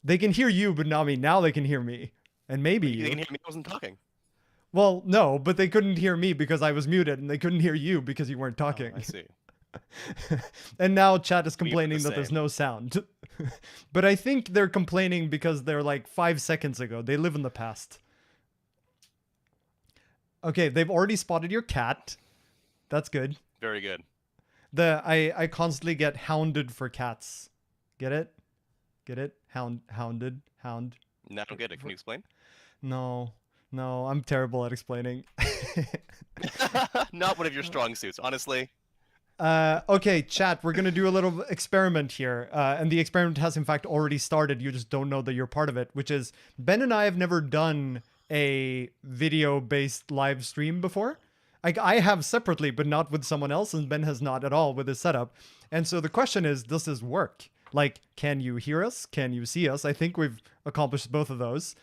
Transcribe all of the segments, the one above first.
They can hear you, but not me. Now they can hear me. And maybe They you. can hear me. I wasn't talking. Well, no, but they couldn't hear me because I was muted, and they couldn't hear you because you weren't Oh, talking. I see. And now chat is We are the complaining that there's same. no sound. But I think they're complaining because they're like 5 seconds ago. They live in the past. Okay, they've already spotted your cat. That's good. Very good. I constantly get hounded for cats. Get it? Get it? Hounded. Hound. Now I don't get it. Can you explain? No. No, I'm terrible at explaining. Not one of your strong suits, honestly. Okay, chat, we're gonna do a little experiment here. And the experiment has in fact already started. You just don't know that you're part of it, which is Ben and I have never done a video-based live stream before. Like I have separately, but not with someone else, and Ben has not at all with his setup. And so the question is, does this work? Like, can you hear us? Can you see us? I think we've accomplished both of those.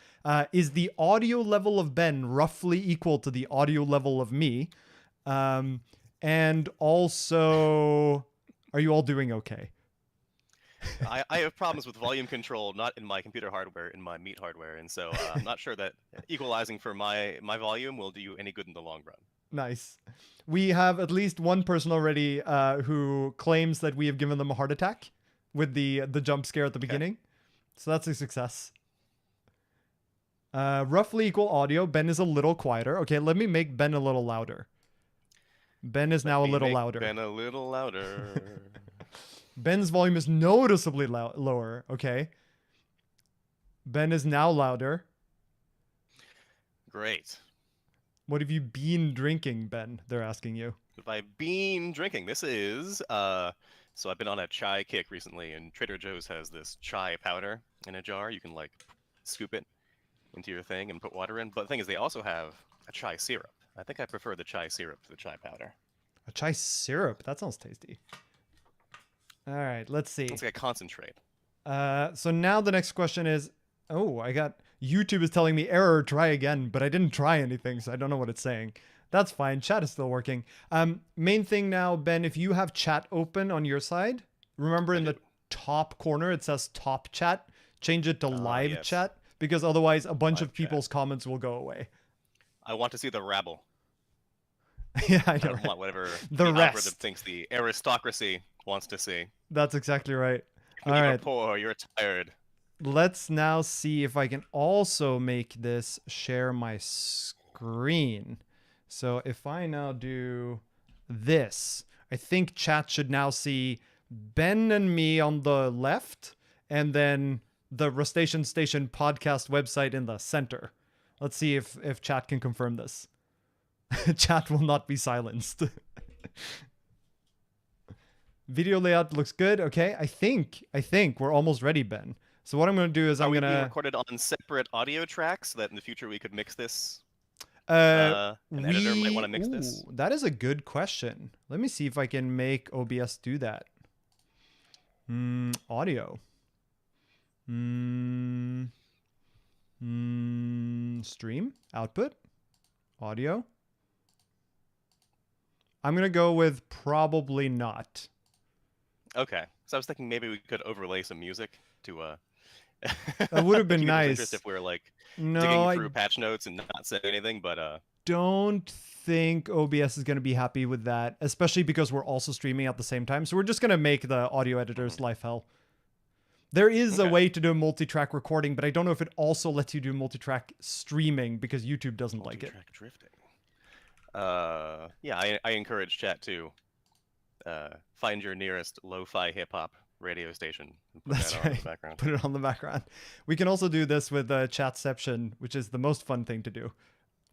Is the audio level of Ben roughly equal to the audio level of me? And also, are you all doing okay? I have problems with volume control, not in my computer hardware, in my meat hardware, and so I'm not sure that equalizing for my volume will do you any good in the long run. Nice. We have at least one person already who claims that we have given them a heart attack with the jump scare at the beginning. So that's a success. Roughly equal audio. Ben is a little quieter. Okay, let me make Ben a little louder. Ben is now a little louder. Ben a little louder. Ben's volume is noticeably lower. Okay. Ben is now louder. Great. What have you been drinking, Ben? They're asking you. What have I been drinking? This is, so I've been on a chai kick recently, and Trader Joe's has this chai powder in a jar. You can, like, scoop it into your thing and put water in. But the thing is, they also have a chai syrup. I think I prefer the chai syrup to the chai powder. A chai syrup? That sounds tasty. All right, let's see. It's like a concentrate. So now the next question is, oh, I got, YouTube is telling me error, try again, but I didn't try anything, so I don't know what it's saying. That's fine. Chat is still working. Main thing now, Ben, if you have chat open on your side, remember in the top corner, it says top chat. Change it to live chat, because otherwise a bunch of people's comments will go away. I want to see the rabble. Yeah, I know. I don't want whatever the algorithm rest thinks the aristocracy wants to see. That's exactly right. When All you're right. poor, you're tired. Let's now see if I can also make this share my screen. So if I now do this, I think chat should now see Ben and me on the left, and then the Rustacean Station podcast website in the center. Let's see if chat can confirm this. Chat will not be silenced. Video layout looks good. Okay, I think we're almost ready, Ben. So what I'm going to do is I'm going to record it on separate audio tracks so that in the future we could mix this. An editor might want to mix this. That is a good question. Let me see if I can make OBS do that. Audio. Stream output. Audio. I'm going to go with probably not. Okay. So I was thinking maybe we could overlay some music to that would have been nice if we were like no, digging through patch notes and not saying anything, but don't think OBS is going to be happy with that, especially because we're also streaming at the same time. So we're just going to make the audio editor's life hell. There is a way to do multi-track recording, but I don't know if it also lets you do multi-track streaming because YouTube doesn't like it. Multi-track drifting. Yeah, I encourage chat to find your nearest lo-fi hip-hop radio station and put That's that right. on the background. Put it on the background. We can also do this with Chatception, which is the most fun thing to do,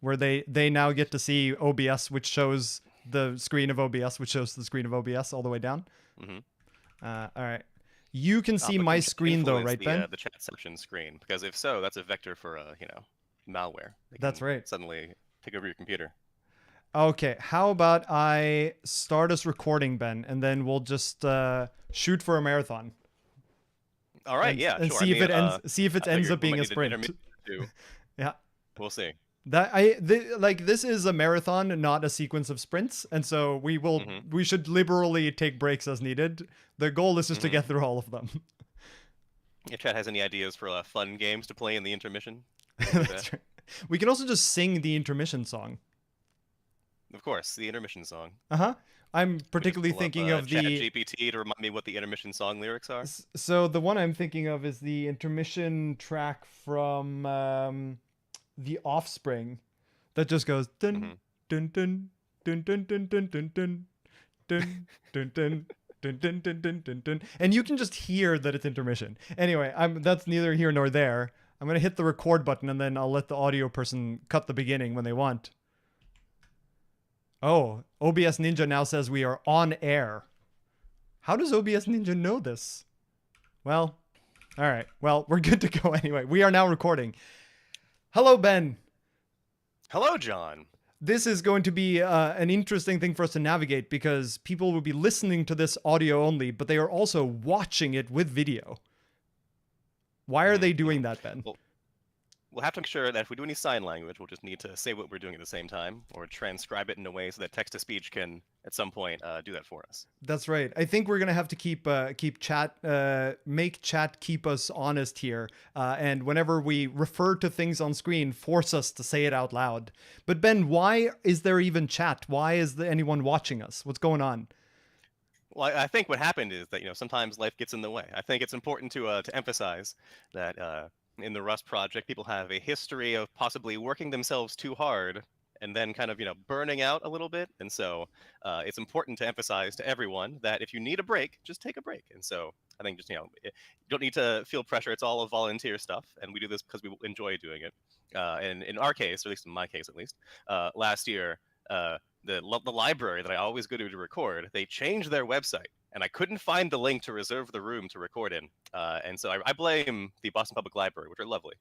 where they now get to see OBS, which shows the screen of OBS, which shows the screen of OBS all the way down. All right. You can see my screen though, right, Ben? The Chatception screen, because if so, that's a vector for malware. That's right. Suddenly take over your computer. Okay, how about I start us recording, Ben, and then we'll just shoot for a marathon. All right, and sure. see if it ends. See if it ends up being a sprint. Yeah, we'll see. This is a marathon, not a sequence of sprints, and so we will. We should liberally take breaks as needed. The goal is just to get through all of them. If chat has any ideas for fun games to play in the intermission, we can do that. That's right. We can also just sing the intermission song. Of course, the intermission song. Uh-huh. I'm Let me just particularly pull up thinking of Chat the GPT to remind me what the intermission song lyrics are. so the one I'm thinking of is the intermission track from The Offspring that just goes dun dun dun dun dun dun dun dun dun dun dun dun. Dun, dun, dun, dun, dun, dun. And you can just hear that it's intermission. Anyway, that's neither here nor there. I'm gonna hit the record button and then I'll let the audio person cut the beginning when they want. Oh, OBS Ninja now says we are on air. How does OBS Ninja know this? Well, all right. Well, we're good to go anyway. We are now recording. Hello, Ben. Hello, John. This is going to be an interesting thing for us to navigate because people will be listening to this audio only, but they are also watching it with video. Why are they doing that, Ben? Well, we'll have to make sure that if we do any sign language, we'll just need to say what we're doing at the same time, or transcribe it in a way so that text-to-speech can, at some point, do that for us. That's right. I think we're gonna have to keep chat, make chat keep us honest here, and whenever we refer to things on screen, force us to say it out loud. But Ben, why is there even chat? Why is there anyone watching us? What's going on? Well, I think what happened is that sometimes life gets in the way. I think it's important to emphasize that in the Rust project, people have a history of possibly working themselves too hard and then kind of burning out a little bit. And so it's important to emphasize to everyone that if you need a break, just take a break. And so I think just you don't need to feel pressure. It's all a volunteer stuff, and we do this because we enjoy doing it. And in our case, or at least in my case, at least last year. The library that I always go to record, they changed their website, and I couldn't find the link to reserve the room to record in. And so I blame the Boston Public Library, which are lovely.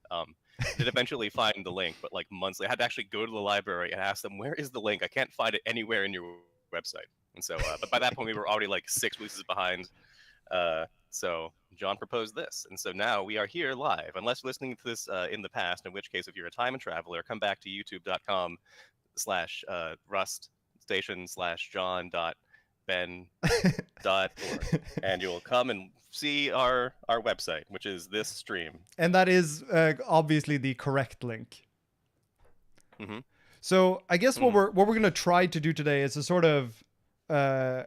Did eventually find the link, but like months later, I had to actually go to the library and ask them, where is the link? I can't find it anywhere in your website. And so, but by that point, we were already like 6 releases behind. So John proposed this. And so now we are here live, unless you're listening to this in the past, in which case, if you're a time traveler, come back to youtube.com/ruststation/john.ben.org and you'll come and see our website, which is this stream. And that is obviously the correct link. Mm-hmm. So I guess what we're gonna try to do today is a sort of I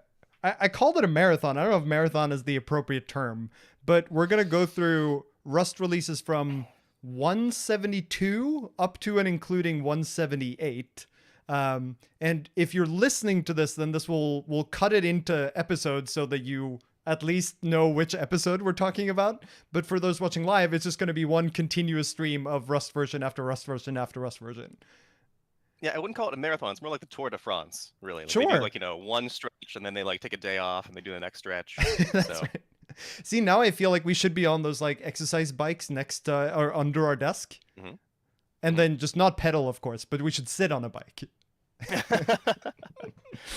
called it a marathon. I don't know if marathon is the appropriate term, but we're gonna go through Rust releases from 172 up to and including 178. And if you're listening to this, then this will cut it into episodes so that you at least know which episode we're talking about. But for those watching live, it's just going to be one continuous stream of Rust version after Rust version after Rust version. Yeah, I wouldn't call it a marathon. It's more like the Tour de France, really. Like Sure. They do one stretch and then they take a day off and they do the next stretch. That's so. right. See, now I feel like we should be on those exercise bikes next or under our desk. Mm-hmm. And then just not pedal, of course, but we should sit on a bike.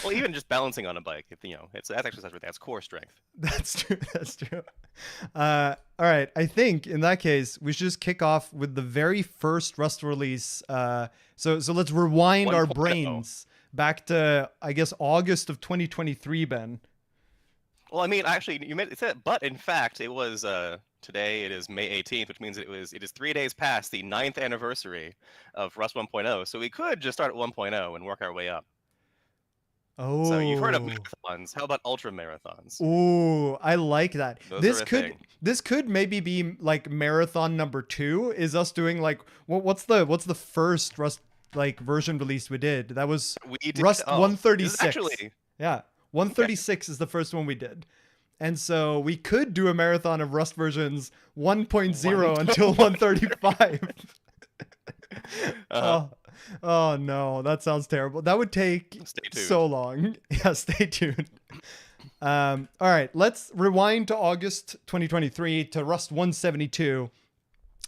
Well, even just balancing on a bike, that's exercise with that's core strength. That's true. That's true. All right. I think in that case, we should just kick off with the very first Rust release. So let's rewind our brains back to, I guess, August of 2023, Ben. Well, I mean, actually, you said it, but in fact, it was today. It is May 18th, which means it is 3 days past the 9th anniversary of Rust 1.0. So we could just start at 1.0 and work our way up. Oh. So you've heard of marathons. How about ultra marathons? Ooh, I like that. Those This could maybe be like marathon number 2. Is us doing what's the first Rust version release we did? That was Rust 136. Actually, yeah. 136 is the first one we did. And so we could do a marathon of Rust versions 1.0 until 135. Oh no, that sounds terrible. That would take so long. Yeah, stay tuned. All right, let's rewind to August 2023 to Rust 172.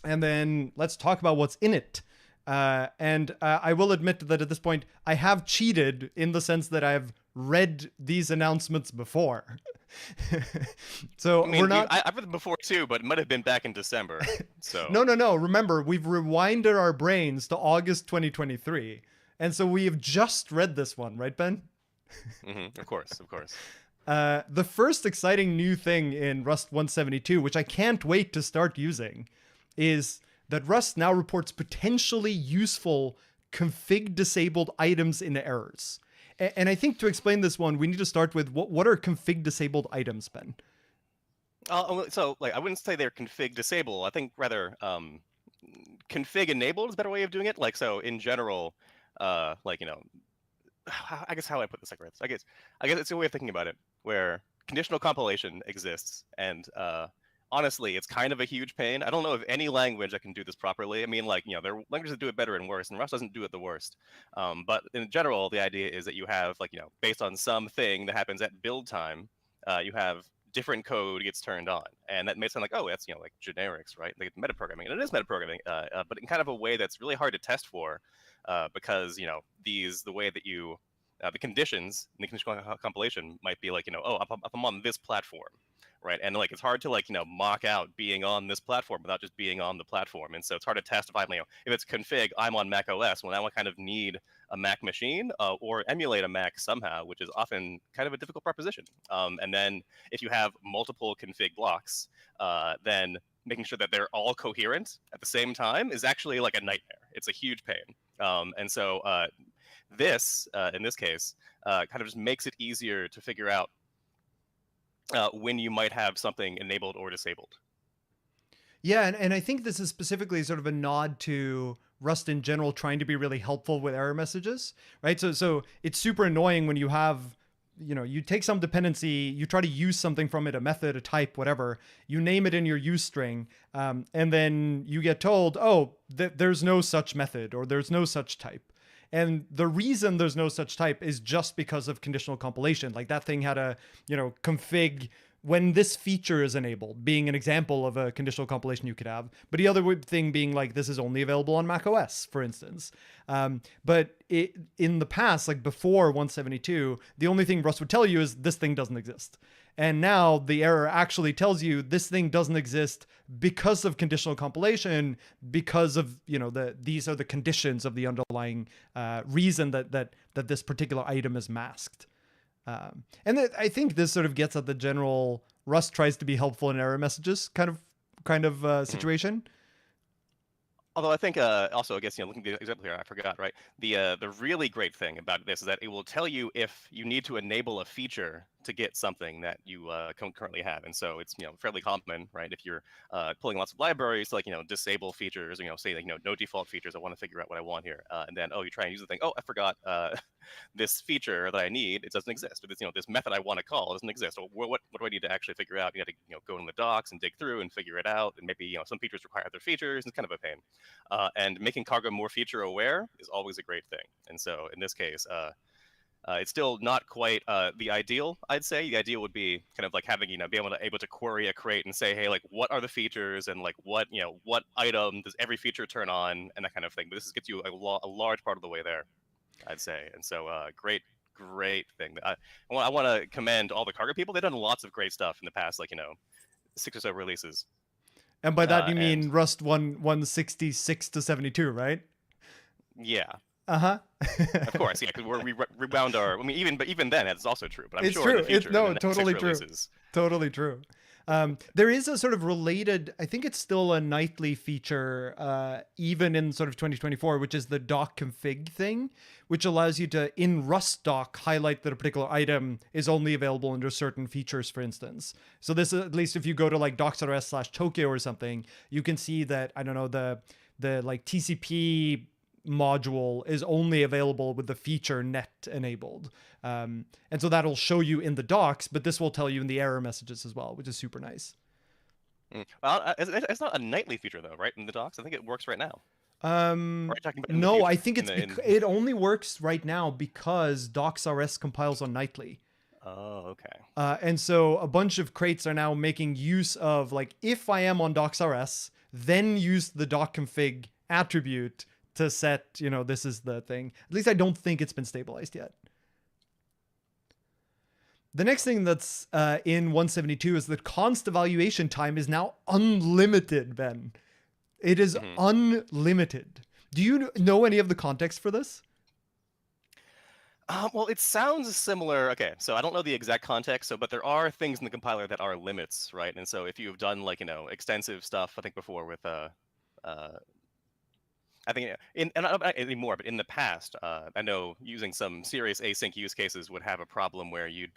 And then let's talk about what's in it. And I will admit that at this point, I have cheated in the sense that I've read these announcements before. So we're not. I've read them before too, but it might have been back in December. So No. Remember, we've rewinded our brains to August 2023, and so we have just read this one, right, Ben? Of course. The first exciting new thing in Rust 172, which I can't wait to start using, is that Rust now reports potentially useful config disabled items in errors. And I think to explain this one, we need to start with what are config disabled items, Ben? So like I wouldn't say they're config disable. I think rather config enabled is a better way of doing it. Like so in general, like I guess how I put this like I guess it's a way of thinking about it where conditional compilation exists and honestly it's kind of a huge pain. I don't know of any language that can do this properly. I mean like there are languages that do it better and worse and Rust doesn't do it the worst. But in general the idea is that you have like based on something that happens at build time, you have different code gets turned on, and that may sound like, oh, that's like generics, right? Like metaprogramming, and it is metaprogramming, but in kind of a way that's really hard to test for, because the way that you the conditions in the conditional compilation might be like oh, I'm on this platform, right? And like it's hard to like mock out being on this platform without just being on the platform, and so it's hard to test if I'm if it's config I'm on Mac OS. Well, now I kind of need a Mac machine or emulate a Mac somehow, which is often kind of a difficult proposition. And then if you have multiple config blocks, then making sure that they're all coherent at the same time is actually like a nightmare. It's a huge pain. And so this, in this case, kind of just makes it easier to figure out when you might have something enabled or disabled. Yeah, and I think this is specifically sort of a nod to Rust in general trying to be really helpful with error messages, right? So it's super annoying when you have, you take some dependency, you try to use something from it, a method, a type, whatever, you name it in your use string, and then you get told, oh, there's no such method or there's no such type. And the reason there's no such type is just because of conditional compilation. Like that thing had a, config when this feature is enabled, being an example of a conditional compilation you could have. But the other thing being like, this is only available on Mac OS, for instance. But in the past, like before 172, the only thing Rust would tell you is this thing doesn't exist. And now the error actually tells you this thing doesn't exist because of conditional compilation, because of, these are the conditions of the underlying reason that this particular item is masked. And I think this sort of gets at the general Rust tries to be helpful in error messages kind of situation. Although I think also, I guess, looking at the example here, I forgot, right? The really great thing about this is that it will tell you if you need to enable a feature to get something that you currently have. And so it's, fairly common, right? If you're pulling lots of libraries, like, disable features, say, like, no default features, I want to figure out what I want here. And then, oh, you try and use the thing, oh, I forgot this feature that I need, it doesn't exist. Or this, this method I want to call doesn't exist. So what do I need to actually figure out? You got to, go in the docs and dig through and figure it out. And maybe, some features require other features. It's kind of a pain. And making Cargo more feature aware is always a great thing. And so in this case, it's still not quite the ideal, I'd say. The ideal would be kind of like having, be able to query a crate and say, hey, like, what are the features and like what item does every feature turn on and that kind of thing. But this gets you a large part of the way there, I'd say. And so great thing. I want to commend all the Cargo people. They've done lots of great stuff in the past, like, 6 or so releases. And by that you mean Rust 166 to 72, right? Yeah. Uh-huh. Of course, yeah, because we rewound our. I mean, even then, that's also true. But I'm it's sure true. in the future, No, in the totally true. Releases, totally true. There is a sort of related, I think it's still a nightly feature, even in sort of 2024, which is the doc config thing, which allows you to, in Rust doc, highlight that a particular item is only available under certain features, for instance. So this, at least if you go to like docs.rs/Tokyo or something, you can see that, I don't know, the like TCP module is only available with the feature net enabled. And so that'll show you in the docs, but this will tell you in the error messages as well, which is super nice. Well, it's not a nightly feature though, right? In the docs, I think it works right now. No, I think it only works right now because docs.rs compiles on nightly. Oh, okay. And so a bunch of crates are now making use of like, if I am on docs.rs, then use the doc config attribute to set, this is the thing. At least I don't think it's been stabilized yet. The next thing that's in 172 is that const evaluation time is now unlimited, Ben. It is unlimited. Do you know any of the context for this? Well, it sounds similar. Okay, so I don't know the exact context, but there are things in the compiler that are limits, right? And so if you've done like extensive stuff, I think before with uh, I think not anymore, but in the past, I know using some serious async use cases would have a problem where you'd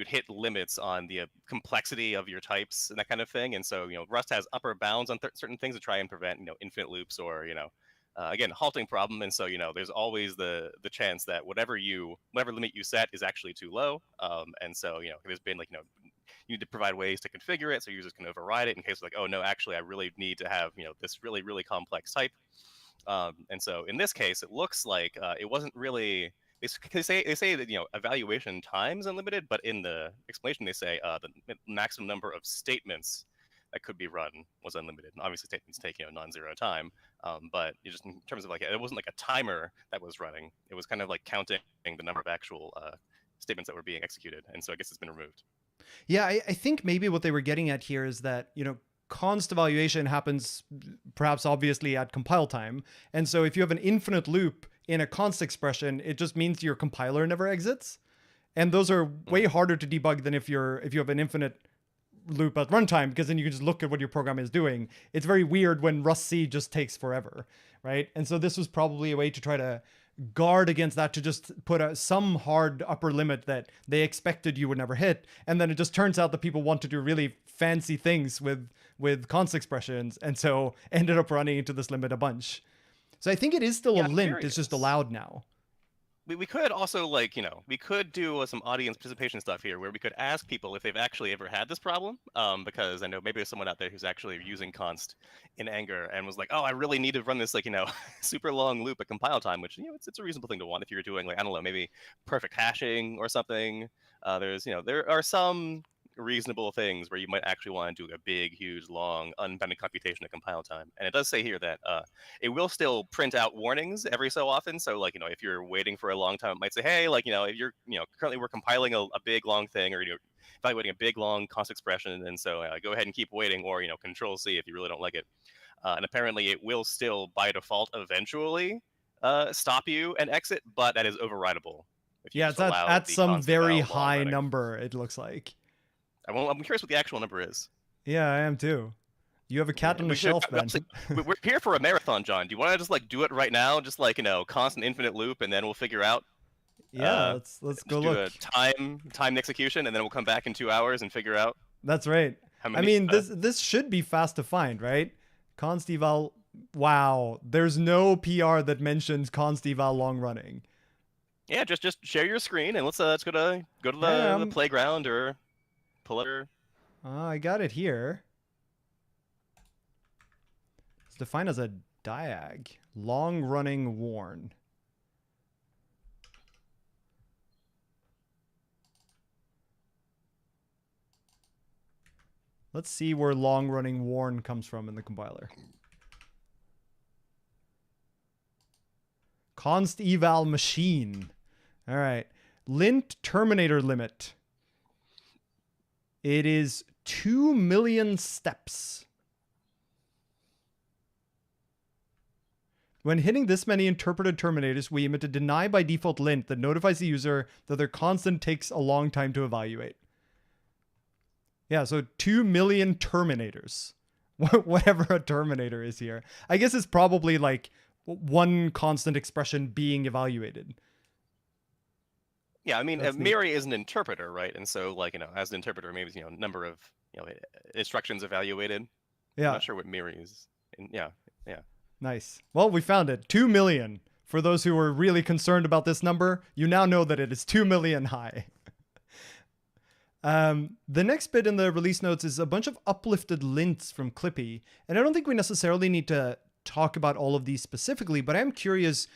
hit limits on the complexity of your types and that kind of thing. And so Rust has upper bounds on certain things to try and prevent infinite loops or again halting problem. And so there's always the chance that whatever limit you set is actually too low. And so there's been like you need to provide ways to configure it so users can override it in case like, oh no, actually I really need to have this really really complex type. And so in this case, it looks like it wasn't really. They say that evaluation time is unlimited, but in the explanation they say the maximum number of statements that could be run was unlimited. And obviously, statements take non-zero time, but just in terms of like it wasn't like a timer that was running. It was kind of like counting the number of actual statements that were being executed, and so I guess it's been removed. Yeah, I think maybe what they were getting at here is that, const evaluation happens perhaps obviously at compile time. And so if you have an infinite loop in a const expression, it just means your compiler never exits. And those are way harder to debug than if you have an infinite loop at runtime, because then you can just look at what your program is doing. It's very weird when Rust C just takes forever, right? And so this was probably a way to try to guard against that, to just put some hard upper limit that they expected you would never hit. And then it just turns out that people want to do really fancy things with const expressions, and so ended up running into this limit a bunch. So I think it is still a lint, it's just allowed now. We could also we could do some audience participation stuff here where we could ask people if they've actually ever had this problem, because I know maybe there's someone out there who's actually using const in anger and was like, oh, I really need to run this super long loop at compile time, which it's a reasonable thing to want if you're doing like, I don't know, maybe perfect hashing or something. There are some reasonable things where you might actually want to do a big, huge, long, unbounded computation at compile time. And it does say here that it will still print out warnings every so often. So if you're waiting for a long time, it might say, hey, if you're currently we're compiling a big long thing, or evaluating a big long const expression, and so go ahead and keep waiting, or control C if you really don't like it. And apparently it will still by default eventually stop you and exit, but that is overridable. If you Yeah, just it's allow at the some const very eval long high running. number, it looks like. I'm curious what the actual number is. Yeah, I am too. You have a cat on the shelf, man. We're here for a marathon, John. Do you want to just do it right now? Just constant infinite loop, and then we'll figure out. Yeah, let's go do look. a timed execution, and then we'll come back in 2 hours and figure out. That's right. How I many, mean, this should be fast to find, right? Const eval. Wow, there's no PR that mentions const eval long running. Yeah, just share your screen and let's go to the playground or pull it. I got it here. It's defined as a diag, long running warn. Let's see where long running warn comes from in the compiler. Const eval machine. All right. Lint terminator limit. It is 2 million steps. When hitting this many interpreted terminators, we emit a deny by default lint that notifies the user that their constant takes a long time to evaluate. Yeah, so 2 million terminators. Whatever a terminator is here. I guess it's probably like one constant expression being evaluated. Yeah, I mean, Miri is an interpreter, right? And so, as an interpreter, maybe number of instructions evaluated. Yeah. I'm not sure what Miri is. Yeah. Nice. Well, we found it. 2 million. For those who were really concerned about this number, you now know that it is 2 million high. The next bit in the release notes is a bunch of uplifted lints from Clippy. And I don't think we necessarily need to talk about all of these specifically, but I'm curious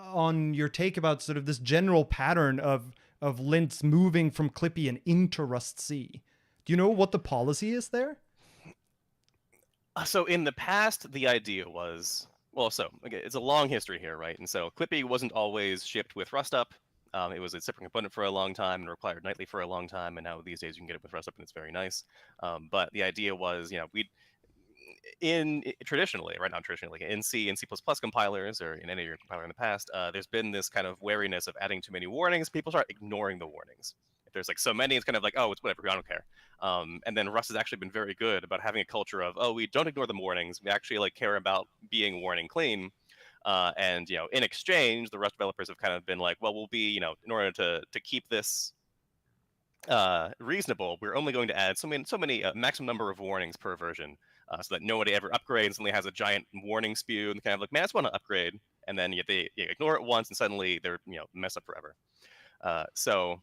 on your take about sort of this general pattern of lints moving from Clippy and into Rust C. Do you know what the policy is there? So in the past, the idea was, it's a long history here, right? And so Clippy wasn't always shipped with Rust up. It was a separate component for a long time and required nightly for a long time. And now these days you can get it with Rust up and it's very nice. But the idea was, traditionally, right now, traditionally in C and C++ compilers, or in any of your compiler in the past, there's been this kind of wariness of adding too many warnings. People start ignoring the warnings. If there's like so many, it's kind of like, oh, it's whatever, I don't care. And then Rust has actually been very good about having a culture of, oh, we don't ignore the warnings. We actually like care about being warning clean. And in exchange, the Rust developers have kind of been like, well, we'll be, in order to keep this reasonable, we're only going to add so many maximum number of warnings per version, so that nobody ever upgrades, and has a giant warning spew, and kind of like, man, I just want to upgrade, and then you ignore it once, and suddenly they're messed up forever. So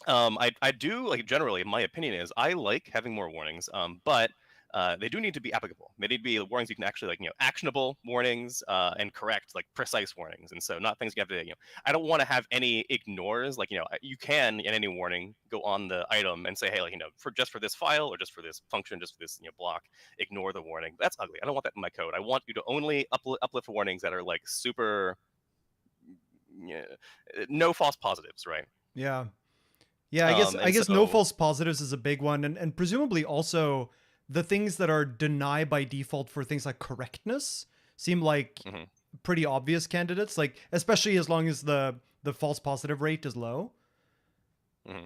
I do, like, generally, my opinion is I like having more warnings, but they do need to be applicable. They need to be warnings you can actually, like, actionable warnings, and correct, like, precise warnings. And so not things you have to, I don't want to have any ignores. Like, you can in any warning go on the item and say, hey, like, just for this file, or just for this function, just for this block, ignore the warning. That's ugly. I don't want that in my code. I want you to only uplift warnings that are like super, no false positives, right? Yeah. Yeah, I guess no So false positives is a big one, and presumably also the things that are deny by default for things like correctness seem like mhm. pretty obvious candidates, like especially as long as the false positive rate is low. Mm-hmm.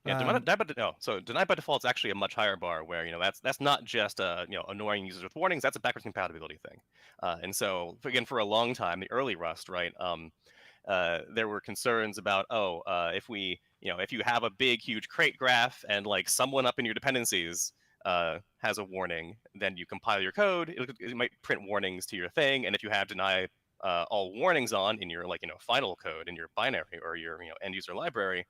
Yeah, Um, deny by default is actually a much higher bar, where that's not just annoying users with warnings. That's a backwards compatibility thing. And so again, for a long time, the early Rust, right? There were concerns about, if if you have a big huge crate graph, and like someone up in your dependencies has a warning, then you compile your code, it might print warnings to your thing, and if you have deny all warnings on in your final code in your binary, or your end user library,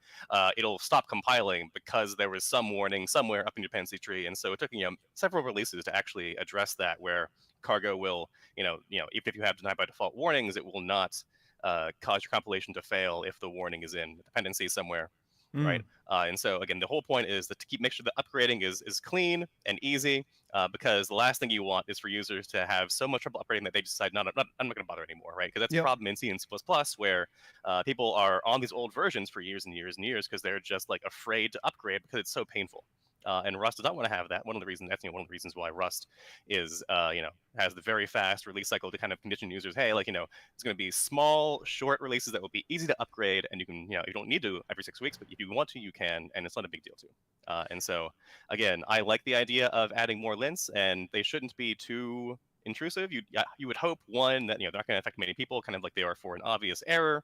it'll stop compiling because there was some warning somewhere up in your dependency tree. And so it took several releases to actually address that, where Cargo will if you have deny by default warnings, it will not cause your compilation to fail if the warning is in the dependency somewhere, right? mm, And so again, the whole point is that to make sure that upgrading is clean and easy, because the last thing you want is for users to have so much trouble upgrading that they decide, I'm not going to bother anymore, right? Because that's a yep. problem in C and C++, where people are on these old versions for years and years and years because they're just like afraid to upgrade because it's so painful. And Rust does not want to have that. One of the reasons one of the reasons why Rust is has the very fast release cycle to kind of condition users, hey, like it's going to be small, short releases that will be easy to upgrade, and you can you don't need to every 6 weeks, but if you want to, you can, and it's not a big deal too. And so again, I like the idea of adding more lints, and they shouldn't be too intrusive. You would hope, one, that they're not going to affect many people, kind of like they are for an obvious error.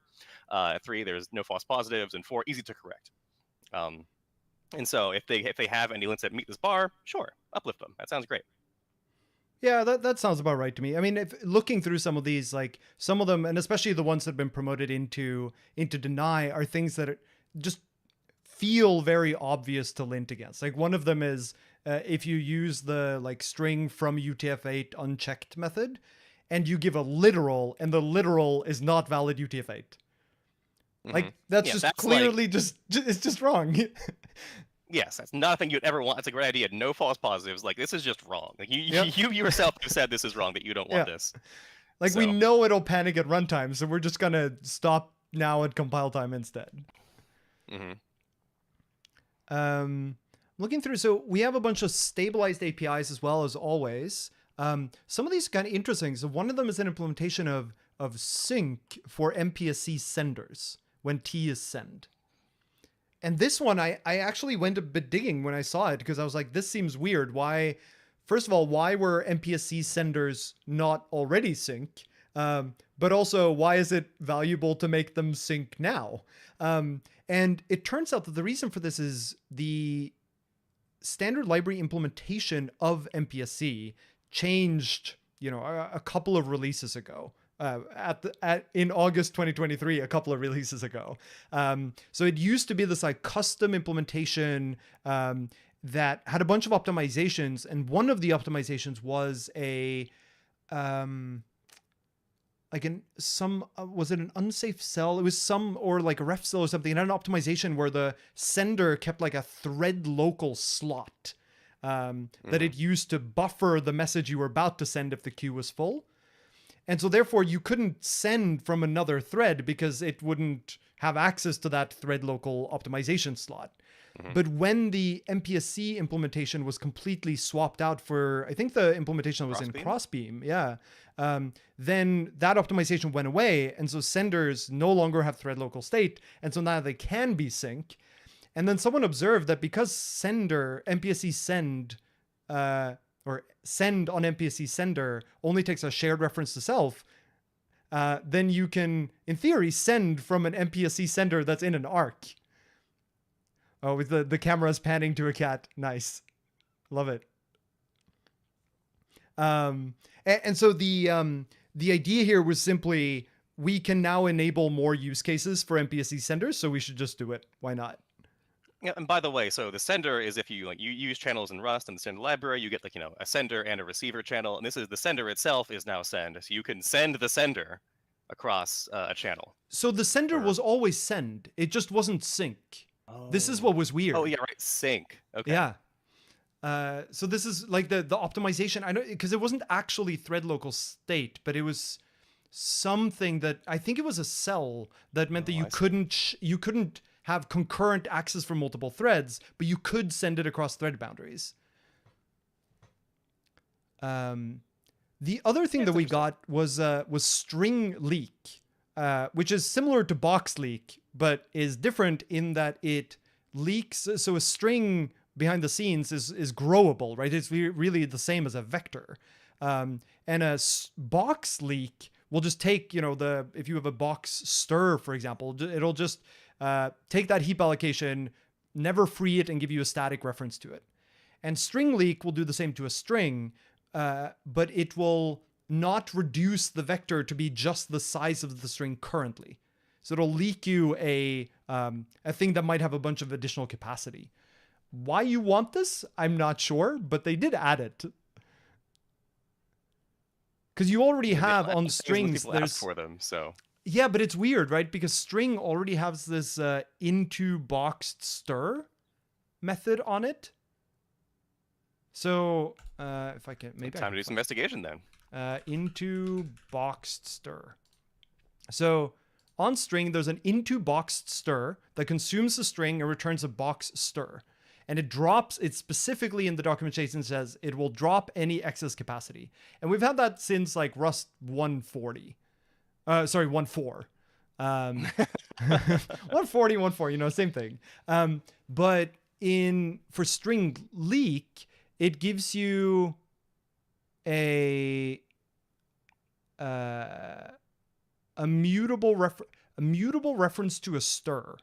3, there's no false positives, and 4, easy to correct. And so if they have any lints that meet this bar, sure, uplift them. That sounds great. Yeah, that sounds about right to me. I mean, if looking through some of these, like some of them, and especially the ones that have been promoted into deny, are things that just feel very obvious to lint against. Like one of them is if you use the like string from UTF-8 unchecked method, and you give a literal, and the literal is not valid UTF-8. Like that's just that's clearly like, it's just wrong. yes, that's nothing you'd ever want. That's a great idea. No false positives. Like, this is just wrong. Like Yep. you yourself have said this is wrong, that you don't want Yeah. this. Like we So, know it'll panic at runtime, so we're just gonna stop now at compile time instead. Looking through, so we have a bunch of stabilized APIs as well, as always. Some of these are kind of interesting. So one of them is an implementation of sync for MPSC senders when T is send. And this one, I actually went a bit digging when I saw it, because I was like, this seems weird. Why? First of all, why were MPSC senders not already sync? But also, why is it valuable to make them sync now? And it turns out that the reason for this is the standard library implementation of MPSC changed, a couple of releases ago. In August 2023, a couple of releases ago. So it used to be this like custom implementation that had a bunch of optimizations, and one of the optimizations was a was it an unsafe cell? It was or like a ref cell or something. It had an optimization where the sender kept like a thread local slot that it used to buffer the message you were about to send if the queue was full. And so therefore you couldn't send from another thread because it wouldn't have access to that thread local optimization slot. But when the MPSC implementation was completely swapped out for, I think the implementation was in Crossbeam, then that optimization went away. And so senders no longer have thread local state. And so now they can be sync. And then someone observed that because MPSC send, or send on MPSC sender only takes a shared reference to self, then you can, in theory, send from an MPSC sender that's in an arc. Oh, with the camera's panning to a cat. Nice. Love it. And so the idea here was simply, we can now enable more use cases for MPSC senders, so we should just do it. Why not? Yeah, and by the way, so the sender is if you you use channels in Rust and the sender library, you get a sender and a receiver channel, and this is the sender itself is now send, so you can send the sender across a channel. So the sender was always send, it just wasn't sync. Oh. This is what was weird. Oh yeah, right, sync. Okay. Yeah. So this is like the optimization. I know, because it wasn't actually thread local state, but it was something that I think it was a cell that meant that you couldn't have concurrent access from multiple threads, but you could send it across thread boundaries. The other thing that we got was string leak, which is similar to box leak, but is different in that it leaks. So a string behind the scenes is growable, right? It's really the same as a vector. And a box leak will just take, if you have a box stir, for example, it'll just take that heap allocation, never free it, and give you a static reference to it. And string leak will do the same to a string, but it will not reduce the vector to be just the size of the string currently. So it'll leak you a thing that might have a bunch of additional capacity. Why you want this, I'm not sure, but they did add it. Because you already have on strings, there's for them, so. Yeah, but it's weird, right? Because string already has this into boxed stir method on it. So if I can, maybe time to do some investigation then. Into boxed stir. So on string, there's an into boxed stir that consumes the string and returns a box stir. And it specifically in the documentation says it will drop any excess capacity. And we've had that since like Rust 140. 1.4. 140, 1.4, same thing. But for string leak, it gives you a mutable reference to a stir.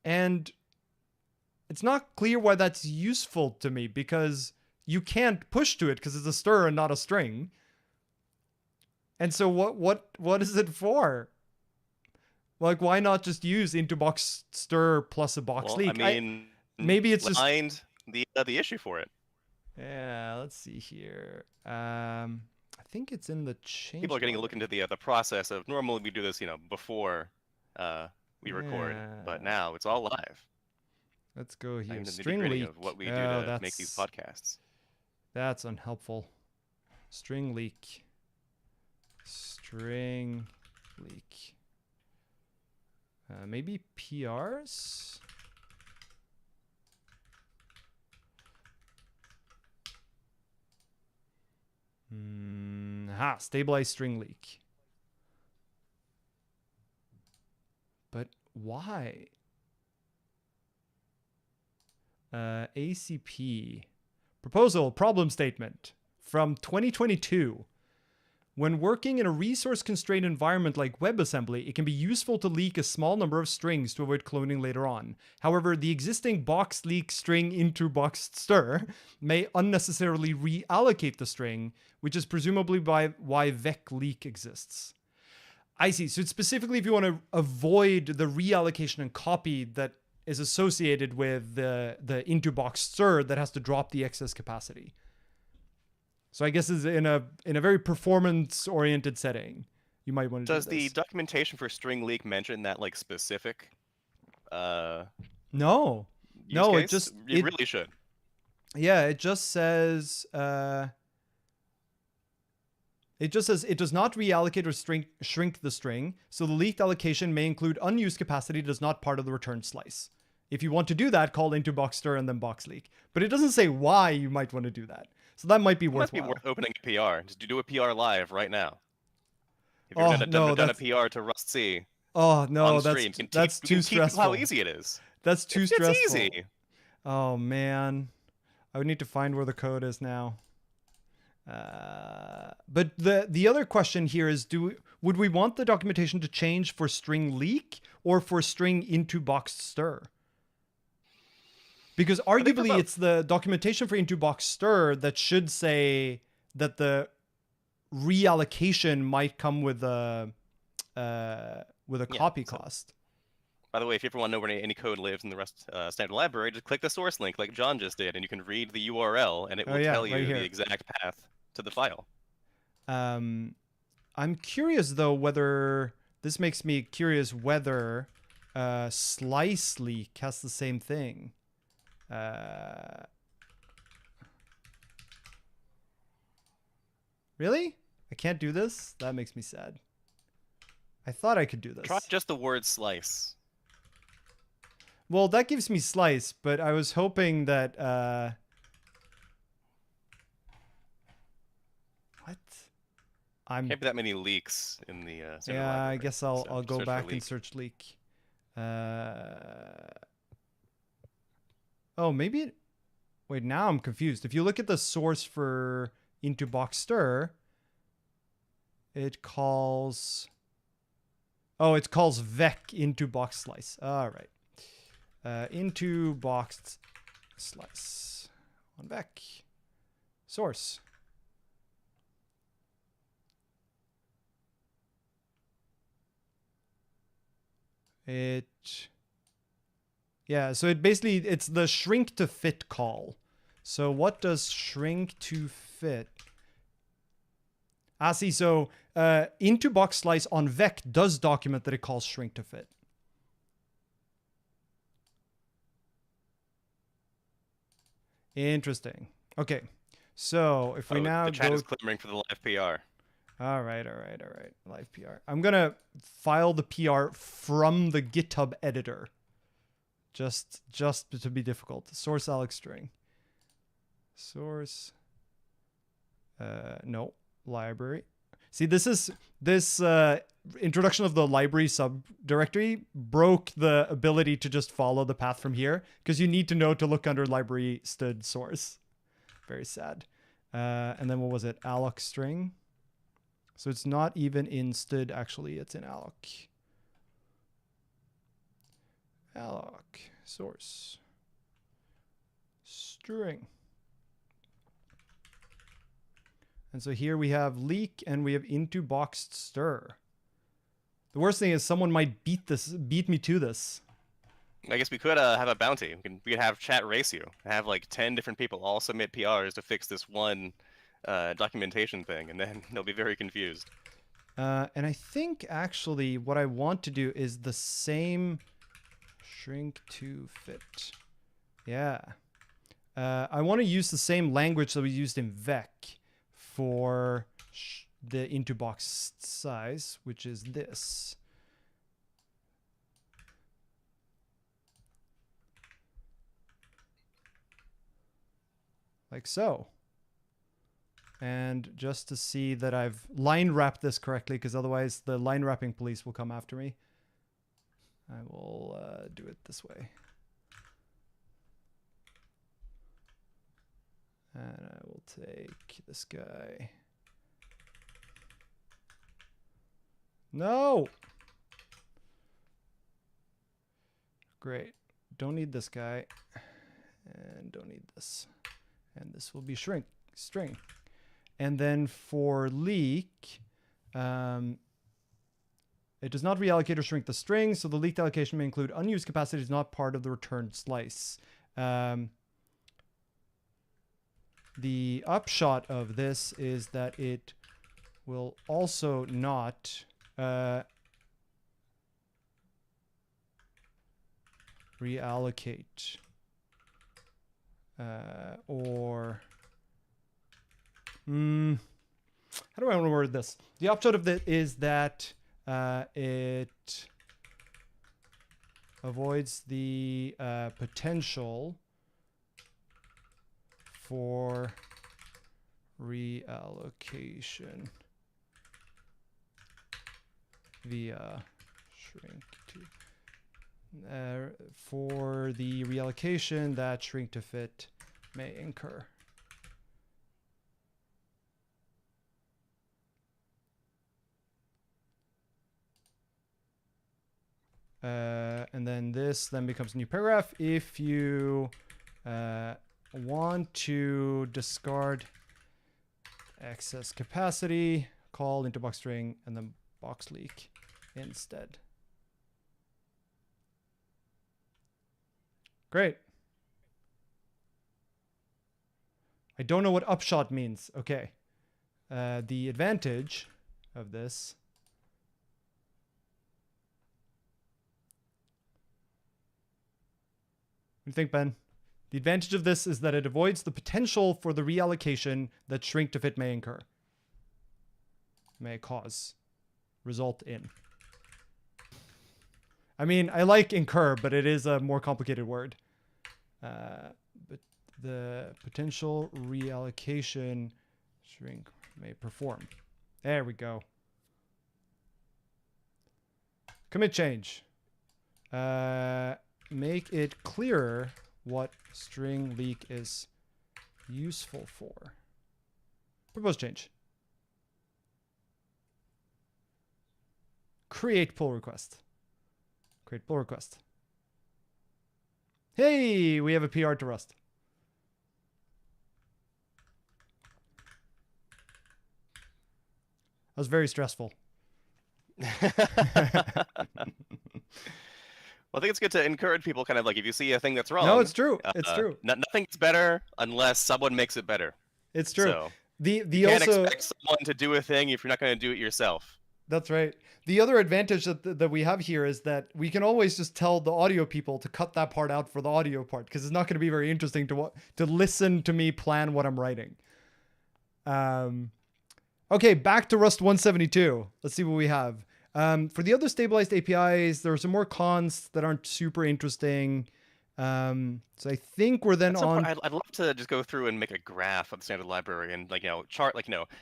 And it's not clear why that's useful to me, because you can't push to it because it's a stir and not a string. And so what is it for? Like, why not just use into box stir plus a box leak? I mean, maybe it's just the issue for it. Yeah, let's see here. I think it's in the change. People are getting a look into the process of, normally we do this, before we record, but now it's all live. Let's go here. The string leak. Of what we do to make these podcasts. That's unhelpful. String leak. String leak. Maybe PRs? Stabilize string leak. But why? ACP. Proposal, problem statement from 2022. When working in a resource-constrained environment like WebAssembly, it can be useful to leak a small number of strings to avoid cloning later on. However, the existing box leak string into boxed stir may unnecessarily reallocate the string, which is presumably why vec leak exists. I see. So it's specifically if you want to avoid the reallocation and copy that is associated with the into boxed stir that has to drop the excess capacity. So I guess is in a very performance-oriented setting, you might want to do this. Does the documentation for string leak mention that specific? No, case? It really should. Yeah, it just says it does not reallocate or shrink the string, so the leaked allocation may include unused capacity that is not part of the return slice. If you want to do that, call into box stir and then box leak. But it doesn't say why you might want to do that. So that might be It must worthwhile. be worth opening a PR. Just do a PR live right now. If you've Oh, ever no, done a PR to Rust C Oh, no, on stream, you can that's too teach people how stressful. easy it is. That's too stressful. It's easy. Oh, man. I would need to find where the code is now. But the other question here is, would we want the documentation to change for string leak or for string into box stir? Because arguably it's the documentation for into box stir that should say that the reallocation might come with a copy cost. By the way, if you ever want to know where any code lives in the Rust standard library, just click the source link like John just did, and you can read the URL, and it will tell you the exact path to the file. I'm curious though whether this makes me curious whether slice leak has the same thing. Really? I can't do this? That makes me sad. I thought I could do this. Try just the word slice. Well, that gives me slice, but I was hoping that what? Can't be that many leaks in the yeah, I guess I'll go back and search leak. Oh, maybe it... Wait, now I'm confused. If you look at the source for into box stir, it calls... Oh, it calls vec into box slice. All right. Into box slice on vec. Source. Yeah, so it's the shrink to fit call. So what does shrink to fit? See, so into box slice on vec does document that it calls shrink to fit. Interesting. Okay, so if we now the chat is clamoring for the live PR. All right. Live PR. I'm gonna file the PR from the GitHub editor. Just to be difficult. Source Alex string. Source. No. Library. See, this introduction of the library subdirectory broke the ability to just follow the path from here, because you need to know to look under library std source. Very sad. And then what was it? Alloc string. So it's not even in std, actually. It's in alloc. Alloc source string. And so here we have leak and we have into boxed stir. The worst thing is someone might beat me to this. I guess we could have a bounty. We could have chat race you. Have like 10 different people all submit PRs to fix this one documentation thing, and then they'll be very confused. And I think actually what I want to do is the same shrink to fit. Yeah. I want to use the same language that we used in vec for the into box size, which is this. Like so. And just to see that I've line wrapped this correctly, because otherwise the line wrapping police will come after me. I will do it this way. And I will take this guy. No! Great. Don't need this guy. And don't need this. And this will be string. And then for leak, it does not reallocate or shrink the string, so the leaked allocation may include unused capacity is not part of the returned slice. The upshot of this is that it will also not reallocate or how do I want to word this? The upshot of it is that it avoids the potential for reallocation via shrink to for the reallocation that shrink to fit may incur. And then this then becomes a new paragraph. If you want to discard excess capacity, call into box string and then box leak instead. Great. I don't know what upshot means. Okay. The advantage of this What do you think, Ben? The advantage of this is that it avoids the potential for the reallocation that shrink to fit may incur. May cause. Result in. I mean, I like incur, but it is a more complicated word. But the potential reallocation shrink may perform. There we go. Commit change. Make it clearer what string leak is useful for. Propose change. Create pull request. Create pull request. Hey, we have a PR to Rust. That was very stressful. Well, I think it's good to encourage people, kind of like if you see a thing that's wrong. No, it's true. It's true. Nothing's better unless someone makes it better. It's true. So you can't expect someone to do a thing if you're not going to do it yourself. That's right. The other advantage that we have here is that we can always just tell the audio people to cut that part out for the audio part, because it's not going to be very interesting to listen to me plan what I'm writing. Okay, back to Rust 172. Let's see what we have. For the other stabilized APIs, there are some more cons that aren't super interesting. So I think we're then on. I'd love to just go through and make a graph of the standard library and chart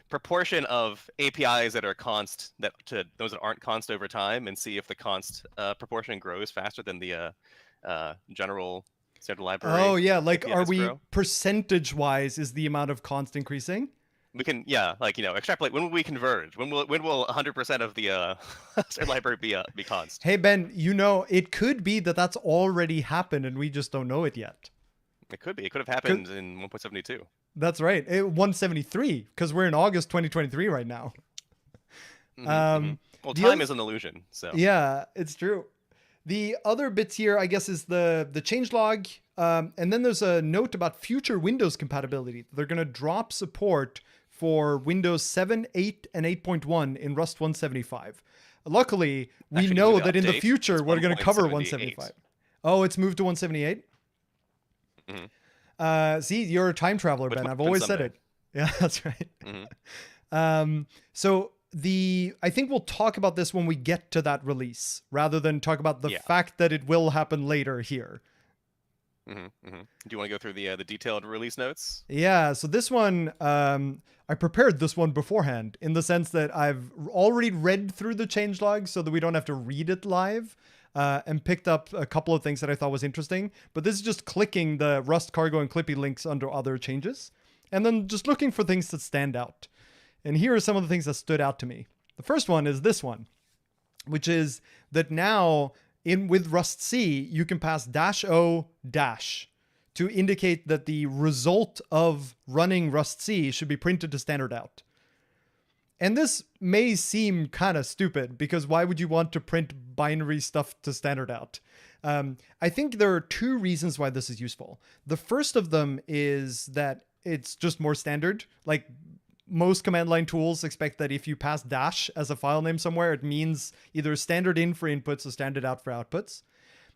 proportion of APIs that are const to those that aren't const over time, and see if the const proportion grows faster than the general standard library. Oh yeah, like APIs are we grow. Percentage wise is the amount of const increasing? We can, extrapolate. When will we converge? When will 100% of the standard library be const? Hey Ben, it could be that that's already happened and we just don't know it yet. It could be. It could have happened in 1.72. That's right. 173, because we're in August 2023 right now. Well, time is an illusion. So yeah, it's true. The other bits here, I guess, is the changelog. And then there's a note about future Windows compatibility. They're going to drop support for Windows 7, 8, and 8.1 in Rust 175. Luckily, we know that in the future, we're going to cover 175. Oh, it's moved to 178? Mm-hmm. See, you're a time traveler, Ben. I've always said it. Yeah, that's right. Mm-hmm. So I think we'll talk about this when we get to that release, rather than talk about the fact that it will happen later here. Do you want to go through the detailed release notes? Yeah, so this one, I prepared this one beforehand, in the sense that I've already read through the changelog so that we don't have to read it live, and picked up a couple of things that I thought was interesting. But this is just clicking the Rust cargo and Clippy links under other changes, and then just looking for things that stand out. And here are some of the things that stood out to me. The first one is this one, which is that now with Rust C, you can pass -o- to indicate that the result of running Rust C should be printed to standard out. And this may seem kind of stupid, because why would you want to print binary stuff to standard out? I think there are two reasons why this is useful. The first of them is that it's just more standard. Like, most command line tools expect that if you pass dash as a file name somewhere, it means either standard in for inputs or standard out for outputs.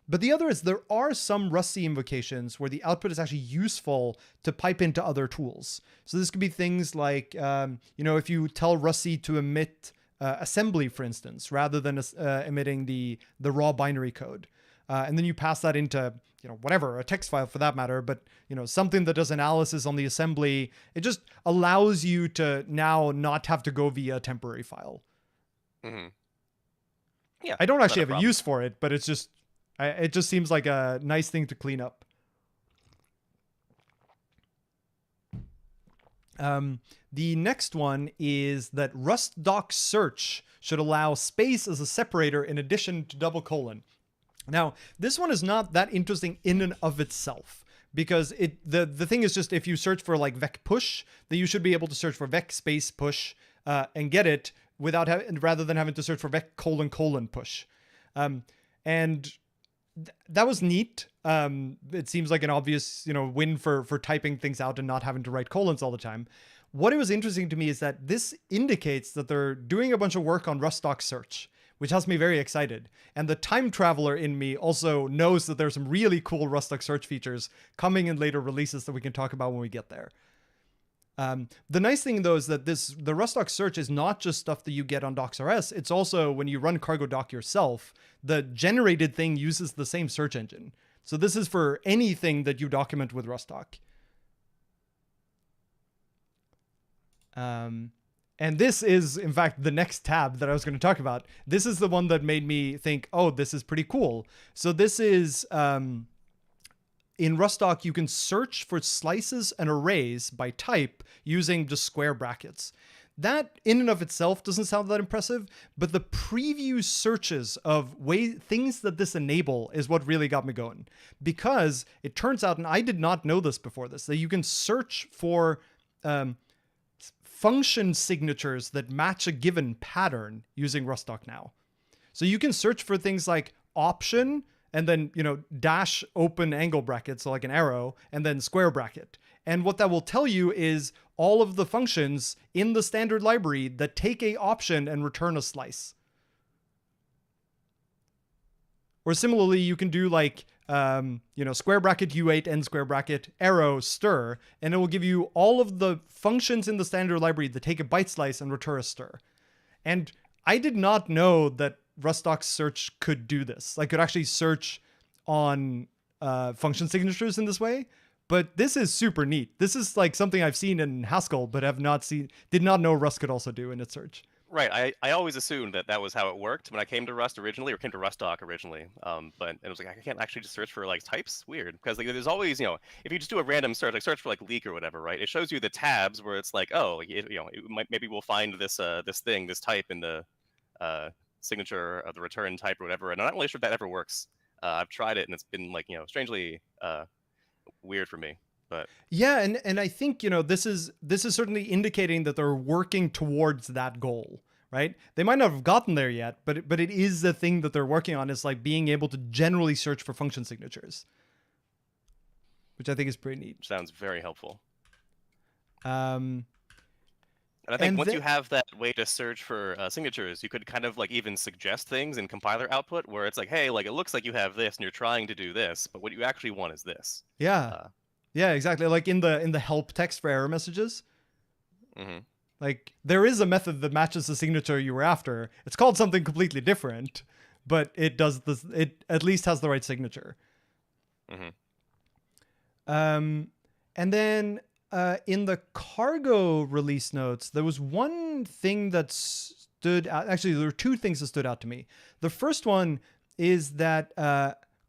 But the other is there are some Rust C invocations where the output is actually useful to pipe into other tools. So this could be things like, if you tell Rust C to emit assembly, for instance, rather than emitting the raw binary code. and then you pass that into, whatever, a text file for that matter, but, something that does analysis on the assembly. It just allows you to now not have to go via a temporary file. Mm-hmm. Yeah, I don't actually have a problem. use for it, but it just seems like a nice thing to clean up. The next one is that rustdoc search should allow space as a separator in addition to double colon. Now, this one is not that interesting in and of itself, because the thing is just, if you search for like vec push, then you should be able to search for vec space push and get it without rather than having to search for vec colon push. And that was neat. It seems like an obvious, win for typing things out and not having to write colons all the time. What it was interesting to me is that this indicates that they're doing a bunch of work on rustdoc search, which has me very excited. And the time traveler in me also knows that there's some really cool rustdoc search features coming in later releases that we can talk about when we get there. The nice thing though is that the rustdoc search is not just stuff that you get on docsrs. It's also when you run cargo doc yourself, the generated thing uses the same search engine. So this is for anything that you document with rustdoc. And this is, in fact, the next tab that I was going to talk about. This is the one that made me think, oh, this is pretty cool. So this is, in rustdoc, you can search for slices and arrays by type using just square brackets. That in and of itself doesn't sound that impressive, but the preview searches of things that this enable is what really got me going. Because it turns out, and I did not know this before this, that you can search for function signatures that match a given pattern using rustdoc now. So you can search for things like option and then, dash open angle bracket, so like an arrow, and then square bracket. And what that will tell you is all of the functions in the standard library that take a option and return a slice. Or similarly, you can do like, square bracket U8 end square bracket arrow stir, and it will give you all of the functions in the standard library that take a byte slice and return a stir. And I did not know that rustdoc search could do this. Like, could actually search on function signatures in this way. But this is super neat. This is like something I've seen in Haskell, but did not know Rust could also do in its search. Right. I always assumed that was how it worked when I came to Rust originally, or came to rustdoc originally. But it was like, I can't actually just search for like types. Weird, because like, there's always, if you just do a random search, like search for like leak or whatever, right? It shows you the tabs where it's like, oh, maybe we'll find this this type in the signature of the return type or whatever. And I'm not really sure if that ever works. I've tried it and it's been like, strangely weird for me. But yeah, and I think this is certainly indicating that they're working towards that goal, right? They might not have gotten there yet, but it is the thing that they're working on, is like being able to generally search for function signatures, which I think is pretty neat. Sounds very helpful. And I think once you have that way to search for signatures, you could kind of like even suggest things in compiler output where it's like, hey, like it looks like you have this and you're trying to do this, but what you actually want is this. Yeah. Yeah, exactly. Like in the help text for error messages. Mm-hmm. Like there is a method that matches the signature you were after. It's called something completely different, but it does this. It at least has the right signature. Mm-hmm. And then in the cargo release notes, there was one thing that stood out. Actually, there were two things that stood out to me. The first one is that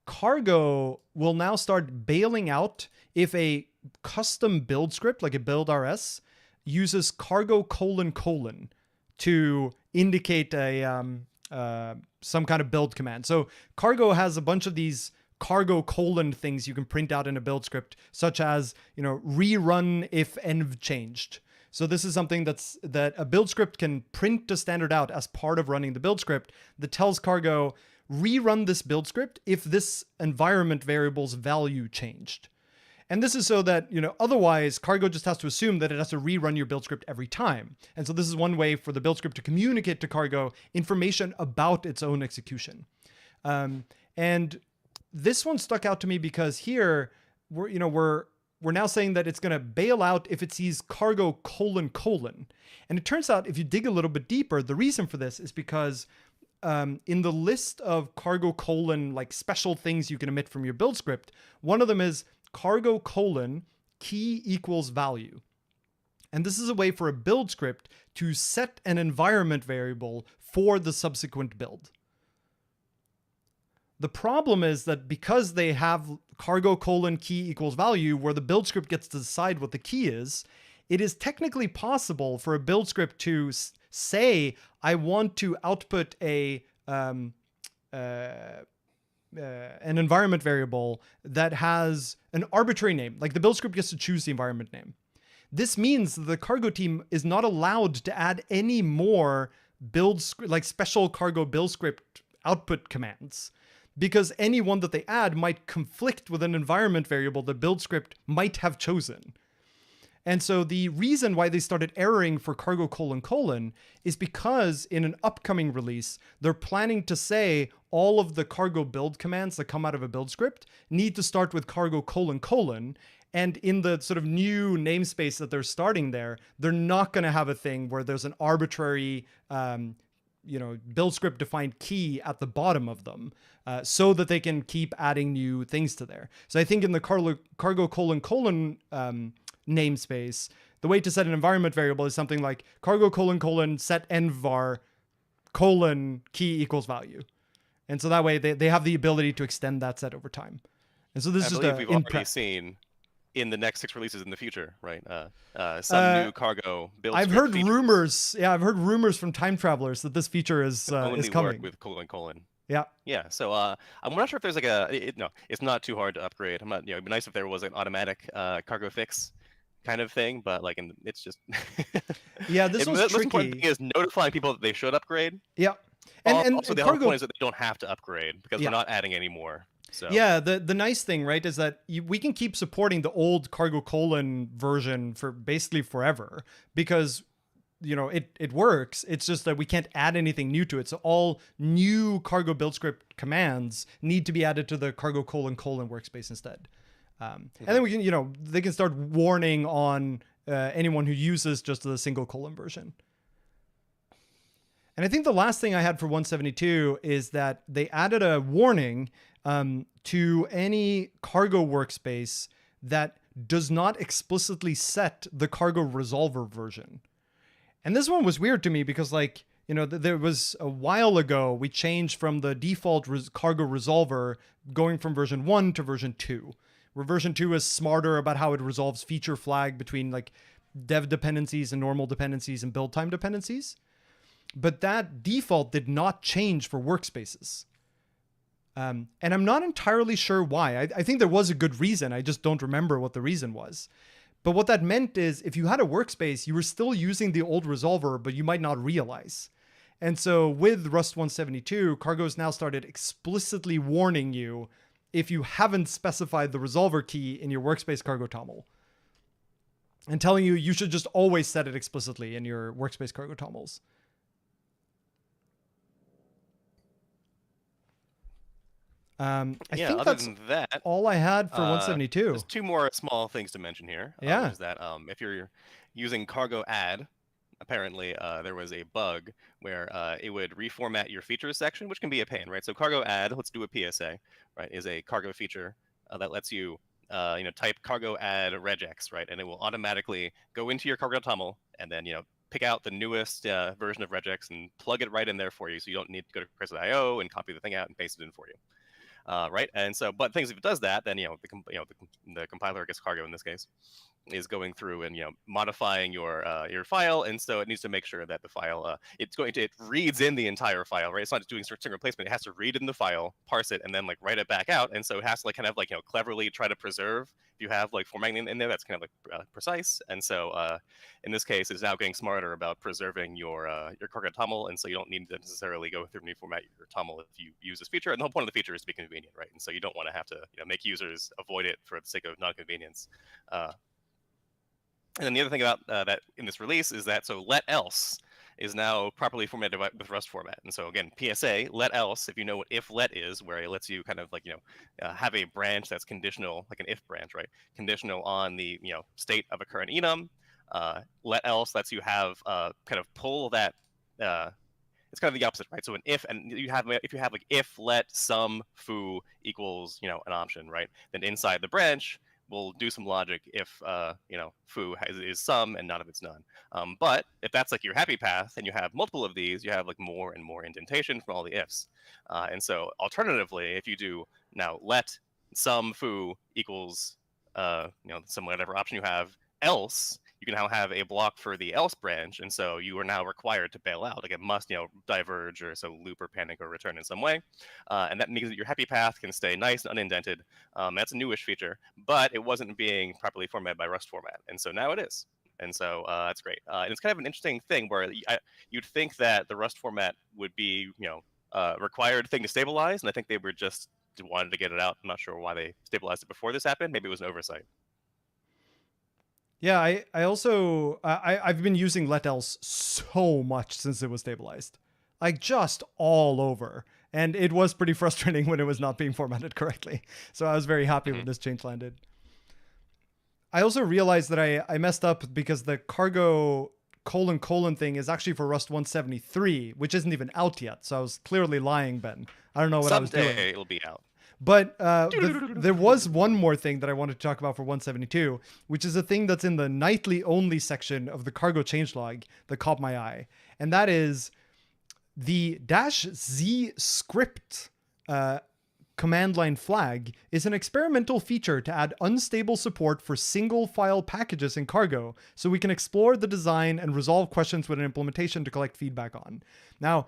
cargo will now start bailing out if a custom build script, like a build RS, uses cargo : to indicate a some kind of build command. So cargo has a bunch of these cargo : things you can print out in a build script, such as rerun if env changed. So this is something that a build script can print to standard out as part of running the build script that tells cargo, rerun this build script if this environment variable's value changed. And this is so that, otherwise cargo just has to assume that it has to rerun your build script every time. And so this is one way for the build script to communicate to cargo information about its own execution. And this one stuck out to me because here we're now saying that it's going to bail out if it sees cargo : And it turns out if you dig a little bit deeper, the reason for this is because in the list of cargo colon like special things you can emit from your build script, one of them is cargo colon key equals value. And this is a way for a build script to set an environment variable for the subsequent build. The problem is that because they have cargo colon key equals value, where the build script gets to decide what the key is, it is technically possible for a build script to say, I want to output an environment variable that has an arbitrary name. Like the build script gets to choose the environment name. This means the cargo team is not allowed to add any more like special cargo build script output commands, because any one that they add might conflict with an environment variable the build script might have chosen. And so the reason why they started erroring for cargo colon colon is because in an upcoming release, they're planning to say all of the cargo build commands that come out of a build script need to start with cargo colon colon. And in the sort of new namespace that they're starting there, they're not going to have a thing where there's an arbitrary build script defined key at the bottom of them, so that they can keep adding new things to there. So I think in the cargo colon colon namespace, the way to set an environment variable is something like cargo colon colon set envar colon key equals value. And so that way they have the ability to extend that set over time. And so this is just we've already seen in the next 6 releases in the future, right? Some new cargo build. I've heard rumors. Yeah, I've heard rumors from time travelers that this feature is coming. Work with colon. Yeah. Yeah. So I'm not sure if there's like no, it's not too hard to upgrade. I'm not. It'd be nice if there was an automatic cargo fix kind of thing, but like, it's just. Yeah, this was tricky. The most important thing is notifying people that they should upgrade. Yeah. And also the whole point is that they don't have to upgrade because we're not adding any more. So. Yeah, the nice thing, right, is that we can keep supporting the old cargo colon version for basically forever because, it works. It's just that we can't add anything new to it. So all new cargo build script commands need to be added to the cargo colon colon workspace instead. And then we can, they can start warning on anyone who uses just the single colon version. And I think the last thing I had for 172 is that they added a warning to any cargo workspace that does not explicitly set the cargo resolver version. And this one was weird to me because, like, there was a while ago, we changed from the default cargo resolver going from version 1 to version 2, where version 2 is smarter about how it resolves feature flag between like dev dependencies and normal dependencies and build time dependencies. But that default did not change for workspaces. And I'm not entirely sure why. I think there was a good reason. I just don't remember what the reason was. But what that meant is if you had a workspace, you were still using the old resolver, but you might not realize. And so with Rust 172, Cargo's now started explicitly warning you if you haven't specified the resolver key in your workspace cargo toml, and telling you should just always set it explicitly in your workspace cargo tomls. I think that's all I had for 172. There's 2 more small things to mention here. Yeah. Is that if you're using cargo add, apparently there was a bug where it would reformat your features section, which can be a pain, right? So cargo add, let's do a PSA, right, is a cargo feature that lets you type cargo add regex, right, and it will automatically go into your cargo toml and then pick out the newest version of regex and plug it right in there for you, so you don't need to go to Chris.io and copy the thing out and paste it in for you. Right, and so, but things if it does that, then the compiler, I guess cargo in this case, is going through and modifying your file, and so it needs to make sure that the file it reads in the entire file, right? It's not just doing string replacement; it has to read in the file, parse it, and then like write it back out, and so it has to like kind of like cleverly try to preserve. If you have like formatting in there, that's kind of like precise, and so in this case, it's now getting smarter about preserving your cargo toml, and so you don't need to necessarily go through and reformat your toml if you use this feature. And the whole point of the feature is to be convenient, right? And so you don't want to have to make users avoid it for the sake of non-convenience. And then the other thing about that in this release is that let else is now properly formatted with Rust format. And so again, PSA, let else, if you know what if let is, where it lets you kind of like, have a branch that's conditional, like an if branch, right? Conditional on the, state of a current enum. Let else lets you have kind of pull that it's kind of the opposite, right? So an if, and if you have like if let sum foo equals an option, right? Then inside the branch we'll do some logic if foo is sum and none of it's none. But if that's like your happy path and you have multiple of these, you have like more and more indentation from all the ifs. And so alternatively, if you do now let sum foo equals some whatever option you have else, you can now have a block for the else branch, and so you are now required to bail out. Like it must, diverge or so loop or panic or return in some way, and that means that your happy path can stay nice and unindented. That's a newish feature, but it wasn't being properly formatted by Rust format, and so now it is. And so that's great. And it's kind of an interesting thing where you'd think that the Rust format would be, required thing to stabilize, and I think they were just wanted to get it out. I'm not sure why they stabilized it before this happened. Maybe it was an oversight. Yeah, I also I've been using let else so much since it was stabilized, like just all over, and it was pretty frustrating when it was not being formatted correctly. So I was very happy when this change landed. I also realized that I messed up because the cargo : thing is actually for Rust 173, which isn't even out yet. So I was clearly lying, Ben. I don't know what I was doing. Someday it'll be out. But there was one more thing that I wanted to talk about for 172, which is a thing that's in the nightly only section of the cargo changelog that caught my eye. And that is the -z script command line flag is an experimental feature to add unstable support for single file packages in cargo, so we can explore the design and resolve questions with an implementation to collect feedback on. Now,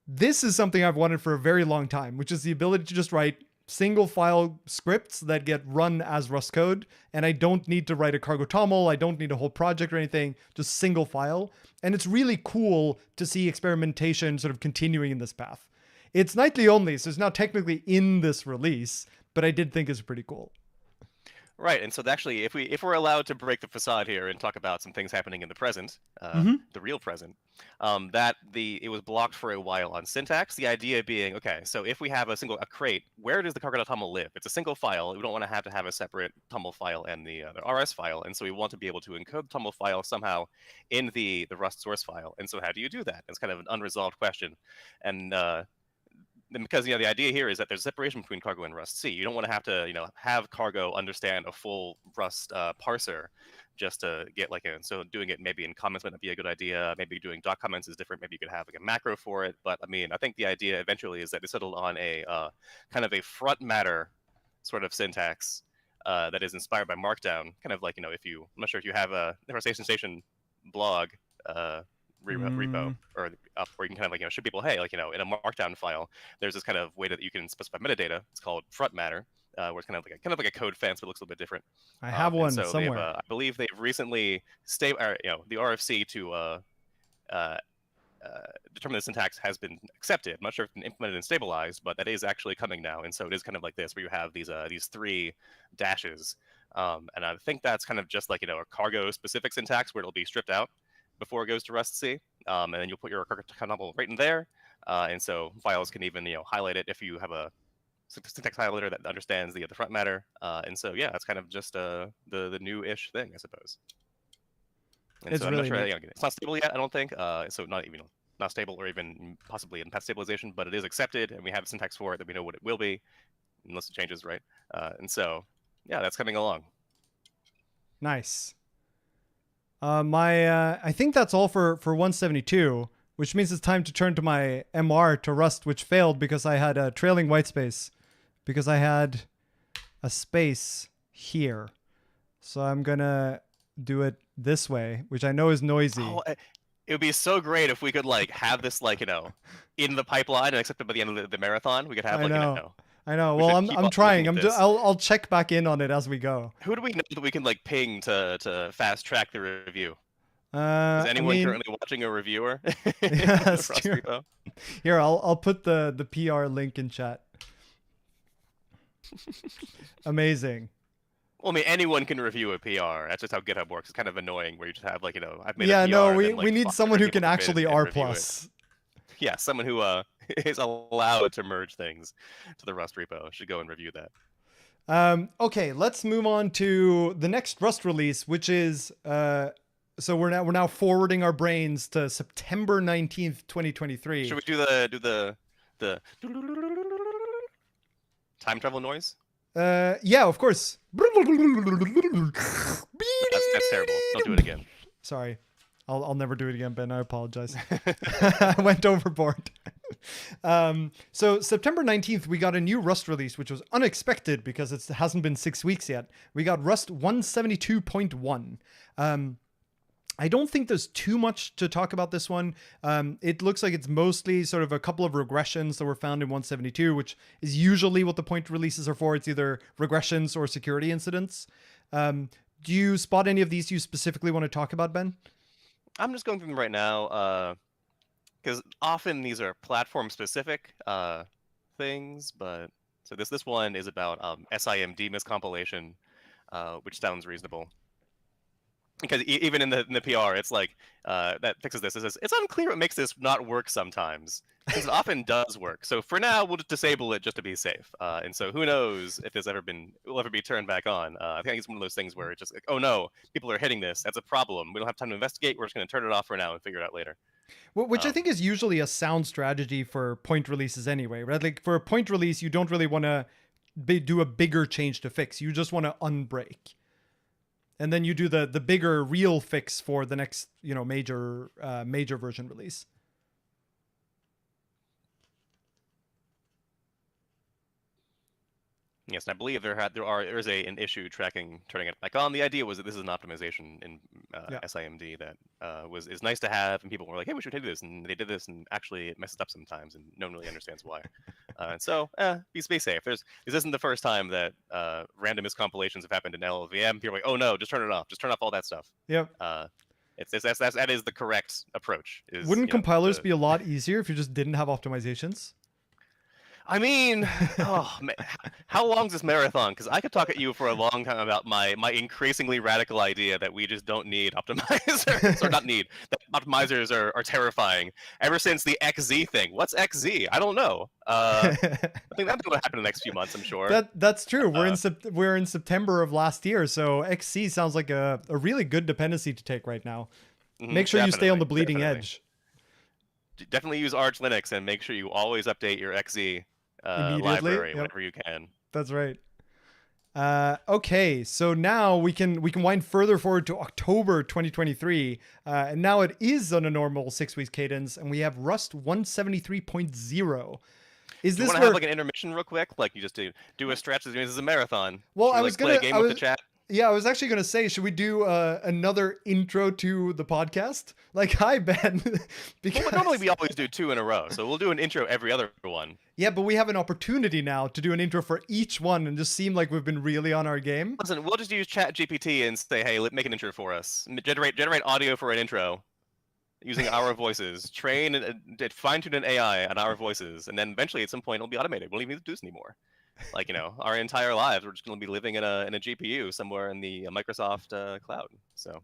this is something I've wanted for a very long time, which is the ability to just write single file scripts that get run as Rust code. And I don't need to write a cargo toml. I don't need a whole project or anything, just single file. And it's really cool to see experimentation sort of continuing in this path. It's nightly only, so it's not technically in this release, but I did think it's pretty cool. Right, and so actually, if we're allowed to break the facade here and talk about some things happening in the present, the real present, it was blocked for a while on syntax. The idea being, okay, so if we have a crate, where does the cargo.toml live? It's a single file. We don't want to have a separate toml file and the RS file, and so we want to be able to encode the toml file somehow in the Rust source file. And so how do you do that? It's kind of an unresolved question, and because the idea here is that there's separation between cargo and Rust C. You don't want to have cargo understand a full Rust parser just to get so doing it maybe in comments might not be a good idea. Maybe doing doc comments is different. Maybe you could have like a macro for it. But I think the idea eventually is that they settled on a kind of a front matter sort of syntax that is inspired by Markdown. Kind of like I'm not sure if you have a Rustacean Station blog. Repo or up where you can kind of show people, hey, in a markdown file, there's this kind of way that you can specify metadata. It's called front matter, where it's kind of like a code fence, but it looks a little bit different. I have one so somewhere. I believe they've recently the RFC to determine the syntax has been accepted. I'm not sure if it's been implemented and stabilized, but that is actually coming now. And so it is kind of like this, where you have these three dashes, and I think that's kind of just like a cargo specific syntax where it'll be stripped out before it goes to Rust C, and then you'll put your cargo toml right in there, and so files can even highlight it if you have a syntax highlighter that understands the front matter, and so yeah, it's kind of just the new-ish thing, I suppose. And it's so really I'm not sure, it's not stable yet, I don't think, so not stable or even possibly in path stabilization, but it is accepted, and we have a syntax for it that we know what it will be, unless it changes, right? And so yeah, that's coming along. Nice. I think that's all for 172, which means it's time to turn to my MR to Rust, which failed because I had a trailing white space, because I had a space here. So I'm gonna do it this way, which I know is noisy. Oh, it would be so great if we could have this in the pipeline and accept it by the end of the marathon. We could have I know. Well, I'm trying. I'll check back in on it as we go. Who do we know that we can ping to fast track the review? Is anyone currently watching a reviewer? Yeah, that's true. Here, I'll put the PR link in chat. Amazing. Well, anyone can review a PR. That's just how GitHub works. It's kind of annoying where you just have I've made a PR. No, we need someone who can actually R+. Yeah, someone who is allowed to merge things to the Rust repo should go and review that. Okay, let's move on to the next Rust release, which is So we're now forwarding our brains to September 19th, 2023. Should we do the time travel noise? Yeah, of course. That's terrible. Don't do it again. Sorry. I'll never do it again, Ben. I apologize. I went overboard. So September 19th, we got a new Rust release, which was unexpected because it hasn't been 6 weeks yet. We got Rust 172.1. I don't think there's too much to talk about this one. It looks like it's mostly sort of a couple of regressions that were found in 172, which is usually what the point releases are for. It's either regressions or security incidents. Do you spot any of these you specifically want to talk about, Ben? I'm just going through them right now because often these are platform-specific things. But so this one is about SIMD miscompilation, which sounds reasonable. Because even in the PR, it's like that fixes this. It says it's unclear what makes this not work sometimes. Because it often does work. So for now, we'll just disable it just to be safe. And so who knows if this will ever be turned back on. I think it's one of those things where it's just like, oh no, people are hitting this. That's a problem. We don't have time to investigate. We're just going to turn it off for now and figure it out later. Well, which I think is usually a sound strategy for point releases anyway, right? Like for a point release, you don't really want to do a bigger change to fix. You just want to unbreak. And then you do the bigger real fix for the next, major version release. Yes, and I believe there is an issue turning it back on. The idea was that this is an optimization in SIMD that is nice to have, and people were like, "Hey, we should do this," and they did this, and actually it messes up sometimes, and no one really understands why. And so, be safe. This isn't the first time that random miscompilations have happened in LLVM. People are like, "Oh no, just turn it off. Just turn off all that stuff." Yep. That is the correct approach. Wouldn't compilers be a lot easier if you just didn't have optimizations? I mean, oh man, how long is this marathon? Because I could talk at you for a long time about my increasingly radical idea that we just don't need optimizers, or not need. That optimizers are terrifying. Ever since the XZ thing. What's XZ? I don't know. I think that's going to happen in the next few months, I'm sure. That's true. We're in September of last year, so XC sounds like a really good dependency to take right now. Make sure you stay on the bleeding edge. Definitely use Arch Linux and make sure you always update your XZ library whenever you can. That's right. Okay, so now we can wind further forward to October 2023, and now it is on a normal 6 weeks cadence, and we have Rust 173.0. Is this want to have like an intermission real quick? Like you just do a stretch. This is a marathon. Well, I was gonna play a game with the chat. Yeah, I was actually going to say, should we do another intro to the podcast? Like, hi, Ben. Because normally we always do 2 in a row, so we'll do an intro every other one. Yeah, but we have an opportunity now to do an intro for each one and just seem like we've been really on our game. Listen, we'll just use ChatGPT and say, hey, make an intro for us. Generate audio for an intro using our voices. Fine-tune an AI on our voices, and then eventually at some point it'll be automated. We won't even do this anymore. Like, our entire lives, we're just going to be living in a GPU somewhere in the Microsoft cloud. So,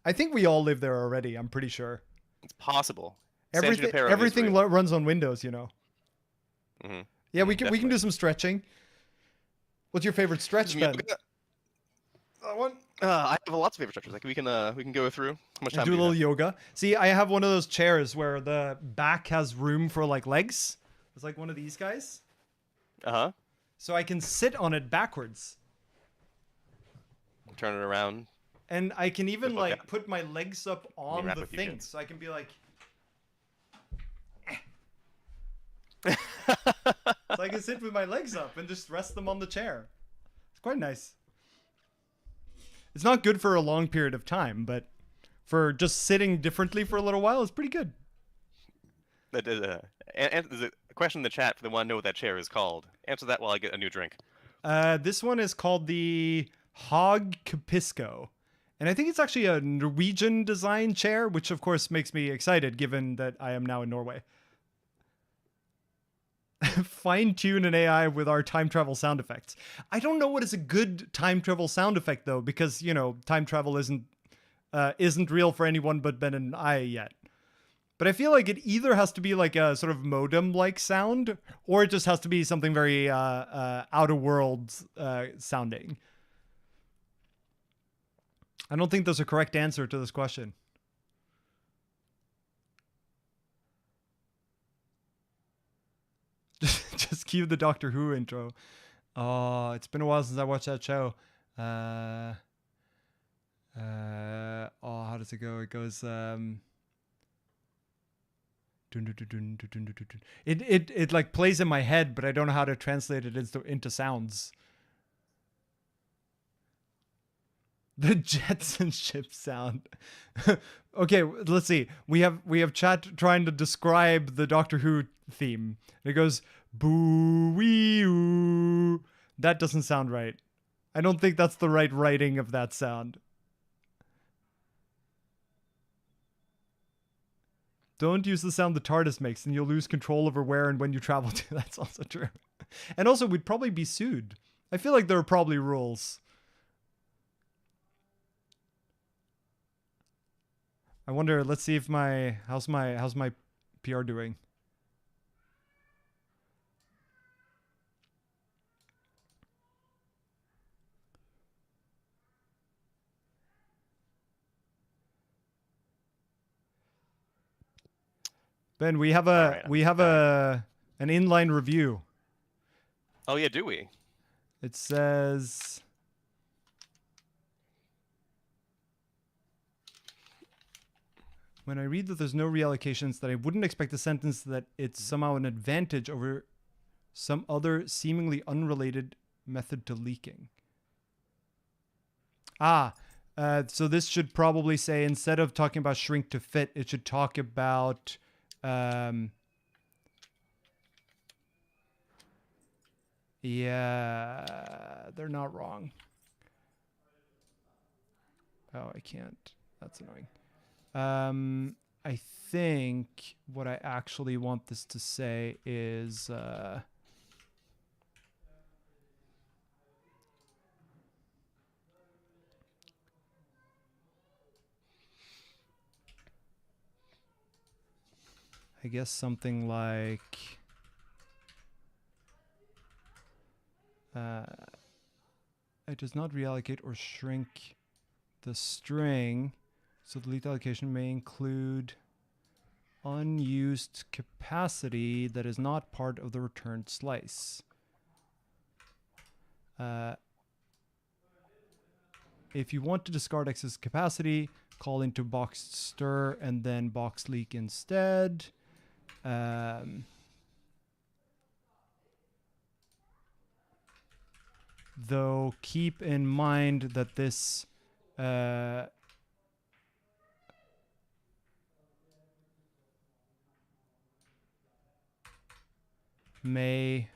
I think we all live there already. I'm pretty sure it's possible. Everything runs on Windows, Mm-hmm. Yeah, we can do some stretching. What's your favorite stretch, Ben? That one. I have lots of favorite stretches. Like we can go through. How much time do a little yoga. See, I have one of those chairs where the back has room for like legs. It's like one of these guys. Uh-huh. So I can sit on it backwards. Turn it around. And I can even like put my legs up on the thing. So I can be like... So I can sit with my legs up and just rest them on the chair. It's quite nice. It's not good for a long period of time, but for just sitting differently for a little while, it's pretty good. There's a question in the chat for the one to know what that chair is called. Answer that while I get a new drink. This one is called the Hog Capisco. And I think it's actually a Norwegian design chair, which of course makes me excited given that I am now in Norway. Fine-tune an AI with our time travel sound effects. I don't know what is a good time travel sound effect though, because time travel isn't real for anyone but Ben and I yet. But I feel like it either has to be like a sort of modem-like sound, or it just has to be something very outer world sounding. I don't think there's a correct answer to this question. Just cue the Doctor Who intro. Oh, it's been a while since I watched that show. Oh, how does it go? It goes it like plays in my head, but I don't know how to translate it into sounds. The Jetson ship sound. Okay, let's see. We have chat trying to describe the Doctor Who theme. It goes boo wee oo. That doesn't sound right. I don't think that's the right writing of that sound. Don't use the sound the TARDIS makes, and you'll lose control over where and when you travel to. That's also true. And also, we'd probably be sued. I feel like there are probably rules. I wonder. Let's see if how's my PR doing. Ben, we have an inline review. Oh yeah, do we? It says, when I read that there's no reallocations, that I wouldn't expect the sentence that it's somehow an advantage over some other seemingly unrelated method to leaking. So this should probably say, instead of talking about shrink to fit, it should talk about yeah, they're not wrong. Oh, I can't. That's annoying. I think what I actually want this to say is I guess something like it does not reallocate or shrink the string, so the leaked allocation may include unused capacity that is not part of the returned slice. If you want to discard excess capacity, call into box stir and then box leak instead. Though keep in mind that this may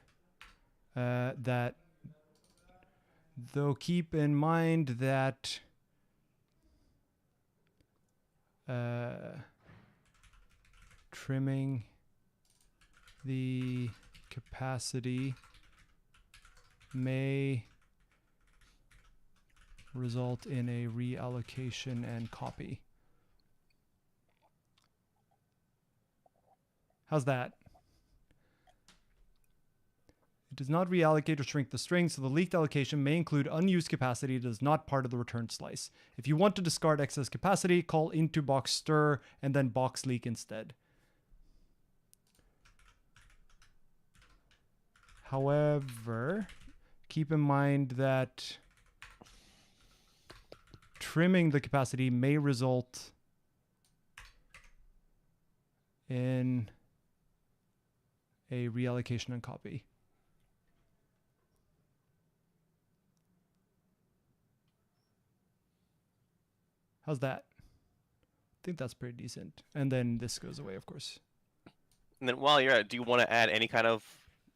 though keep in mind that trimming the capacity may result in a reallocation and copy. How's that? It does not reallocate or shrink the string, so the leaked allocation may include unused capacity that is not part of the returned slice. If you want to discard excess capacity, call into box stir and then box leak instead. However, keep in mind that trimming the capacity may result in a reallocation and copy. How's that? I think that's pretty decent. And then this goes away, of course. And then while you're at it, do you want to add any kind of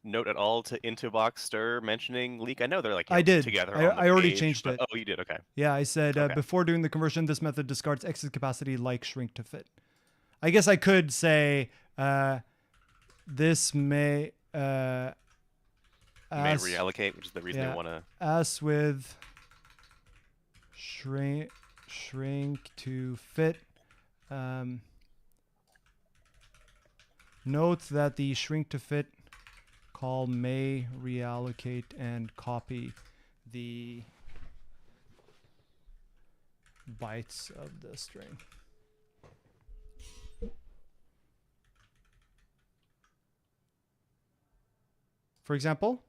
note at all to into box stir mentioning leak? I know they're like, I did. together. I already page, changed it. Oh, you did. Okay. Yeah, I said Okay. Before doing the conversion, this method discards excess capacity like shrink to fit. I guess I could say this may reallocate, which is the reason they want to. As with shrink to fit. Note that the shrink to fit call may reallocate and copy the bytes of the string. For example,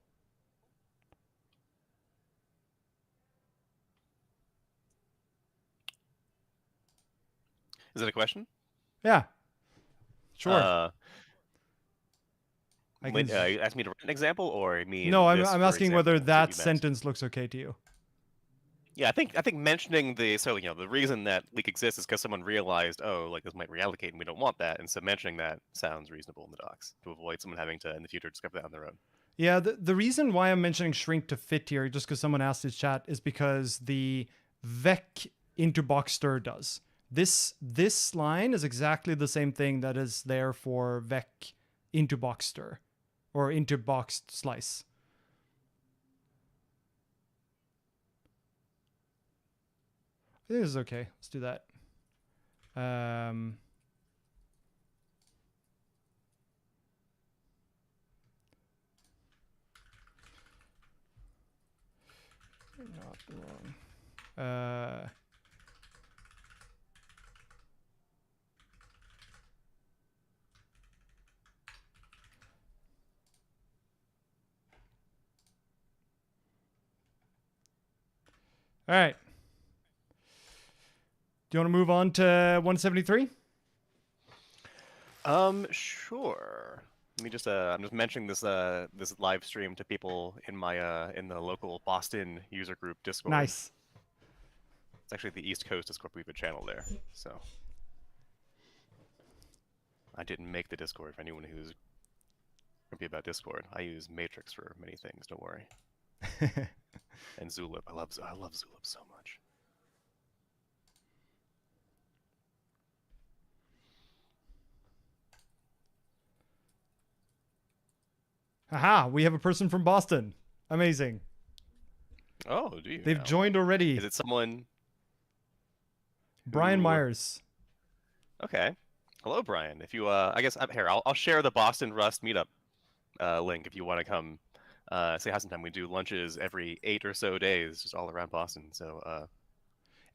Is it a question? yeah, sure. You asked me to write an example, or me No, this, I'm for asking whether example, that you that meant? sentence looks okay to you. Yeah, I think mentioning the reason that leak exists is because someone realized, oh, like this might reallocate and we don't want that, and so mentioning that sounds reasonable in the docs to avoid someone having to in the future discover that on their own. Yeah, the reason why I'm mentioning shrink to fit here, just because someone asked in chat, is because the vec into boxster does. This line is exactly the same thing that is there for vec into boxster or into boxed slice. I think this is okay. Let's do that. Not wrong. All right. Do you want to move on to 173? Sure. Let me just I'm just mentioning this this live stream to people in my in the local Boston user group Discord. Nice. It's actually the East Coast Discord. We have a channel there, so I didn't make the Discord for anyone who's grumpy about Discord. I use Matrix for many things. Don't worry. And Zulip. I love Zulip so much. Haha, we have a person from Boston. Amazing. Oh, do you? They've now? joined already. Is it someone? Brian who... Myers. Okay. Hello, Brian. If you, I guess here I'll share the Boston Rust meetup link if you want to come say hi sometime. We do lunches every 8 or so days, just all around Boston. So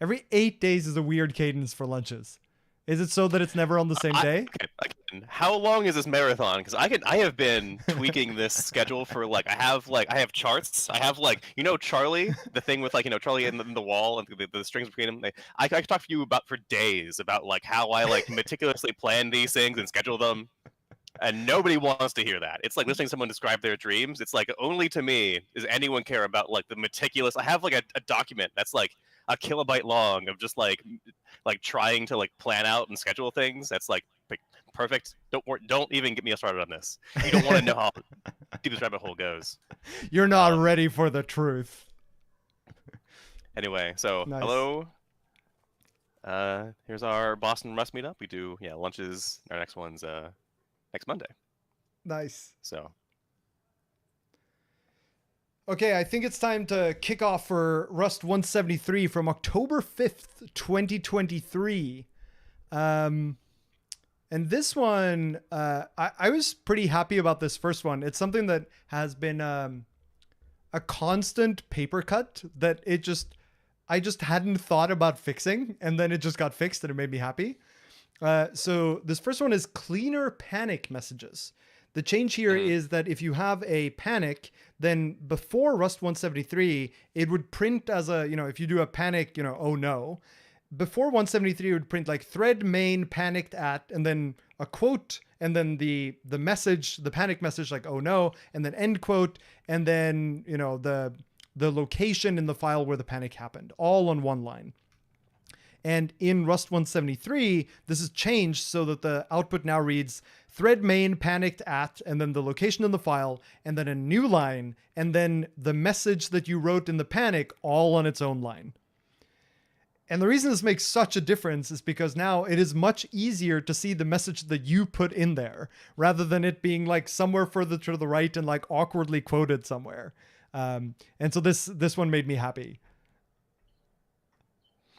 every 8 days is a weird cadence for lunches. Is it so that it's never on the same day? Again, how long is this marathon? Because I have been tweaking this schedule for like I have charts. I have like Charlie, the thing with like Charlie in the wall and the strings between them. I could talk to you about for days about like how I like meticulously plan these things and schedule them, and nobody wants to hear that. It's like listening to someone describe their dreams. It's like only to me does anyone care about like the meticulous. I have like a document that's like a kilobyte long of just like trying to like plan out and schedule things. That's like perfect. Don't even get me started on this. You don't want to know how deep this rabbit hole goes. You're not ready for the truth. Anyway, so nice. Hello. Here's our Boston Rust meetup. We do lunches. Our next one's next Monday. Nice. So. Okay, I think it's time to kick off for Rust 173 from October 5th, 2023. And this one, I was pretty happy about this first one. It's something that has been a constant paper cut that I just hadn't thought about fixing, and then it just got fixed and it made me happy. So this first one is cleaner panic messages. The change here is that if you have a panic, then before Rust 173, it would print as a, if you do a panic, oh no. Before 173, it would print like thread main panicked at, and then a quote, and then the message, the panic message like, oh no, and then end quote, and then, the location in the file where the panic happened, all on one line. And in Rust 173, this is changed so that the output now reads thread main panicked at, and then the location in the file, and then a new line, and then the message that you wrote in the panic all on its own line. And the reason this makes such a difference is because now it is much easier to see the message that you put in there, rather than it being like somewhere further to the right and like awkwardly quoted somewhere. And so this one made me happy.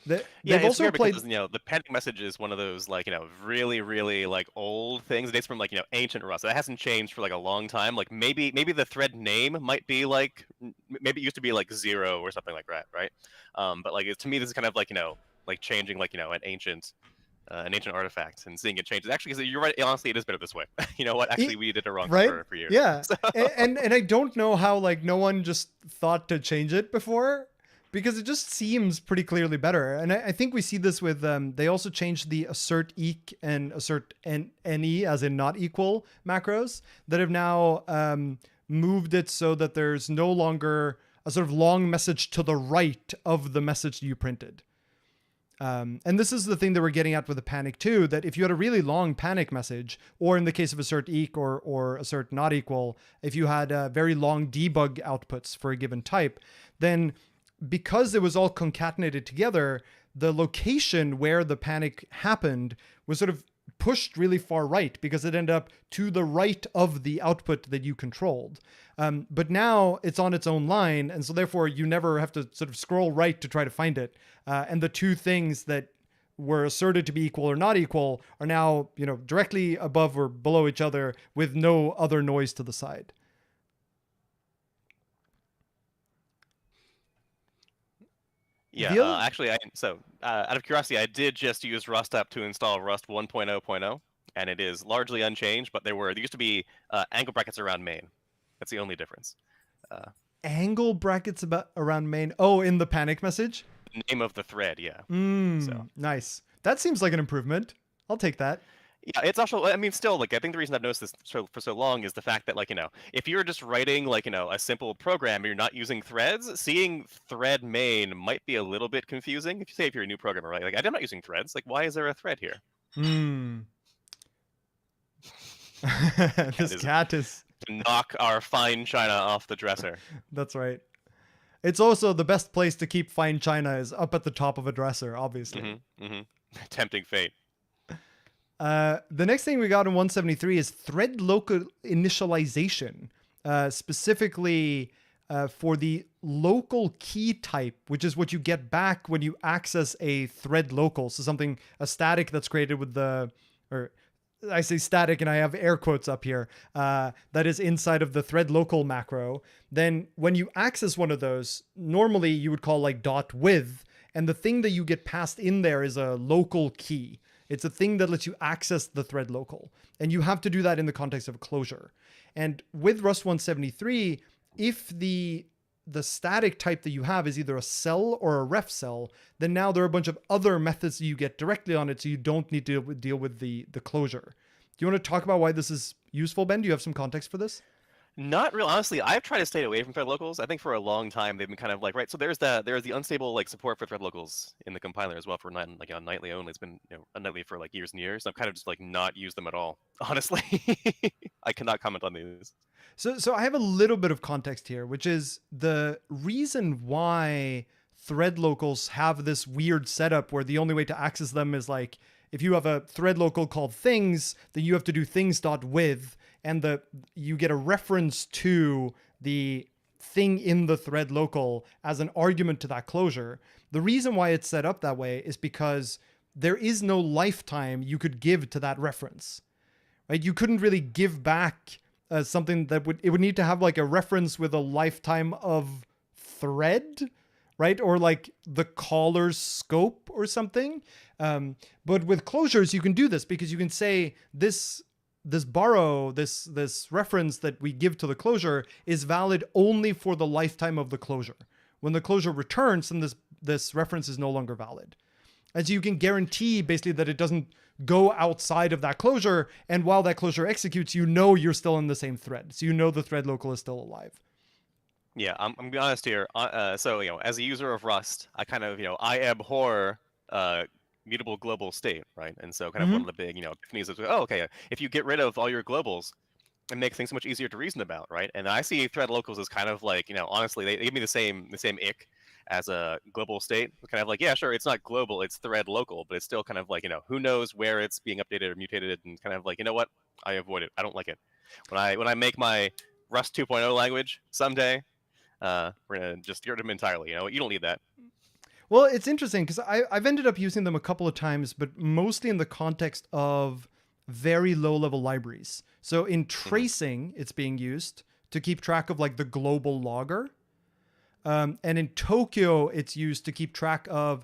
They've also played, because, the panic message is one of those like really really like old things. It dates from like ancient Rust. That hasn't changed for like a long time. Like maybe the thread name might be like maybe it used to be like 0 or something like that, right? But like to me this is kind of like like changing like an ancient artifact and seeing it change. Actually, 'cause you're right. Honestly, it is better this way. You know what? Actually, we did it wrong Right? for years. Yeah. So, And I don't know how like no one just thought to change it before, because it just seems pretty clearly better. And I think we see this with they also changed the assert eq and assert ne, as in not equal, macros that have now moved it so that there's no longer a sort of long message to the right of the message you printed. And this is the thing that we're getting at with the panic too, that if you had a really long panic message, or in the case of assert eq or assert not equal, if you had very long debug outputs for a given type, then because it was all concatenated together, the location where the panic happened was sort of pushed really far right because it ended up to the right of the output that you controlled. But now it's on its own line, and so therefore you never have to sort of scroll right to try to find it. And the two things that were asserted to be equal or not equal are now, directly above or below each other with no other noise to the side. yeah. Actually, out of curiosity, I did just use Rust up to install Rust 1.0.0, and it is largely unchanged. But there used to be angle brackets around main. That's the only difference. Angle brackets around main. Oh, in the panic message? Name of the thread, yeah. Nice. That seems like an improvement. I'll take that. Yeah, it's also, I mean, still, like, I think the reason I've noticed this for so long is the fact that, like, if you're just writing, like, a simple program and you're not using threads, seeing thread main might be a little bit confusing. If you're a new programmer, right? Like, I'm not using threads. Like, why is there a thread here? This cat is... To knock our fine china off the dresser. That's right. It's also the best place to keep fine china is up at the top of a dresser, obviously. Tempting fate. The next thing we got in 173 is thread local initialization, specifically for the local key type, which is what you get back when you access a thread local. So a static that's created with or I say static and I have air quotes up here, that is inside of the thread local macro. Then when you access one of those, normally you would call like .with, and the thing that you get passed in there is a local key. It's a thing that lets you access the thread local. And you have to do that in the context of a closure. And with Rust 173, if the static type that you have is either a cell or a ref cell, then now there are a bunch of other methods that you get directly on it, so you don't need to deal with the closure. Do you want to talk about why this is useful, Ben? Do you have some context for this? Not real. Honestly, I've tried to stay away from thread locals. I think for a long time they've been kind of like, right. So there's the unstable like support for thread locals in the compiler as well for nightly only. It's been nightly for like years and years. I've kind of just like not used them at all. Honestly, I cannot comment on these. So I have a little bit of context here, which is the reason why thread locals have this weird setup where the only way to access them is like if you have a thread local called things, then you have to do things.with. And you get a reference to the thing in the thread local as an argument to that closure. The reason why it's set up that way is because there is no lifetime you could give to that reference, right? You couldn't really give back something that would need to have like a reference with a lifetime of thread, right? Or like the caller's scope or something. But with closures, you can do this because you can say this borrow, this reference that we give to the closure is valid only for the lifetime of the closure. When the closure returns, then this reference is no longer valid. And so you can guarantee basically that it doesn't go outside of that closure. And while that closure executes, you're still in the same thread. So the thread local is still alive. Yeah, I'm gonna be honest here. So as a user of Rust, I kind of I abhor mutable global state, right? And so kind of one of the big epiphanies is, oh, okay, if you get rid of all your globals, it makes things so much easier to reason about, right? And I see thread locals as kind of like honestly, they give me the same ick as a global state. Kind of like, yeah, sure, it's not global, it's thread local, but it's still kind of like who knows where it's being updated or mutated, and kind of like what, I avoid it. I don't like it. When I make my Rust 2.0 language someday, we're gonna just get rid of them entirely. You don't need that. Well, it's interesting because I've ended up using them a couple of times, but mostly in the context of very low-level libraries. So in tracing, it's being used to keep track of like the global logger. And in Tokyo, it's used to keep track of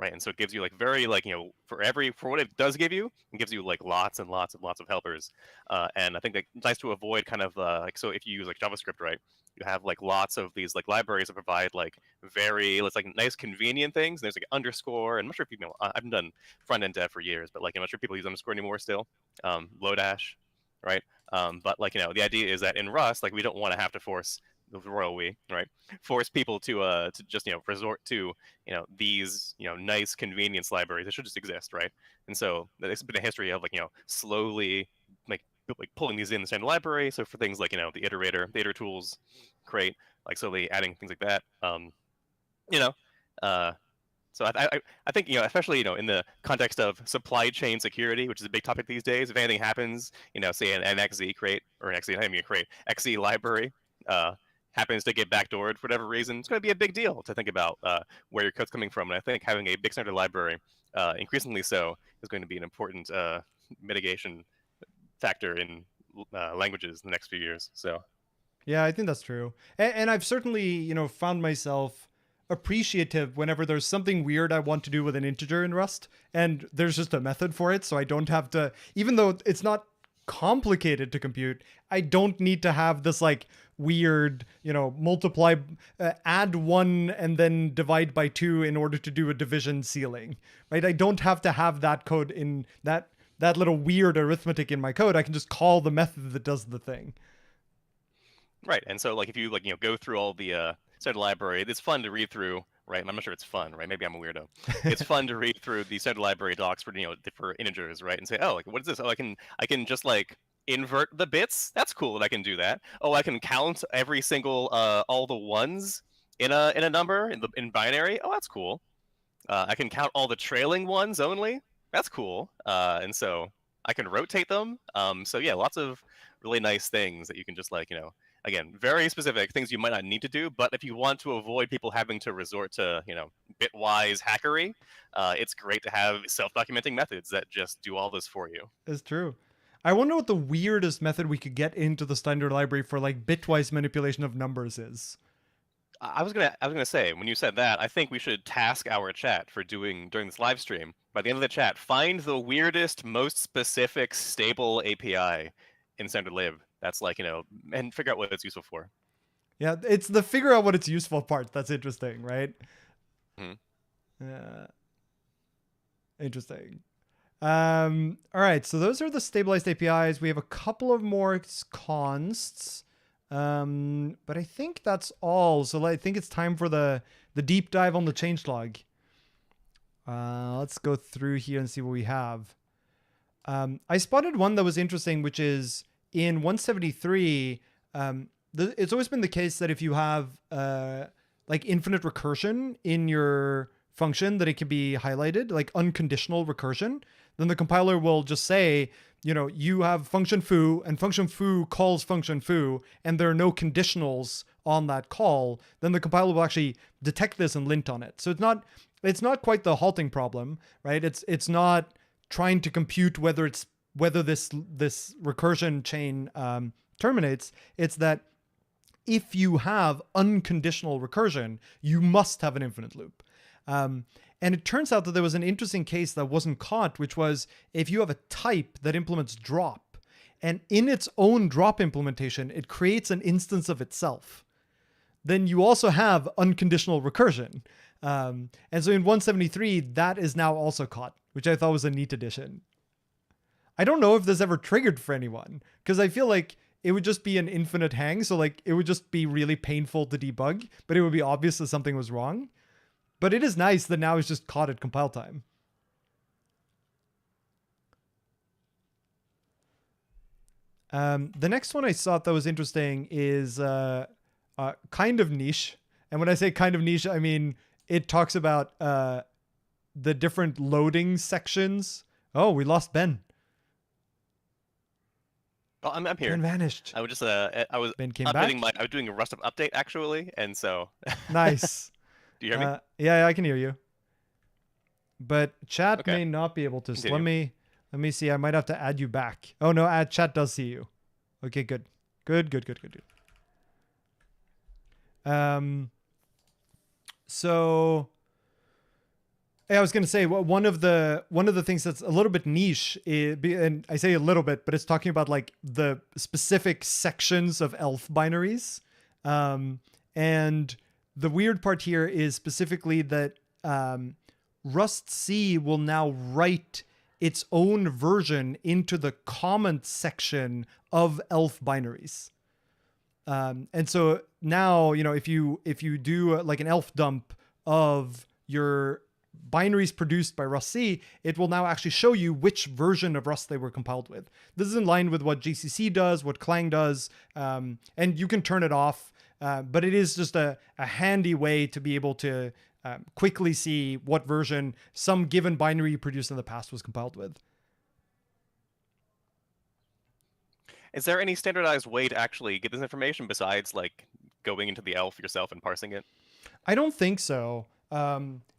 right? And so it gives you like very like for what it does give you, it gives you like lots and lots and lots of helpers. And I think that it's nice to avoid kind of like, so if you use like JavaScript, right, you have like lots of these like libraries that provide like it's like nice convenient things. There's like underscore, and I'm not sure if I haven't done front end dev for years, but like I'm not sure if people use underscore anymore still. Lodash, right? But like the idea is that in Rust, like we don't want to have to force the royal we, right? Force people to just resort to these nice convenience libraries that should just exist, right? And so there's been a history of like slowly like pulling these in the standard library. So for things like the iter tools, create, like slowly adding things like that. You know, uh, so I think especially in the context of supply chain security, which is a big topic these days. If anything happens, say an XZ crate or an XZ, I mean crate XZ library happens to get backdoored for whatever reason, it's going to be a big deal to think about where your code's coming from. And I think having a big standard library, increasingly so, is going to be an important mitigation factor in languages in the next few years. So Yeah, I think that's true. And I've certainly, found myself appreciative whenever there's something weird I want to do with an integer in Rust, and there's just a method for it, so I don't have to, even though it's not complicated to compute, I don't need to have this like weird, multiply, add 1 and then divide by 2 in order to do a division ceiling, right? I don't have to have that code in that little weird arithmetic in my code. I can just call the method that does the thing. right, and so like if you go through all the standard library, it's fun to read through, right? I'm not sure it's fun, right? Maybe I'm a weirdo. It's fun to read through the standard library docs for integers, right? And say, oh, like what is this? Oh, I can just like invert the bits. That's cool that I can do that. Oh, I can count every single all the ones in a number in binary. Oh, that's cool. I can count all the trailing ones only. That's cool. And so I can rotate them. So yeah, lots of really nice things that you can just again, very specific things you might not need to do, but if you want to avoid people having to resort to, bitwise hackery, it's great to have self-documenting methods that just do all this for you. It's true. I wonder what the weirdest method we could get into the standard library for like bitwise manipulation of numbers is. I was gonna say, when you said that, I think we should task our chat for during this live stream. By the end of the chat, find the weirdest, most specific, stable API in standard lib. That's like and figure out what it's useful for. Yeah, it's the figure out what it's useful part that's interesting, right? Mm-hmm. Yeah. Interesting. All right, so those are the stabilized APIs. We have a couple of more consts. But I think that's all. So I think it's time for the deep dive on the changelog. Let's go through here and see what we have. I spotted one that was interesting, which is in 173. It's always been the case that if you have like infinite recursion in your function, that it can be highlighted, like unconditional recursion. Then the compiler will just say, you have function foo, and function foo calls function foo, and there are no conditionals on that call. Then the compiler will actually detect this and lint on it. So it's not quite the halting problem, right? It's not trying to compute whether this recursion chain terminates. It's that if you have unconditional recursion, you must have an infinite loop. And it turns out that there was an interesting case that wasn't caught, which was if you have a type that implements drop, and in its own drop implementation, it creates an instance of itself, then you also have unconditional recursion. And so in 173, that is now also caught, which I thought was a neat addition. I don't know if this ever triggered for anyone, because I feel like it would just be an infinite hang. So like it would just be really painful to debug, but it would be obvious that something was wrong. But it is nice that now it's just caught at compile time. The next one I saw that was interesting is kind of niche. And when I say kind of niche, I mean it talks about the different loading sections. Oh, we lost Ben. Oh, I'm here. Ben vanished. I was just Ben came back. I was doing a Rust update actually, and so nice. Do you hear me? Yeah, I can hear you. But chat may not be able to. So let me see. I might have to add you back. Oh no, chat does see you. Okay, good. So I was going to say one of the things that's a little bit niche, and I say a little bit, but it's talking about like the specific sections of ELF binaries, and the weird part here is specifically that Rust C will now write its own version into the comment section of ELF binaries. And so now, if you do like an ELF dump of your binaries produced by Rust C, it will now actually show you which version of Rust they were compiled with. This is in line with what GCC does, what Clang does, and you can turn it off, but it is just a handy way to be able to quickly see what version some given binary you produced in the past was compiled with. Is there any standardized way to actually get this information besides like going into the ELF yourself and parsing it? I don't think so.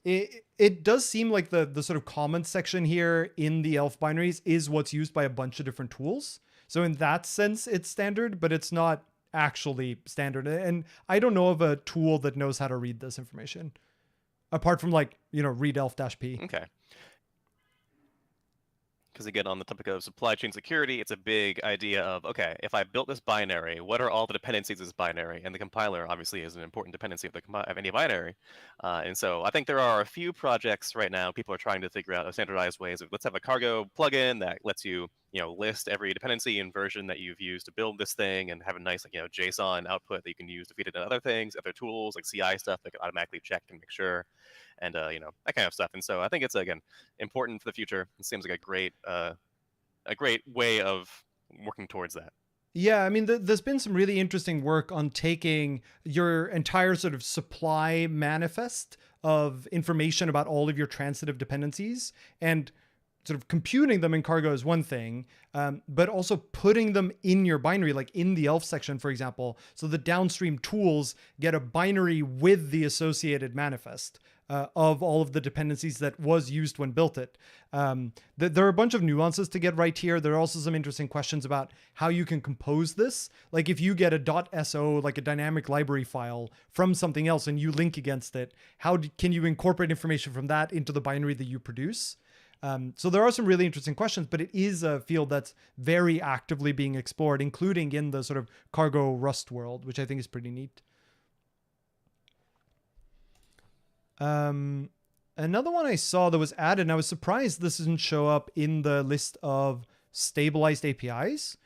It does seem like the sort of comment section here in the ELF binaries is what's used by a bunch of different tools. So in that sense, it's standard, but it's not actually standard. And I don't know of a tool that knows how to read this information, apart from like, read elf-p. Okay. Because again, on the topic of supply chain security, it's a big idea of, okay, if I built this binary, what are all the dependencies of this binary? And the compiler obviously is an important dependency of any binary. And so I think there are a few projects right now, people are trying to figure out standardized ways of, let's have a cargo plugin that lets you, list every dependency and version that you've used to build this thing and have a nice, JSON output that you can use to feed it into other things, other tools, like CI stuff that can automatically check and make sure. And that kind of stuff. And so I think it's again important for the future. It seems like a great way of working towards that. Yeah, I mean, there's been some really interesting work on taking your entire sort of supply manifest of information about all of your transitive dependencies and sort of computing them in cargo is one thing, but also putting them in your binary, like in the ELF section, for example, so the downstream tools get a binary with the associated manifest of all of the dependencies that was used when built it. There are a bunch of nuances to get right here. There are also some interesting questions about how you can compose this. Like if you get a .so, like a dynamic library file from something else and you link against it, can you incorporate information from that into the binary that you produce? So there are some really interesting questions, but it is a field that's very actively being explored, including in the sort of cargo Rust world, which I think is pretty neat. Another one I saw that was added, and I was surprised this didn't show up in the list of stabilized APIs,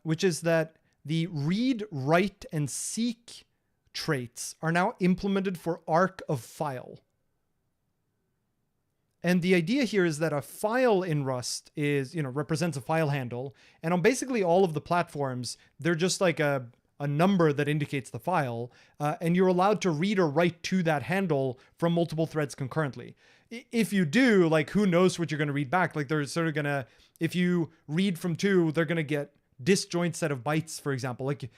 which is that the read, write, and seek traits are now implemented for arc of file. And the idea here is that a file in Rust represents a file handle. And on basically all of the platforms, they're just like a number that indicates the file. And you're allowed to read or write to that handle from multiple threads concurrently. If you do, like, who knows what you're going to read back? Like, they're sort of going to, if you read from two, they're going to get disjoint set of bytes, for example. Like,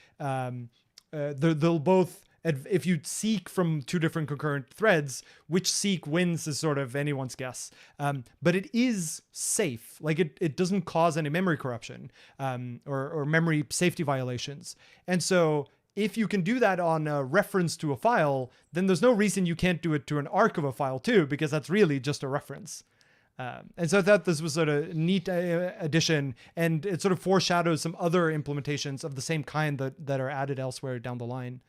they'll both, if you seek from two different concurrent threads, which seek wins is sort of anyone's guess. But it is safe. Like it doesn't cause any memory corruption or memory safety violations. And so if you can do that on a reference to a file, then there's no reason you can't do it to an arc of a file too, because that's really just a reference. And so I thought this was sort of neat addition, and it sort of foreshadows some other implementations of the same kind that are added elsewhere down the line.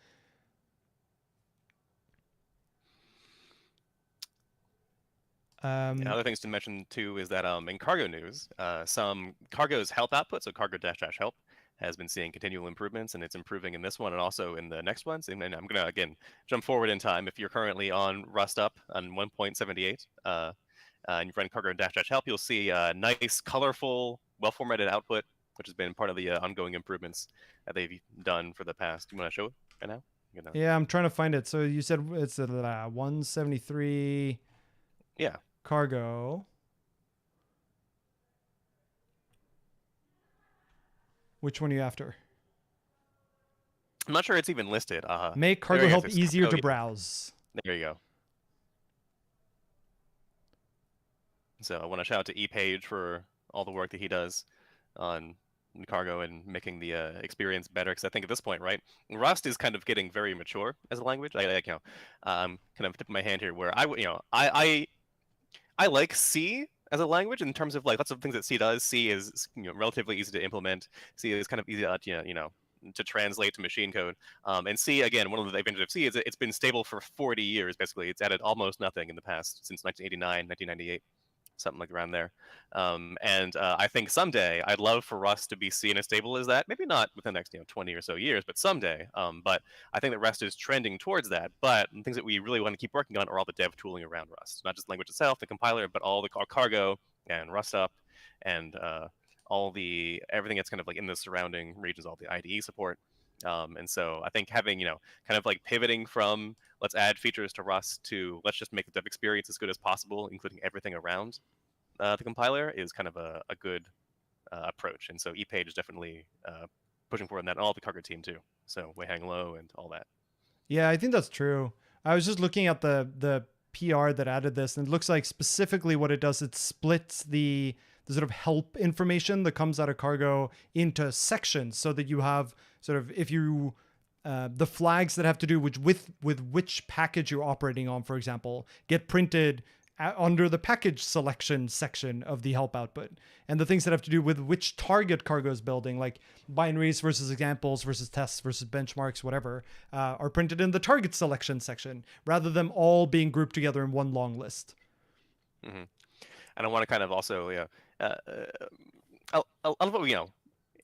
Other things to mention too is that in cargo news, some cargo's help output, so cargo -- help, has been seeing continual improvements, and it's improving in this one and also in the next ones. And I'm gonna again jump forward in time. If you're currently on Rust up on 1.78, and you run cargo -- help, you'll see a nice, colorful, well-formatted output, which has been part of the ongoing improvements that they've done for the past. You want to show it right now? Yeah, I'm trying to find it. So you said it's 173. Yeah. Cargo. Which one are you after? I'm not sure it's even listed. Make cargo help easier to browse. There you go. So I want to shout out to ePage for all the work that he does on cargo and making the experience better. Because I think at this point, right, Rust is kind of getting very mature as a language. I'm kind of tipping my hand here, where I I like C as a language in terms of like lots of things that C does. C is relatively easy to implement. C is kind of easy to to translate to machine code. And C again, one of the advantages of C is it's been stable for 40 years basically. It's added almost nothing in the past since 1989, 1998. Something like around there. I think someday I'd love for Rust to be seen as stable as that. Maybe not within the next 20 or so years, but someday. But I think that Rust is trending towards that. But the things that we really want to keep working on are all the dev tooling around Rust, not just the language itself, the compiler, but all the cargo and Rust up and all the everything that's kind of like in the surrounding regions, all the IDE support. And so I think having, kind of like pivoting from let's add features to Rust to let's just make the dev experience as good as possible, including everything around the compiler, is kind of a good approach. And so ePage is definitely pushing forward on that, and all the cargo team too. So way hang low and all that. Yeah, I think that's true. I was just looking at the PR that added this, and it looks like specifically what it does, it splits the sort of help information that comes out of cargo into sections so that you have sort of, if you the flags that have to do with which package you're operating on, for example, get printed under the package selection section of the help output. And the things that have to do with which target cargo is building, like binaries versus examples versus tests versus benchmarks, whatever, are printed in the target selection section rather than all being grouped together in one long list. Mm-hmm. And I want to kind of also,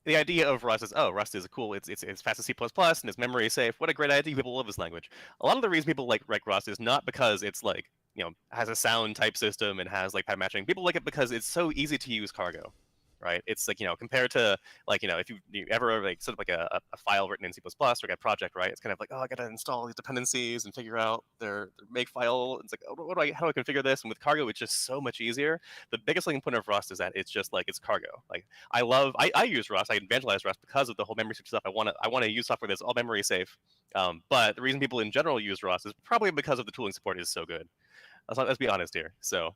the idea of Rust is, Rust is cool. It's fast as C++ and it's memory safe. What a great idea! People love this language. A lot of the reason people like Rust is not because it's like has a sound type system and has like pattern matching. People like it because it's so easy to use cargo, right? It's like compared to like if you ever like sort of like a file written in C++ or like a project, right? It's kind of like, I gotta install these dependencies and figure out their make file. It's like, how do I configure this? And with cargo, it's just so much easier. The biggest selling point of Rust is that it's just like it's cargo. Like I use Rust, I evangelize Rust because of the whole memory stuff. I want to use software that's all memory safe. But the reason people in general use Rust is probably because of the tooling support is so good. Let's be honest here. So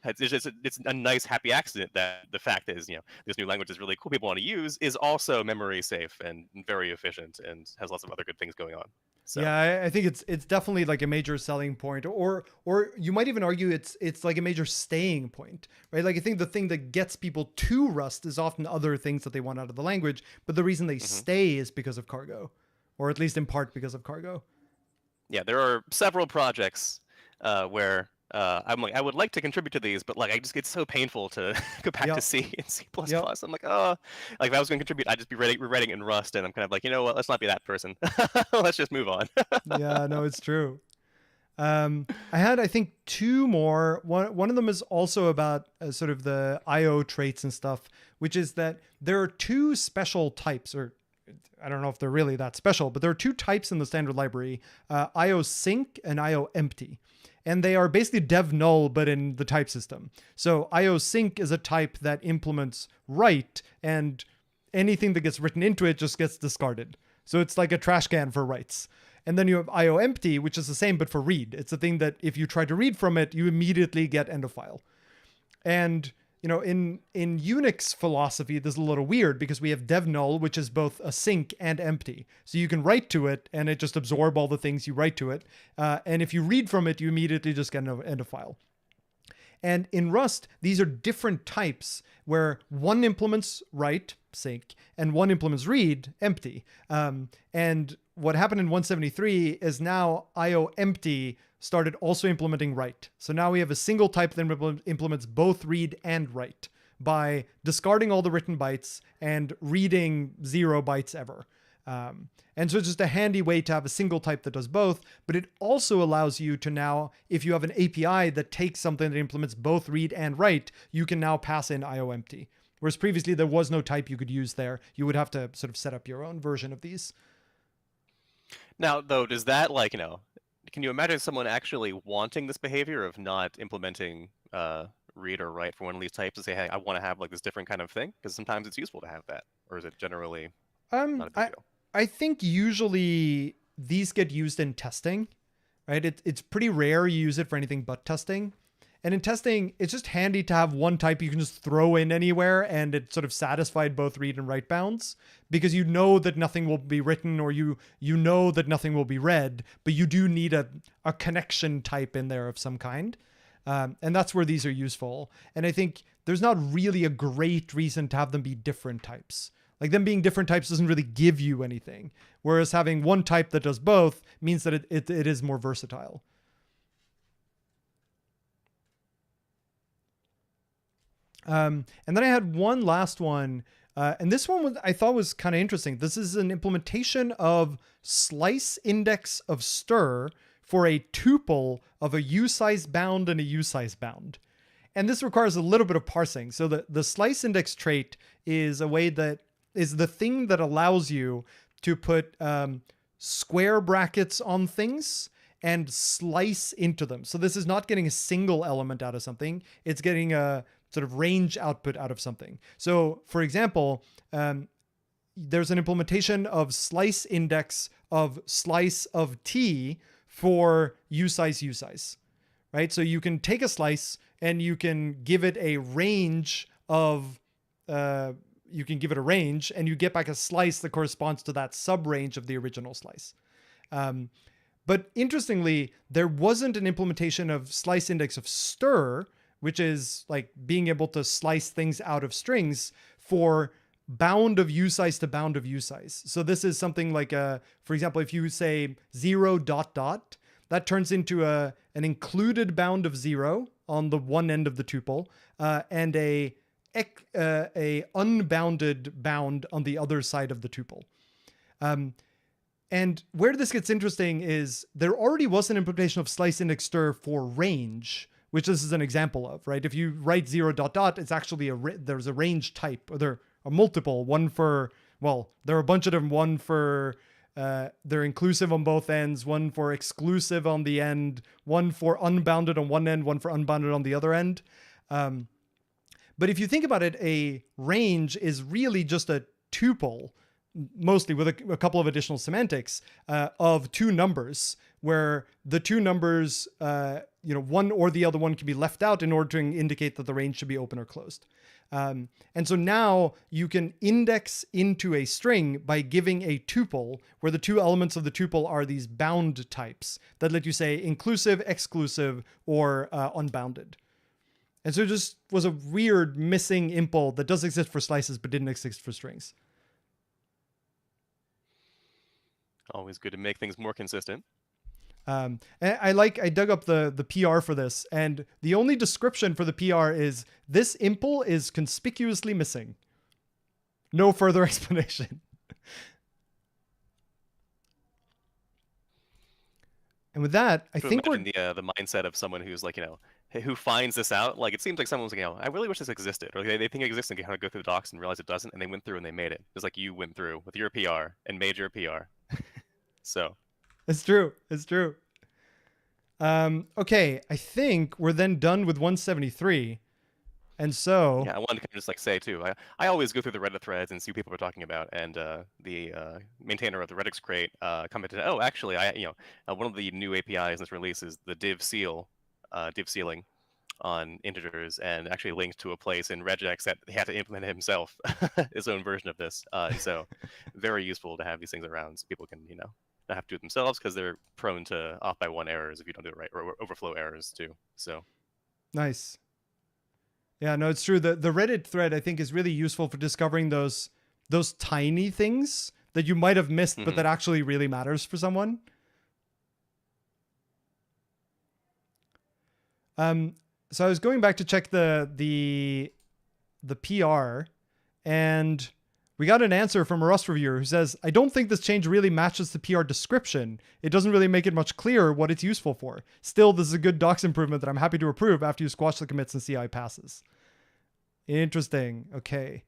it's a nice happy accident that the fact is this new language is really cool, people want to use, is also memory safe and very efficient and has lots of other good things going on. So. Yeah, I think it's definitely like a major selling point, or you might even argue it's like a major staying point, right? Like I think the thing that gets people to Rust is often other things that they want out of the language, but the reason they stay is because of cargo, or at least in part because of cargo. Yeah, there are several projects where I'm like, I would like to contribute to these, but like, it's so painful to go back to C and C++. I'm like, like if I was going to contribute, I'd just be rewriting in Rust, and I'm kind of like, let's not be that person. Let's just move on. Yeah, no, it's true. I had, I think, two more. One of them is also about sort of the IO traits and stuff, which is that there are two special types, or I don't know if they're really that special, but there are two types in the standard library, IO sync and IO empty. And they are basically dev null, but in the type system. So IO sync is a type that implements write, and anything that gets written into it just gets discarded. So it's like a trash can for writes. And then you have IO empty, which is the same, but for read. It's a thing that if you try to read from it, you immediately get end of file. And in Unix philosophy, this is a little weird because we have dev null, which is both a sync and empty. So you can write to it and it just absorb all the things you write to it. And if you read from it, you immediately just get an end of file. And in Rust, these are different types where one implements write, sync, and one implements read, empty. And what happened in 173 is now IO empty started also implementing write. So now we have a single type that implements both read and write by discarding all the written bytes and reading 0 bytes ever. And so it's just a handy way to have a single type that does both, but it also allows you to now, if you have an API that takes something that implements both read and write, you can now pass in IO empty. Whereas previously there was no type you could use there. You would have to sort of set up your own version of these. Now, though, does that can you imagine someone actually wanting this behavior of not implementing read or write for one of these types and say, hey, I want to have like this different kind of thing? Because sometimes it's useful to have that. Or is it generally not a big deal? I think usually these get used in testing, right? It's pretty rare you use it for anything but testing. And in testing, it's just handy to have one type you can just throw in anywhere and it sort of satisfied both read and write bounds, because you know that nothing will be written, or you know that nothing will be read, but you do need a connection type in there of some kind. And that's where these are useful. And I think there's not really a great reason to have them be different types. Like them being different types doesn't really give you anything. Whereas having one type that does both means that it is more versatile. And then I had one last one. And this one I thought was kind of interesting. This is an implementation of slice index of stir for a tuple of a U-size bound and a U-size bound. And this requires a little bit of parsing. So the slice index trait is a way that is the thing that allows you to put square brackets on things and slice into them. So this is not getting a single element out of something. It's getting a sort of range output out of something. So for example, there's an implementation of slice index of slice of t for U-size, right? So you can take a slice and you can give it a range of, you can give it a range and you get back a slice that corresponds to that sub-range of the original slice. But interestingly, there wasn't an implementation of slice index of stir, which is like being able to slice things out of strings for bound of U-size to bound of U-size. So this is something like, for example, if you say 0 ... that turns into an included bound of 0 on the one end of the tuple, and a unbounded bound on the other side of the tuple. And where this gets interesting is there already was an implementation of slice index stir for range, which this is an example of, right? If you write 0 ... it's actually there's a range type, or there are multiple, one for, well, there are a bunch of them, one for, they're inclusive on both ends, one for exclusive on the end, one for unbounded on one end, one for unbounded on the other end. But if you think about it, a range is really just a tuple, mostly with a couple of additional semantics, of two numbers, where the two numbers, one or the other one can be left out in order to indicate that the range should be open or closed. And so now you can index into a string by giving a tuple where the two elements of the tuple are these bound types that let you say inclusive, exclusive, or unbounded. And so it just was a weird missing impl that does exist for slices but didn't exist for strings. Always good to make things more consistent. And I dug up the PR for this, and the only description for the PR is this impl is conspicuously missing. No further explanation. And with that, I think we're the mindset of someone who's like, who finds this out. Like, it seems like someone's like, I really wish this existed, or they think it exists and kind of go through the docs and realize it doesn't, and they went through and they made it. It's like you went through with your PR and made your PR. So it's true. It's true. Okay, I think we're then done with 173. And so yeah, I wanted to kind of just like say too, I always go through the Reddit threads and see what people are talking about, and the maintainer of the Reddit's crate commented, oh, actually, one of the new APIs in this release is the div sealing on integers, and actually linked to a place in regex that he had to implement himself, his own version of this. So very useful to have these things around so people can, not have to do it themselves, because they're prone to off by one errors if you don't do it right, or overflow errors too. So nice. Yeah, no, it's true. The Reddit thread, I think, is really useful for discovering those tiny things that you might have missed, but that actually really matters for someone. So I was going back to check the PR, and we got an answer from a Rust reviewer who says, I don't think this change really matches the PR description. It doesn't really make it much clearer what it's useful for. Still, this is a good docs improvement that I'm happy to approve after you squash the commits and CI passes. Interesting. Okay.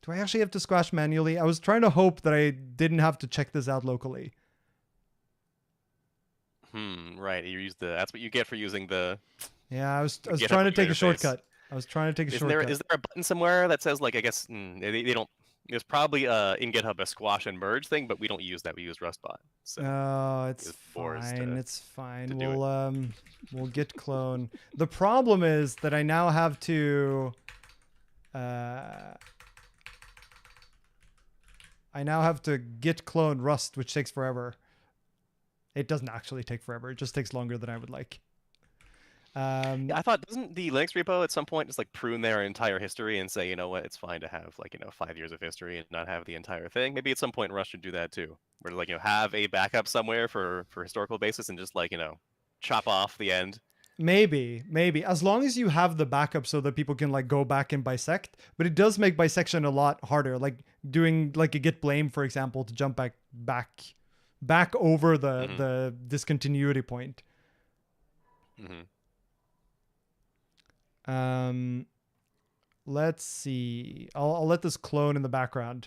Do I actually have to squash manually? I was trying to hope that I didn't have to check this out locally. Right. That's what you get for using the... Yeah, I was trying to take a shortcut. Is there a button somewhere that says, like, I guess they don't... There's probably in GitHub a squash and merge thing, but we don't use that. We use Rustbot. So it's fine. It's fine. We'll git clone. The problem is that I now have to git clone Rust, which takes forever. It doesn't actually take forever. It just takes longer than I would like. Yeah, I thought doesn't the Linux repo at some point just like prune their entire history and say, you know what, it's fine to have like 5 years of history and not have the entire thing. Maybe at some point Rust should do that too, where like have a backup somewhere for historical basis and just like chop off the end. Maybe as long as you have the backup so that people can like go back and bisect, but it does make bisection a lot harder, like doing like a git blame, for example, to jump back over the discontinuity point. Let's see, I'll let this clone in the background.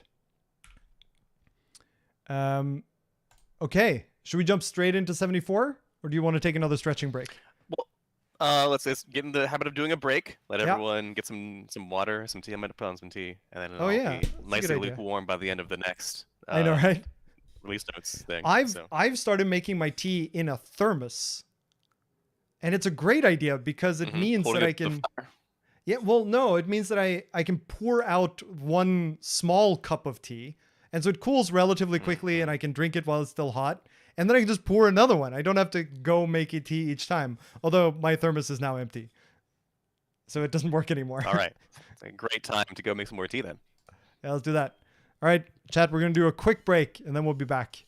Okay, should we jump straight into 74, or do you want to take another stretching break? Let's just get in the habit of doing a break. Let everyone get some water, some tea. I'm gonna put on some tea, and then it'll be nicely lukewarm by the end of the next. I know, right? Release notes thing. I've started making my tea in a thermos, and it's a great idea because it means that I can. Yeah, well, no, it means that I can pour out one small cup of tea, and so it cools relatively quickly, and I can drink it while it's still hot. And then I can just pour another one. I don't have to go make a tea each time. Although my thermos is now empty. So it doesn't work anymore. All right. It's a great time to go make some more tea then. Yeah, let's do that. All right, chat, we're going to do a quick break and then we'll be back.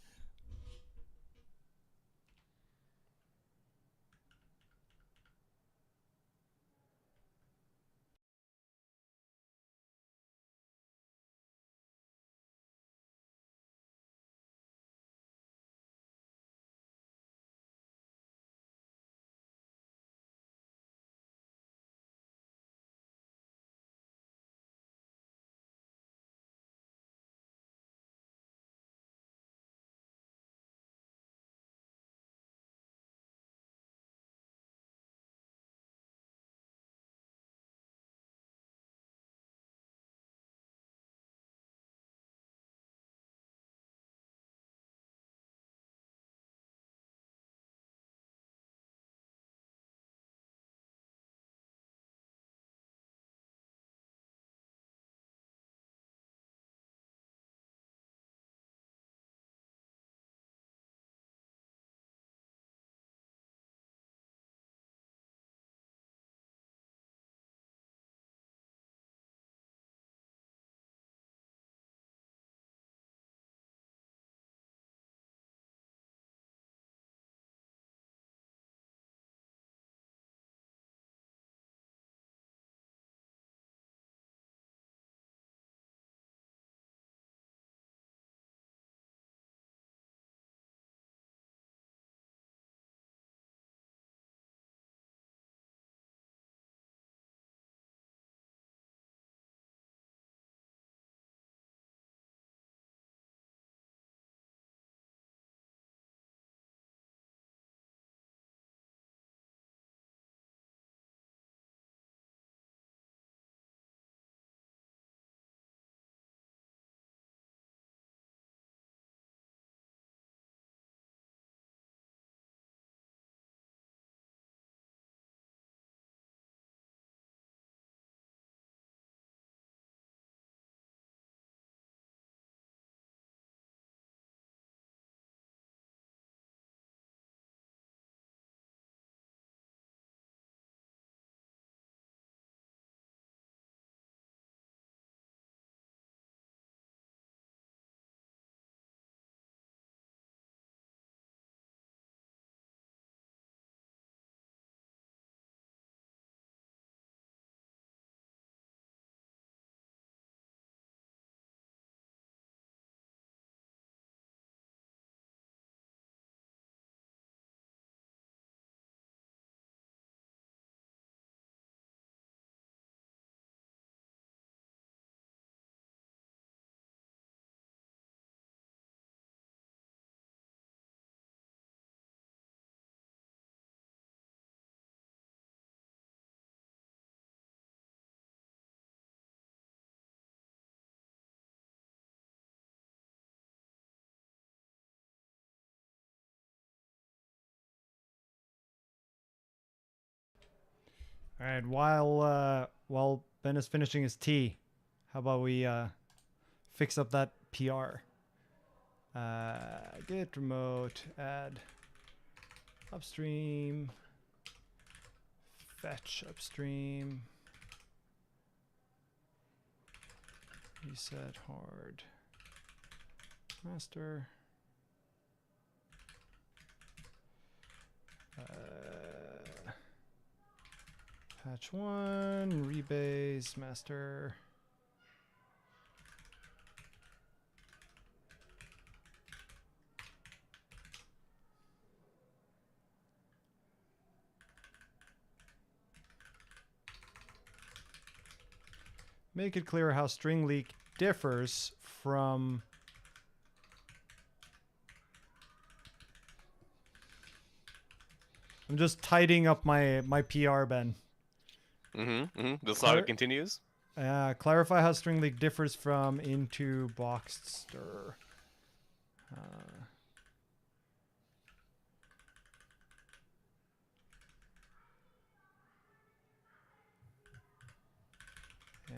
All right, while Ben is finishing his tea, how about we fix up that PR? Git remote add upstream Fetch upstream. Reset hard. Master. Patch 1, rebase, master. Make it clear how string leak differs from I'm just tidying up my PR, Ben. The saga continues. Clarify how string leak differs from into boxed stir. And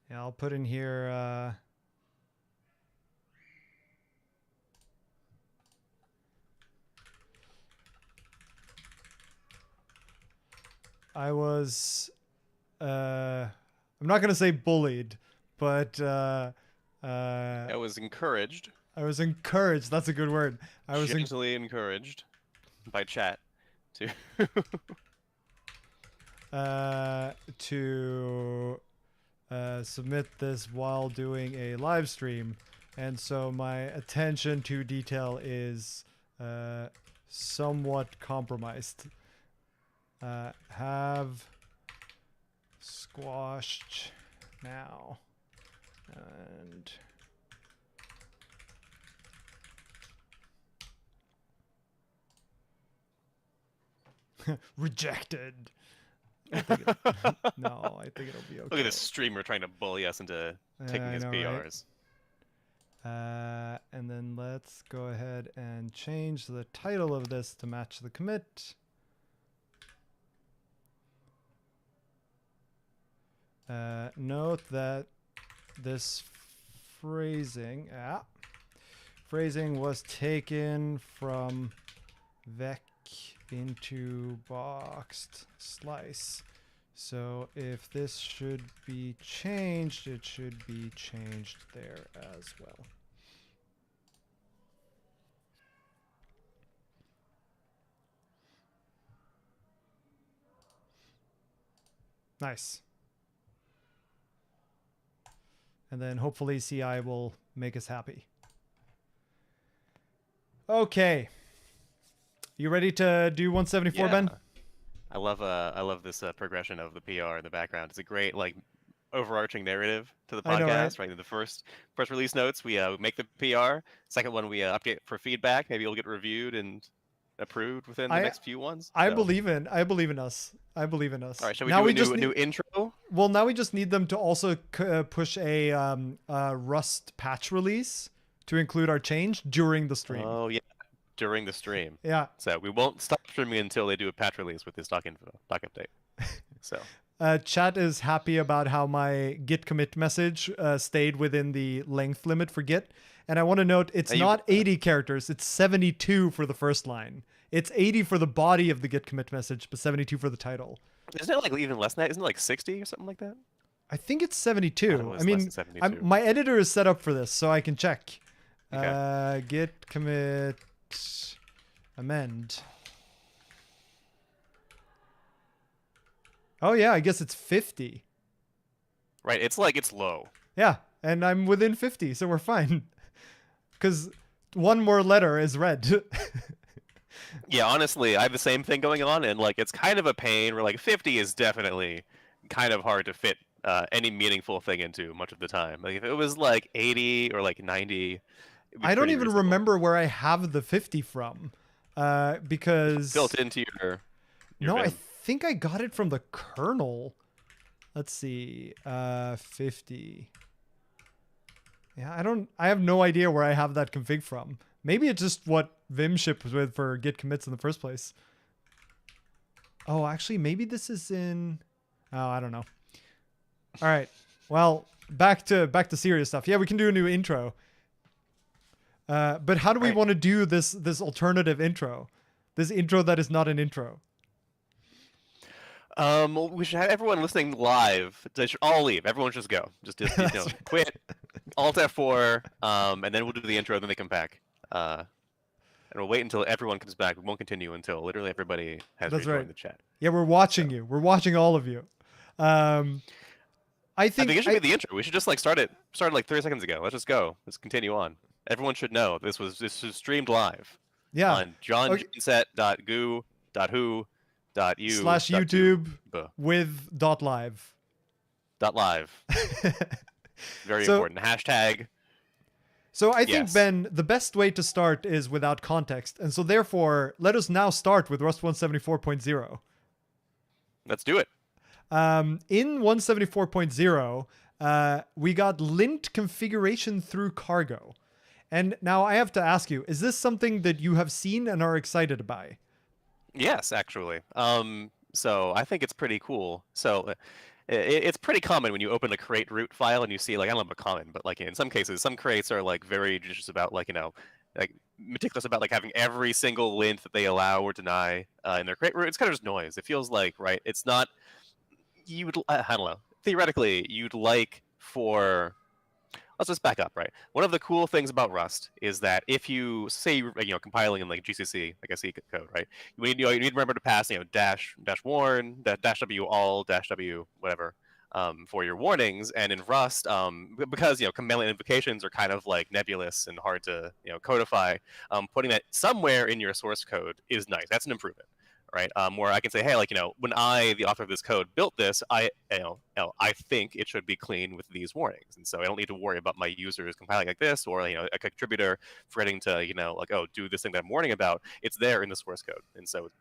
yeah, I'll put in here I was I'm not gonna say bullied, but I was encouraged. I was encouraged. That's a good word. I was gently encouraged by chat to to submit this while doing a live stream, and so my attention to detail is somewhat compromised. Have squashed now, and rejected. No, I think it'll be okay. Look at this streamer trying to bully us into taking his PRs. Right? And then let's go ahead and change the title of this to match the commit. Note that this phrasing was taken from vec into boxed slice. So if this should be changed, it should be changed there as well. Nice. And then hopefully CI will make us happy. Okay. You ready to do 174, Yeah. Ben? I love this progression of the PR in the background. It's a great like overarching narrative to the podcast. I know, right? Right, the first release notes, we make the PR. Second one, we update for feedback. Maybe it'll get reviewed and approved within the next few ones. I believe in us. I believe in us. All right, shall we do a new intro? Well, now we just need them to also push a Rust patch release to include our change during the stream. Oh yeah, during the stream. Yeah. So we won't stop streaming until they do a patch release with this doc update. So. Chat is happy about how my git commit message stayed within the length limit for git. And I want to note, it's not 80 characters, it's 72 for the first line. It's 80 for the body of the git commit message, but 72 for the title. Isn't it like even less than that? Isn't it like 60 or something like that? I think it's 72. I mean, 72. My editor is set up for this, so I can check. Okay. Git commit amend. Oh yeah, I guess it's 50. Right, it's low. Yeah, and I'm within 50, so we're fine. Because one more letter is red. Yeah, honestly, I have the same thing going on, and like it's kind of a pain. Where like 50 is definitely kind of hard to fit any meaningful thing into much of the time. Like if it was like 80 or like 90, I don't even remember where I have the 50 from, because it's built into your no, bin. I think I got it from the kernel. Let's see, 50. Yeah, I have no idea where I have that config from. Maybe it's just what Vim shipped with for git commits in the first place. Oh, actually, maybe this is in... Oh, I don't know. All right. Well, back to serious stuff. Yeah, we can do a new intro. But how do we Right. want to do this alternative intro? This intro that is not an intro. We should have everyone listening live. They should all leave. Everyone just go. Just That's right. quit. Alt F4. And then we'll do the intro. Then they come back. And we'll wait until everyone comes back. We won't continue until literally everybody has That's rejoined right. the chat. Yeah, we're watching you. We're watching all of you. I I think think it should be the intro. We should just like started like 30 seconds ago. Let's just go. Let's continue on. Everyone should know this was streamed live yeah. on johnjinset.goo.who.u Slash YouTube buh, with dot live. .live. Very So- important. Hashtag. So I think, Yes. Ben, the best way to start is without context. And so therefore, let us now start with Rust 174.0. Let's do it. In 174.0, we got lint configuration through cargo. And now I have to ask you, is this something that you have seen and are excited by? Yes, actually. So I think it's pretty cool. So it's pretty common when you open a crate root file and you see, like, I don't know about common, but like in some cases, some crates are like very judicious about, like, like meticulous about like having every single lint that they allow or deny in their crate root. It's kind of just noise. It feels like, right? It's not. You would, I don't know. Theoretically, you'd like for. Let's just back up, right? One of the cool things about Rust is that if you say compiling in like GCC, like a C code, right? You need to remember to pass dash warn, dash w all, dash w whatever for your warnings. And in Rust, because command line invocations are kind of like nebulous and hard to codify, putting that somewhere in your source code is nice. That's an improvement. Right, where I can say, hey, like when I, the author of this code, built this, I think it should be clean with these warnings, and so I don't need to worry about my users compiling like this, or a contributor forgetting to like, oh, do this thing that I'm warning about. It's there in the source code, and so it's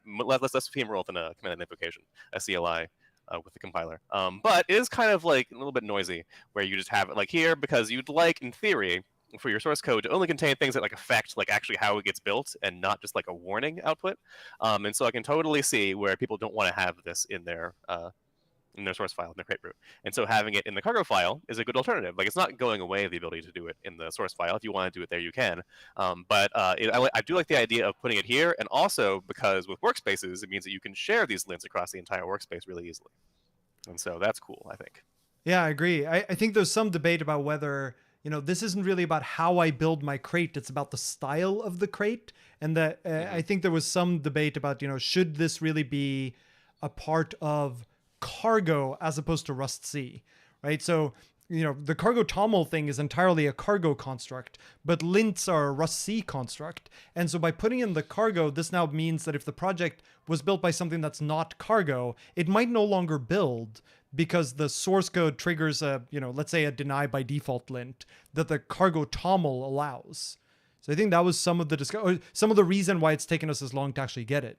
less ephemeral than a command line invocation, a CLI. With the compiler, but it is kind of like a little bit noisy, where you just have it like here because you'd like, in theory, for your source code to only contain things that like affect like actually how it gets built and not just like a warning output. And so I can totally see where people don't want to have this in their source file, in their crate root. And so having it in the cargo file is a good alternative. Like, it's not going away the ability to do it in the source file. If you want to do it there, you can. But I do like the idea of putting it here, and also because with workspaces, it means that you can share these links across the entire workspace really easily. And so that's cool, I think. Yeah, I agree. I think there's some debate about whether this isn't really about how I build my crate. It's about the style of the crate. And that I think there was some debate about, should this really be a part of cargo as opposed to Rust C, right? So, the cargo toml thing is entirely a cargo construct, but lints are a Rust C construct. And so by putting in the cargo, this now means that if the project was built by something that's not cargo, it might no longer build, because the source code triggers a, let's say a deny by default lint that the cargo toml allows. So I think that was some of the reason why it's taken us as long to actually get it.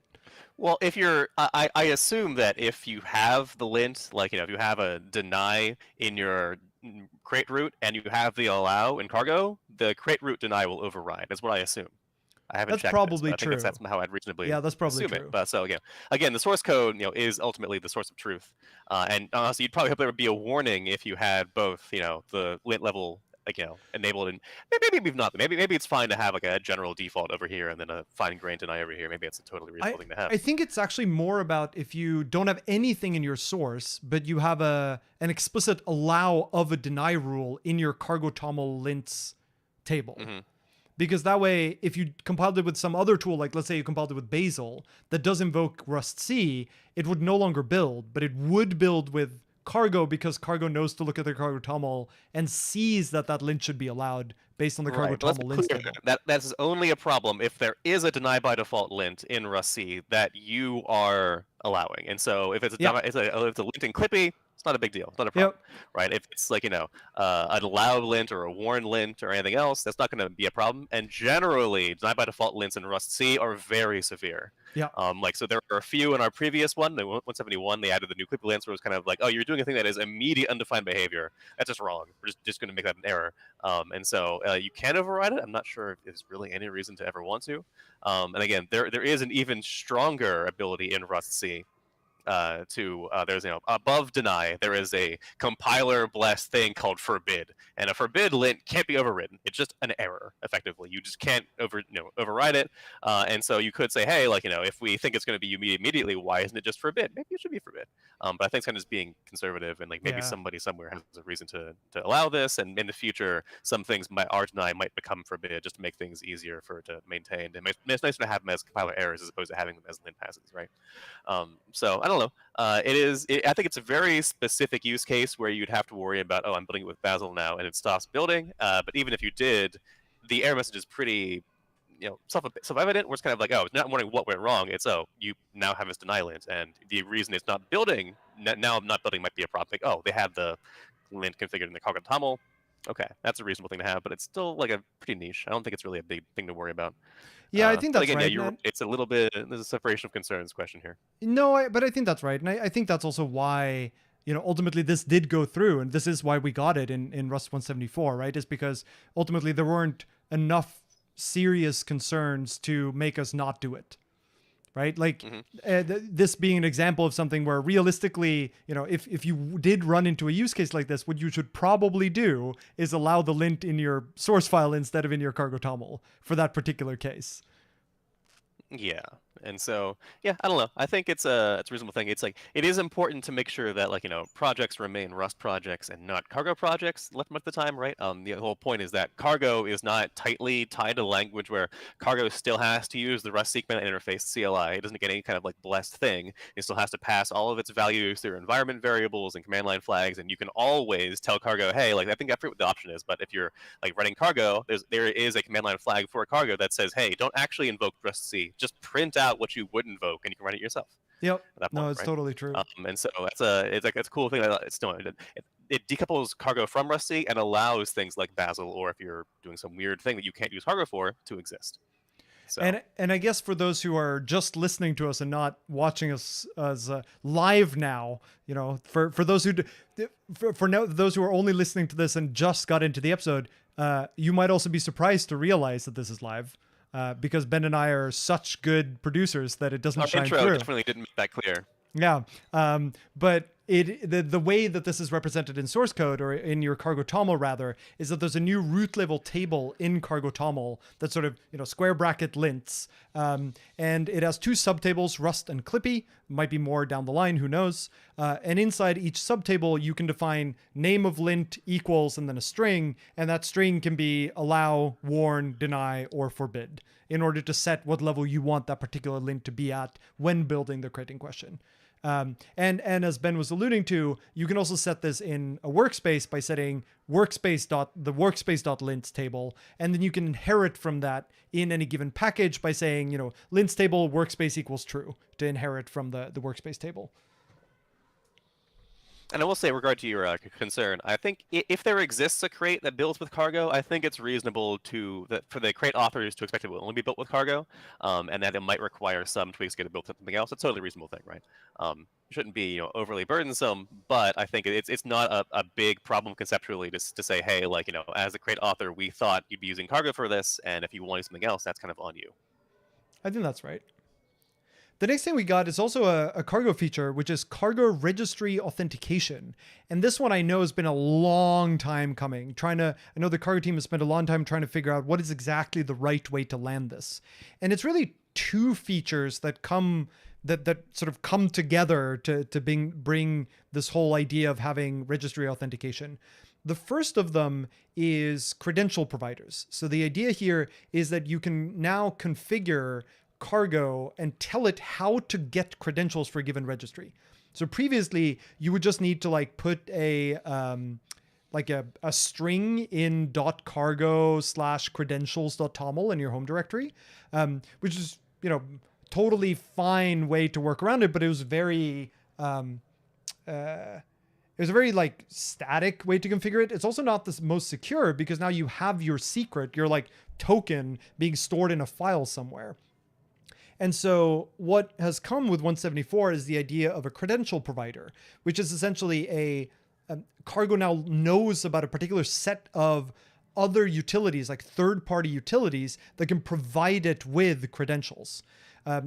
Well, if you're, I assume that if you have the lint, like, if you have a deny in your crate root and you have the allow in cargo, the crate root deny will override. That's what I assume. I haven't That's checked probably this, but I think true. that's how I'd reasonably That's probably assume true. it. But so again, the source code, is ultimately the source of truth. And honestly, you'd probably hope there would be a warning if you had both, the lint level, like, enabled, and maybe not. Maybe it's fine to have like a general default over here and then a fine-grained deny over here. Maybe it's a totally reasonable thing to have. I think it's actually more about if you don't have anything in your source, but you have an explicit allow of a deny rule in your cargo toml lints table. Because that way, if you compiled it with some other tool, like let's say you compiled it with Bazel, that does invoke Rust C, it would no longer build, but it would build with cargo, because cargo knows to look at the cargo toml and sees that lint should be allowed based on the cargo toml lints table. That's only a problem if there is a deny by default lint in Rust C that you are allowing. And so if it's it's a lint in Clippy, it's not a big deal. It's not a problem, right? If it's like, an allowed lint or a warn lint or anything else, that's not going to be a problem. And generally, deny by default lints in Rust C are very severe. So there were a few in our previous one, the 171. They added the new Clippy lints, where it was kind of like, oh, you're doing a thing that is immediate undefined behavior. That's just wrong. We're just going to make that an error. And so you can override it. I'm not sure if there's really any reason to ever want to. And again, there is an even stronger ability in Rust C there's above deny there is a compiler blessed thing called forbid, and a forbid lint can't be overridden. It's just an error effectively. You just can't override it. And so you could say, hey, if we think it's going to be immediately, why isn't it just forbid? Maybe it should be forbid. But I think it's kind of just being conservative, and maybe Yeah. somebody somewhere has a reason to allow this, and in the future some things are deny might become forbid just to make things easier for it to maintain. And it's nicer to have them as compiler errors as opposed to having them as lint passes, right? So I don't know. I think it's a very specific use case where you'd have to worry about, I'm building it with Bazel now, and it stops building. But even if you did, the error message is pretty, self-evident. Where it's kind of like, it's not wondering what went wrong. It's you now have this deny lint, and the reason it's not building now not building might be a problem. Like, they have the lint configured in the cargo toml. Okay, that's a reasonable thing to have, but it's still like a pretty niche. I don't think it's really a big thing to worry about. Yeah, I think but that's again, right. yeah, it's a little bit. There's a separation of concerns question here. No, but I think that's right. And I think that's also why, ultimately this did go through. And this is why we got it in Rust 174, right? Is because ultimately there weren't enough serious concerns to make us not do it. Right? Like this being an example of something where realistically, if you did run into a use case like this, what you should probably do is allow the lint in your source file instead of in your cargo toml for that particular case. Yeah. And so, I don't know. I think it's a reasonable thing. It's like, it is important to make sure that projects remain Rust projects and not cargo projects much of the time, right? The whole point is that cargo is not tightly tied to language where cargo still has to use the Rust segment interface CLI. It doesn't get any kind of blessed thing. It still has to pass all of its values through environment variables and command line flags. And you can always tell cargo, hey, I think I forget what the option is, but if you're running cargo, there is a command line flag for cargo that says, hey, don't actually invoke Rust C. Just print out what you would invoke, and you can run it yourself. Yep. No, it's totally true. And so it's a cool thing. It decouples cargo from Rust C and allows things like Bazel, or if you're doing some weird thing that you can't use cargo for, to exist. So. And I guess for those who are just listening to us and not watching us as live now, for those those who are only listening to this and just got into the episode, you might also be surprised to realize that this is live. Because Ben and I are such good producers that it doesn't shine intro through. Definitely didn't make that clear. Yeah, but the way that this is represented in source code, or in your cargo toml rather, is that there's a new root level table in cargo toml that sort of square bracket lints, and it has two subtables, Rust and Clippy. Might be more down the line, who knows? And inside each subtable, you can define name of lint equals and then a string, and that string can be allow, warn, deny, or forbid in order to set what level you want that particular lint to be at when building the crate in question. And as Ben was alluding to, you can also set this in a workspace by setting the workspace.lints table, and then you can inherit from that in any given package by saying, lints table workspace equals true to inherit from the workspace table. And I will say, in regard to your concern, I think if there exists a crate that builds with cargo, I think it's reasonable for the crate authors to expect it will only be built with cargo, and that it might require some tweaks to get it built with something else. It's a totally reasonable thing, right? It shouldn't be overly burdensome, but I think it's not a big problem conceptually to say, hey, as a crate author, we thought you'd be using cargo for this, and if you wanted something else, that's kind of on you. I think that's right. The next thing we got is also a cargo feature, which is cargo registry authentication. And this one I know has been a long time coming. I know the cargo team has spent a long time trying to figure out what is exactly the right way to land this. And it's really two features that sort of come together to bring this whole idea of having registry authentication. The first of them is credential providers. So the idea here is that you can now configure cargo and tell it how to get credentials for a given registry. So previously you would just need to put a string in .cargo/credentials.toml in your home directory, which is totally fine way to work around it, but it was very a very static way to configure it. It's also not the most secure because now you have your secret, your token being stored in a file somewhere. And so what has come with 174 is the idea of a credential provider, which is essentially cargo now knows about a particular set of other utilities, like third-party utilities, that can provide it with credentials.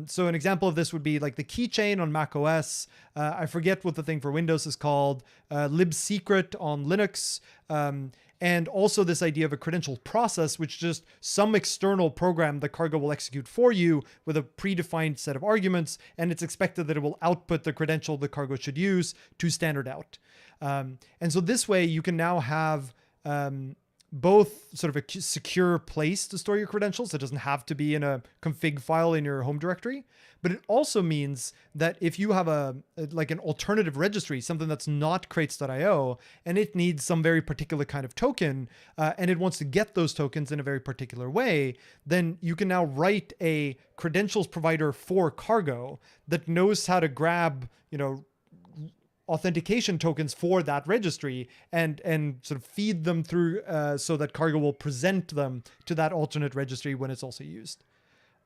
So an example of this would be like the keychain on Mac OS. I forget what the thing for Windows is called. libsecret on Linux. And also this idea of a credential process, which is just some external program that Cargo will execute for you with a predefined set of arguments, and it's expected that it will output the credential the Cargo should use to standard out. And so this way you can now have both sort of a secure place to store your credentials. It doesn't have to be in a config file in your home directory, but it also means that if you have like an alternative registry, something that's not crates.io, and it needs some very particular kind of token, and it wants to get those tokens in a very particular way, then you can now write a credentials provider for Cargo that knows how to grab, authentication tokens for that registry and sort of feed them through so that Cargo will present them to that alternate registry when it's also used.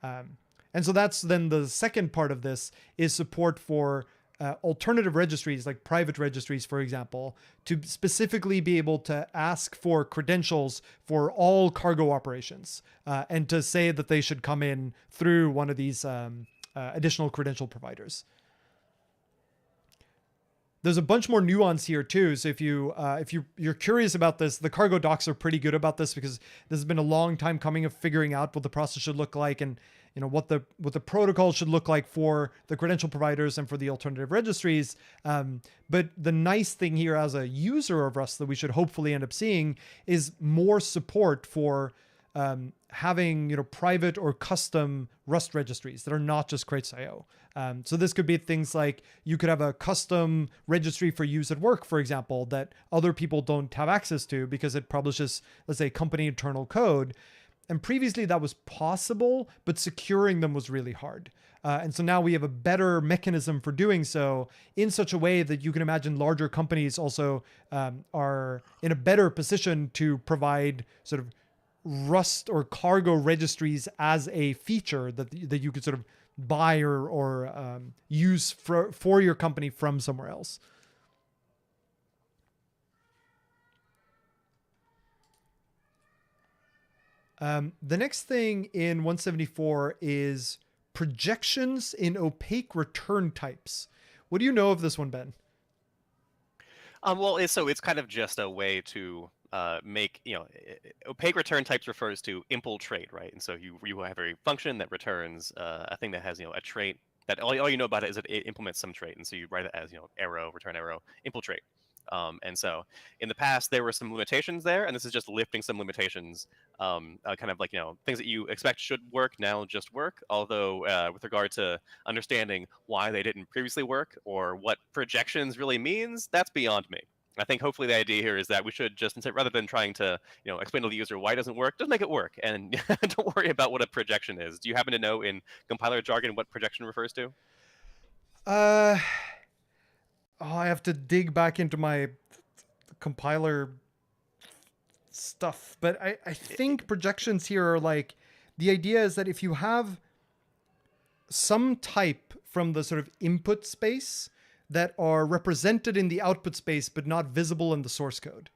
And so that's then the second part of this is support for alternative registries, like private registries, for example, to specifically be able to ask for credentials for all Cargo operations and to say that they should come in through one of these additional credential providers. There's a bunch more nuance here too. So if you're curious about this, the Cargo docs are pretty good about this, because this has been a long time coming of figuring out what the process should look like, and what the protocol should look like for the credential providers and for the alternative registries. But the nice thing here as a user of Rust that we should hopefully end up seeing is more support for having private or custom Rust registries that are not just crates.io. So this could be things like you could have a custom registry for use at work, for example, that other people don't have access to because it publishes, let's say, company internal code. And previously that was possible, but securing them was really hard. And so now we have a better mechanism for doing so in such a way that you can imagine larger companies also are in a better position to provide sort of Rust or Cargo registries as a feature that you could sort of buy or use for your company from somewhere else. The next thing in 174 is projections in opaque return types. What do you know of this one, Ben? Well, it's kind of just a way to make, opaque return types refers to infiltrate, right? And so you have a function that returns a thing that has, a trait that all you know about it is that it implements some trait. And so you write it as, arrow, return arrow, infiltrate. And so in the past, there were some limitations there, and this is just lifting some limitations, kind of like, things that you expect should work now just work. Although with regard to understanding why they didn't previously work or what projections really means, that's beyond me. I think hopefully the idea here is that we should just, rather than trying to, explain to the user why it doesn't work, just make it work, and don't worry about what a projection is. Do you happen to know in compiler jargon what projection refers to? I have to dig back into my compiler stuff, but I think projections here are like, the idea is that if you have some type from the sort of input space that are represented in the output space but not visible in the source code.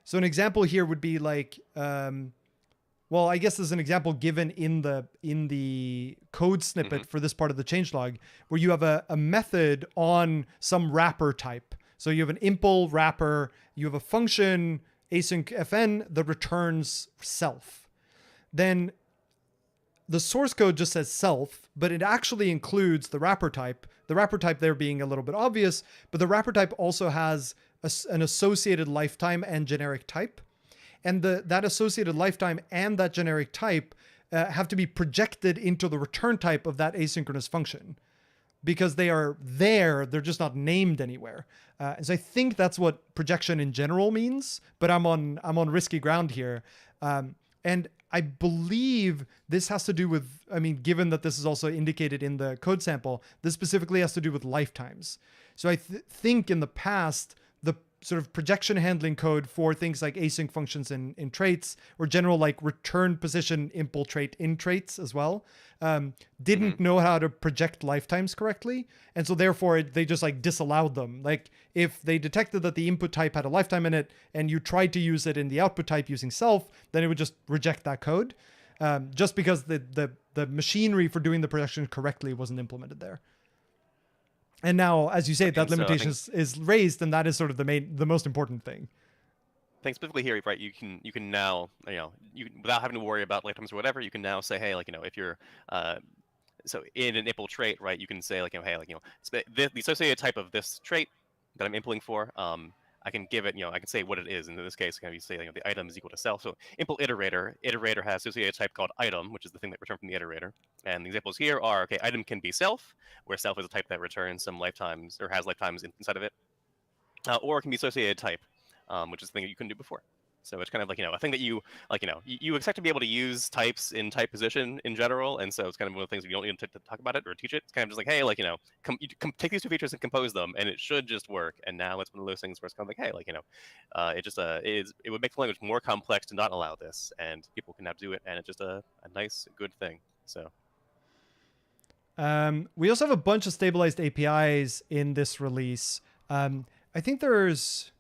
So an example here would be like, well, I guess there's an example given in the code snippet for this part of the changelog, where you have a method on some wrapper type. So you have an impl wrapper, you have a function async fn that returns self. Then the source code just says self, but it actually includes the wrapper type. The wrapper type there being a little bit obvious, but the wrapper type also has an associated lifetime and generic type. And that associated lifetime and that generic type have to be projected into the return type of that asynchronous function, because they are there, they're just not named anywhere. And so I think that's what projection in general means, but I'm on risky ground here. And I believe this has to do with, given that this is also indicated in the code sample, this specifically has to do with lifetimes. So I think in the past, the sort of projection handling code for things like async functions in traits, or general like return position impl trait in traits as well, didn't know how to project lifetimes correctly. And so therefore they just like disallowed them. Like if they detected that the input type had a lifetime in it and you tried to use it in the output type using self, then it would just reject that code. Just because the machinery for doing the projection correctly wasn't implemented there. And now, as you say, that limitation is raised, and that is sort of the most important thing. I think specifically here, right? You can now, without having to worry about lifetimes or whatever, you can now say, hey, like, if you're, so in an impl trait, right? You can say, like, hey, like, the associated type of this trait that I'm impling for, I can give it, I can say what it is. And in this case, you say, the item is equal to self. So impl iterator has associated type called item, which is the thing that returned from the iterator. And the examples here are, okay, item can be self, where self is a type that returns some lifetimes or has lifetimes inside of it. Or it can be associated type, which is the thing that you couldn't do before. So it's kind of like, a thing that you expect to be able to use types in type position in general. And so it's kind of one of the things you don't need to talk about it or teach it. It's kind of just like, hey, like, take these two features and compose them, and it should just work. And now it's one of those things where it's kind of like, hey, like, it would make the language more complex to not allow this, and people can now do it. And it's just a nice, good thing. So. We also have a bunch of stabilized APIs in this release. I think there's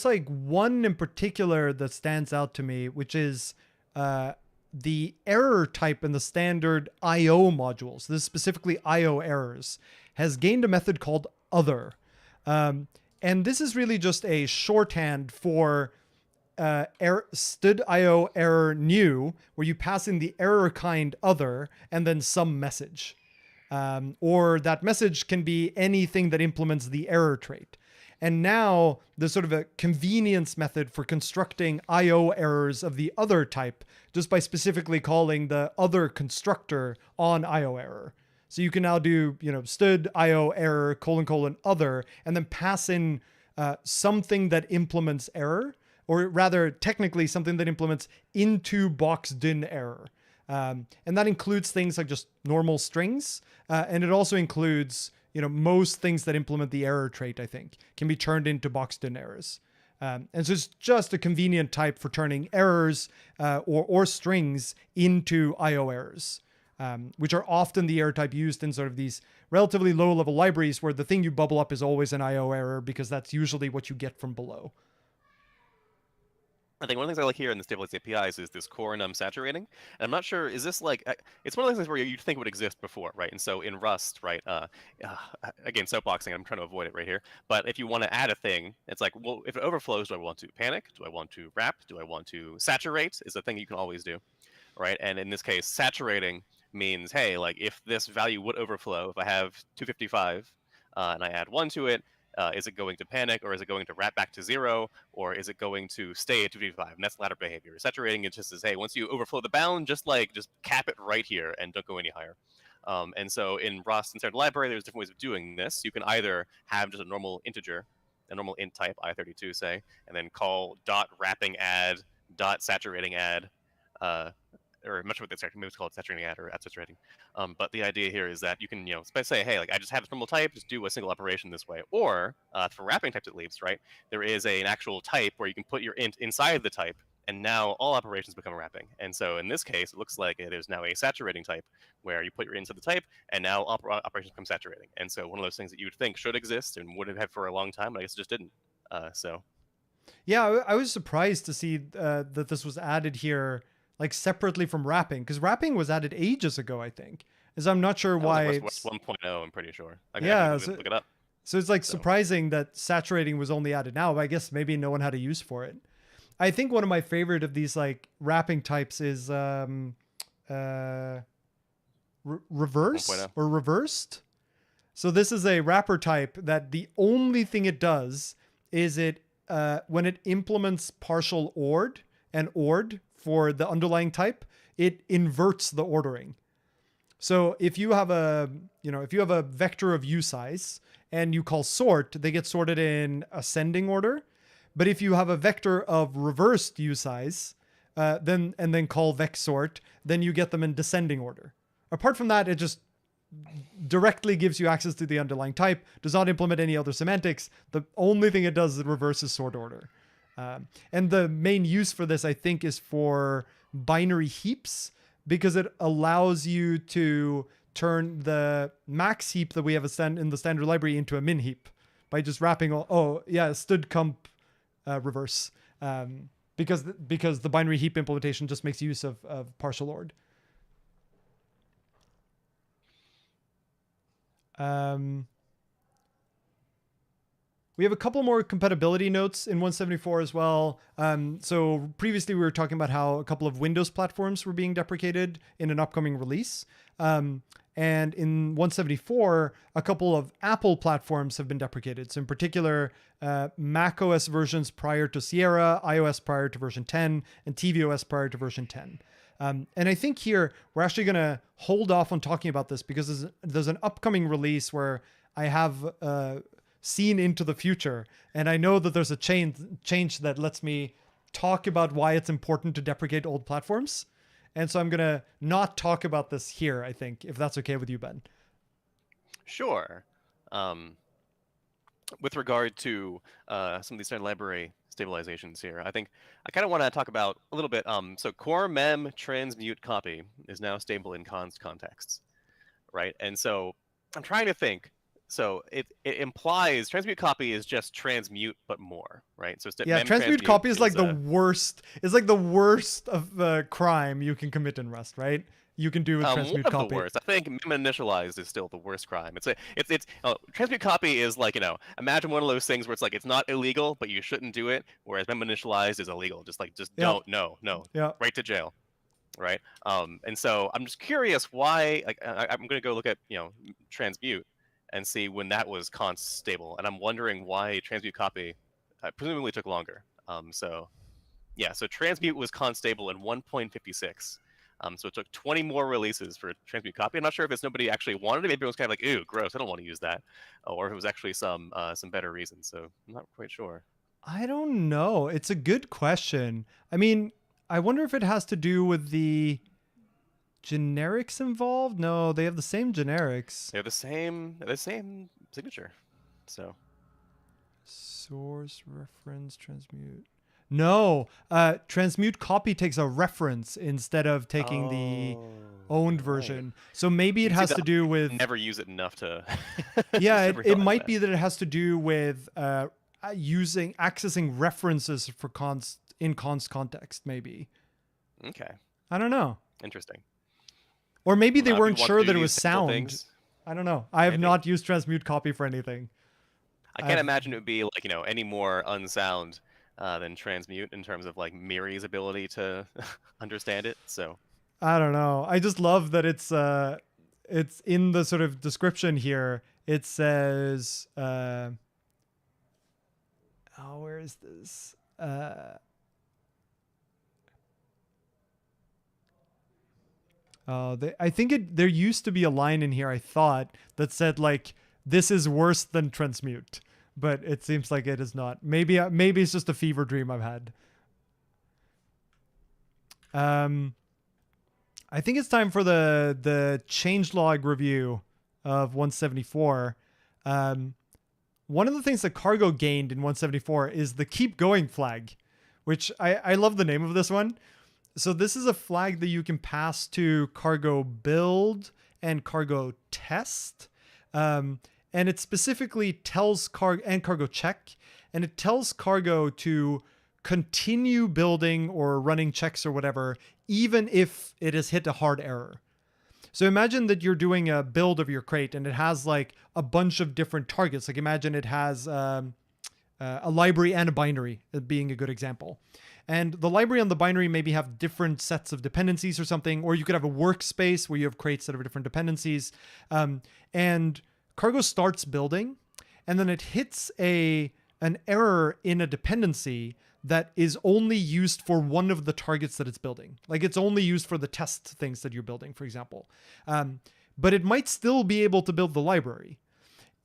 like one in particular that stands out to me, which is the error type in the standard IO modules. This is specifically IO errors, has gained a method called other. And this is really just a shorthand for std IO error new, where you pass in the error kind other and then some message. Or that message can be anything that implements the error trait. And now there's sort of a convenience method for constructing IO errors of the other type, just by specifically calling the other constructor on IO error. So you can now do, std IO error : other, and then pass in something that implements error, or rather technically something that implements into boxed-in error. And that includes things like just normal strings. And it also includes, most things that implement the error trait, I think, can be turned into boxed-in errors. And so it's just a convenient type for turning errors or strings into IO errors, which are often the error type used in sort of these relatively low-level libraries where the thing you bubble up is always an IO error because that's usually what you get from below. I think one of the things I like here in the stabilized APIs is this core num saturating. And I'm not sure, is this like, it's one of those things where you'd think it would exist before, right? And so in Rust, right, again, soapboxing, I'm trying to avoid it right here. But if you want to add a thing, it's like, well, if it overflows, do I want to panic? Do I want to wrap? Do I want to saturate? Is a thing you can always do, right? And in this case, saturating means, hey, like if this value would overflow, if I have 255 and I add 1 to it, is it going to panic, or is it going to wrap back to 0, or is it going to stay at 255? And that's the latter behavior. Saturating it just says, hey, once you overflow the bound, just cap it right here and don't go any higher. And so in Rust and standard library, there's different ways of doing this. You can either have just a normal integer, a normal int type, i32 say, and then call .wrapping add, .saturating add, or I'm not sure what that's maybe it's called saturating add or add saturating. But the idea here is that you can, say, hey, like I just have this normal type, just do a single operation this way. Or for wrapping types at least, right, there is an actual type where you can put your int inside the type, and now all operations become wrapping. And so in this case, it looks like there's now a saturating type where you put your int into the type, and now operations become saturating. And so one of those things that you would think should exist and would have had for a long time, but I guess it just didn't. Yeah, I was surprised to see that this was added here, like separately from wrapping, because wrapping was added ages ago, I think. As I'm not sure why. Like Rust 1.0, I'm pretty sure. I can look it up. So it's like surprising that saturating was only added now, but I guess maybe no one had a use for it. I think one of my favorite of these like wrapping types is reverse or reversed. So this is a wrapper type that the only thing it does is it when it implements partial ORed and ORed for the underlying type, it inverts the ordering. So if you have a vector of usize and you call sort, they get sorted in ascending order. But if you have a vector of reversed usize, then call vec sort, then you get them in descending order. Apart from that, it just directly gives you access to the underlying type, does not implement any other semantics. The only thing it does is it reverses sort order. And the main use for this, I think, is for binary heaps, because it allows you to turn the max heap that we have in the standard library into a min heap by just wrapping std comp reverse, because the binary heap implementation just makes use of partial ord. We have a couple more compatibility notes in 174 as well. So previously we were talking about how a couple of Windows platforms were being deprecated in an upcoming release. And in 174, a couple of Apple platforms have been deprecated. So in particular, Mac OS versions prior to Sierra, iOS prior to version 10, and tvOS prior to version 10. And I think here we're actually going to hold off on talking about this because there's an upcoming release where I have seen into the future. And I know that there's a change that lets me talk about why it's important to deprecate old platforms. And so I'm going to not talk about this here, I think, if that's okay with you, Ben. Sure. With regard to some of these standard library stabilizations here, I think I kind of want to talk about a little bit. So core mem transmute copy is now stable in const contexts, right? And so I'm trying to think. So it implies transmute copy is just transmute but more, right? So transmute copy is like the worst. It's like the worst of crime you can commit in Rust, right? You can do with transmute copy. One of the worst. I think mem initialized is still the worst crime. Transmute copy is like, imagine one of those things where it's like it's not illegal, but you shouldn't do it, whereas mem initialized is illegal. Just don't, no, right to jail, right? And so I'm just curious why. Like I'm gonna go look at transmute and see when that was const stable, and I'm wondering why transmute copy presumably took longer. So transmute was const stable in 1.56. So it took 20 more releases for transmute copy. I'm not sure if it's nobody actually wanted it. Maybe it was kind of like, ew, gross, I don't want to use that, or if it was actually some better reason. So I'm not quite sure. I don't know. It's a good question. I mean, I wonder if it has to do with the generics involved. No, they have the same generics. They have the same signature. So source reference transmute. No, transmute copy takes a reference instead of taking the owned version. So maybe it has to do with never use it enough to. Yeah, it might be that it has to do with accessing references for const context. Maybe. Okay. I don't know. Interesting. Or maybe they weren't sure that it was sound. I don't know. I have not used transmute copy for anything. I can't imagine it would be like any more unsound than transmute in terms of like Miri's ability to understand it. So I don't know. I just love that it's in the sort of description here. It says, where is this? I think there used to be a line in here, I thought, that said like, this is worse than transmute, but it seems like it is not. Maybe it's just a fever dream I've had. I think it's time for the changelog review of 174. One of the things that Cargo gained in 174 is the keep going flag, which I love the name of this one. So this is a flag that you can pass to Cargo build and Cargo test. And it specifically tells Cargo check, and it tells Cargo to continue building or running checks or whatever, even if it has hit a hard error. So imagine that you're doing a build of your crate and it has like a bunch of different targets. Like imagine it has a library and a binary being a good example. And the library and the binary maybe have different sets of dependencies or something, or you could have a workspace where you have crates that have different dependencies. And Cargo starts building, and then it hits an error in a dependency that is only used for one of the targets that it's building. Like it's only used for the test things that you're building, for example. But it might still be able to build the library.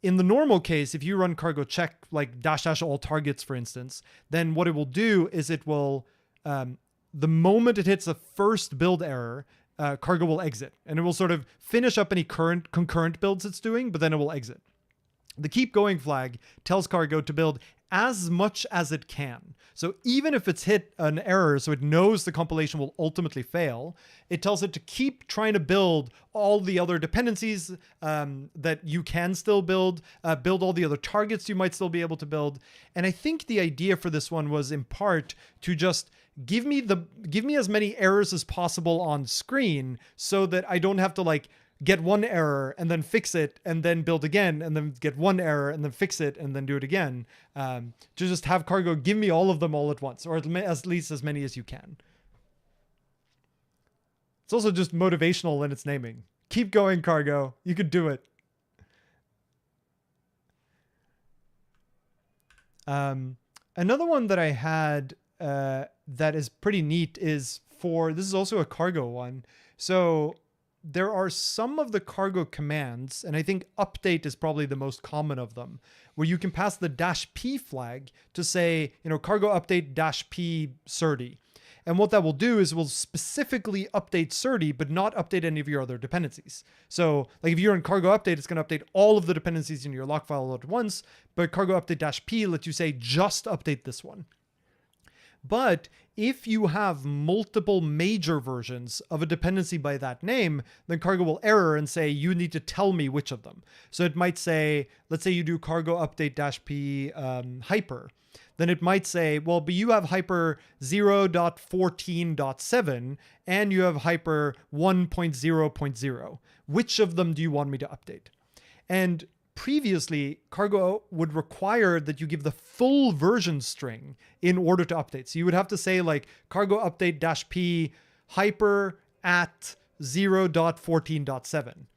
In the normal case, if you run Cargo check, like -- all targets, for instance, then what it will do is it will, the moment it hits a first build error, cargo will exit, and it will sort of finish up any current concurrent builds it's doing, but then it will exit. The keep going flag tells cargo to build as much as it can. So even if it's hit an error, so it knows the compilation will ultimately fail, it tells it to keep trying to build all the other dependencies that you can still build all the other targets you might still be able to build. And I think the idea for this one was in part to just give me as many errors as possible on screen so that I don't have to like get one error and then fix it and then build again and then get one error and then fix it and then do it again. To just have cargo give me all of them all at once, or at least as many as you can. It's also just motivational in its naming. Keep going, cargo. You could do it. Another one that I had that is pretty neat is this is also a cargo one. So there are some of the cargo commands, and I think update is probably the most common of them, where you can pass the -p flag to say, cargo update -p serde. And what that will do is it will specifically update serde, but not update any of your other dependencies. So like if you're in cargo update, it's going to update all of the dependencies in your lock file at once, but cargo update -p lets you say just update this one. But if you have multiple major versions of a dependency by that name, then cargo will error and say, you need to tell me which of them. So it might say, let's say you do cargo update -p hyper. Then it might say, well, but you have hyper 0.14.7 and you have hyper 1.0.0. Which of them do you want me to update? And previously, cargo would require that you give the full version string in order to update. So you would have to say like cargo update -p hyper at 0.14.7.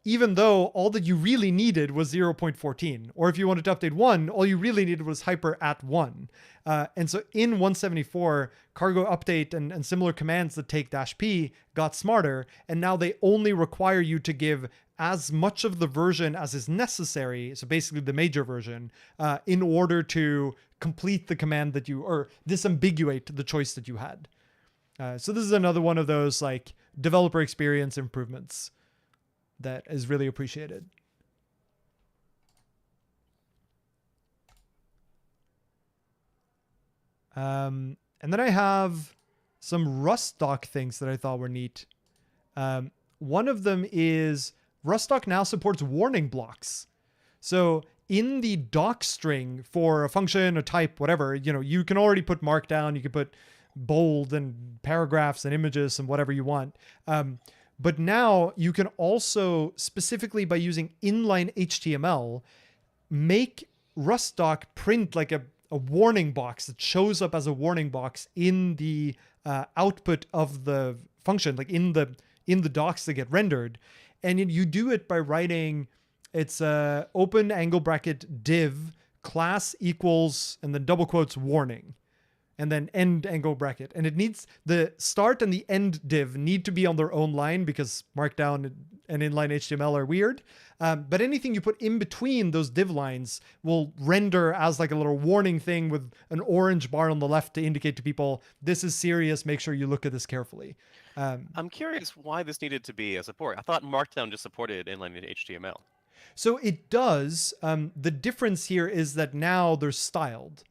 Even though all that you really needed was 0.14. Or if you wanted to update 1, all you really needed was hyper at 1. And so in 174, cargo update and similar commands that take -p got smarter, and now they only require you to give as much of the version as is necessary, so basically the major version, in order to complete the command that or disambiguate the choice that you had. So this is another one of those like developer experience improvements that is really appreciated. And then I have some Ruststock things that I thought were neat. One of them is Ruststock now supports warning blocks. So in the doc string for a function, a type, whatever, you can already put markdown, you can put bold and paragraphs and images and whatever you want. But now you can also, specifically by using inline HTML, make Ruststock print like a warning box that shows up as a warning box in the output of the function, like in the docs that get rendered. And you do it by writing, it's open angle bracket div class equals, and then double quotes warning, and then end angle bracket. And it needs the start and the end div need to be on their own line because Markdown and inline HTML are weird. But anything you put in between those div lines will render as like a little warning thing with an orange bar on the left to indicate to people, this is serious, make sure you look at this carefully. I'm curious why this needed to be a support. I thought Markdown just supported inline HTML. So it does. The difference here is that now they're styled.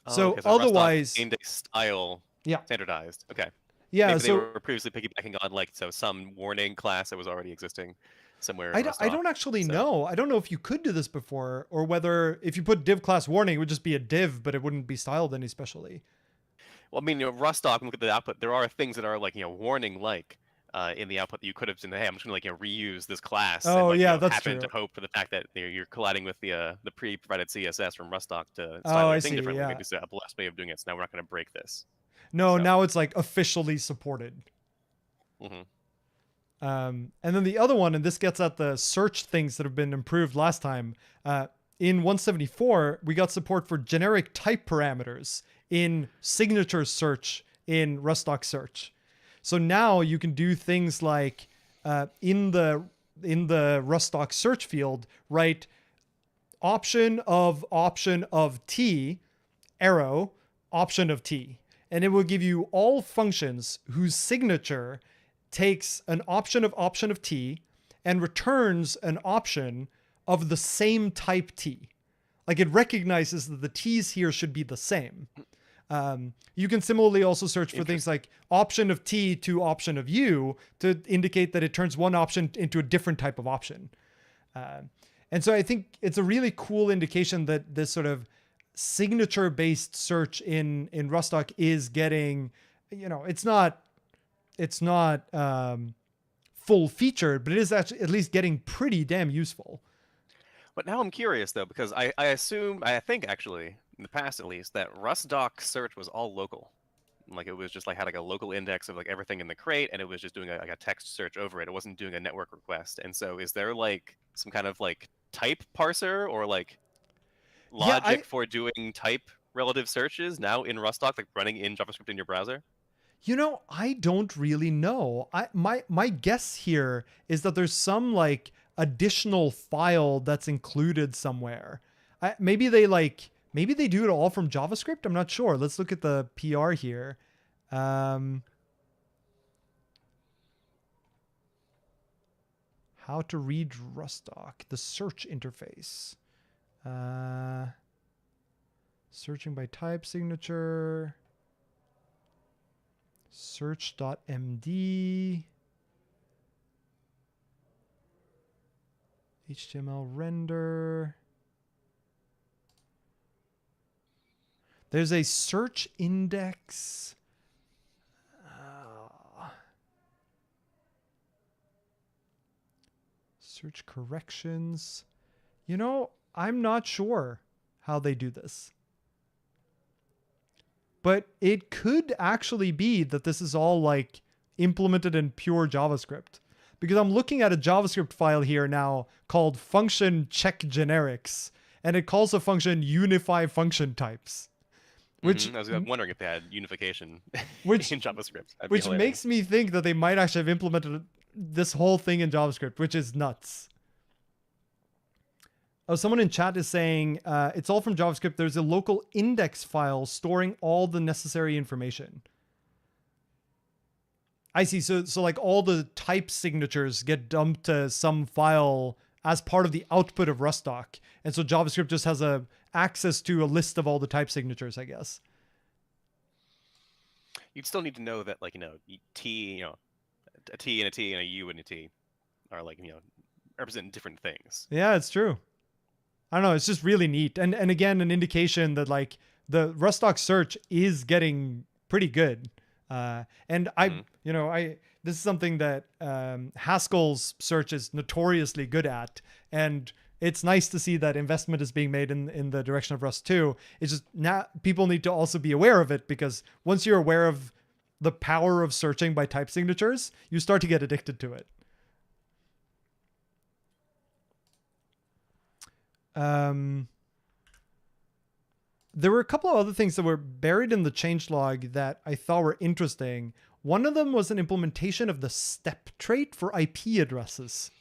So otherwise, aimed at style standardized. Okay. Yeah. Maybe so they were previously piggybacking on some warning class that was already existing somewhere. I don't actually know. I don't know if you could do this before, or whether if you put div class warning, it would just be a div, but it wouldn't be styled any specially. Well, I mean, Ruststock, look at the output. There are things that are like warning in the output that you could have said, hey, I'm just gonna reuse this class. Oh, and, yeah, that's happen true. to hope for the fact that you're colliding with the pre-provided CSS from Ruststock to Oh, style I everything see, differently. yeah. Maybe it's a blessed way of doing it. So now we're not gonna break this. No, So. now it's like officially supported. Mm-hmm. And then the other one, and this gets at the search things that have been improved last time. In 174, we got support for generic type parameters in signature search in Ruststock search. So now you can do things like in the Ruststock search field, write option of T, arrow, option of T. And it will give you all functions whose signature takes an option of T and returns an option of the same type T. Like it recognizes that the T's here should be the same. You can similarly also search for things like option of T to option of U to indicate that it turns one option into a different type of option. And so I think it's a really cool indication that this sort of signature-based search in Rustock is getting, it's not full featured, but it is actually at least getting pretty damn useful. But now I'm curious though, because I think actually, in the past at least, that RustDoc search was all local. Like it was just like had like a local index of like everything in the crate, and it was just doing like a text search over it. It wasn't doing a network request. And so is there like some kind of like type parser or like logic for doing type relative searches now in Rustock, like running in JavaScript in your browser? I don't really know. My guess here is that there's some like additional file that's included somewhere. Maybe they do it all from JavaScript. I'm not sure. Let's look at the PR here. How to read Rustock, the search interface. Searching by type signature. Search.md. HTML render. There's a search index. Search corrections. I'm not sure how they do this. But it could actually be that this is all like implemented in pure JavaScript. Because I'm looking at a JavaScript file here now called function check generics, and it calls a function unify function types. Which I was wondering if they had unification in JavaScript. Which makes me think that they might actually have implemented this whole thing in JavaScript, which is nuts. Oh, someone in chat is saying it's all from JavaScript. There's a local index file storing all the necessary information. I see. So like all the type signatures get dumped to some file as part of the output of Rustock. And so JavaScript just has access to a list of all the type signatures, I guess. You'd still need to know that, like, T, a T and a T and a U and a T are like, represent different things. Yeah, it's true. I don't know. It's just really neat. And again, an indication that like the Rustock search is getting pretty good. And this is something that Haskell's search is notoriously good at. And it's nice to see that investment is being made in the direction of Rust too. It's just now people need to also be aware of it, because once you're aware of the power of searching by type signatures, you start to get addicted to it. There were a couple of other things that were buried in the changelog that I thought were interesting. One of them was an implementation of the step trait for IP addresses.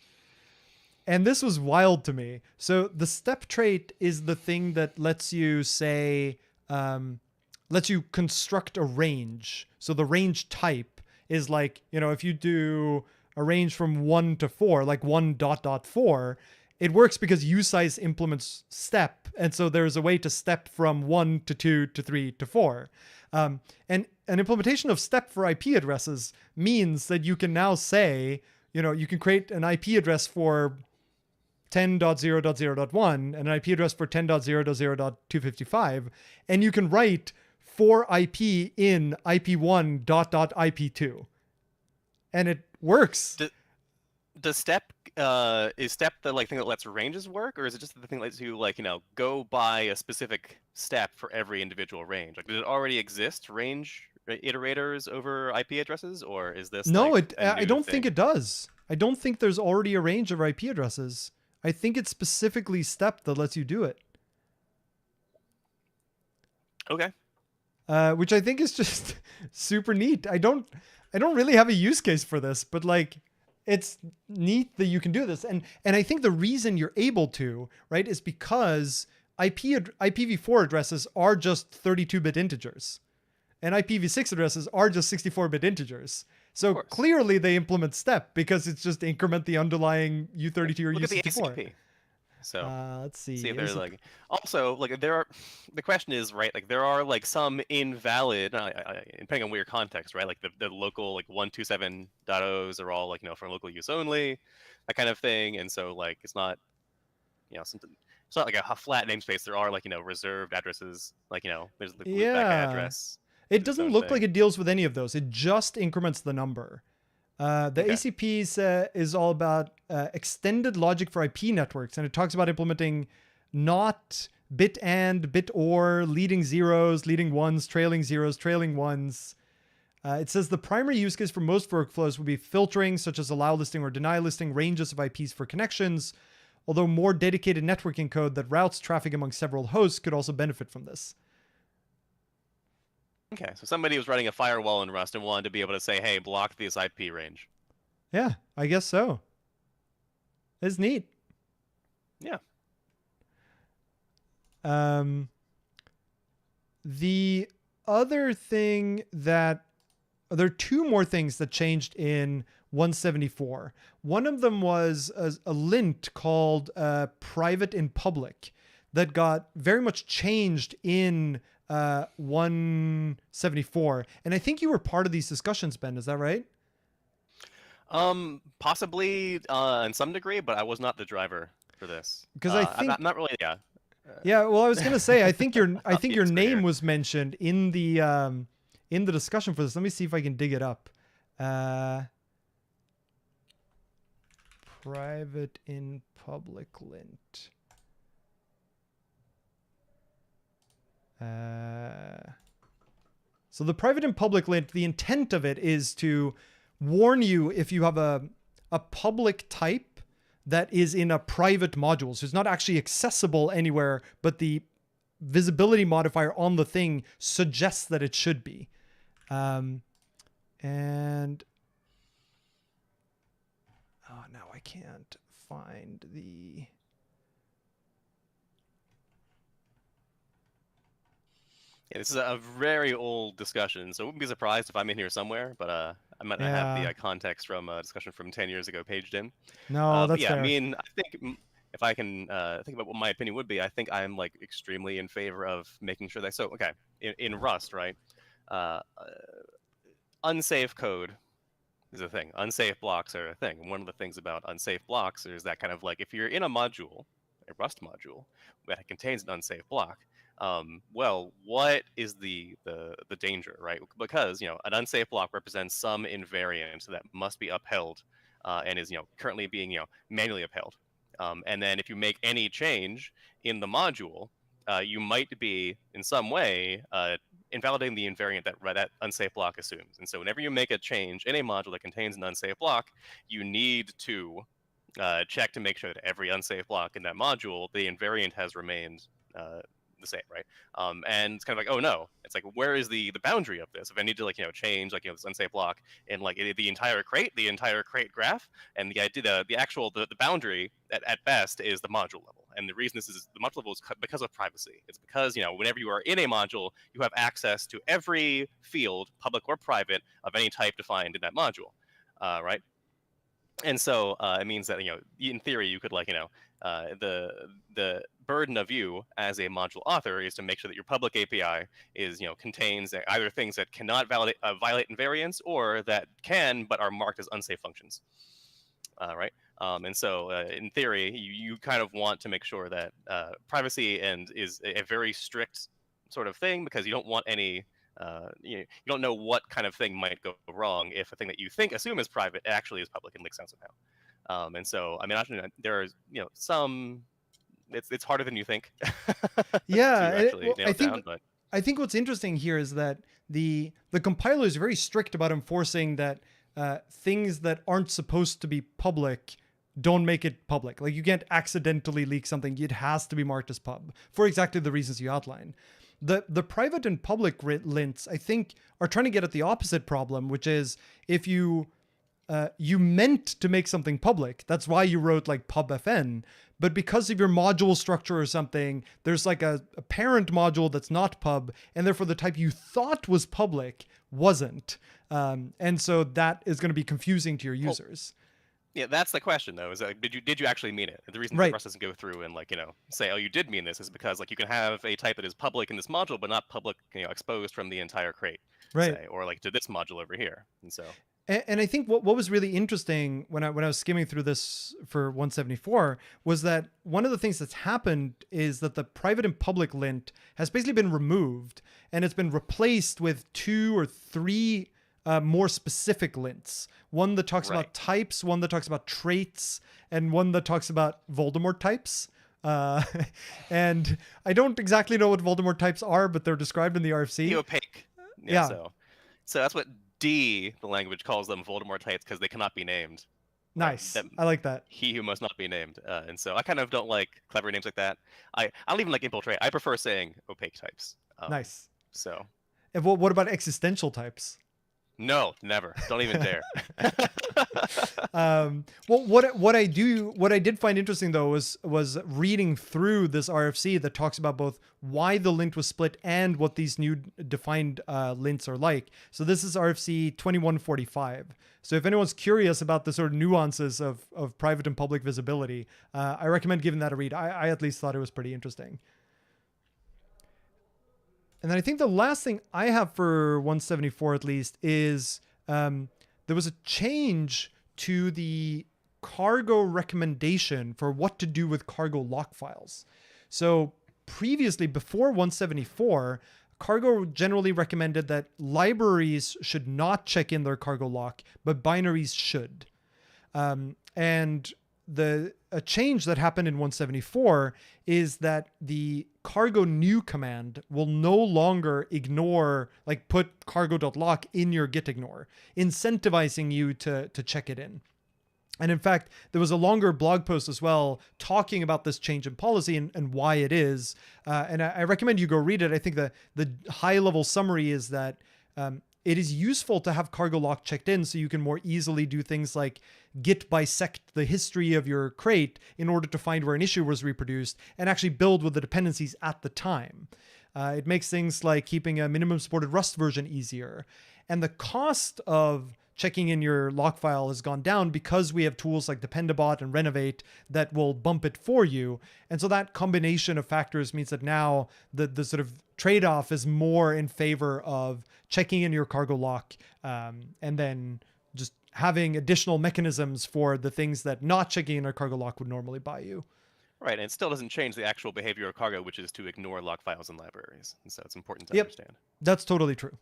And this was wild to me. So the step trait is the thing that lets you say, lets you construct a range. So the range type is like, if you do a range from 1 to 4, like 1.4, it works because usize implements step. And so there's a way to step from 1 to 2 to 3 to 4. And an implementation of step for IP addresses means that you can now say, you can create an IP address for 10.0.0.1 and an IP address for 10.0.0.255. And you can write for IP in IP1.IP2. And it works. Does step is step the thing that lets ranges work, or is it just the thing that lets you go by a specific step for every individual range? Like, did it already exist range iterators over IP addresses, or is this I don't think it does. I don't think there's already a range of IP addresses. I think it's specifically step that lets you do it. Okay. Which I think is just super neat. I don't really have a use case for this, but it's neat that you can do this. And I think the reason you're able to, right, is because IPv4 addresses are just 32-bit integers. And IPv6 addresses are just 64-bit integers. So course. clearly they implement step because it's just increment the underlying U32 or Look at the U64. ACP. So Let's see. see if there's ACP. like also like there are the question is right like there are like some invalid depending on where your context right like the local like 127.0s are all like for local use only, that kind of thing, and so like it's not something, it's not like a flat namespace. There are like reserved addresses, like there's the loopback Yeah. address It is its doesn't own look like thing. it deals with any of those. It just increments the number. The Okay. ACP is all about extended logic for IP networks, and it talks about implementing not, bit and, bit or, leading zeros, leading ones, trailing zeros, trailing ones. It says the primary use case for most workflows would be filtering, such as allow listing or deny listing ranges of IPs for connections, although more dedicated networking code that routes traffic among several hosts could also benefit from this. Okay, so somebody was running a firewall in Rust and wanted to be able to say, hey, block this IP range. Yeah, I guess so. It's neat. Yeah. The other thing that there are two more things that changed in 174. One of them was a lint called private in public that got very much changed in 174. And I think you were part of these discussions, Ben. Is that right? Possibly in some degree, but I was not the driver for this. Because I I'm think not really. Yeah. yeah. Well, I was gonna say I think your Not the your expert name here. was mentioned in the discussion for this. Let me see if I can dig it up. Private in public lint. So the private and public lint, the intent of it is to warn you if you have a public type that is in a private module. So it's not actually accessible anywhere, but the visibility modifier on the thing suggests that it should be. And oh, now I can't find the... Yeah, this is a very old discussion, so I wouldn't be surprised if I'm in here somewhere, but I might not have the context from a discussion from 10 years ago paged in. No, But that's yeah, fair. I mean, I think if I can think about what my opinion would be, I think I'm like extremely in favor of making sure that, so, okay, in Rust, right, unsafe code is a thing. Unsafe blocks are a thing. And one of the things about unsafe blocks is that kind of like if you're in a module, a Rust module, that contains an unsafe block, well, what is the danger, right? Because an unsafe block represents some invariant that must be upheld, and is currently being manually upheld. And then if you make any change in the module, you might be in some way invalidating the invariant that unsafe block assumes. And so whenever you make a change in a module that contains an unsafe block, you need to check to make sure that every unsafe block in that module, the invariant has remained the same, right? And it's kind of like, oh no, it's like, where is the boundary of this? If I need to change this unsafe block in the entire crate graph, and the idea, the boundary at best is the module level. And the reason this is the module level is because of privacy. It's because whenever you are in a module, you have access to every field, public or private, of any type defined in that module, right? And so it means that in theory you could the burden of you as a module author is to make sure that your public API is contains either things that cannot violate invariants or that can but are marked as unsafe functions, right? And so in theory you kind of want to make sure that privacy and is a very strict sort of thing, because you don't want any you don't know what kind of thing might go wrong if a thing that you assume is private actually is public and leaks out somehow. And so, I mean, there are some. It's harder than you think. Yeah, to actually nail it down, but I think what's interesting here is that the compiler is very strict about enforcing that things that aren't supposed to be public don't make it public. Like you can't accidentally leak something; it has to be marked as pub for exactly the reasons you outline. The private and public lints, I think, are trying to get at the opposite problem, which is if you meant to make something public, that's why you wrote like pubfn, but because of your module structure or something, there's like a parent module that's not pub, and therefore the type you thought was public wasn't. And so that is going to be confusing to your Well, users. yeah, that's the question though. Is like, did you actually mean it? And the reason that Right. Rust doesn't go through and like say, oh, you did mean this, is because like you can have a type that is public in this module, but not public, exposed from the entire crate, Right. say, or like to this module over here. And so And I think what was really interesting when I was skimming through this for 174 was that one of the things that's happened is that the private and public lint has basically been removed, and it's been replaced with 2 or 3 more specific lints. One that talks about types, one that talks about traits, and one that talks about Voldemort types. And I don't exactly know what Voldemort types are, but they're described in the RFC. the opaque. Yeah. So that's what D, the language, calls them Voldemort types because they cannot be named. Nice. That I like that. he who must not be named. And so I kind of don't like clever names like that. I don't even like infiltrate. I prefer saying opaque types. Nice. So And what about existential types? no, never. Don't even dare. Well, what I did find interesting though was reading through this RFC that talks about both why the lint was split and what these new defined lints are like. So this is RFC 2145. So if anyone's curious about the sort of nuances of private and public visibility, I recommend giving that a read. I at least thought it was pretty interesting. And then I think the last thing I have for 174 at least is there was a change to the cargo recommendation for what to do with cargo lock files. So previously, before 174, cargo generally recommended that libraries should not check in their cargo lock, but binaries should. And a change that happened in 174 is that the cargo new command will no longer ignore, like put cargo.lock in your git ignore, incentivizing you to check it in. And in fact, there was a longer blog post as well talking about this change in policy and why it is. And I recommend you go read it. I think the high level summary is that it is useful to have cargo lock checked in so you can more easily do things like git bisect the history of your crate in order to find where an issue was reproduced and actually build with the dependencies at the time. It makes things like keeping a minimum supported Rust version easier. And the cost of checking in your lock file has gone down because we have tools like Dependabot and Renovate that will bump it for you. And so that combination of factors means that now the sort of trade-off is more in favor of checking in your cargo lock and then just having additional mechanisms for the things that not checking in our cargo lock would normally buy you. Right, and it still doesn't change the actual behavior of cargo, which is to ignore lock files and libraries. And so it's important to understand. That's totally true.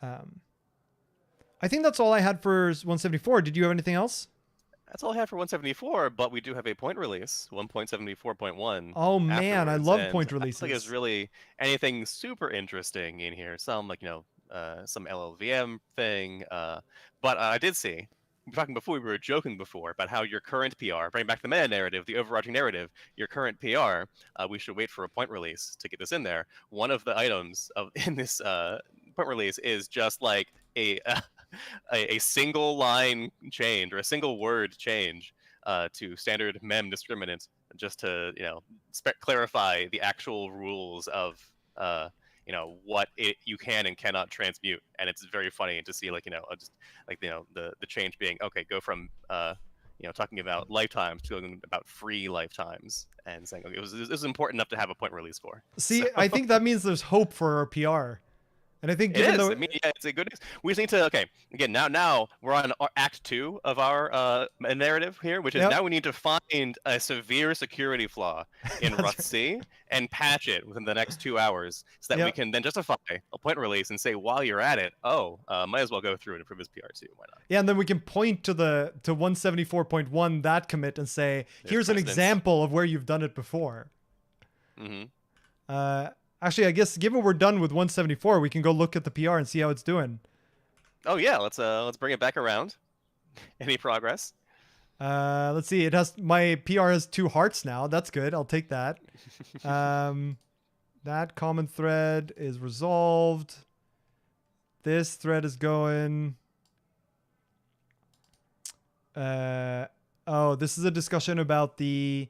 I think that's all I had for 174. Did you have anything else? That's all I have for 174, but we do have a point release, 1.74.1. Oh man, I love point I don't releases. think there's really anything super interesting in here. Some like some LLVM thing, but I did see. We were talking before. We were joking before about how your current PR, bring back the meta narrative, the overarching narrative. Your current PR, we should wait for a point release to get this in there. One of the items in this point release is just like a single line change or a single word change to standard mem discriminant, just to clarify the actual rules of what you can and cannot transmute. And it's very funny to see the change being go from talking about lifetimes to going about free lifetimes, and saying it was important enough to have a point release for. See, I think that means there's hope for our PR. And I think it is. I mean, yeah, it's a good news. We just need to again now we're on Act 2 of our narrative here, which is now we need to find a severe security flaw in Rust-C and patch it within the next 2 hours, so that we can then justify a point release and say while you're at it, might as well go through and improve his PR too. Why not? Yeah, and then we can point to 174.1 that commit and say, here's an example of where you've done it before. Mm-hmm. Actually, I guess given we're done with 174, we can go look at the PR and see how it's doing. Oh yeah, let's bring it back around. Any progress? Let's see. My PR has 2 hearts now. That's good. I'll take that. That common thread is resolved. This thread is going. This is a discussion about the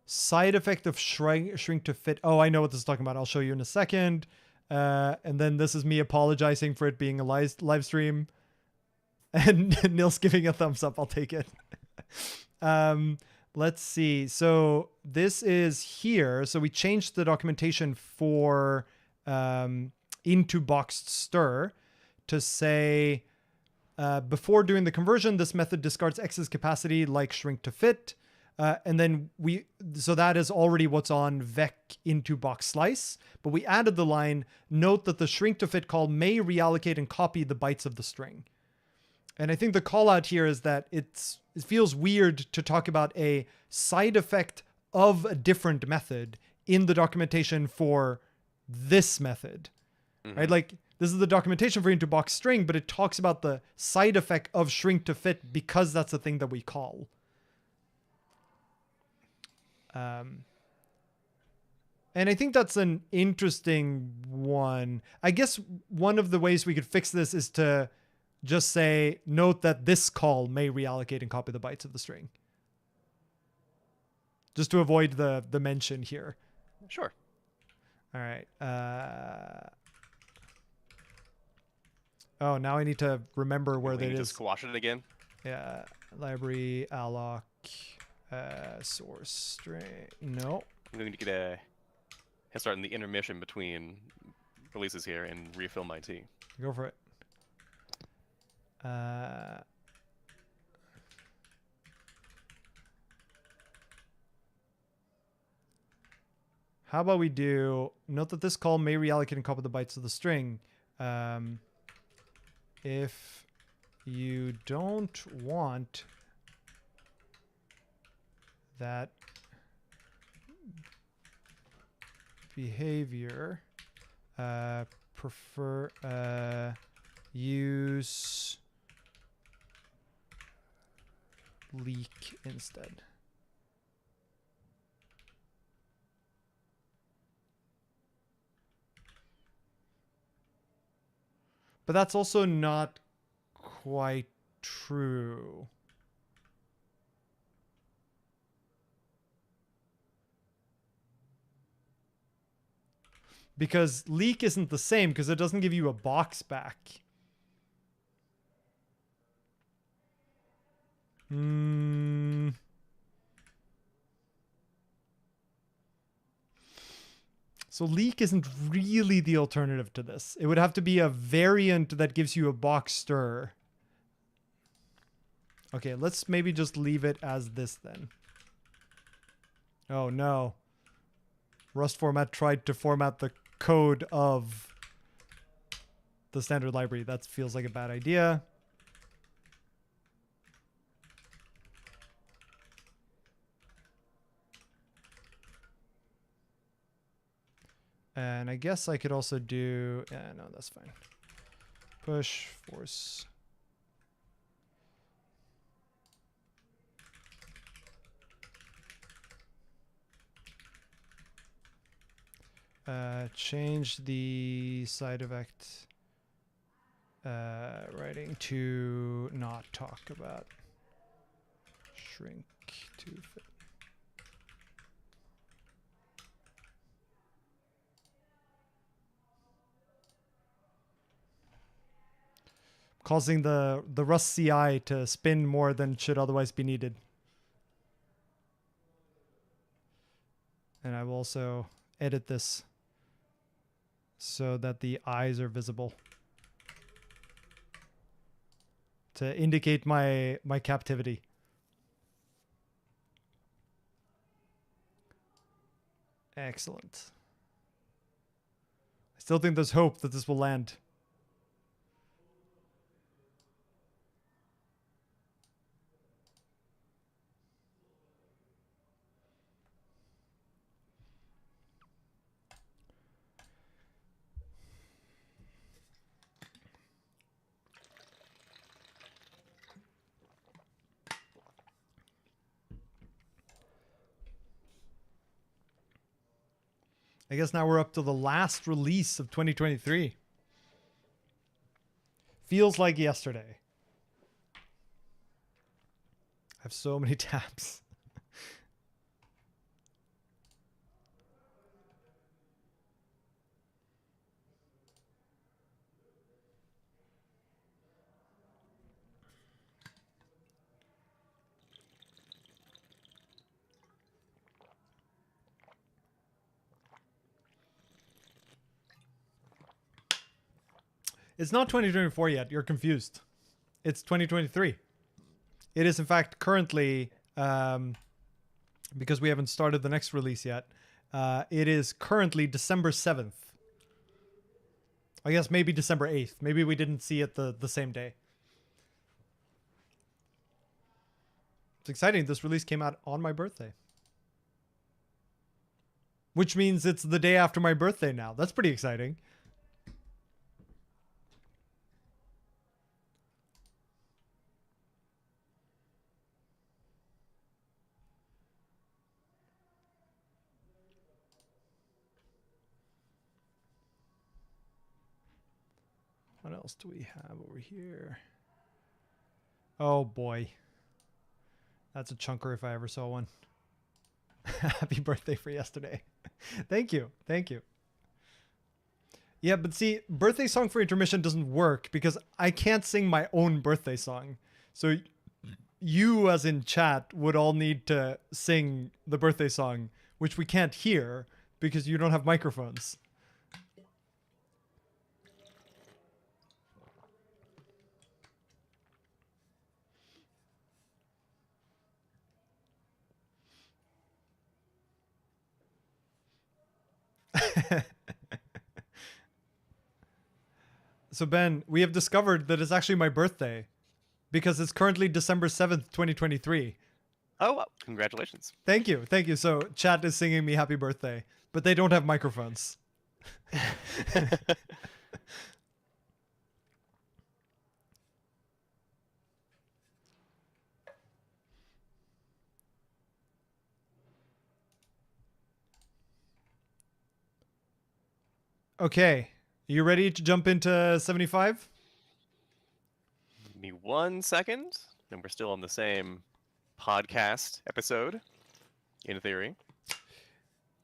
side effect of shrink to fit. Oh, I know what this is talking about. I'll show you in a second. And then this is me apologizing for it being a live stream. And Nils giving a thumbs up. I'll take it. Let's see. So this is here. So we changed the documentation for into boxed stir to say before doing the conversion, this method discards excess capacity like shrink to fit. And then so that is already what's on vec into box slice, but we added the line, note that the shrink to fit call may reallocate and copy the bytes of the string. And I think the call out here is that it feels weird to talk about a side effect of a different method in the documentation for this method, right? Like this is the documentation for into box string, but it talks about the side effect of shrink to fit because that's the thing that we call. And I think that's an interesting one. I guess one of the ways we could fix this is to just say, note that this call may reallocate and copy the bytes of the string. Just to avoid the mention here. Sure. All right. Oh, now I need to remember where that is. Just squash it again. Yeah. Library, alloc, source string. No. I'm going to get a head start in the intermission between releases here and refill my tea. Go for it. How about we do, note that this call may reallocate and copy the bytes of the string. If you don't want that behavior, prefer use leak instead. But that's also not quite true. Because leak isn't the same because it doesn't give you a box back. So leak isn't really the alternative to this. It would have to be a variant that gives you a box stir. Okay, let's maybe just leave it as this then. Oh no. Rust format tried to format the code of the standard library. That feels like a bad idea. And I guess I could also do, yeah, no, that's fine. Push, force. Change the side effect writing to not talk about shrink to fit. Causing the Rust CI to spin more than should otherwise be needed. And I will also edit this so that the eyes are visible to indicate my captivity. Excellent. I still think there's hope that this will land. I guess now we're up to the last release of 2023. Feels like yesterday. I have so many tabs. It's not 2024 yet. You're confused. It's 2023. It is, in fact, currently, because we haven't started the next release yet, it is currently December 7th. I guess maybe December 8th. Maybe we didn't see it the same day. It's exciting. This release came out on my birthday. Which means it's the day after my birthday now. That's pretty exciting. What else do we have over here? Oh boy. That's a chunker if I ever saw one. Happy birthday for yesterday. Thank you. Thank you. Yeah, but see, birthday song for intermission doesn't work because I can't sing my own birthday song. So you, as in chat, would all need to sing the birthday song, which we can't hear because you don't have microphones. So Ben, we have discovered that it's actually my birthday because it's currently December 7th, 2023. Oh, well, congratulations. Thank you. Thank you. So chat is singing me happy birthday, but they don't have microphones. Okay. You ready to jump into 75? Give me 1 second, and we're still on the same podcast episode, in theory.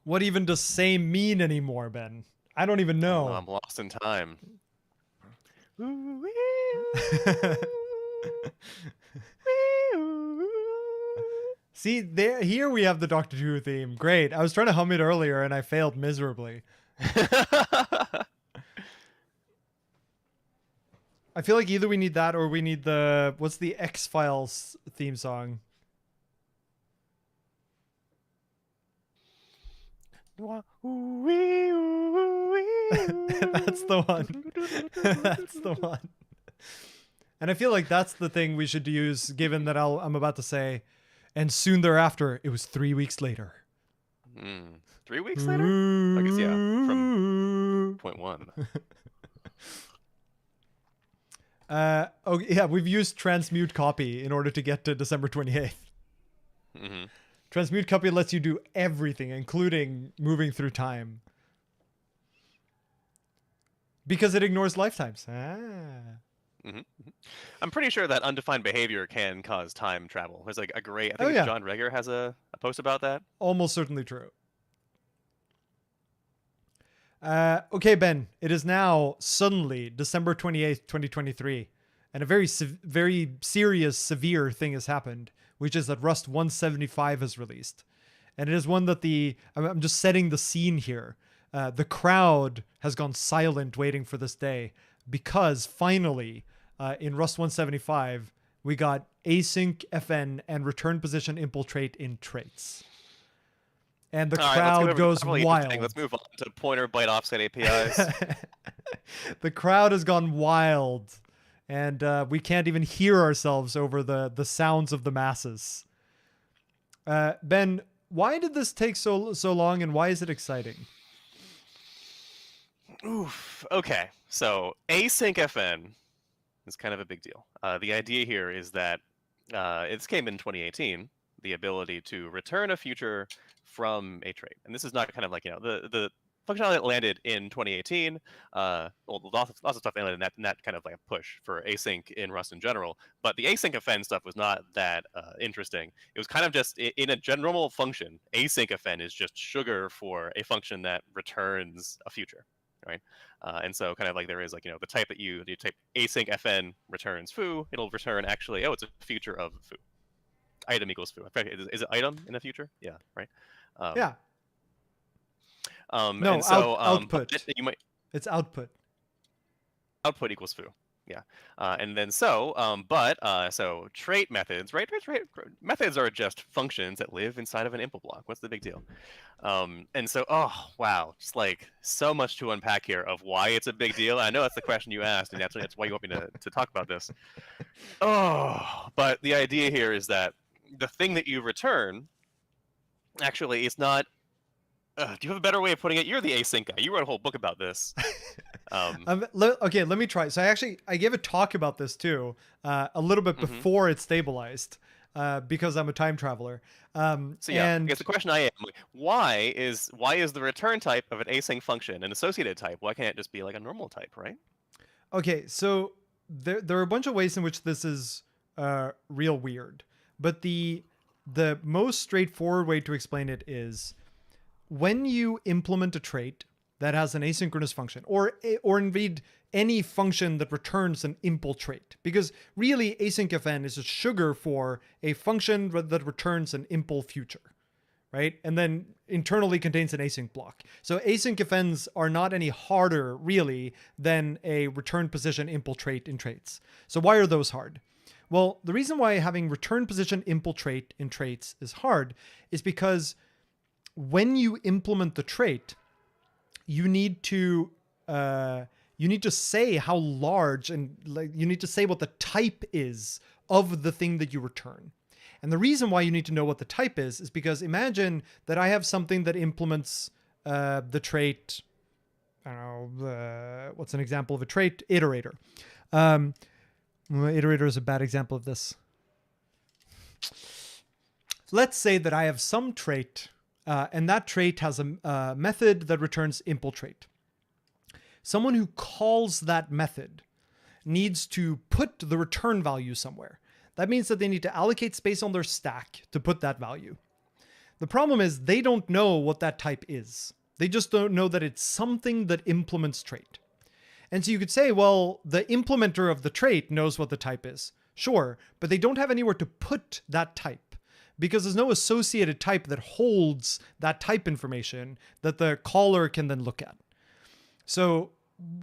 What even does same mean anymore, Ben? I don't even know. I'm lost in time. See, here we have the Doctor Who theme. Great. I was trying to hum it earlier and I failed miserably. I feel like either we need that or we need the... What's the X-Files theme song? That's the one. That's the one. And I feel like that's the thing we should use, given that I'm about to say, and soon thereafter, it was 3 weeks later. 3 weeks later? I guess, yeah, from point 1. Oh yeah, we've used transmute copy in order to get to December 28th. Mm-hmm. Transmute copy lets you do everything, including moving through time. Because it ignores lifetimes. Mm-hmm. I'm pretty sure that undefined behavior can cause time travel. There's like a great, I think John Reger has a post about that. Almost certainly true. Okay, Ben, it is now suddenly December 28th, 2023, and a very serious, severe thing has happened, which is that Rust 175 has released. And it is one that I'm just setting the scene here. The crowd has gone silent waiting for this day because finally, in Rust 175, we got async FN and return position infiltrate in traits. And the crowd goes wild. Let's move on to pointer byte offset APIs. The crowd has gone wild, and we can't even hear ourselves over the sounds of the masses. Ben, why did this take so long, and why is it exciting? Oof. Okay, so async FN is kind of a big deal. The idea here is that it came in 2018, the ability to return a future from a trait. And this is not kind of like, the functionality that landed in 2018, well, lots of stuff landed in that kind of like a push for async in Rust in general, but the async FN stuff was not that interesting. It was kind of just, in a normal function, async FN is just sugar for a function that returns a future, right? And so kind of like there is like, the type that you type async FN returns foo, it'll return actually, it's a future of foo. Item equals foo. Is it item in the future? Yeah, right. Yeah. No, and so output. You might. It's output. output equals foo. Yeah. And then so trait methods, right? Methods are just functions that live inside of an input block. What's the big deal? And so, oh wow, just like so much to unpack here of why it's a big deal. I know that's the question you asked, and that's why you want me to talk about this. Oh, but the idea here is that the thing that you return actually is not. Do you have a better way of putting it? You're the async guy. You wrote a whole book about this. Okay, let me try. So I gave a talk about this too, a little bit before it stabilized, because I'm a time traveler. So yeah, I guess the question I am, why is the return type of an async function an associated type? Why can't it just be like a normal type, right? Okay, so there are a bunch of ways in which this is real weird, but the most straightforward way to explain it is when you implement a trait that has an asynchronous function, or indeed any function that returns an impl trait, because really asyncfn is a sugar for a function that returns an impl future, right? And then internally contains an async block. So asyncfns are not any harder really than a return position impl trait in traits. So why are those hard? Well, the reason why having return position impl trait in traits is hard is because when you implement the trait, you need to say how large, and like you need to say what the type is of the thing that you return. And the reason why you need to know what the type is because imagine that I have something that implements the trait. I don't know, what's an example of a trait? Iterator. Iterator is a bad example of this. Let's say that I have some trait, and that trait has a method that returns impl trait. Someone who calls that method needs to put the return value somewhere. That means that they need to allocate space on their stack to put that value. The problem is they don't know what that type is. They just don't know that it's something that implements trait. And so you could say, well, the implementer of the trait knows what the type is. Sure, but they don't have anywhere to put that type because there's no associated type that holds that type information that the caller can then look at. So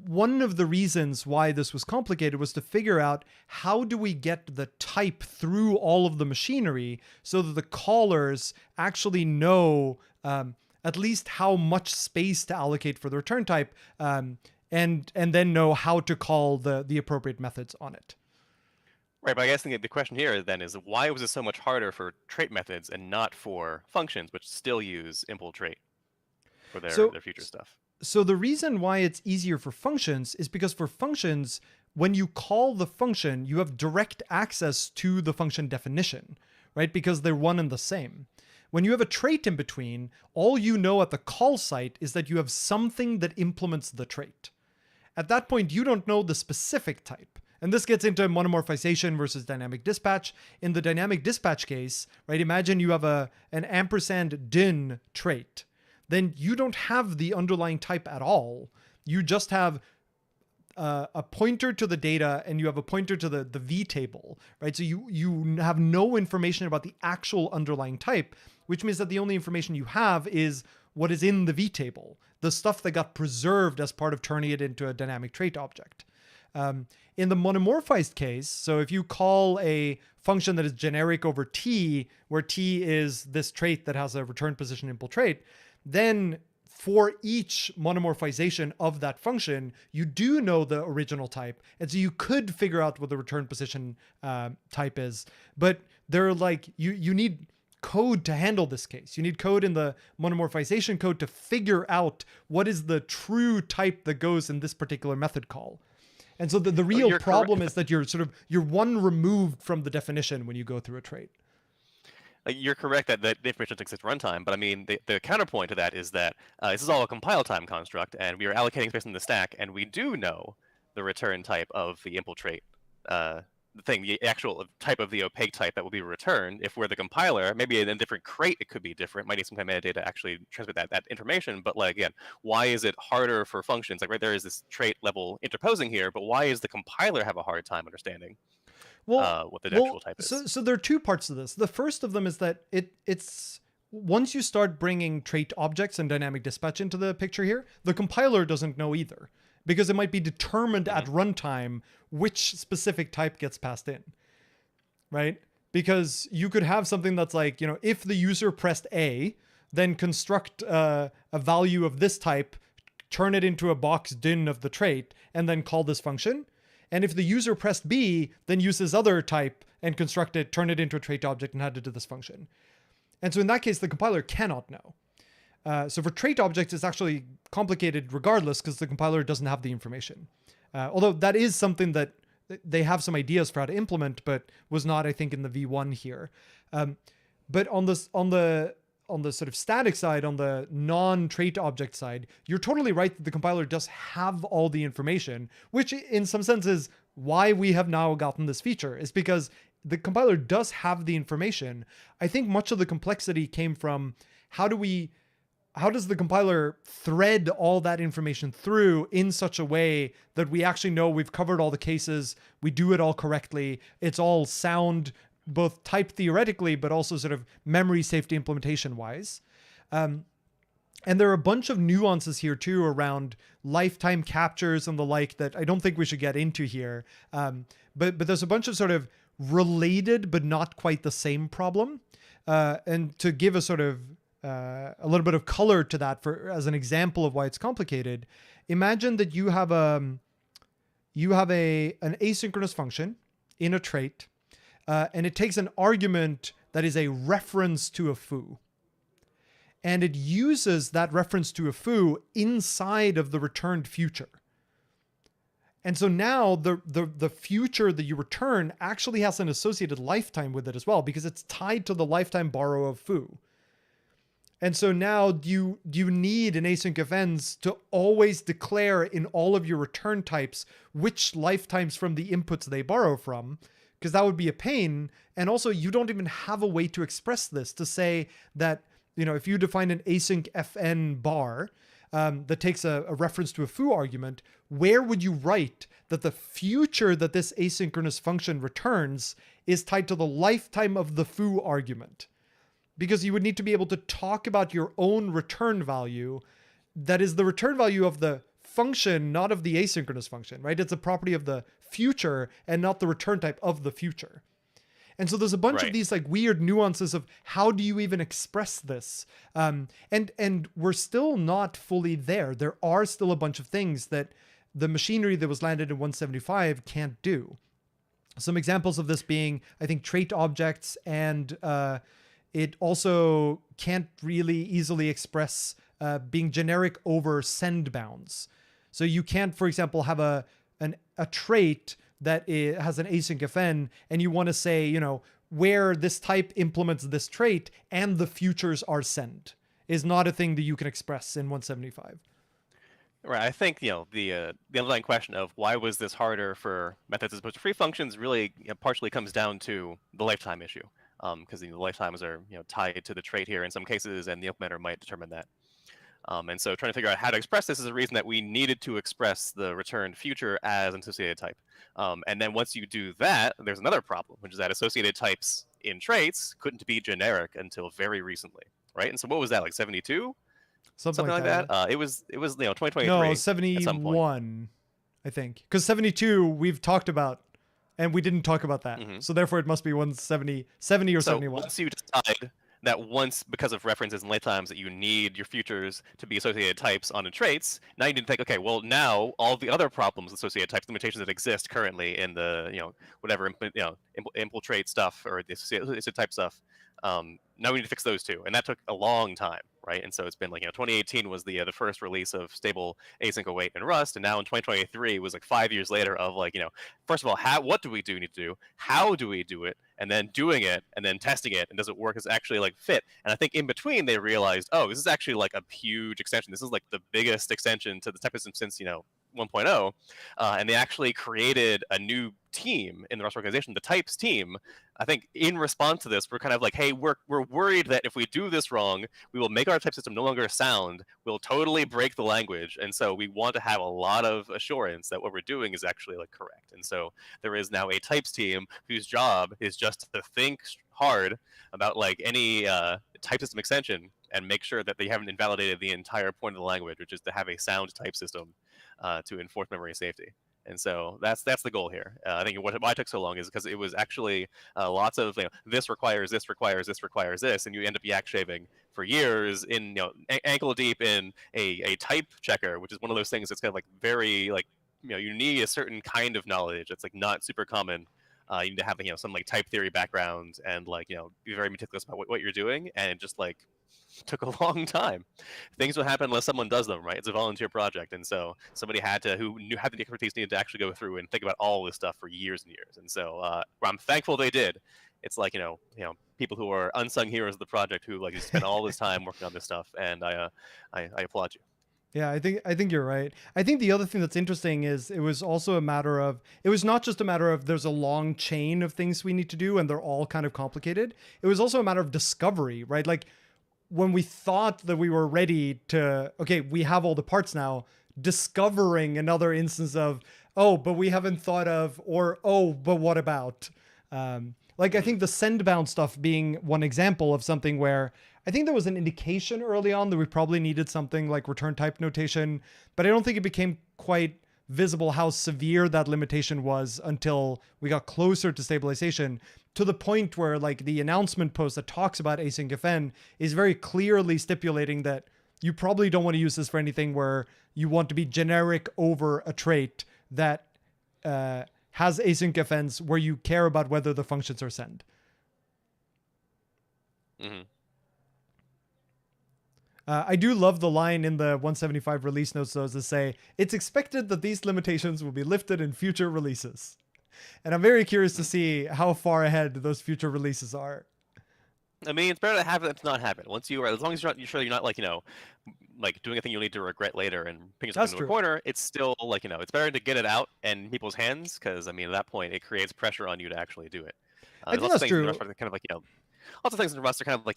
one of the reasons why this was complicated was to figure out how do we get the type through all of the machinery so that the callers actually know at least how much space to allocate for the return type, and then know how to call the appropriate methods on it. Right, but I guess the question here then is why was it so much harder for trait methods and not for functions which still use impl trait for their future stuff? So the reason why it's easier for functions is because for functions, when you call the function, you have direct access to the function definition, right? Because they're one and the same. When you have a trait in between, all you know at the call site is that you have something that implements the trait. At that point, you don't know the specific type. And this gets into monomorphization versus dynamic dispatch. In the dynamic dispatch case, right, imagine you have an ampersand din trait. Then you don't have the underlying type at all. You just have a pointer to the data and you have a pointer to the V table, right? So you have no information about the actual underlying type, which means that the only information you have is what is in the V table, the stuff that got preserved as part of turning it into a dynamic trait object. In the monomorphized case, so if you call a function that is generic over T, where T is this trait that has a return position impl trait, then for each monomorphization of that function, you do know the original type. And so you could figure out what the return position type is. But they're like, you need code to handle this case. You need code in the monomorphization code to figure out what is the true type that goes in this particular method call. And so the real problem is that you're one removed from the definition when you go through a trait. You're correct that the information doesn't exist at runtime, but I mean, the counterpoint to that is that this is all a compile time construct, and we are allocating space in the stack, and we do know the return type of the impl trait the actual type of the opaque type that will be returned. If we're the compiler, maybe in a different crate it could be different. Might need some kind of metadata to actually transmit that information. But like again, why is it harder for functions? Like right there is this trait level interposing here, but why is the compiler have a hard time understanding what the actual type is? So there are two parts to this. The first of them is that it's once you start bringing trait objects and dynamic dispatch into the picture here, the compiler doesn't know either. because it might be determined at runtime which specific type gets passed in, right? Because you could have something that's like, if the user pressed A, then construct a value of this type, turn it into a box din of the trait, and then call this function. And if the user pressed B, then use this other type and construct it, turn it into a trait object, and add it to this function. And so in that case, the compiler cannot know. So for trait objects, it's actually complicated regardless because the compiler doesn't have the information. Although that is something that they have some ideas for how to implement, but was not, I think, in the V1 here. But on the sort of static side, on the non-trait object side, you're totally right that the compiler does have all the information, which in some sense is why we have now gotten this feature, is because the compiler does have the information. I think much of the complexity came from how does the compiler thread all that information through in such a way that we actually know we've covered all the cases, we do it all correctly, it's all sound, both type theoretically, but also sort of memory safety implementation wise. And there are a bunch of nuances here too around lifetime captures and the like that I don't think we should get into here. But there's a bunch of sort of related, but not quite the same problem. And to give a sort of a little bit of color to that as an example of why it's complicated, imagine that you have an asynchronous function in a trait, and it takes an argument that is a reference to a foo. And it uses that reference to a foo inside of the returned future. And so now the future that you return actually has an associated lifetime with it as well, because it's tied to the lifetime borrow of foo. And so now do you need an async if ends to always declare in all of your return types which lifetimes from the inputs they borrow from? Because that would be a pain. And also you don't even have a way to express this, to say that, if you define an async fn bar that takes a reference to a foo argument, where would you write that the future that this asynchronous function returns is tied to the lifetime of the foo argument? Because you would need to be able to talk about your own return value that is the return value of the function, not of the asynchronous function, right? It's a property of the future and not the return type of the future. And so there's a bunch of these like weird nuances of how do you even express this? And we're still not fully there. There are still a bunch of things that the machinery that was landed in 175 can't do. Some examples of this being, I think, trait objects, and it also can't really easily express being generic over send bounds. So you can't, for example, have a trait that has an async fn, and you want to say, where this type implements this trait and the futures are send, is not a thing that you can express in 175. Right. I think the underlying question of why was this harder for methods as opposed to free functions really partially comes down to the lifetime issue, because the lifetimes are tied to the trait here in some cases, and the implementer might determine that. And so trying to figure out how to express this is a reason that we needed to express the returned future as an associated type. And then once you do that, there's another problem, which is that associated types in traits couldn't be generic until very recently, right? And so what was that, like 72? Something like that? It was 2023. No, 71, I think. Because 72 we've talked about, and we didn't talk about that. So therefore it must be 170 or 71. Once you decide that because of references and lifetimes that you need your futures to be associated types on the traits, now you need to think, okay, well now all the other problems associated types, limitations that exist currently in the whatever impl trait stuff or the associated type stuff, now we need to fix those too, and that took a long time, right? And so it's been 2018 was the first release of stable async await in Rust, and now in 2023 was 5 years later of first of all, what do we need to do? How do we do it? And then doing it, and then testing it, and does it work? Is actually fit? And I think in between they realized, oh, this is actually a huge extension. This is the biggest extension to the type system since 1.0, and they actually created a new team in the Rust organization, the types team. I think in response to this, we're kind of hey, we're worried that if we do this wrong, we will make our type system no longer sound. We'll totally break the language, and so we want to have a lot of assurance that what we're doing is actually correct. And so there is now a types team whose job is just to think hard about any type system extension and make sure that they haven't invalidated the entire point of the language, which is to have a sound type system to enforce memory safety. And so that's the goal here. I think why it took so long is because it was actually lots of this requires this requires this requires this, and you end up yak shaving for years in ankle deep in a type checker, which is one of those things that's kind of like very like you need a certain kind of knowledge that's like not super common. You need to have some like type theory background and like be very meticulous about what you're doing, and it just like took a long time. Things will happen unless someone does them, right? It's a volunteer project, and so somebody had to had the expertise needed to actually go through and think about all this stuff for years and years. And so I'm thankful they did. It's like people who are unsung heroes of the project who like spent all this time working on this stuff, and I applaud you. Yeah, I think you're right. I think the other thing that's interesting is it was also a matter of, it was not just a matter of there's a long chain of things we need to do and they're all kind of complicated. It was also a matter of discovery, right? Like when we thought that we were ready to, okay, we have all the parts now, discovering another instance of, oh, but we haven't thought of, or, oh, but what about? Like I think the sendbound stuff being one example of something where I think there was an indication early on that we probably needed something like return type notation, but I don't think it became quite visible how severe that limitation was until we got closer to stabilization, to the point where like the announcement post that talks about async FN is very clearly stipulating that you probably don't want to use this for anything where you want to be generic over a trait that has async FNs where you care about whether the functions are send. Mm-hmm. I do love the line in the 175 release notes, though, to say, it's expected that these limitations will be lifted in future releases. And I'm very curious to see how far ahead those future releases are. I mean, it's better to have it than to not have it. Once you are, as long as you're sure you're not like, like doing a thing you'll need to regret later and picking yourself into a corner, it's still like, it's better to get it out in people's hands, because, I mean, at that point, it creates pressure on you to actually do it. I think that's true. Kind of like, lots of things in the Rust are kind of like,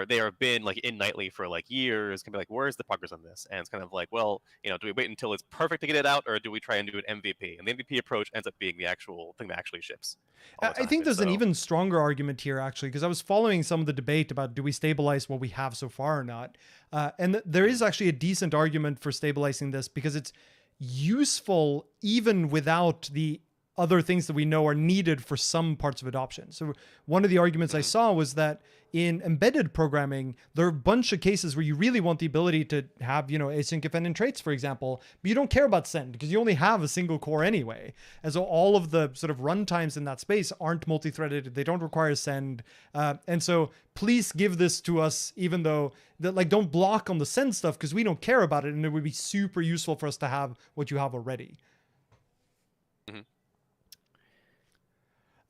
they have been like in nightly for like years. Can be like, where's the progress on this? And it's kind of like, well, do we wait until it's perfect to get it out, or do we try and do an MVP? And the MVP approach ends up being the actual thing that actually ships. I think there's an even stronger argument here, actually, because I was following some of the debate about do we stabilize what we have so far or not. And there is actually a decent argument for stabilizing this because it's useful even without the other things that we know are needed for some parts of adoption. So one of the arguments I saw was that in embedded programming, there are a bunch of cases where you really want the ability to have, async FN in traits, for example, but you don't care about send because you only have a single core anyway. And so all of the sort of runtimes in that space aren't multi-threaded. They don't require send. And so please give this to us, even though don't block on the send stuff because we don't care about it. And it would be super useful for us to have what you have already.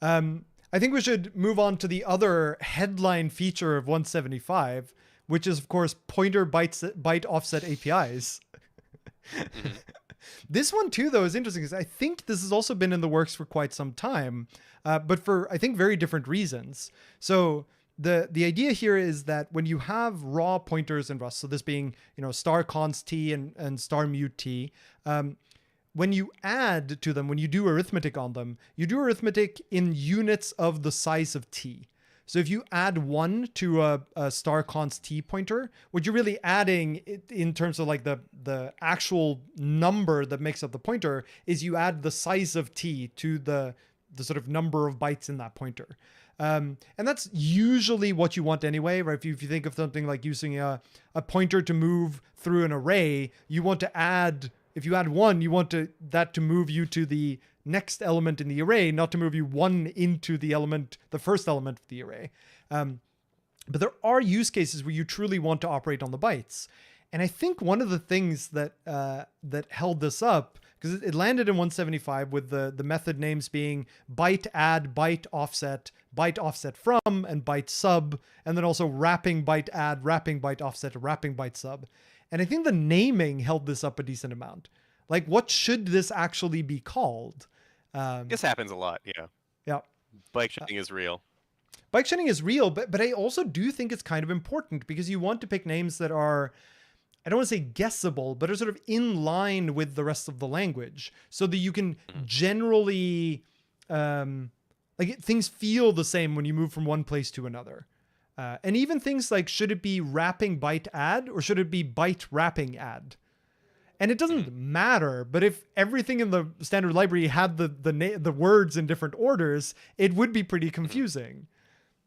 I think we should move on to the other headline feature of 175, which is, of course, pointer byte offset APIs. This one, too, though, is interesting because I think this has also been in the works for quite some time, but for, I think, very different reasons. So the idea here is that when you have raw pointers in Rust, so this being, star const t and star mut t, when you add to them, when you do arithmetic on them, you do arithmetic in units of the size of t. So if you add 1 to a star const t pointer, what you're really adding in terms of like the actual number that makes up the pointer is you add the size of t to the sort of number of bytes in that pointer. And that's usually what you want anyway, right? If you think of something like using a pointer to move through an array, you want to add... If you add 1, you want that to move you to the next element in the array, not to move you 1 into the first element of the array. But there are use cases where you truly want to operate on the bytes. And I think one of the things that held this up, because it landed in 175 with the method names being byte add, byte offset from, and byte sub, and then also wrapping byte add, wrapping byte offset, wrapping byte sub. And I think the naming held this up a decent amount. Like, what should this actually be called? This happens a lot, yeah. Yeah. Bike shedding is real. Bike shedding is real, but I also do think it's kind of important because you want to pick names that are, I don't want to say guessable, but are sort of in line with the rest of the language so that you can generally, things feel the same when you move from one place to another. And even things like, should it be wrapping byte add or should it be byte wrapping add? And it doesn't matter, but if everything in the standard library had the words in different orders, it would be pretty confusing.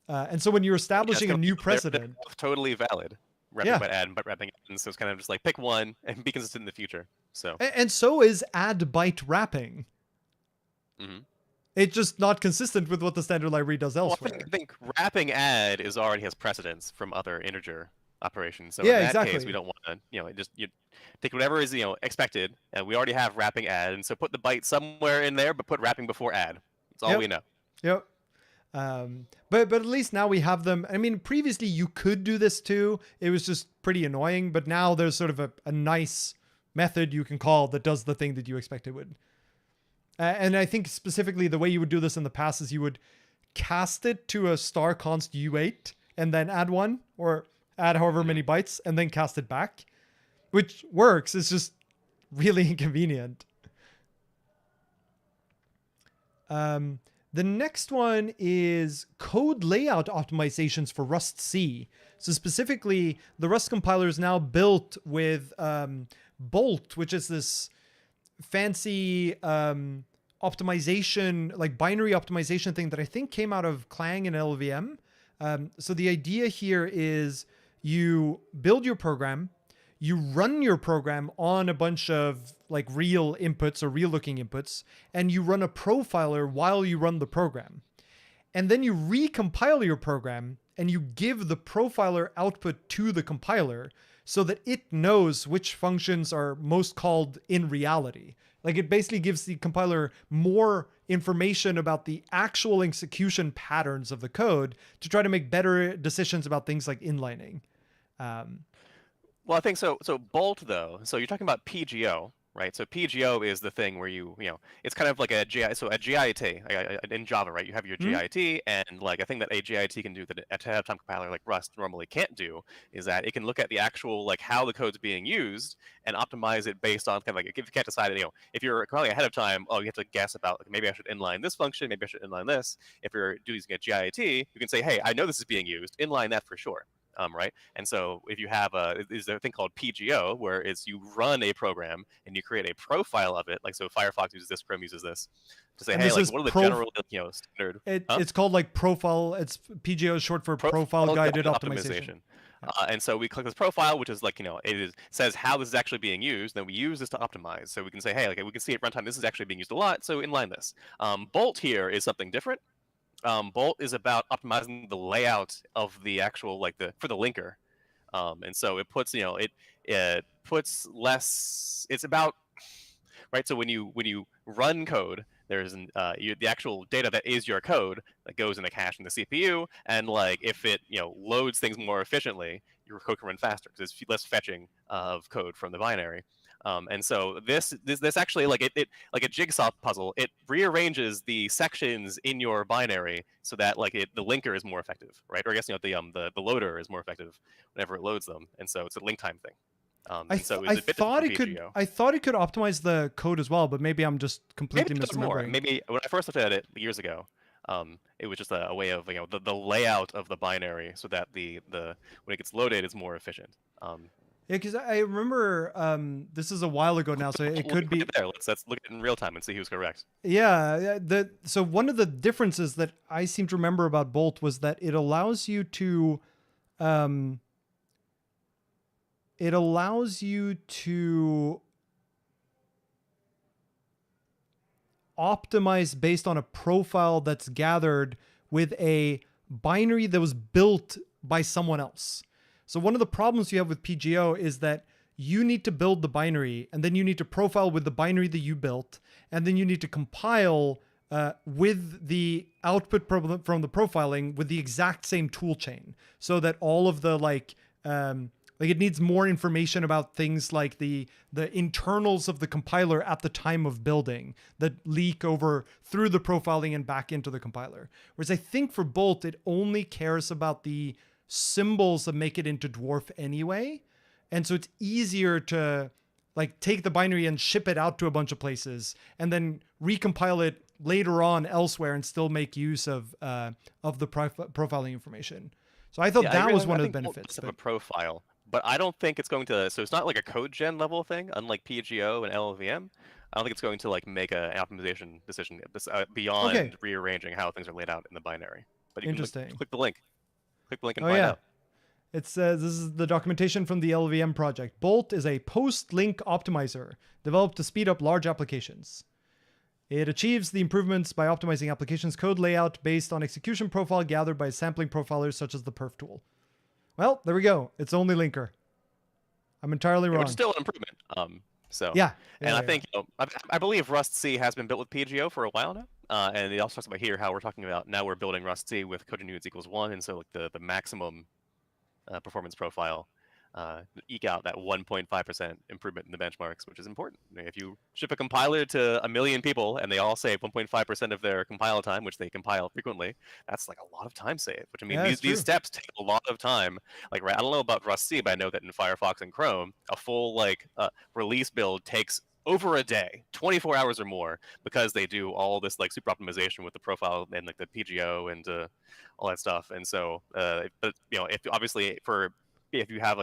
And so when you're establishing a new precedent, they're totally valid. Wrapping byte add and byte wrapping, and so it's kind of just like pick one and be consistent in the future. So and so is add byte wrapping. It's just not consistent with what the standard library does elsewhere. I think wrapping add already has precedence from other integer operations. So yeah, in that exactly. case, we don't want to, you take whatever is expected, and we already have wrapping add, and so put the byte somewhere in there, but put wrapping before add. That's all we know. Yep. But at least now we have them. I mean, previously you could do this too. It was just pretty annoying, but now there's sort of a nice method you can call that does the thing that you expect it would. And I think specifically the way you would do this in the past is you would cast it to a star const U8 and then add one or add however many bytes and then cast it back, which works. It's just really inconvenient. The next one is code layout optimizations for Rust C. So specifically, the Rust compiler is now built with Bolt, which is this fancy optimization, like binary optimization thing that I think came out of Clang and LLVM. So the idea here is you build your program, you run your program on a bunch of like real inputs or real looking inputs, and you run a profiler while you run the program. And then you recompile your program and you give the profiler output to the compiler so that it knows which functions are most called in reality. Like it basically gives the compiler more information about the actual execution patterns of the code to try to make better decisions about things like inlining. Well, I think so. So Bolt, though, so you're talking about PGO, right? So PGO is the thing where it's kind of like a GI. So a GIT in Java, right? You have your GIT, and like a thing that a GIT can do that a ahead-of-time compiler like Rust normally can't do is that it can look at the actual like how the code's being used and optimize it based on kind of like if you can't decide, if you're compiling ahead of time, you have to guess about like, maybe I should inline this function, maybe I should inline this. If you're using a GIT, you can say, hey, I know this is being used, inline that for sure. Right? And so if you have there's a thing called PGO where you run a program and you create a profile of it. Like, so Firefox uses this, Chrome uses this to say, hey, like, what are the general, standard? It's called like profile. It's PGO is short for profile guided optimization. And so we click this profile, which is like, says how this is actually being used. Then we use this to optimize. So we can say, hey, like we can see at runtime, this is actually being used a lot. So inline this. Bolt here is something different. Bolt is about optimizing the layout of the actual for the linker, and so it puts it puts less. It's about right. So when you run code, there's the actual data that is your code that goes in the cache in the CPU, and like if it loads things more efficiently, your code can run faster because it's less fetching of code from the binary. And so this actually like like a jigsaw puzzle. It rearranges the sections in your binary so that like the linker is more effective, right? Or I guess the loader is more effective whenever it loads them. And so it's a link time thing. I thought it could optimize the code as well, but maybe I'm just completely misremembering. Maybe when I first looked at it years ago, it was just a way of the layout of the binary so that the when it gets loaded, it's more efficient. Yeah, because I remember this is a while ago now, so it could be there. Let's look at it in real time and see who's correct. Yeah, so one of the differences that I seem to remember about Bolt was that it allows you to optimize based on a profile that's gathered with a binary that was built by someone else. So one of the problems you have with PGO is that you need to build the binary, and then you need to profile with the binary that you built, and then you need to compile with the output from the profiling with the exact same tool chain, so that all of the it needs more information about things like the internals of the compiler at the time of building that leak over through the profiling and back into the compiler. Whereas I think for Bolt, it only cares about the symbols that make it into dwarf anyway. And so it's easier to like take the binary and ship it out to a bunch of places and then recompile it later on elsewhere and still make use of the profiling information. So I thought Yeah, I that agree. was I one of the think Bolt benefits. does have But a profile, but I don't think it's going to. So it's not like a code gen level thing, unlike PGO and LLVM. I don't think it's going to like make an optimization decision okay, beyond rearranging how things are laid out in the binary. But you can interesting. click the link, and Oh find yeah. out. It says this is the documentation from the LVM project. Bolt is a post-link optimizer developed to speed up large applications. It achieves the improvements by optimizing applications code layout based on execution profile gathered by sampling profilers such as the perf tool. Well, there we go. It's only linker. I'm entirely Yeah, which is wrong. still an improvement. So, Yeah. and I Yeah. think I believe Rust C has been built with PGO for a while now. And it also talks about here how we're talking about now we're building Rust C with code units equals 1, and so like the maximum performance profile eke out that 1.5% improvement in the benchmarks, which is important. I mean, if you ship a compiler to 1 million people and they all save 1.5% of their compile time, which they compile frequently, that's like a lot of time saved. Which I mean, Yeah, it's these true. steps take a lot of time. Like, I don't know about Rust C, but I know that in Firefox and Chrome, a full release build takes over a day, 24 hours or more, because they do all this like super optimization with the profile and like the PGO and all that stuff. And so, but if obviously if you have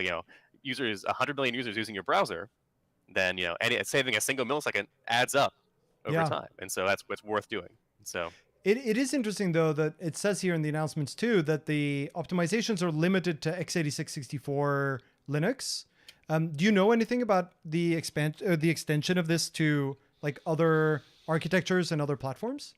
users 100 million users using your browser, then saving a single millisecond adds up over Yeah. time, and so that's what's worth doing. So It is interesting though that it says here in the announcements too that the optimizations are limited to x86-64 Linux. Do you know anything about the extension of this to like other architectures and other platforms?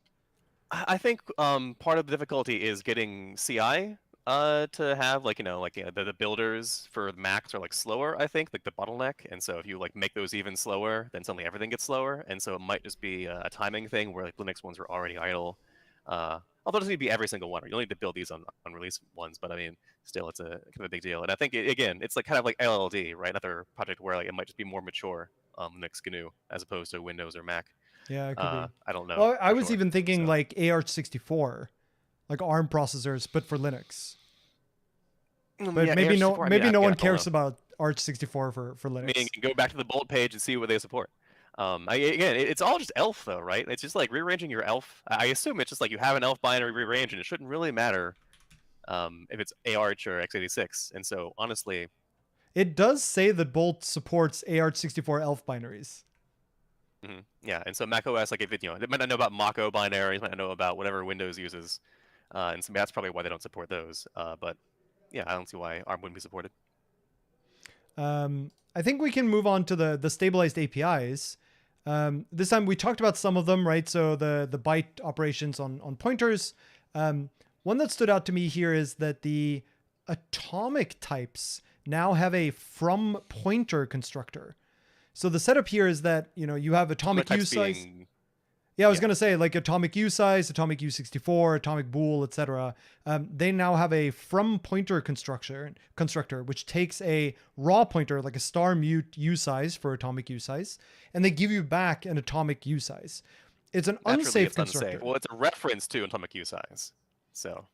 I think part of the difficulty is getting CI to have the builders for Macs are like slower, I think, like the bottleneck. And so if you like make those even slower, then suddenly everything gets slower. And so it might just be a timing thing where like Linux ones are already idle. Although it doesn't need to be every single one. You'll need to build these on release ones, but I mean, still, it's a kind of a big deal. And I think again, it's like kind of like LLD, right? Another project where like it might just be more mature Linux GNU as opposed to Windows or Mac. Yeah, it could be. I don't know Well, I for was sure. even thinking So. like ARch64, like ARM processors, but for Linux. But Yeah, maybe AR64. I mean, no again, one I don't know. cares about Arch64 for I mean, Linux. you can go back to the Bolt page and see what they support. Again, it's all just ELF though, right? It's just like rearranging your ELF. I assume it's just like you have an ELF binary rearranged, and it shouldn't really matter if it's ARch or x86. And so, honestly, It does say that Bolt supports ARch64 ELF binaries. yeah. And so macOS, like if they might not know about Mach-O binaries, might not know about whatever Windows uses, and so that's probably why they don't support those. But yeah, I don't see why ARM wouldn't be supported. I think we can move on to the stabilized APIs. This time we talked about some of them, right? So the byte operations on pointers. One that stood out to me here is that the atomic types now have a from pointer constructor. So the setup here is that you have atomic use size. Yeah, I was going to say like atomic U size, atomic U64, atomic bool, etc. They now have a from pointer constructor, which takes a raw pointer, like a star mute U size for atomic U size, and they give you back an atomic U size. It's an unsafe constructor. Unsafe. Well, it's a reference to atomic U size. So.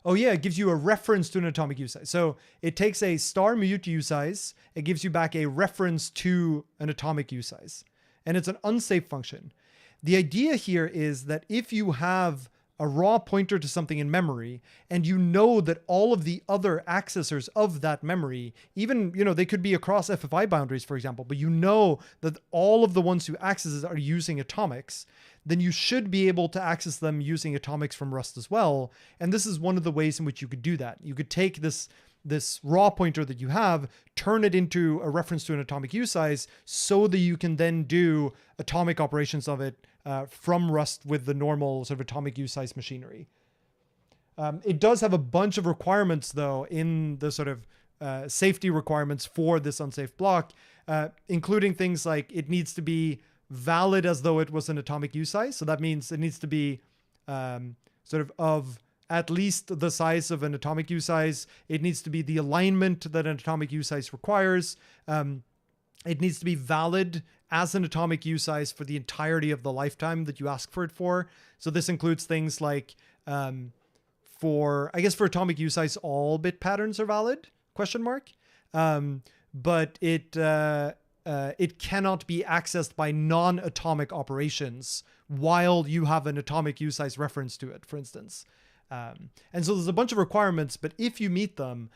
Oh yeah, it gives you a reference to an atomic U size. So it takes a star mute U size, it gives you back a reference to an atomic U size. And it's an unsafe function. The idea here is that if you have a raw pointer to something in memory, and you know that all of the other accessors of that memory, even, they could be across FFI boundaries, for example, but you know that all of the ones who access it are using atomics, then you should be able to access them using atomics from Rust as well. And this is one of the ways in which you could do that. You could take this raw pointer that you have, turn it into a reference to an atomic U size so that you can then do atomic operations of it from Rust with the normal sort of atomic U size machinery. It does have a bunch of requirements though in the sort of safety requirements for this unsafe block, including things like it needs to be valid as though it was an atomic U size. So that means it needs to be sort of at least the size of an atomic U size. It needs to be the alignment that an atomic U size requires. It needs to be valid as an atomic U size for the entirety of the lifetime that you ask for it for. So this includes things like, for atomic U size, all bit patterns are valid, ? But it cannot be accessed by non-atomic operations while you have an atomic U size reference to it, for instance. And so there's a bunch of requirements, but if you meet them,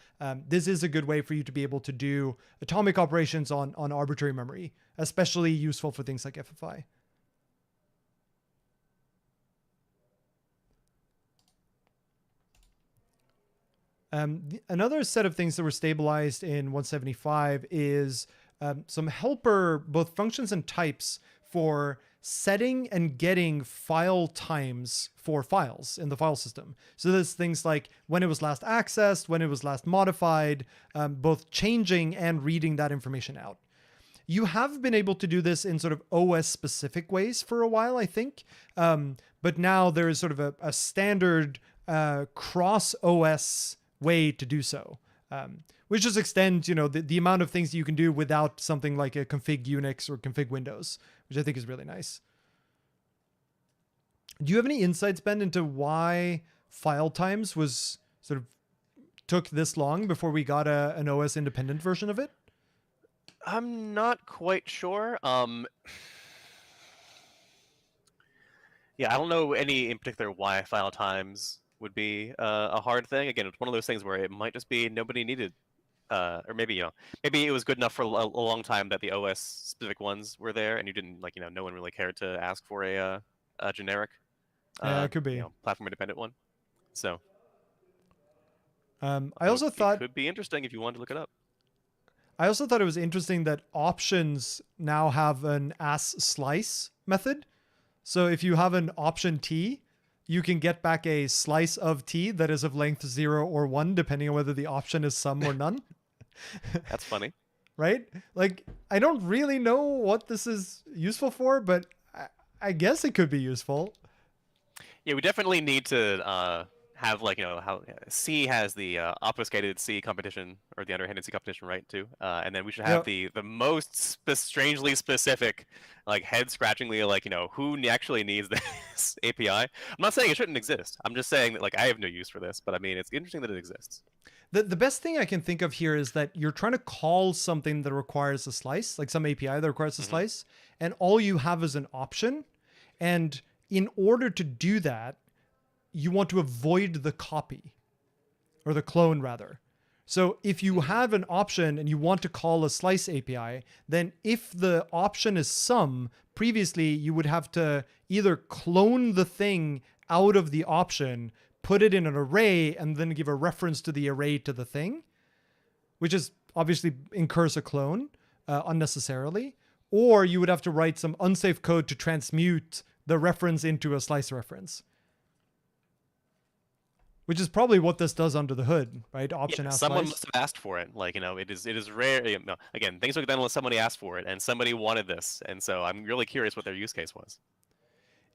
this is a good way for you to be able to do atomic operations on arbitrary memory, especially useful for things like FFI. Another set of things that were stabilized in 175 is some helper, both functions and types, for setting and getting file times for files in the file system. So there's things like when it was last accessed, when it was last modified, both changing and reading that information out. You have been able to do this in sort of OS specific ways for a while, I think. But now there is sort of a standard cross OS way to do so, which just extends, the amount of things that you can do without something like a config Unix or config Windows, which I think is really nice. Do you have any insights, Ben, into why file times was sort of took this long before we got an OS independent version of it? I'm not quite sure. Yeah, I don't know any in particular why file times would be a hard thing. Again, it's one of those things where it might just be nobody needed, or maybe maybe it was good enough for a long time that the OS specific ones were there, and you didn't no one really cared to ask for a generic, Yeah, it could be platform independent one. So, I also thought it could be interesting if you wanted to look it up. I also thought it was interesting that options now have an as_slice method. So if you have an option t, you can get back a slice of t that is of length 0 or 1, depending on whether the option is some or none. That's funny. Right? Like, I don't really know what this is useful for, but I guess it could be useful. Yeah, we definitely need to have how C has the obfuscated C competition, or the underhanded C competition, right? Too, and then we should have the most strangely specific, head scratchingly, who actually needs this API. I'm not saying it shouldn't exist. I'm just saying that I have no use for this, but I mean it's interesting that it exists. The best thing I can think of here is that you're trying to call something that requires a slice, like some API that requires a slice, and all you have is an option, and in order to do that, you want to avoid the copy, or the clone rather. So if you have an option and you want to call a slice API, then if the option is some, previously you would have to either clone the thing out of the option, put it in an array, and then give a reference to the array to the thing, which is obviously incurs a clone unnecessarily. Or you would have to write some unsafe code to transmute the reference into a slice reference, which is probably what this does under the hood, right? Option as someone slice. must have asked for it. It is rare. Again, things look done unless somebody asked for it, and somebody wanted this, and so I'm really curious what their use case was.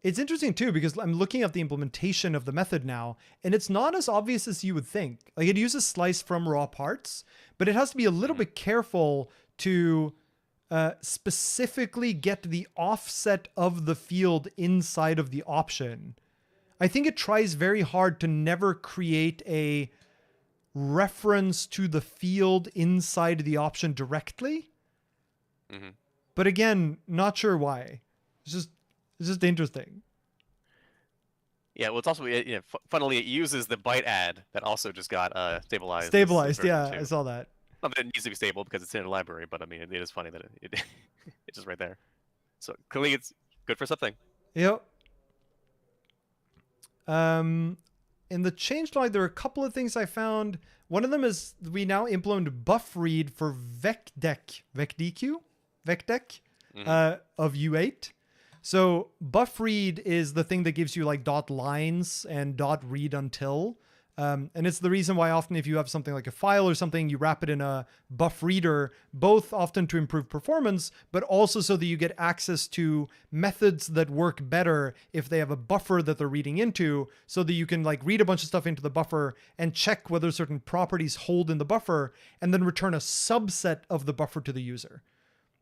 It's interesting too, because I'm looking at the implementation of the method now, and it's not as obvious as you would think. It uses slice from raw parts, but it has to be a little bit careful to specifically get the offset of the field inside of the option. I think it tries very hard to never create a reference to the field inside the option directly. But again, not sure why. It's just interesting. Yeah, well, it's also funnily it uses the byte add that also just got stabilized. Stabilized, yeah, I saw that. Not that it needs to be stable because it's in a library, but I mean it is funny that it's just right there. So clearly it's good for something. Yep. In the changelog, there are a couple of things I found. One of them is we now implement buff read for vecdec of U8. So buff read is the thing that gives you dot lines and dot read until. And it's the reason why often if you have something like a file or something, you wrap it in a buff reader, both often to improve performance, but also so that you get access to methods that work better if they have a buffer that they're reading into, so that you can read a bunch of stuff into the buffer and check whether certain properties hold in the buffer, and then return a subset of the buffer to the user.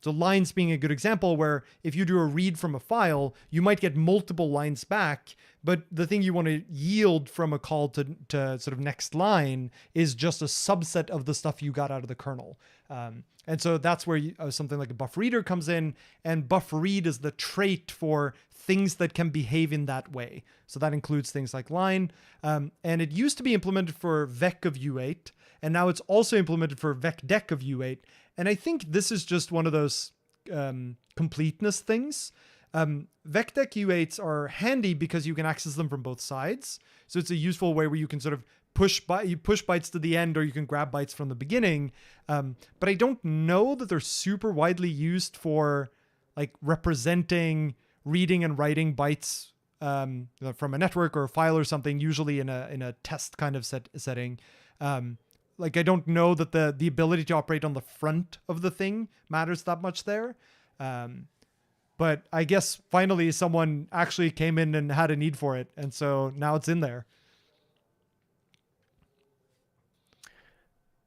So lines being a good example, where if you do a read from a file, you might get multiple lines back, But the thing you want to yield from a call to sort of next line is just a subset of the stuff you got out of the kernel. And so that's where something like a buff reader comes in, and buff read is the trait for things that can behave in that way. So that includes things like line. And it used to be implemented for vec of U8, and now it's also implemented for vec-dec of U8. And I think this is just one of those completeness things. Vec-dec U8s are handy because you can access them from both sides. So it's a useful way where you can sort of push bytes to the end, or you can grab bytes from the beginning. But I don't know that they're super widely used for like representing reading and writing bytes from a network or a file or something, usually in a test kind of setting. Like I don't know that the ability to operate on the front of the thing matters that much there. But I guess finally someone actually came in and had a need for it, and so now it's in there.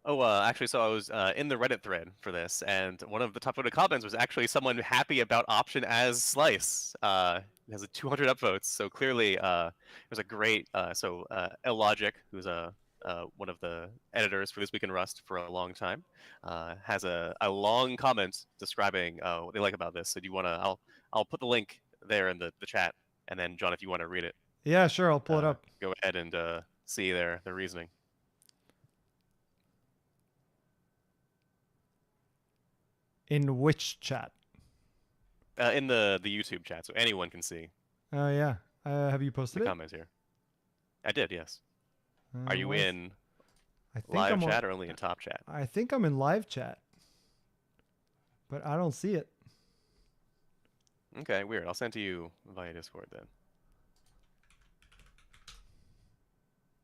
Oh, actually, so I was in the Reddit thread for this, and one of the top voted comments was actually someone happy about option as slice. It has a 200 upvotes, so clearly there's a great Illogic, who's one of the editors for This Week in Rust for a long time, has a long comment describing what they like about this. So do you want to? I'll put the link there in the chat, and then John, if you want to read it. Yeah, sure. I'll pull it up. Go ahead and see their reasoning. In which chat? In the YouTube chat, so anyone can see. Oh yeah. Have you posted the it? Comments here. I did, yes. Are you in think live chat or only in top chat? I think I'm in live chat, but I don't see it. Okay, weird. I'll send to you via Discord then.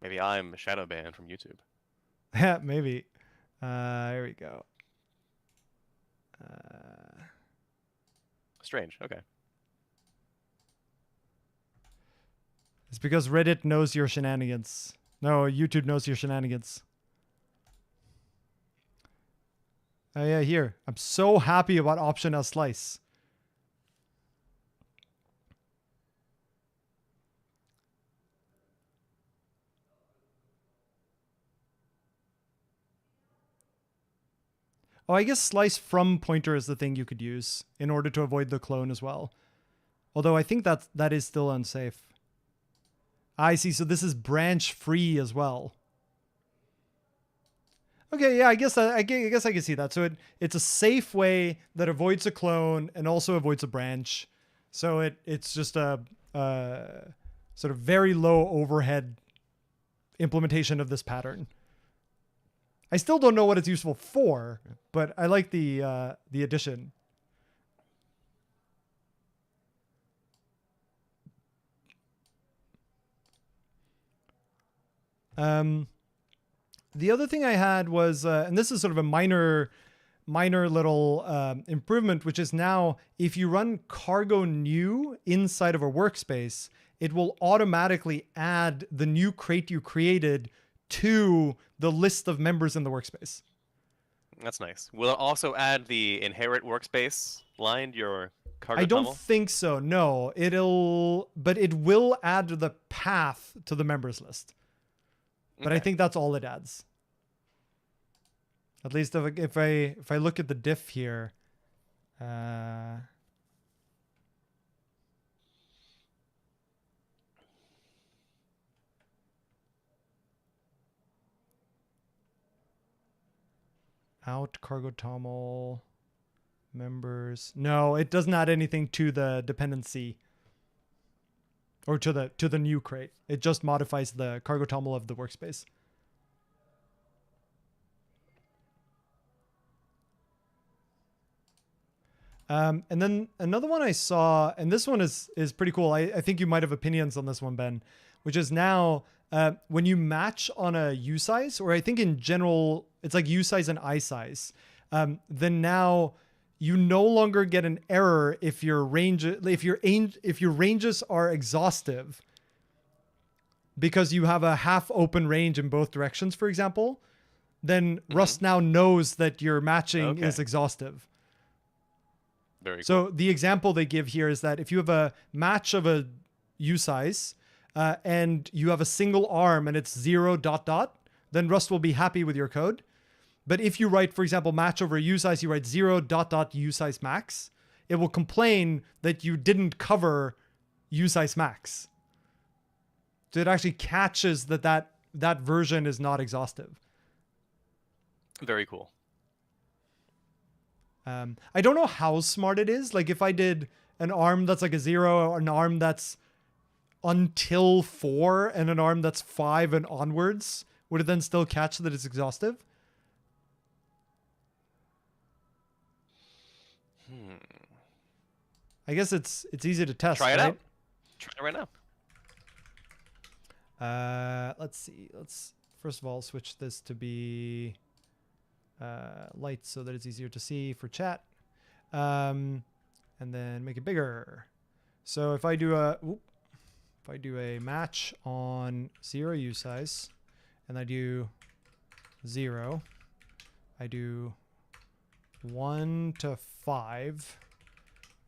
Maybe I'm shadow banned from YouTube. Yeah, maybe. Here we go. Strange. Okay. It's because Reddit knows your shenanigans. No, YouTube knows your shenanigans. Oh yeah, here. I'm so happy about option as slice. Oh, I guess slice from pointer is the thing you could use in order to avoid the clone as well. Although I think that is still unsafe. I see. So this is branch free as well. Okay, yeah, I guess I can see that. So it's a safe way that avoids a clone and also avoids a branch. So it's just a sort of very low overhead implementation of this pattern. I still don't know what it's useful for, but I like the addition. The other thing I had was, and this is sort of a minor little improvement, which is now if you run cargo new inside of a workspace, it will automatically add the new crate you created to the list of members in the workspace. That's nice. Will it also add the inherit workspace line to your cargo I don't tunnel? think so. No, but it will add the path to the members list. But Okay. I think that's all it adds. At least if I look at the diff here, out cargo toml members. No, it doesn't add anything to the dependency or to the new crate. It just modifies the cargo toml of the workspace. And then another one I saw, and this one is pretty cool. I think you might have opinions on this one, Ben, which is now when you match on a U size, or I think in general, it's like U size and I size, then now you no longer get an error if your ranges are exhaustive because you have a half open range in both directions, for example. Then Rust now knows that your matching is exhaustive. Very cool. So the example they give here is that if you have a match of a U size, and you have a single arm and it's 0 dot dot, then Rust will be happy with your code. But if you write, for example, match over usize, you write 0 dot dot usize max, it will complain that you didn't cover usize max. So it actually catches that version is not exhaustive. Very cool. I don't know how smart it is. Like if I did an arm that's like a 0, an arm that's until 4, and an arm that's 5 and onwards, would it then still catch that it's exhaustive? I guess it's easy to test. Try it right? out. Try it right now. Let's see. Let's first of all switch this to be light so that it's easier to see for chat, and then make it bigger. So if I do a match on 0 usize, and I do 0, I do 1 to 5,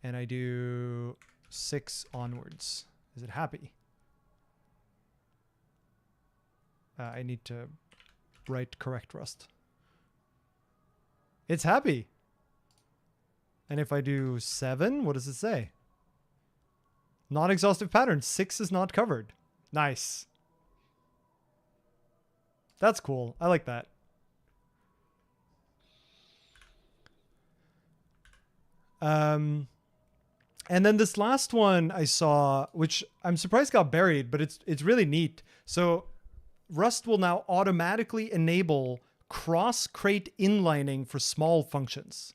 and I do 6 onwards. Is it happy? I need to write correct Rust. It's happy. And if I do 7, what does it say? Non-exhaustive pattern. 6 is not covered. Nice. That's cool. I like that. And then this last one I saw, which I'm surprised got buried, but it's really neat. So Rust will now automatically enable cross-crate inlining for small functions.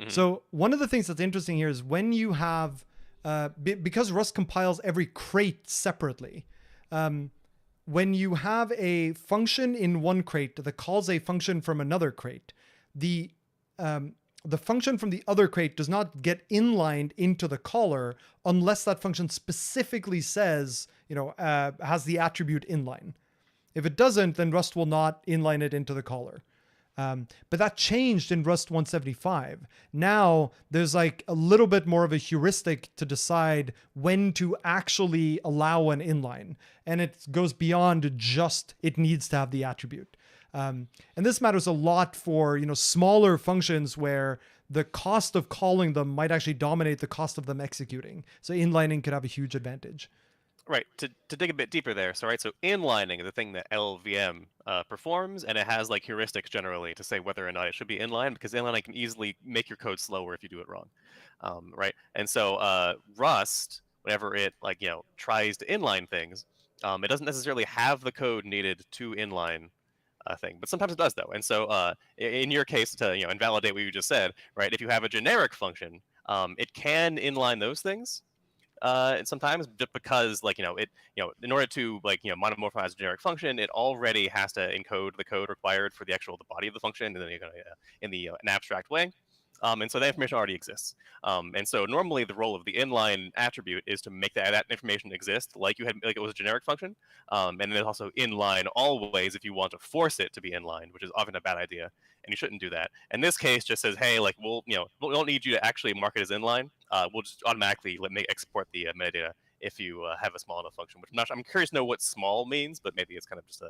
So one of the things that's interesting here is when you have, because Rust compiles every crate separately, when you have a function in one crate that calls a function from another crate, the function from the other crate does not get inlined into the caller unless that function specifically says, has the attribute inline. If it doesn't, then Rust will not inline it into the caller. But that changed in Rust 175. Now there's like a little bit more of a heuristic to decide when to actually allow an inline. And it goes beyond just it needs to have the attribute. And this matters a lot for, smaller functions where the cost of calling them might actually dominate the cost of them executing. So inlining could have a huge advantage. Right. To dig a bit deeper there. So inlining is the thing that LLVM performs, and it has like heuristics generally to say whether or not it should be inline, because inlining can easily make your code slower if you do it wrong. Right. And so Rust, whenever it tries to inline things, it doesn't necessarily have the code needed to inline thing, but sometimes it does though. And so in your case, to invalidate what you just said, right? If you have a generic function, it can inline those things. And sometimes just because in order to monomorphize a generic function, it already has to encode the code required for the body of the function, and then in an abstract way. And so that information already exists. And so normally the role of the inline attribute is to make that information exist like it was a generic function. And then also inline always if you want to force it to be inline, which is often a bad idea, and you shouldn't do that. And this case just says, hey, we don't need you to actually mark it as inline. We'll just automatically export the metadata if you have a small enough function. Which I'm curious to know what small means, but maybe it's kind of just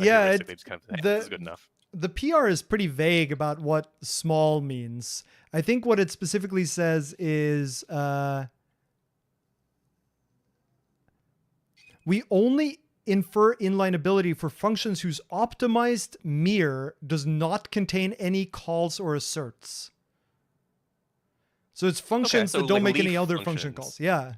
is good enough. The PR is pretty vague about what small means. I think what it specifically says is we only infer inlineability for functions whose optimized mirror does not contain any calls or asserts. So it's functions that don't make any other function calls. Yeah.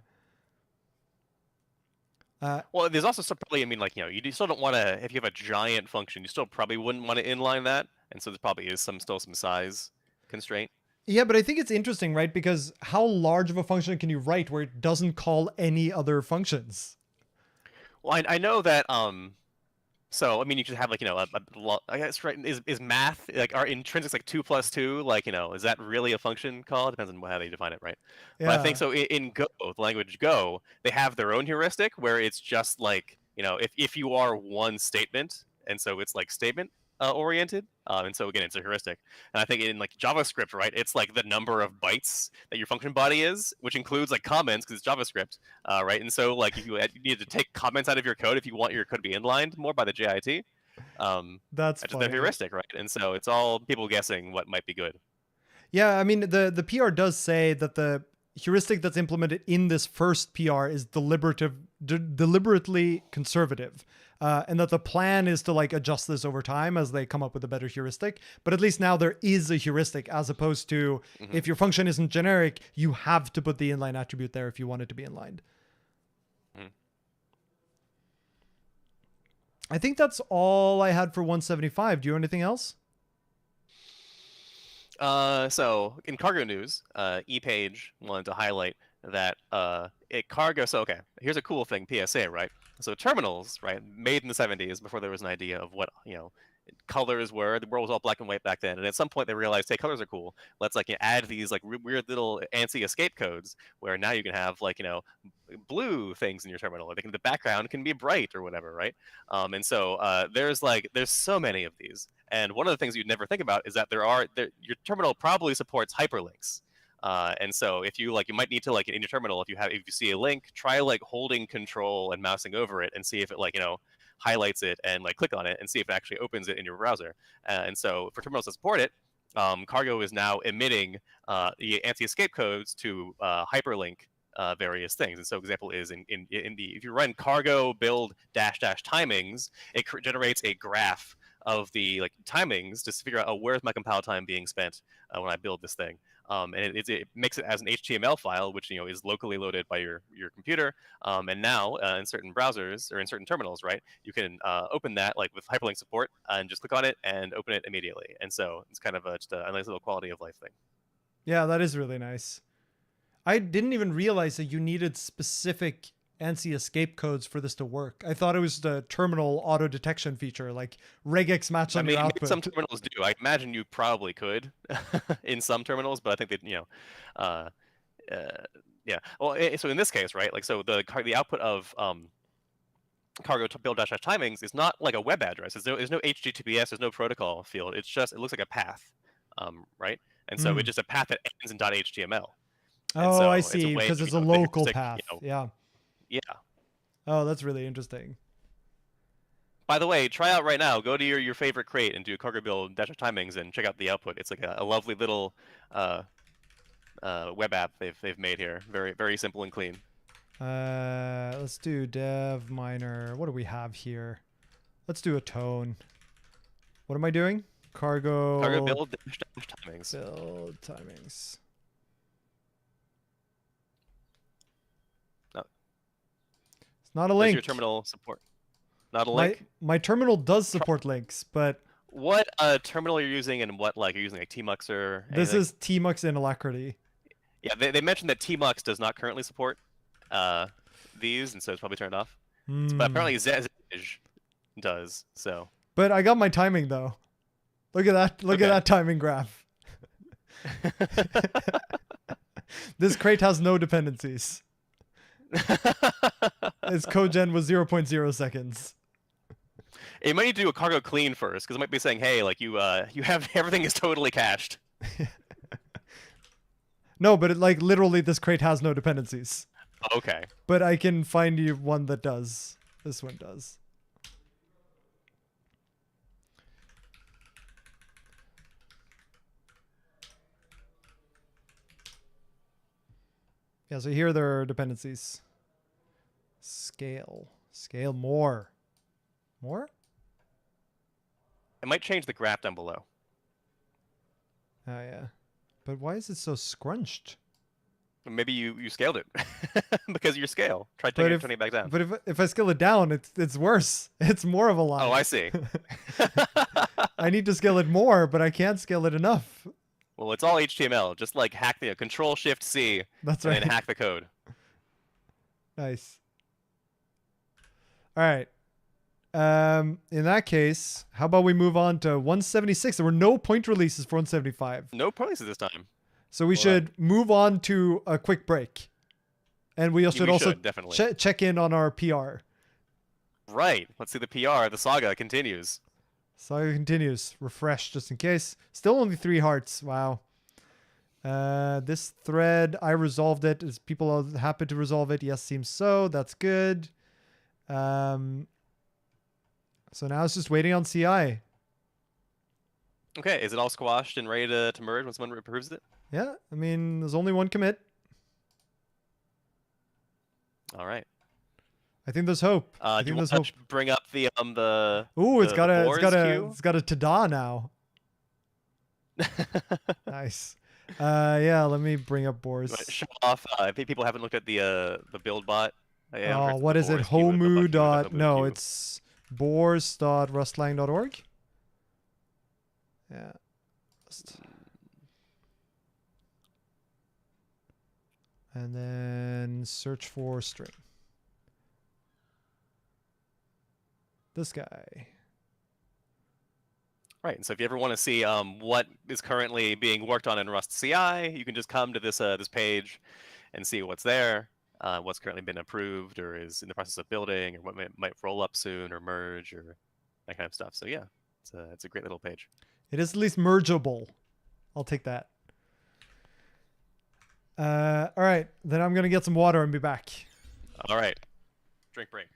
Well, there's also probably, you still don't want to, if you have a giant function, you still probably wouldn't want to inline that. And so there probably is still some size constraint. Yeah, but I think it's interesting, right? Because how large of a function can you write where it doesn't call any other functions? Well, I know that, so, you could have, I guess, right, is math, our intrinsics, 2 plus 2, is that really a function call? It depends on how they define it, right? Yeah. But I think so in Go, the language Go, they have their own heuristic where it's just if you are one statement, and so it's statement, oriented. And so again, it's a heuristic. And I think in like JavaScript, right, it's like the number of bytes that your function body is, which includes like comments because it's JavaScript, right? And so like if you need to take comments out of your code if you want your code to be inlined more by the JIT, That's it's just a funny. heuristic, right? And so it's all people guessing what might be good. Yeah, I mean the PR does say that the heuristic that's implemented in this first PR is deliberately conservative, and that the plan is to like adjust this over time as they come up with a better heuristic. But at least now there is a heuristic, as opposed to if your function isn't generic, you have to put the inline attribute there if you want it to be inlined. I think that's all I had for 175. Do you have anything else? So in cargo news, ePage wanted to highlight that cargo. So okay, here's a cool thing. PSA, right? So terminals, right, made in the 70s before there was an idea of what colors were. The world was all black and white back then, and at some point they realized, hey, colors are cool. Let's like add these like weird little ANSI escape codes where now you can have like blue things in your terminal. Like the background can be bright or whatever, right? And so there's so many of these. And one of the things you'd never think about is that your terminal probably supports hyperlinks. And so if you might need to like in your terminal, if you see a link, try like holding control and mousing over it and see if it highlights it and like click on it and see if it actually opens it in your browser. And so for terminals that support it, Cargo is now emitting the ANSI escape codes to hyperlink various things. And so example is if you run cargo build dash timings, it generates a graph of the timings to figure out where's my compile time being spent when I build this thing. And it makes it as an HTML file, which is locally loaded by your computer. And now in certain browsers or in certain terminals, right, you can open that like with hyperlink support and just click on it and open it immediately. And so it's kind of just a nice little quality of life thing. Yeah, that is really nice. I didn't even realize that you needed specific ANSI escape codes for this to work. I thought it was the terminal auto detection feature, like regex match on your output. Maybe some terminals do. I imagine you probably could in some terminals, but I think that yeah. Well, so in this case, right? Like, so the output of cargo build dash timings is not like a web address. There's no HTTPS. There's no protocol field. It looks like a path, right? And so it's just a path that ends in .html. Oh, so I see. Because it's a local path. Yeah. Yeah. Oh, that's really interesting. By the way, try out right now. Go to your favorite crate and do cargo build dash timings and check out the output. It's like a lovely little web app they've made here. Very, very simple and clean. Let's do dev minor. What do we have here? Let's do a tone. What am I doing? Cargo build dash timings. Build timings. Not a link. Does your terminal support? Not a link? My terminal does support links, but... What terminal you're using and what, you're using like Tmux or anything? This is Tmux in Alacrity. Yeah, they mentioned that Tmux does not currently support these, and so it's probably turned off. But apparently Zedge does, so... But I got my timing, though. Look at that. Look at that timing graph. This crate has no dependencies. Its codegen was 0.0 seconds. It might need to do a cargo clean first, because it might be saying, hey, like you have everything is totally cached. No, but literally this crate has no dependencies. Okay. But I can find you one that does. This one does. Yeah, so here there are dependencies. Scale more. More? It might change the graph down below. Oh yeah. But why is it so scrunched? Maybe you scaled it because of your scale. Try turning it back down. But if I scale it down, it's worse. It's more of a line. Oh, I see. I need to scale it more, but I can't scale it enough. Well, it's all HTML. Just hack the Control-Shift-C. That's right. And then hack the code. Nice. All right. In that case, how about we move on to 176? There were no point releases for 175. No point releases this time. So we should move on to a quick break. And we should also definitely check in on our PR. Right. Let's see the PR. The saga continues. Saga continues. Refresh just in case. Still only 3 hearts. Wow. This thread, I resolved it. Is people are happy to resolve it? Yes, seems so. That's good. So now it's just waiting on CI. Okay, is it all squashed and ready to merge when someone approves it? Yeah, I mean, there's only one commit. All right. I think there's hope. I Do you think want there's hope. to bring up the Ooh, it's got a ta-da now. Nice. Yeah, let me bring up Boars. Show off. I think people haven't looked at the build bot. Oh, what is it? Homu dot. No, it's boars.rustlang.org. Yeah. And then search for string. This guy. Right. So if you ever want to see what is currently being worked on in Rust CI, you can just come to this this page and see what's there, what's currently been approved or is in the process of building, or what might roll up soon or merge or that kind of stuff. So yeah, it's a great little page. It is at least mergeable. I'll take that. All right, then I'm gonna get some water and be back. All right, drink break.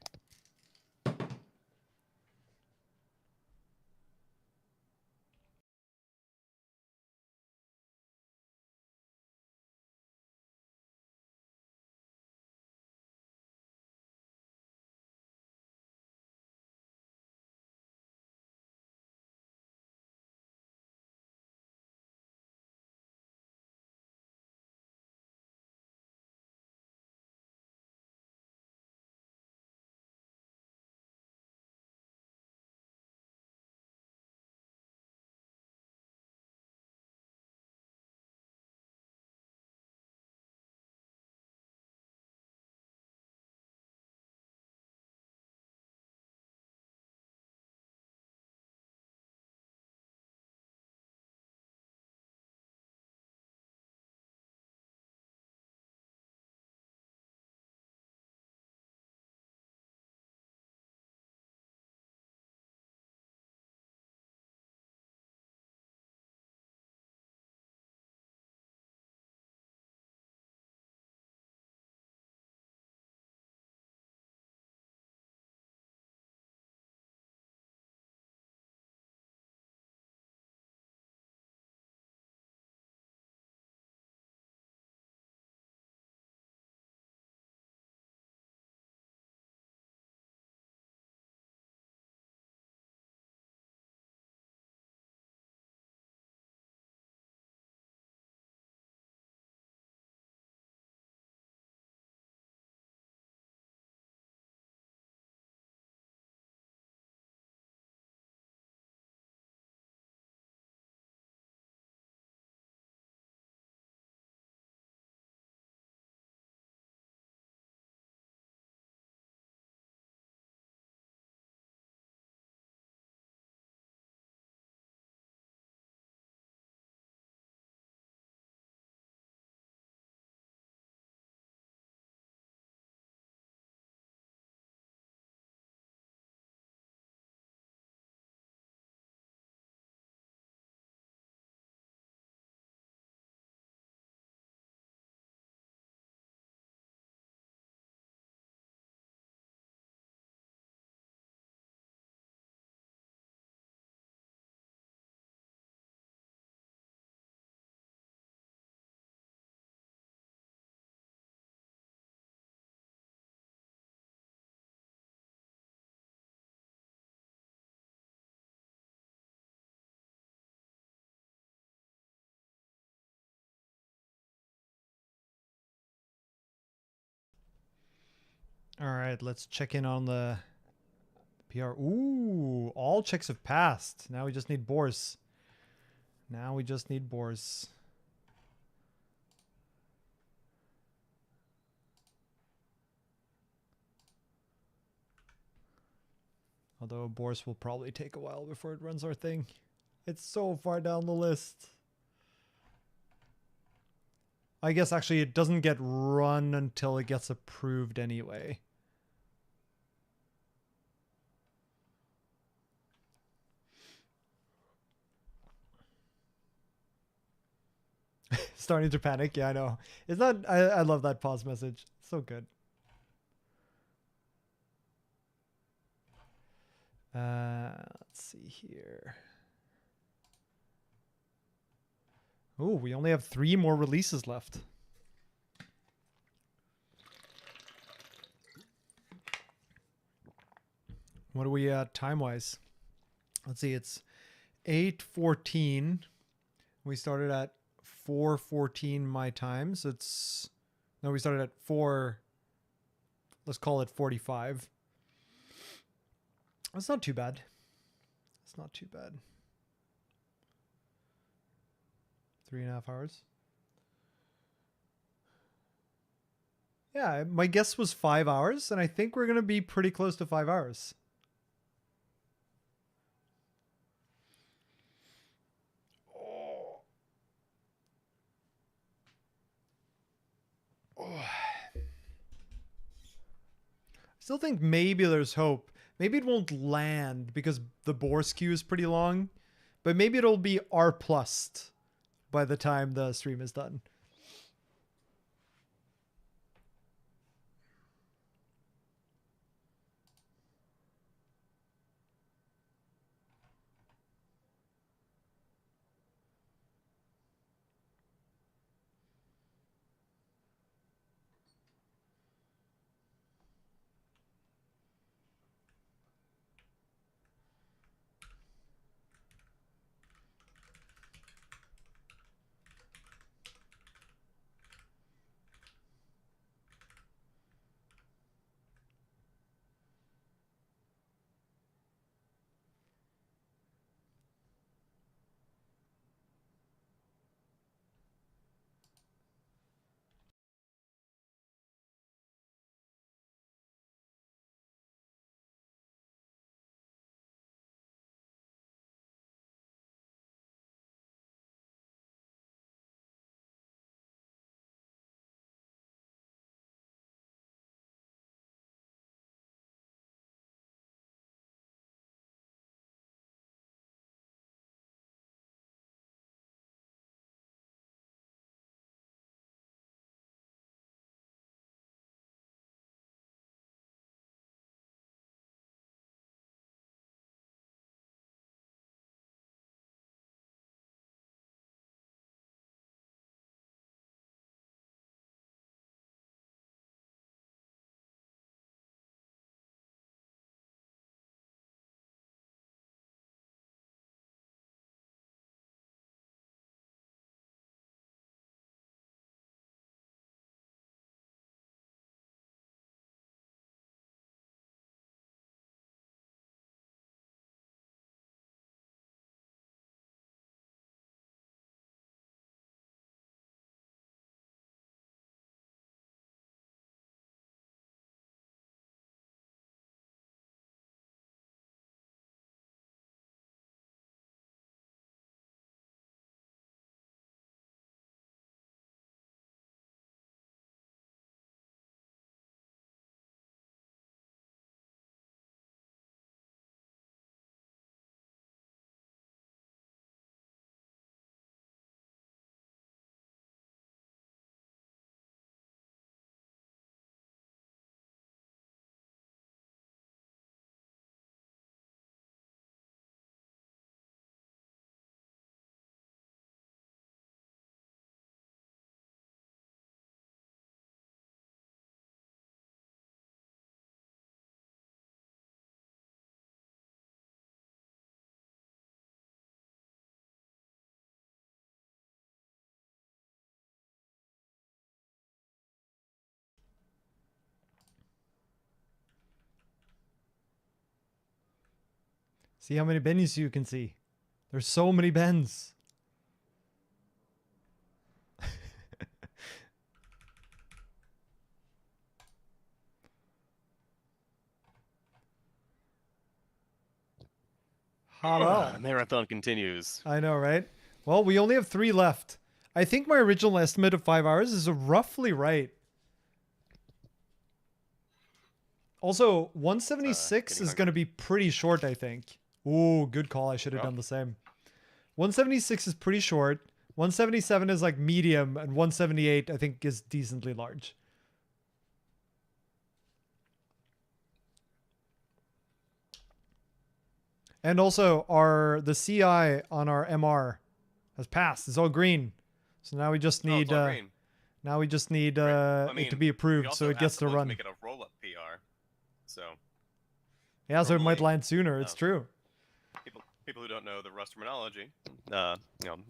All right, let's check in on the PR. Ooh, all checks have passed. Now we just need Boars. Now we just need Boars. Although Boars will probably take a while before it runs our thing. It's so far down the list. I guess actually it doesn't get run until it gets approved anyway. Starting to panic. Yeah, I know. It's not. I love that pause message. So good. Let's see here. Oh, we only have 3 more releases left. What are we at time-wise? Let's see. It's 8:14. We started at 4:14 my time. So it's... No, we started at 4... Let's call it 45. That's not too bad. It's not too bad. 3.5 hours. Yeah, my guess was 5 hours, and I think we're going to be pretty close to 5 hours. Still think maybe there's hope. Maybe it won't land because the Bourse queue is pretty long, but maybe it'll be R plus by the time the stream is done. See how many bends you can see. There's so many bends. Hello. Marathon continues. I know, right? Well, we only have 3 left. I think my original estimate of 5 hours is roughly right. Also, 176 is going to be pretty short, I think. Ooh, good call. I should have done the same. 176 is pretty short. 177 is like medium, and 178 I think is decently large. And also the CI on our MR has passed. It's all green. So now we just Oh, need it's all green. now we just need Great. I it mean, to be we approved also so it gets asked to the bloke run. make it a roll-up PR. So Yeah, so it might normally, land sooner. It's true. people who don't know the Rust terminology,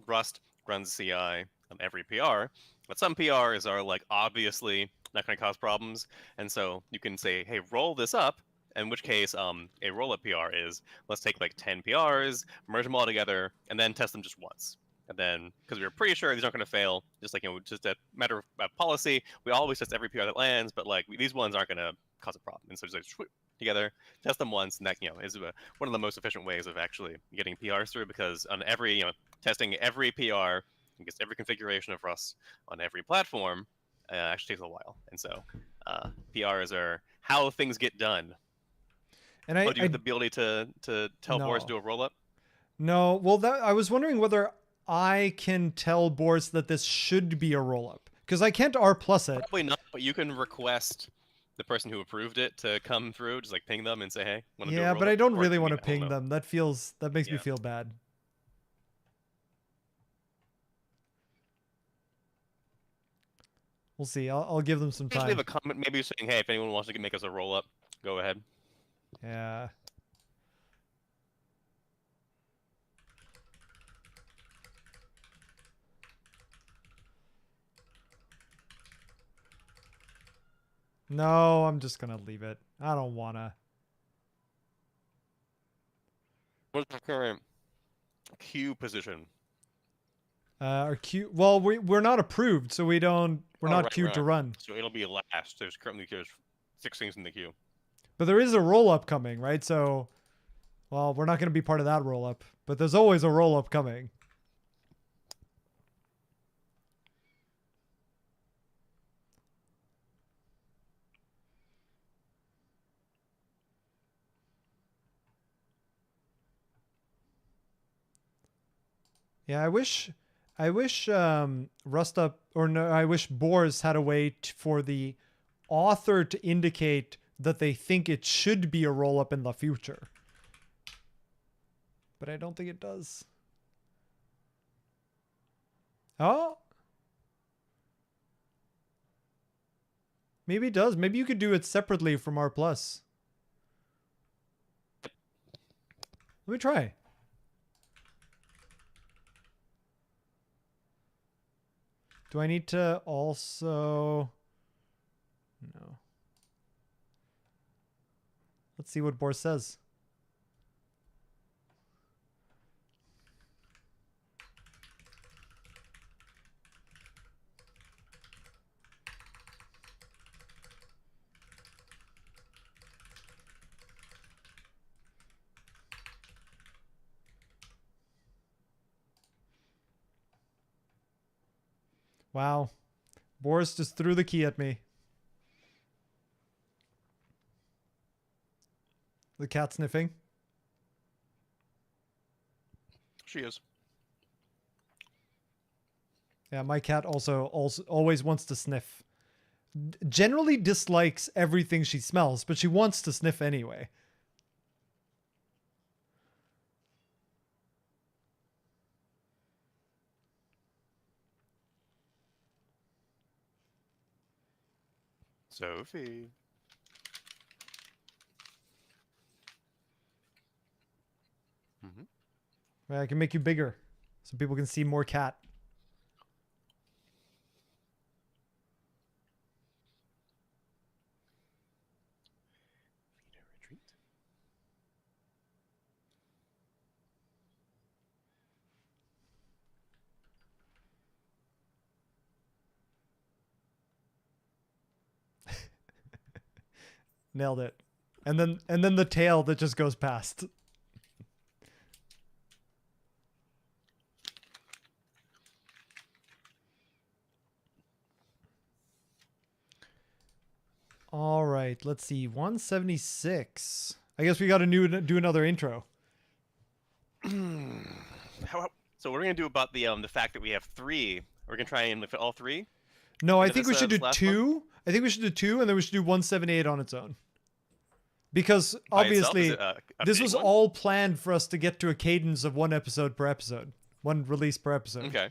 Rust runs CI on every PR, but some PRs are like obviously not going to cause problems, and so you can say, hey, roll this up. In which case, a roll-up PR is let's take like 10 PRs, merge them all together, and then test them just once. And then, because we're pretty sure these aren't going to fail, just like just a matter of policy, we always test every PR that lands, but like these ones aren't going to cause a problem. And so just like together, test them once, and that is one of the most efficient ways of actually getting PRs through. Because on every testing every PR against every configuration of Rust on every platform actually takes a while. And so PRs are how things get done. And do you have the ability to tell Boris to do a roll up? No. Well, I was wondering whether I can tell Boris that this should be a roll up, because I can't R+ it. Probably not, but you can request the person who approved it to come through, just like ping them and say, hey, want to do a Yeah, roll but up? I don't Or really can want you- to I don't ping know. them. That makes me feel bad. We'll see. I'll give them some Just time. leave a comment, maybe saying, hey, if anyone wants to make us a roll up, go ahead. Yeah. No, I'm just gonna leave it. I don't wanna. What's the current queue position? Our queue. Well, we're not approved, so we're not queued to run. So it'll be last. There's 6 things in the queue. But there is a roll up coming, right? So, well, we're not gonna be part of that roll up. But there's always a roll up coming. Yeah, I wish I wish Boris had a way for the author to indicate that they think it should be a roll up in the future. But I don't think it does. Oh. Maybe it does. Maybe you could do it separately from R+. Let me try. Do I need to also... No. Let's see what Boris says. Wow. Boris just threw the key at me. The cat sniffing. She is. Yeah, my cat also always wants to sniff. Generally dislikes everything she smells, but she wants to sniff anyway. Sophie. I can make you bigger so people can see more cat. Retreat. Nailed it. And then the tail that just goes past. All right, let's see. 176. I guess we got to do another intro. So what are we gonna do about the fact that we have three? We're gonna try and fit all three No, I into think this we should do this last one two. I think we should do two, and then we should do 178 on its own. Because by itself. Is obviously, it a this big was one? all planned for us to get to a cadence of one episode per episode, one release per episode. Okay.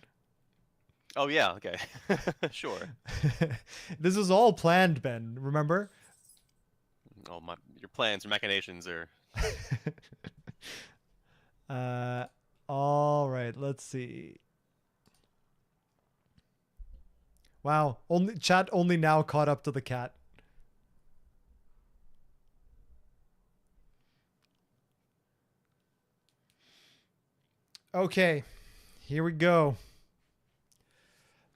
Oh yeah. Okay. Sure. This was all planned, Ben. Remember? Oh my, your plans, your machinations are. uh, all right. Let's see. Wow. Only chat only now caught up to the cat. Okay. Here we go.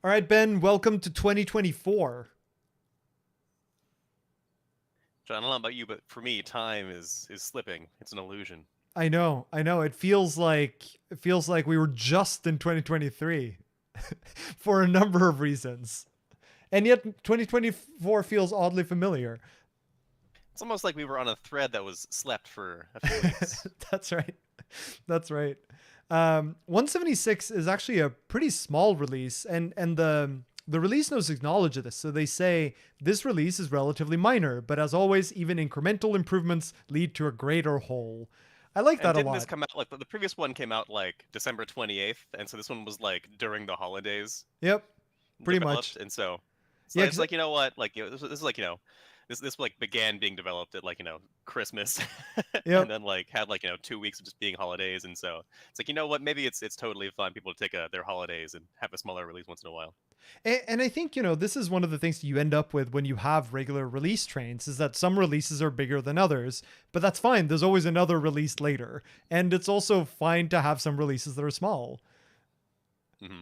All right, Ben, welcome to 2024. John, I don't know about you, but for me, time is slipping. It's an illusion. I know. It feels like we were just in 2023 for a number of reasons. And yet 2024 feels oddly familiar. It's almost like we were on a thread that was slept for a few weeks. That's right. That's right. 176 is actually a pretty small release, and the release notes acknowledge this. So they say this release is relatively minor, but as always, even incremental improvements lead to a greater whole. I like that a Didn't lot. this come out like the previous one came out like December 28th, and so this one was like during the holidays. Yep, pretty Developed, much. and so Yeah, it's like, you know what, like, you know, this is like, you know, this like began being developed at like, you know, Christmas, and yep. then like had like, you know, 2 weeks of just being holidays, and so it's like, you know what, maybe it's totally fine people to take their holidays and have a smaller release once in a while. And I think, this is one of the things you end up with when you have regular release trains is that some releases are bigger than others, but that's fine. There's always another release later. And it's also fine to have some releases that are small. Mm-hmm.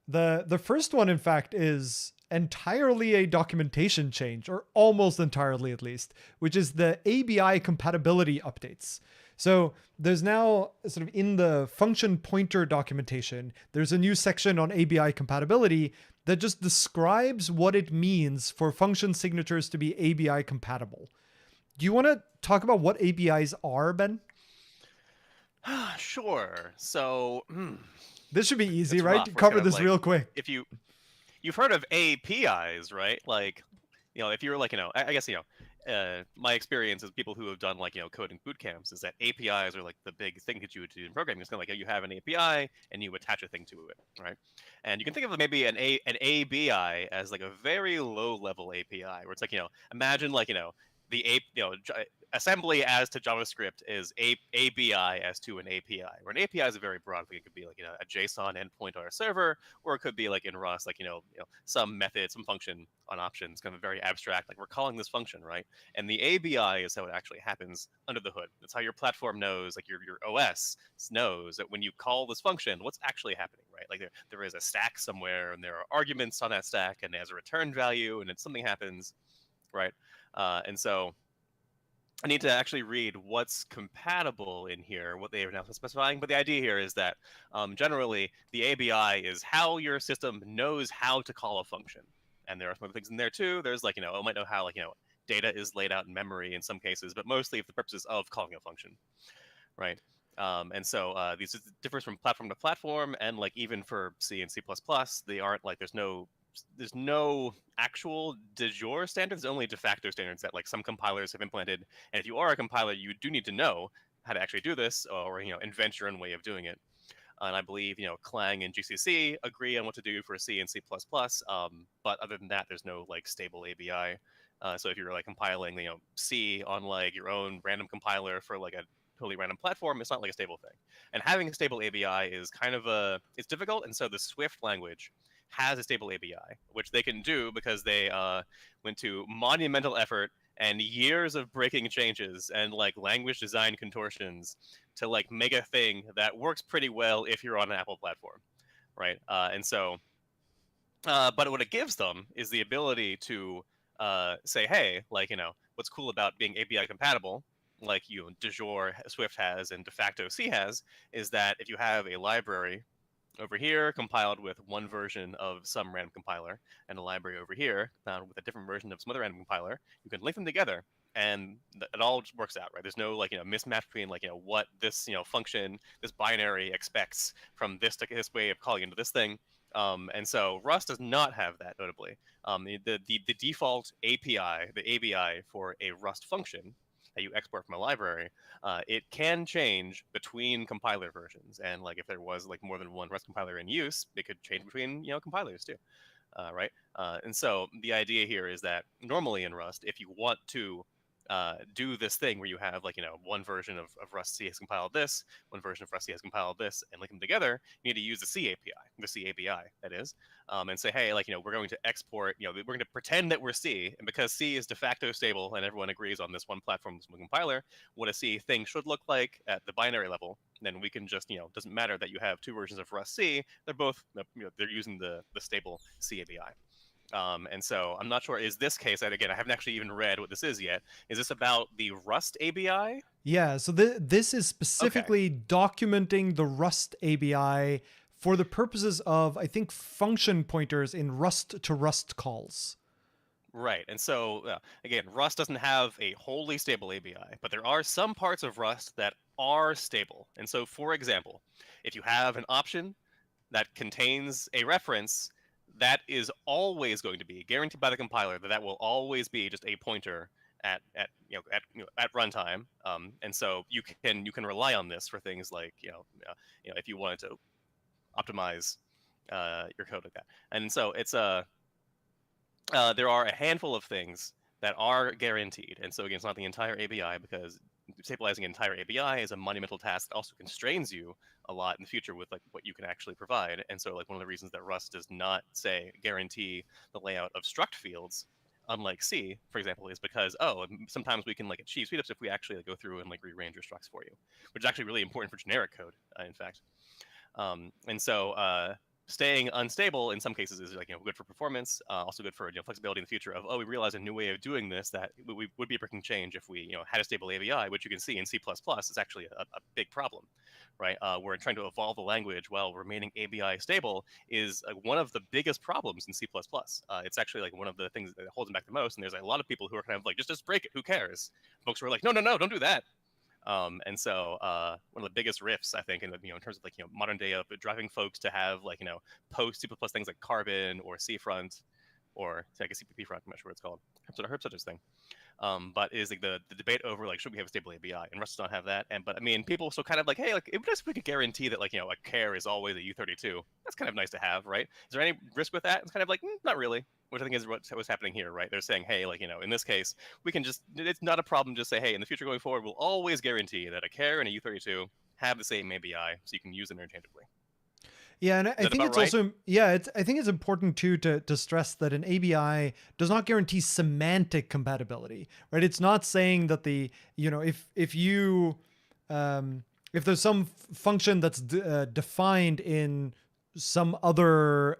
The first one, in fact, is entirely a documentation change, or almost entirely at least, which is the ABI compatibility updates. So there's now sort of in the function pointer documentation, there's a new section on ABI compatibility that just describes what it means for function signatures to be ABI compatible. Do you want to talk about what ABIs are, Ben? Sure. So This should be easy, it's right? rough. We're Cover kind of this like, real quick. if you've heard of APIs, right? Like, you know, if you're like, you know, I guess, you know, my experience is people who have done like, you know, coding boot camps is that APIs are like the big thing that you would do in programming. It's kind of like you have an API and you attach a thing to it, right? And you can think of maybe an ABI as like a very low level API where it's like, you know, imagine like, you know, assembly as to JavaScript is ABI as to an API. Where an API is a very broad thing. It could be like, you know, a JSON endpoint on a server, or it could be like in Rust, like, you know, some method, some function on options, kind of very abstract. Like we're calling this function, right? And the ABI is how it actually happens under the hood. That's how your platform knows, like your OS knows that when you call this function, what's actually happening, right? Like there is a stack somewhere, and there are arguments on that stack, and there's a return value, and then something happens, right? And so I need to actually read what's compatible in here, what they are now specifying. But the idea here is that generally the ABI is how your system knows how to call a function. And there are some other things in there too. There's like, you know, it might know how, like, you know, data is laid out in memory in some cases, but mostly for the purposes of calling a function, right? And so these differs from platform to platform, and like even for C and C++, they aren't like there's no actual de jure standards, only de facto standards that like some compilers have implemented. And if you are a compiler, you do need to know how to actually do this, or, you know, invent your own way of doing it. And I believe, you know, Clang and GCC agree on what to do for C and C++. But other than that, there's no like stable ABI. So if you're like compiling, you know, C on like your own random compiler for like a totally random platform, it's not like a stable thing. And having a stable ABI is kind of it's difficult. And so the Swift language has a stable ABI, which they can do because they went to monumental effort and years of breaking changes and like language design contortions to like make a thing that works pretty well if you're on an Apple platform, right? But what it gives them is the ability to say, hey, like, you know, what's cool about being API compatible, like, you know, de jure Swift has and de facto C has, is that if you have a library over here compiled with one version of some random compiler, and a library over here compiled with a different version of some other random compiler, you can link them together and it all just works out, right? There's no like mismatch between like what this function, this binary expects from this way of calling into this thing. And so Rust does not have that, notably. The default API, the ABI for a Rust function that you export from a library, it can change between compiler versions. And like if there was like more than one Rust compiler in use, it could change between compilers too, right? And so the idea here is that normally in Rust, if you want to do this thing where you have like one version of Rust C has compiled this, one version of Rust C has compiled this, and link them together, you need to use the C API, the C ABI that is, and say, hey, like we're going to export, we're going to pretend that we're C, and because C is de facto stable and everyone agrees on this one platform, this one compiler, what a C thing should look like at the binary level, then we can just doesn't matter that you have two versions of Rust C, they're both they're using the stable C ABI. And so I'm not sure, is this case, and again, I haven't actually even read what this is yet. Is this about the Rust ABI? Yeah, so this is specifically documenting the Rust ABI for the purposes of, I think, function pointers in Rust to Rust calls. Right. And so, again, Rust doesn't have a wholly stable ABI, but there are some parts of Rust that are stable. And so, for example, if you have an option that contains a reference, that is always going to be guaranteed by the compiler that will always be just a pointer at runtime, and so you can rely on this for things like if you wanted to optimize your code like that. And so it's there are a handful of things that are guaranteed, and so again, it's not the entire ABI, because stabilizing an entire ABI is a monumental task that also constrains you a lot in the future with like what you can actually provide. And so like one of the reasons that Rust does not say guarantee the layout of struct fields, unlike C, for example, is because sometimes we can like achieve speedups if we actually like, go through and like rearrange your structs for you, which is actually really important for generic code, in fact. And so staying unstable in some cases is like good for performance, also good for flexibility in the future of we realize a new way of doing this that we would be a breaking change if we had a stable ABI, which you can see in C++ is actually a big problem, right? We're trying to evolve the language while remaining ABI stable is one of the biggest problems in C++. It's actually like one of the things that holds them back the most, and there's a lot of people who are kind of like just break it, who cares? Folks who are like no, don't do that. And so one of the biggest rifts, I think, in terms of like modern day of driving folks to have like post C++ things like Carbon or Cfront, or I guess CPP front, I'm not sure what it's called, herb such thing. But is like the debate over like should we have a stable ABI, and Rust does not have that. But I mean, people still kind of like, hey, like it would just we could guarantee that like a char is always a U32. That's kind of nice to have, right? Is there any risk with that? It's kind of like not really. Which I think is what's happening here, right? They're saying, hey, like in this case, we can it's not a problem. Just say, hey, in the future going forward, we'll always guarantee that a char and a U32 have the same ABI, so you can use them interchangeably. Yeah, and I think it's right? also I think it's important too to stress that an ABI does not guarantee semantic compatibility, right? It's not saying that the if there's some function that's defined in some other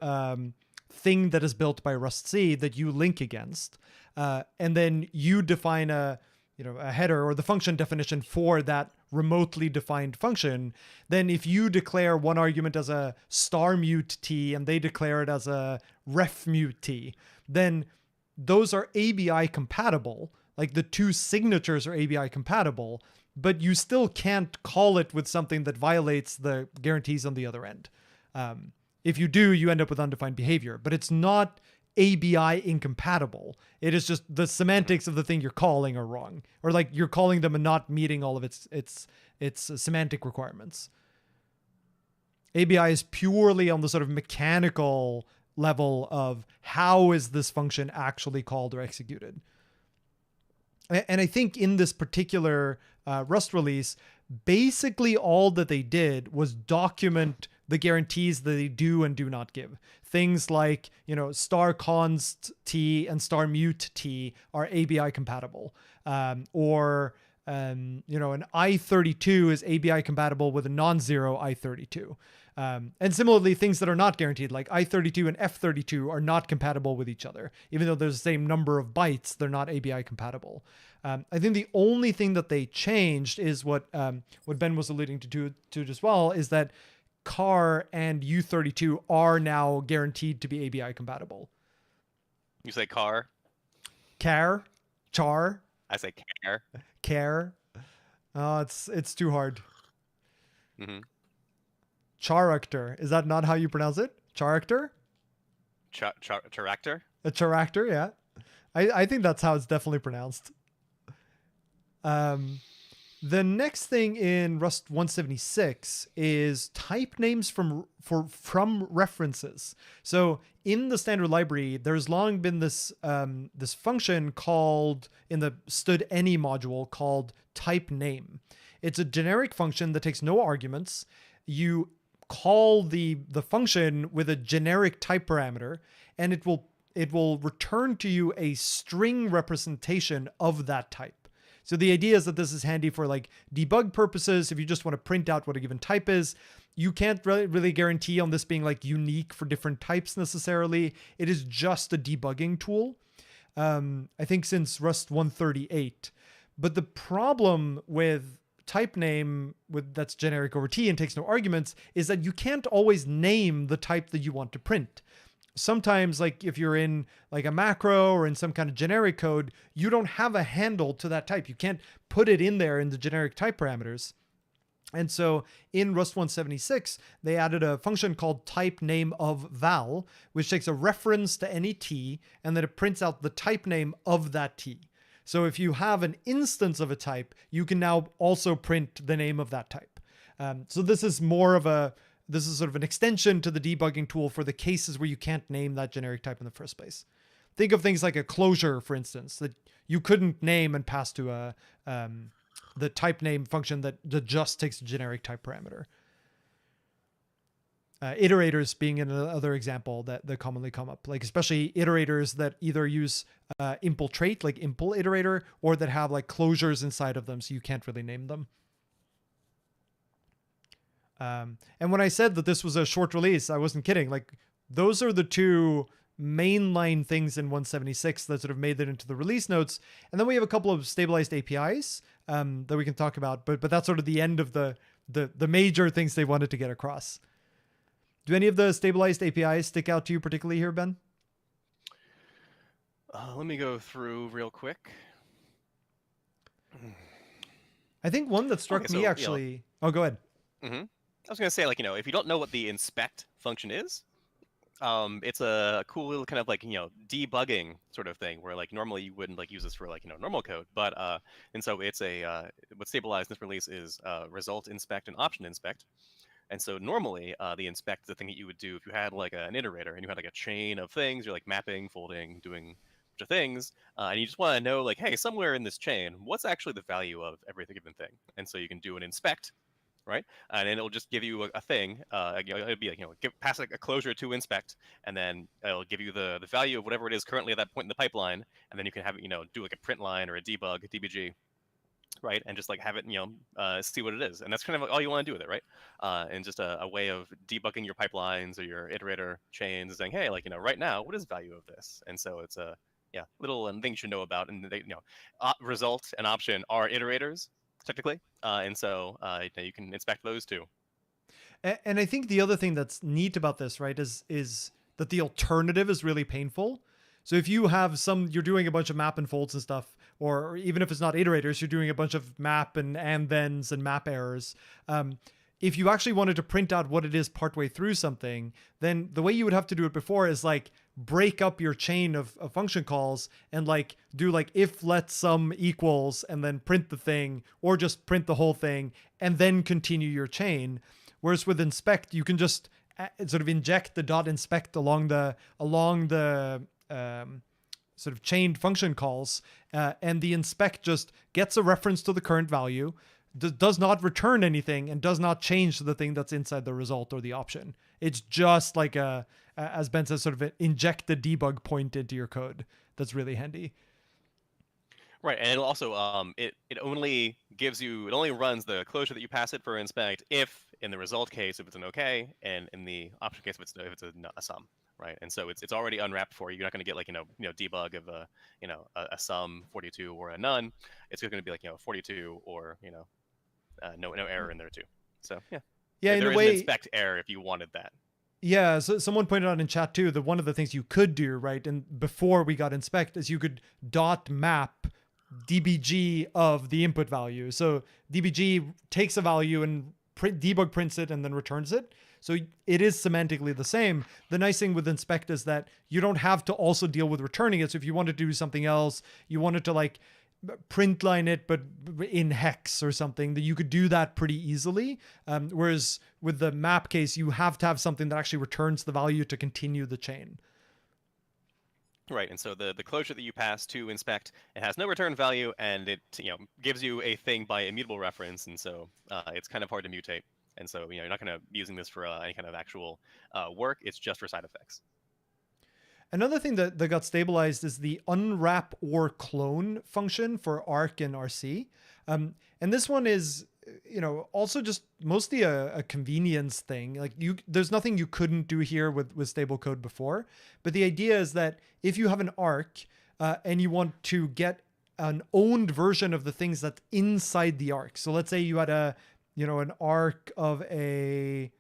thing that is built by Rust C that you link against, and then you define a header or the function definition for that remotely defined function, then if you declare one argument as a star mute t and they declare it as a ref mute t, then those are ABI compatible. Like the two signatures are ABI compatible, but you still can't call it with something that violates the guarantees on the other end. If you do, you end up with undefined behavior, but it's not ABI incompatible. It is just the semantics of the thing you're calling are wrong, or like you're calling them and not meeting all of its semantic requirements. ABI is purely on the sort of mechanical level of how is this function actually called or executed. And I think in this particular Rust release, basically all that they did was document the guarantees that they do and do not give. Things like, star const t and star mute t are ABI compatible. Or an I32 is ABI compatible with a non-zero I32. And similarly, things that are not guaranteed, like I32 and F32 are not compatible with each other. Even though there's the same number of bytes, they're not ABI compatible. I think the only thing that they changed is what Ben was alluding to as well, is that char and U32 are now guaranteed to be ABI compatible. You say char? Char, I say care. Care. Oh, it's too hard. Mm-hmm. Character. Is that not how you pronounce it? Character? Character. A character, yeah. I think that's how it's definitely pronounced. Um, the next thing in Rust 176 is type names from references. So in the standard library, there's long been this this function called in the stood any module called type name. It's a generic function that takes no arguments. You call the function with a generic type parameter, and it will return to you a string representation of that type. So the idea is that this is handy for like debug purposes. If you just want to print out what a given type is, you can't really guarantee on this being like unique for different types necessarily. It is just a debugging tool. I think since Rust 138. But the problem with type name that's generic over T and takes no arguments is that you can't always name the type that you want to print. Sometimes, like if you're in like a macro or in some kind of generic code, you don't have a handle to that type. You can't put it in there in the generic type parameters. And so in Rust 176, they added a function called type name of val, which takes a reference to any T and then it prints out the type name of that T. So if you have an instance of a type, you can now also print the name of that type. So this is sort of an extension to the debugging tool for the cases where you can't name that generic type in the first place. Think of things like a closure, for instance, that you couldn't name and pass to the type name function that just takes a generic type parameter. Iterators being another example that commonly come up, like especially iterators that either use impl trait, like impl iterator, or that have like closures inside of them, so you can't really name them. And when I said that this was a short release, I wasn't kidding. Like those are the two mainline things in 176 that sort of made it into the release notes. And then we have a couple of stabilized APIs that we can talk about, but that's sort of the end of the major things they wanted to get across. Do any of the stabilized APIs stick out to you particularly here, Ben? Let me go through real quick. I think one that struck me actually. Oh, go ahead. Mm-hmm. I was going to say, like, if you don't know what the inspect function is, it's a cool little kind of like, debugging sort of thing where like normally you wouldn't like use this for like, normal code, but, and so it's what's stabilized in this release is result inspect and option inspect. And so normally the inspect is the thing that you would do if you had like an iterator and you had like a chain of things, you're like mapping, folding, doing a bunch of things, and you just want to know like, hey, somewhere in this chain, what's actually the value of every given thing? And so you can do an inspect, right? And then it'll just give you a thing. It'll be like, pass a closure to inspect, and then it'll give you the value of whatever it is currently at that point in the pipeline, and then you can have it, do like a print line or a debug, a DBG, right? And just like have it, see what it is. And that's kind of like all you want to do with it, right? And just a way of debugging your pipelines or your iterator chains, saying, hey, like, right now, what is the value of this? And so it's a little thing you should know about. And they, result and option are iterators technically, and so you can inspect those too. And I think the other thing that's neat about this, right, is that the alternative is really painful. So if you have you're doing a bunch of map and folds and stuff, or even if it's not iterators, you're doing a bunch of map and thens and map errors. If you actually wanted to print out what it is partway through something, then the way you would have to do it before is like break up your chain of function calls and like do like if let sum equals and then print the thing, or just print the whole thing and then continue your chain. Whereas with inspect, you can just sort of inject the dot inspect along the sort of chained function calls, and the inspect just gets a reference to the current value, does not return anything, and does not change the thing that's inside the result or the option. It's just like as Ben says, sort of inject the debug point into your code. That's really handy. Right, and it'll also it only runs the closure that you pass it for inspect if in the result case if it's an okay, and in the option case if it's a sum, right? And so it's already unwrapped for you. You're not going to get like debug of a sum 42 or a none. It's going to be like 42 or no error in there too. So yeah, in there a is way, an inspect error if you wanted that. Yeah, so someone pointed out in chat too that one of the things you could do, right, and before we got inspect, is you could dot map dbg of the input value. So dbg takes a value and debug prints it and then returns it. So it is semantically the same. The nice thing with inspect is that you don't have to also deal with returning it. So if you wanted to do something else, you wanted to like print line it, but in hex or something, that you could do that pretty easily. Whereas with the map case, you have to have something that actually returns the value to continue the chain. Right, and so the closure that you pass to inspect, it has no return value, and it gives you a thing by immutable reference, and so it's kind of hard to mutate. And so you're not going to be using this for any kind of actual work. It's just for side effects. Another thing that got stabilized is the unwrap or clone function for arc and RC. And this one is, also just mostly a convenience thing. Like there's nothing you couldn't do here with stable code before. But the idea is that if you have an arc and you want to get an owned version of the things that's inside the arc. So let's say you had an arc of a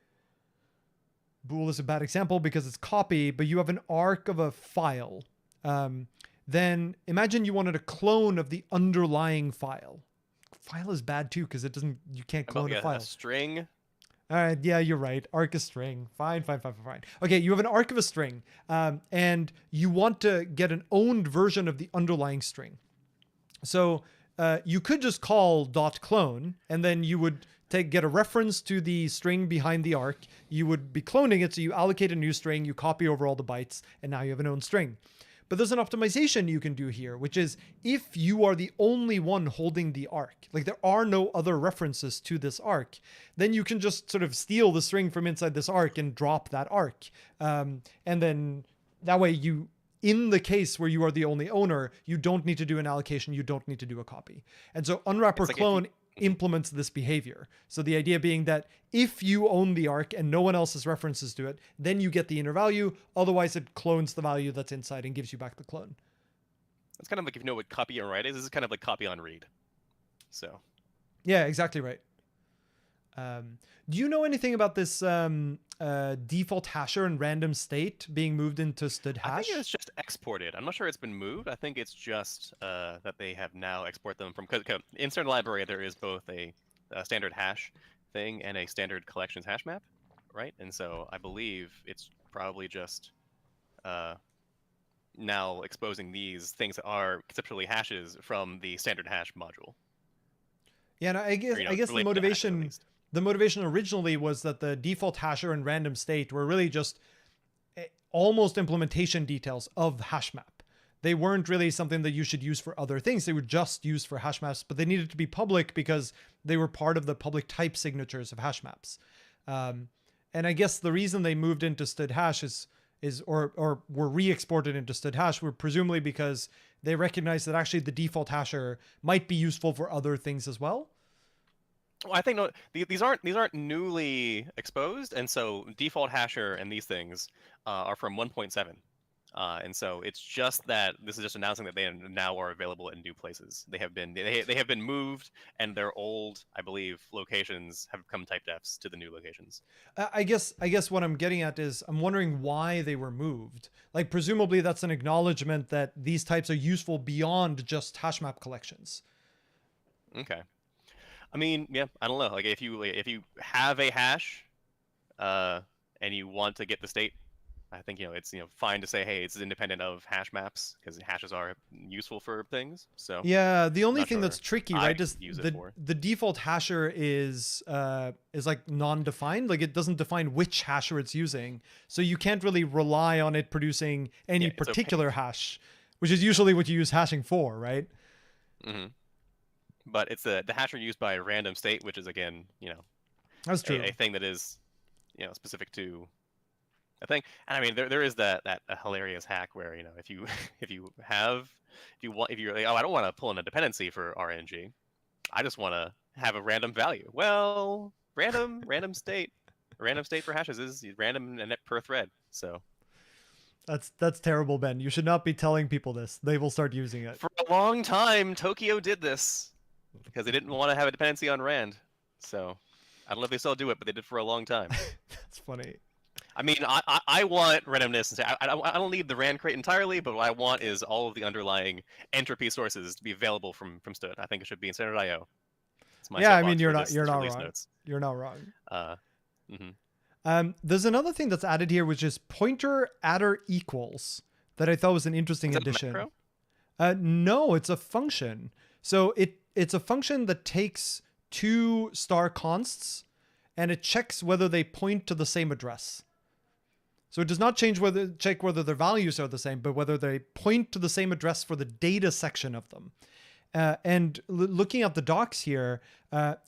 bool is a bad example because it's copy, but you have an arc of a file. Then imagine you wanted a clone of the underlying file. File is bad too because you can't clone a file. A string. All right, yeah, you're right. Arc is string. Fine. Okay, you have an arc of a string, and you want to get an owned version of the underlying string. So you could just call .clone, and then you would get a reference to the string behind the arc. You would be cloning it, so you allocate a new string, you copy over all the bytes, and now you have an own string. But there's an optimization you can do here, which is if you are the only one holding the arc, like there are no other references to this arc, then you can just sort of steal the string from inside this arc and drop that arc. And then that way in the case where you are the only owner, you don't need to do an allocation, you don't need to do a copy. And so unwrap or clone implements this behavior. So the idea being that if you own the arc and no one else has references to it, then you get the inner value. Otherwise, it clones the value that's inside and gives you back the clone. It's kind of like if you know what copy on write is. This is kind of like copy on read. So. Yeah, exactly right. Do you know anything about this default hasher and random state being moved into std hash? I think it's just exported. I'm not sure it's been moved. I think it's just that they have now export them from, because in certain library there is both a standard hash thing and a standard collections hash map, right? And so I believe it's probably just now exposing these things that are conceptually hashes from the standard hash module. Yeah, and I guess the motivation originally was that the default hasher and random state were really just almost implementation details of hash map. They weren't really something that you should use for other things. They were just used for hash maps, but they needed to be public because they were part of the public type signatures of hash maps. And I guess the reason they moved into std hash or were re-exported into std hash were presumably because they recognized that actually the default hasher might be useful for other things as well. Well, I think no, these aren't newly exposed, and so default hasher and these things are from 1.7, and so it's just that this is just announcing that they now are available in new places. They have been moved, and their old, I believe, locations have become type defs to the new locations. I guess what I'm getting at is I'm wondering why they were moved. Like presumably that's an acknowledgement that these types are useful beyond just hash map collections. Okay. I mean, yeah, I don't know. Like if you have a hash, and you want to get the state, I think it's fine to say, hey, it's independent of hash maps because hashes are useful for things. So yeah, the only thing that's tricky, right, is the default hasher is like non-defined. Like it doesn't define which hasher it's using, so you can't really rely on it producing any particular hash, which is usually what you use hashing for, right? Mm-hmm. But it's the hasher used by random state, which is again, that's true. A thing that is, specific to a thing. And I mean, there is that hilarious hack where if you're like, oh, I don't want to pull in a dependency for RNG, I just want to have a random value. Well, random state for hashes is random and per thread. So. That's terrible, Ben. You should not be telling people this. They will start using it. For a long time, Tokyo did this because they didn't want to have a dependency on Rand. So I don't know if they still do it, but they did for a long time. That's funny. I mean, I want randomness. I don't need the RAND crate entirely, but what I want is all of the underlying entropy sources to be available from Stood. I think it should be in standard IO. It's my Yeah, I mean soapbox you're for not this you're not release wrong. notes. You're not wrong. Uh, hmm There's another thing that's added here, which is pointer adder equals, that I thought was an interesting Is that a addition. macro? No, it's a function. So it's a function that takes two star consts and it checks whether they point to the same address. So it does not check whether their values are the same, but whether they point to the same address for the data section of them. And looking at the docs here,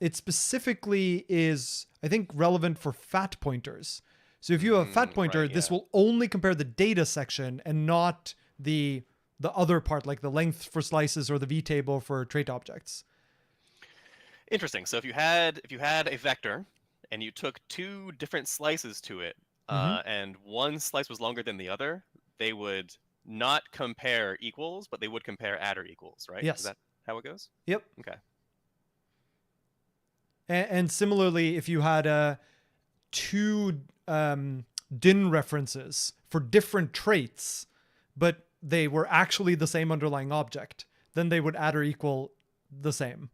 it specifically is, I think, relevant for fat pointers. So if you have a fat pointer, right, this yeah. will only compare the data section and not the other part, like the length for slices or the vtable for trait objects. Interesting. So if you had a vector and you took two different slices to it, and one slice was longer than the other, they would not compare equals, but they would compare adder equals, right? Yes. Is that how it goes? Yep. Okay. And similarly, if you had two DIN references for different traits, but they were actually the same underlying object, then they would adder equal the same.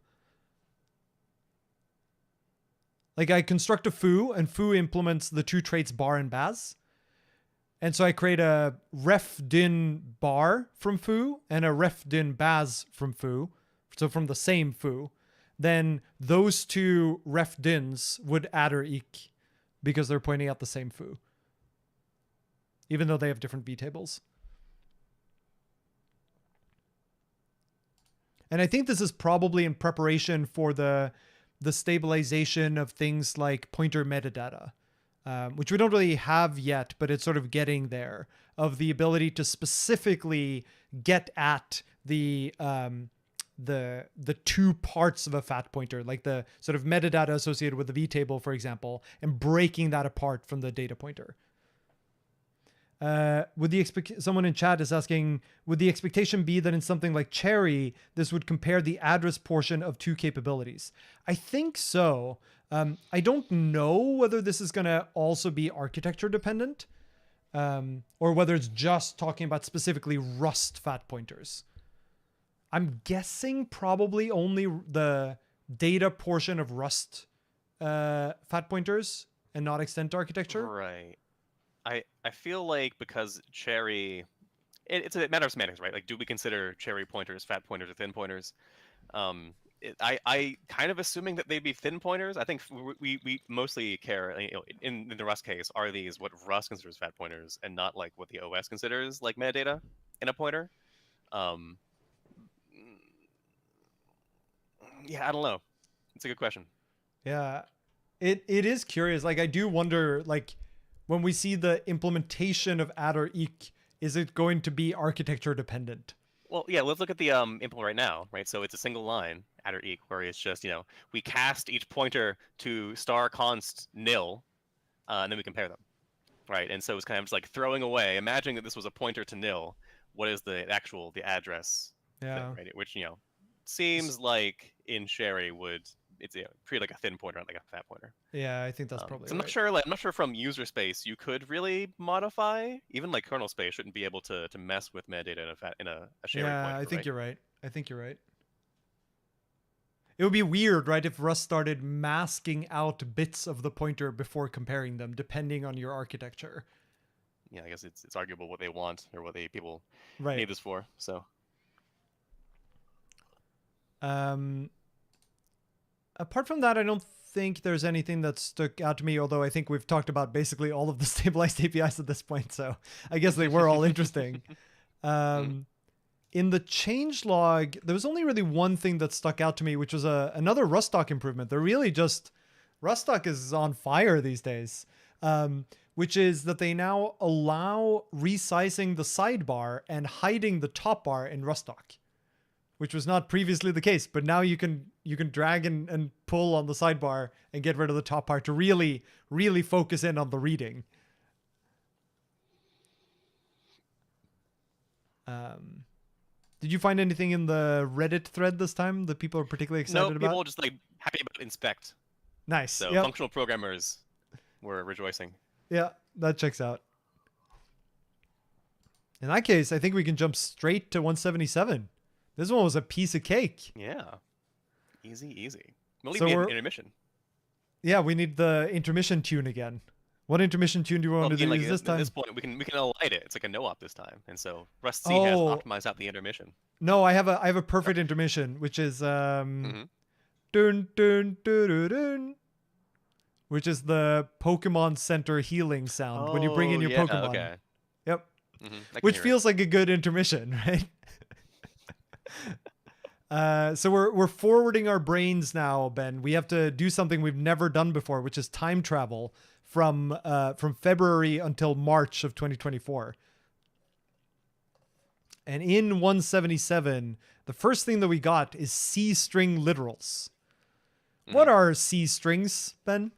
Like I construct a foo, and foo implements the two traits bar and baz. And so I create a ref din bar from foo and a ref din baz from foo. So from the same foo. Then those two ref dins would adder eq because they're pointing at the same foo, even though they have different vtables. And I think this is probably in preparation for the stabilization of things like pointer metadata, which we don't really have yet, but it's sort of getting there, of the ability to specifically get at the two parts of a fat pointer, like the sort of metadata associated with the vtable, for example, and breaking that apart from the data pointer. Someone in chat is asking, would the expectation be that in something like Cherry, this would compare the address portion of two capabilities? I think so. I don't know whether this is going to also be architecture dependent, or whether it's just talking about specifically Rust fat pointers. I'm guessing probably only the data portion of Rust fat pointers and not extend to architecture. Right. I feel like because Cherry, it's a matter of semantics, right? Like, do we consider Cherry pointers fat pointers or thin pointers? I kind of assuming that they'd be thin pointers. I think we mostly care, you know, in the Rust case, are these what Rust considers fat pointers and not like what the OS considers like metadata in a pointer? Yeah, I don't know. It's a good question. Yeah, it is curious. Like I do wonder, like when we see the implementation of adder eq, is it going to be architecture dependent? Well, yeah, let's look at the implement right now, right? So it's a single line, adder eq, where it's just, you know, we cast each pointer to star const nil, and then we compare them, right? And so it's kind of just like throwing away, imagining that this was a pointer to nil, what is the address Yeah. thing, right? Which, you know, seems like in Sherry it's, you know, treat like a thin pointer, not like a fat pointer. Yeah, I think that's probably so I'm right. not sure. Like, I'm not sure from user space you could really modify. Even like kernel space shouldn't be able to mess with metadata in a Sherry Yeah, pointer. I think right? you're right. I think you're right. It would be weird, right, if Rust started masking out bits of the pointer before comparing them, depending on your architecture. Yeah, I guess it's arguable what they want or what people Right. need this for. So. Apart from that, I don't think there's anything that stuck out to me, although I think we've talked about basically all of the stabilized APIs at this point, so I guess they were all interesting. In the changelog, there was only really one thing that stuck out to me, which was another Ruststock improvement. They're really just... Ruststock is on fire these days, which is that they now allow resizing the sidebar and hiding the top bar in Ruststock, which was not previously the case. But now you can drag and pull on the sidebar and get rid of the top bar to really, really focus in on the reading. Did you find anything in the Reddit thread this time that people are particularly excited about? No, people just like happy about inspect. Nice. So yep. functional programmers were rejoicing. Yeah, that checks out. In that case, I think we can jump straight to 177. This one was a piece of cake. Yeah. Easy, easy. We'll leave So the we're intermission. yeah, we need the intermission tune again. What intermission tune do you want to do Like, this at time? this point, we can align it. It's like a no-op this time, and so Rust C has Oh optimized out the intermission. no, I have a perfect intermission, which is Mm-hmm. dun dun dun dun dun, which is the Pokemon Center healing sound when you bring in Oh your yeah, Pokemon. okay. Yep. Which Which feels like a good intermission, right? So we're forwarding our brains now, Ben. We have to do something we've never done before, which is time travel from February until March of 2024. And in 177, the first thing that we got is C string literals. What are C strings, Ben?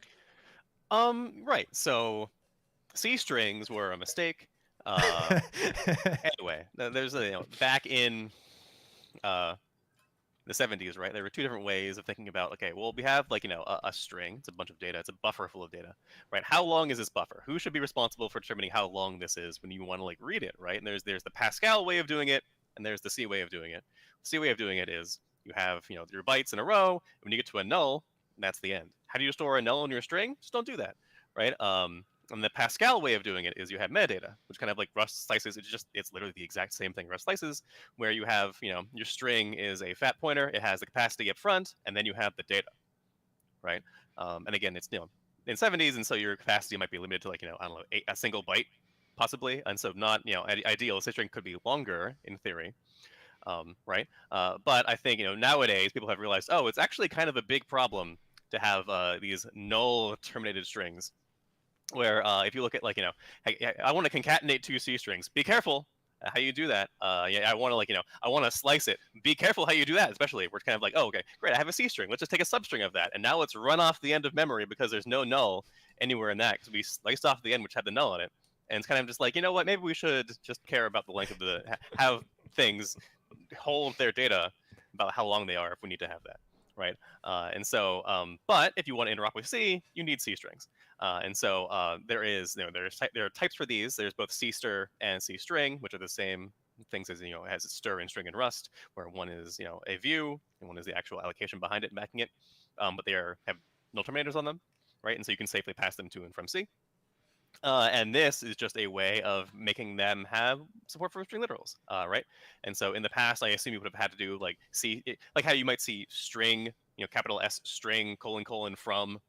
Right. So C strings were a mistake. Anyway, there's back in the 70s, right? There were two different ways of thinking about, okay, well, we have like, a string. It's a bunch of data. It's a buffer full of data, right? How long is this buffer? Who should be responsible for determining how long this is when you want to like read it, right? And there's the Pascal way of doing it, and there's the C way of doing it. The C way of doing it is you have, your bytes in a row. And when you get to a null, that's the end. How do you store a null in your string? Just don't do that, right? And the Pascal way of doing it is you have metadata, which kind of like Rust slices. It's literally the exact same thing Rust slices, where you have, your string is a fat pointer. It has the capacity up front, and then you have the data, right? And again, it's, in 70s, and so your capacity might be limited to like, I don't know, a single byte, possibly. And so not, ideal. C string could be longer in theory, right? But I think, nowadays people have realized, oh, it's actually kind of a big problem to have these null terminated strings. Where if you look at like, I want to concatenate two C strings. Be careful how you do that. I want to like, I want to slice it. Be careful how you do that, especially if we're kind of like, oh, okay, great, I have a C string. Let's just take a substring of that. And now let's run off the end of memory because there's no null anywhere in that because we sliced off the end which had the null in it. And it's kind of just like, you know what, maybe we should just care about the length of have things hold their data about how long they are if we need to have that. Right. And so, but if you want to interop with C, you need C strings. And so there are types for these. There's both C stir and C string, which are the same things as, as stir and string in Rust, where one is, a view and one is the actual allocation behind it and backing it. But they have null terminators on them, right? And so you can safely pass them to and from C. And this is just a way of making them have support for string literals, right? And so in the past, I assume you would have had to do like like how you might see string, capital S string : from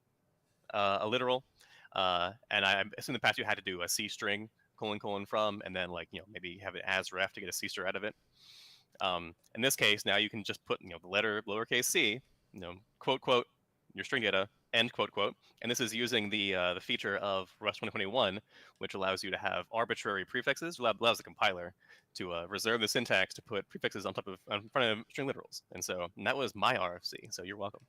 a literal. And I assume in the past you had to do a C string : from, and then like, maybe have it as ref to get a C stir out of it. In this case, now you can just put, the letter lowercase c, quote, quote, your string data, end quote, quote. And this is using the feature of Rust 2021, which allows you to have arbitrary prefixes, allows the compiler to reserve the syntax to put prefixes in front of string literals. And that was my RFC. So you're welcome.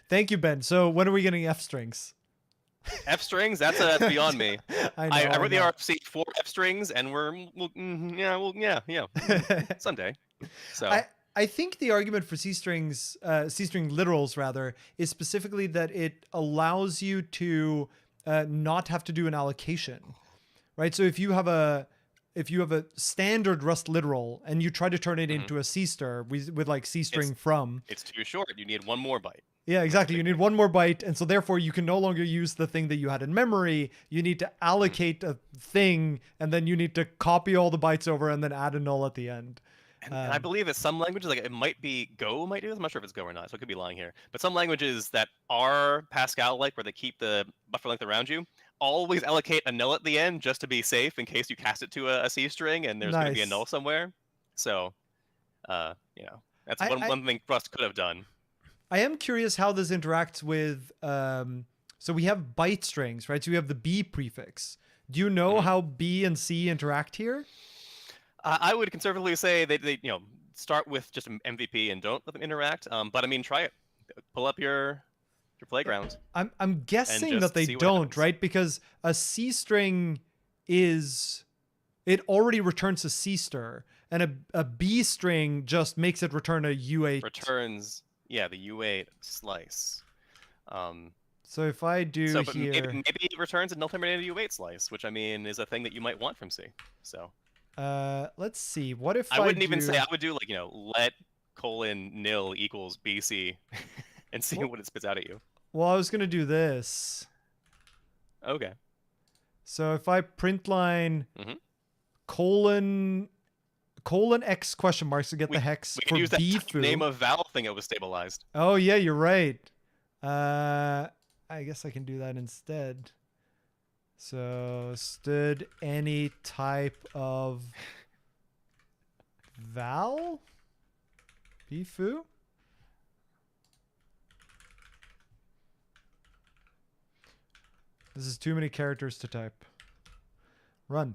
Thank you, Ben. So when are we getting F strings? F strings? That's beyond me. I wrote the RFC for F strings, and someday. So I think the argument for C string literals rather is specifically that it allows you to not have to do an allocation, right? So if you have a standard Rust literal and you try to turn it into a C stir with like C string from, it's too short. You need one more byte. Yeah, exactly. You need one more byte. And so therefore you can no longer use the thing that you had in memory. You need to allocate a thing, and then you need to copy all the bytes over and then add a null at the end. And I believe that some languages, like it might be Go might do this. I'm not sure if it's Go or not, so I could be lying here. But some languages that are Pascal-like, where they keep the buffer length around you, always allocate a null at the end just to be safe in case you cast it to a C string and there's going to be a null somewhere. So, that's one thing Rust could have done. I am curious how this interacts with, so we have byte strings, right? So we have the B prefix. Do you know how B and C interact here? I would conservatively say they start with just an MVP and don't let them interact. But I mean, try it. Pull up your playground. I'm guessing that they don't, right? Because a C string it already returns a C stir, and a B string just makes it return a U8. Returns, yeah, the U8 slice. So if I do But here, maybe it returns a null terminated U8 slice, which I mean is a thing that you might want from C. So let's see. What if I wouldn't do... even say, I would do like, let :nil equals BC and see Well, what it spits out at you. well, I was gonna do this. Okay. So if I print line Mm-hmm. colon X question marks to get the hex We for can use that B type foo. name of val thing that was stabilized. Oh yeah, you're right. I guess I can do that instead. So stood any type of val B foo. This is too many characters to type. Run.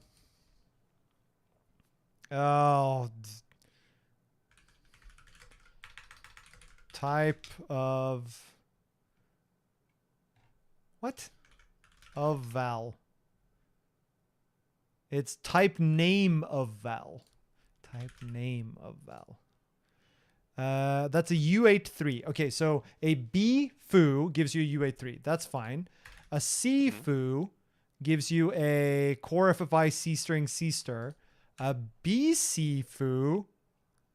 Oh. Type of... What? Of val. It's type name of val. Type name of val. That's a U83. Okay, so a B foo gives you a U83. That's fine. A C foo gives you a core FFI C string C stir. A BC foo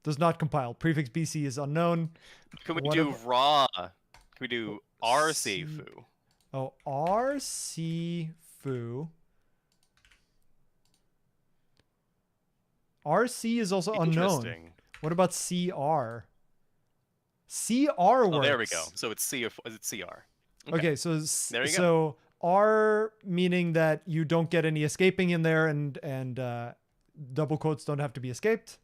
does not compile. Prefix BC is unknown. Can we do raw? Can we do RC foo? Oh, RC foo. RC is also unknown. What about CR? CR works. Oh, there we go. So it's C. Is it CR? Okay, so there you go. R meaning that you don't get any escaping in there, and double quotes don't have to be escaped.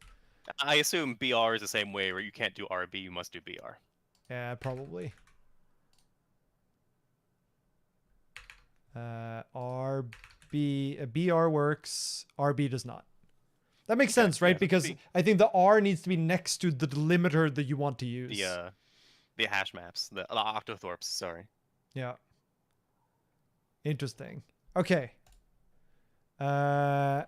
I assume BR is the same way, where you can't do RB, you must do BR. Yeah, probably. BR works. RB does not. That makes sense, right? Because I think the R needs to be next to the delimiter that you want to use. The hash maps, the octothorpes. Sorry. Yeah. Interesting. Okay. The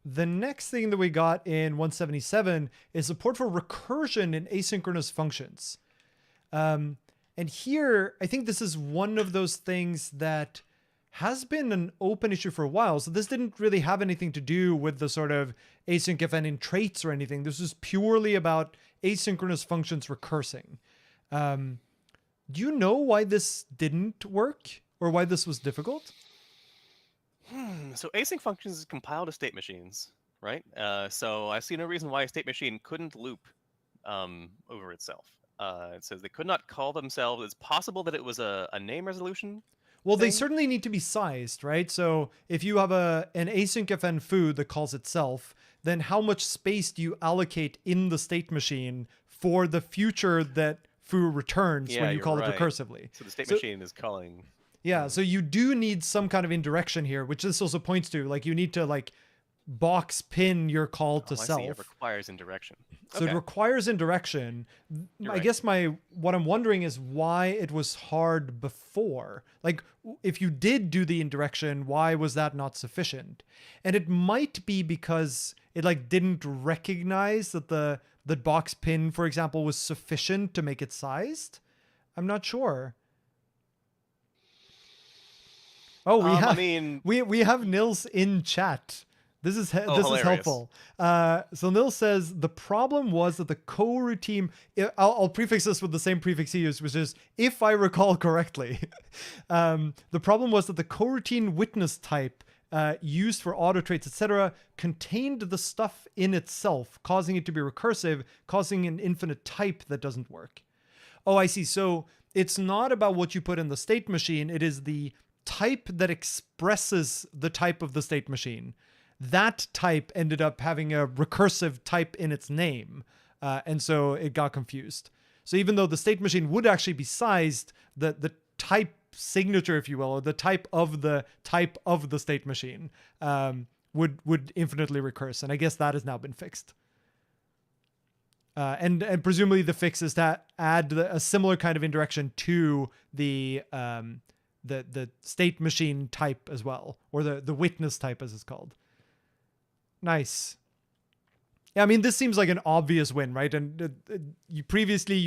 next thing that we got in 177 is support for recursion in asynchronous functions. And here, I think this is one of those things that has been an open issue for a while. So this didn't really have anything to do with the sort of async FN in traits or anything. This is purely about asynchronous functions recursing. Do you know why this didn't work or why this was difficult? So async functions is compiled to state machines, right? So I see no reason why a state machine couldn't loop over itself. It says they could not call themselves. It's possible that it was a name resolution. Well, they certainly need to be sized, right? So if you have an async FN foo that calls itself, then how much space do you allocate in the state machine for the future that foo returns when you call it recursively? So the state machine is calling. Yeah, so you do need some kind of indirection here, which this also points to. Like, you need to, like, box pin your call to self. See. It requires indirection. So it requires indirection. I guess what I'm wondering is why it was hard before. Like, if you did do the indirection, why was that not sufficient? And it might be because it, like, didn't recognize that the box pin, for example, was sufficient to make it sized. I'm not sure. Oh, we have Nils in chat. This is helpful. So Nils says the problem was that the coroutine. I'll prefix this with the same prefix he used, which is if I recall correctly. The problem was that the coroutine witness type used for auto traits, etc., contained the stuff in itself, causing it to be recursive, causing an infinite type that doesn't work. Oh, I see. So it's not about what you put in the state machine. It is the type that expresses the type of the state machine. That type ended up having a recursive type in its name. And so it got confused. So even though the state machine would actually be sized, the type signature, if you will, or the type of the state machine would infinitely recurse. And I guess that has now been fixed. And presumably the fix is to add a similar kind of indirection to the state machine type as well, or the witness type as it's called. Nice. Yeah, I mean, this seems like an obvious win, right? And you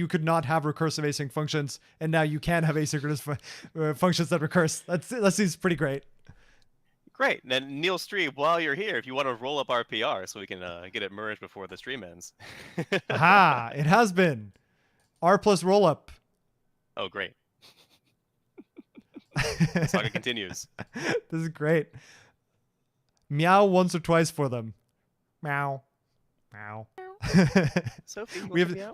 could not have recursive async functions, and now you can have asynchronous functions that recurse. That seems pretty great. Great. And then Neil Streeb, while you're here, if you want to roll up our PR so we can get it merged before the stream ends. Aha! It has been R plus rollup. Oh, great. The saga continues. This is great. Meow once or twice for them. Meow. Meow. Sophie,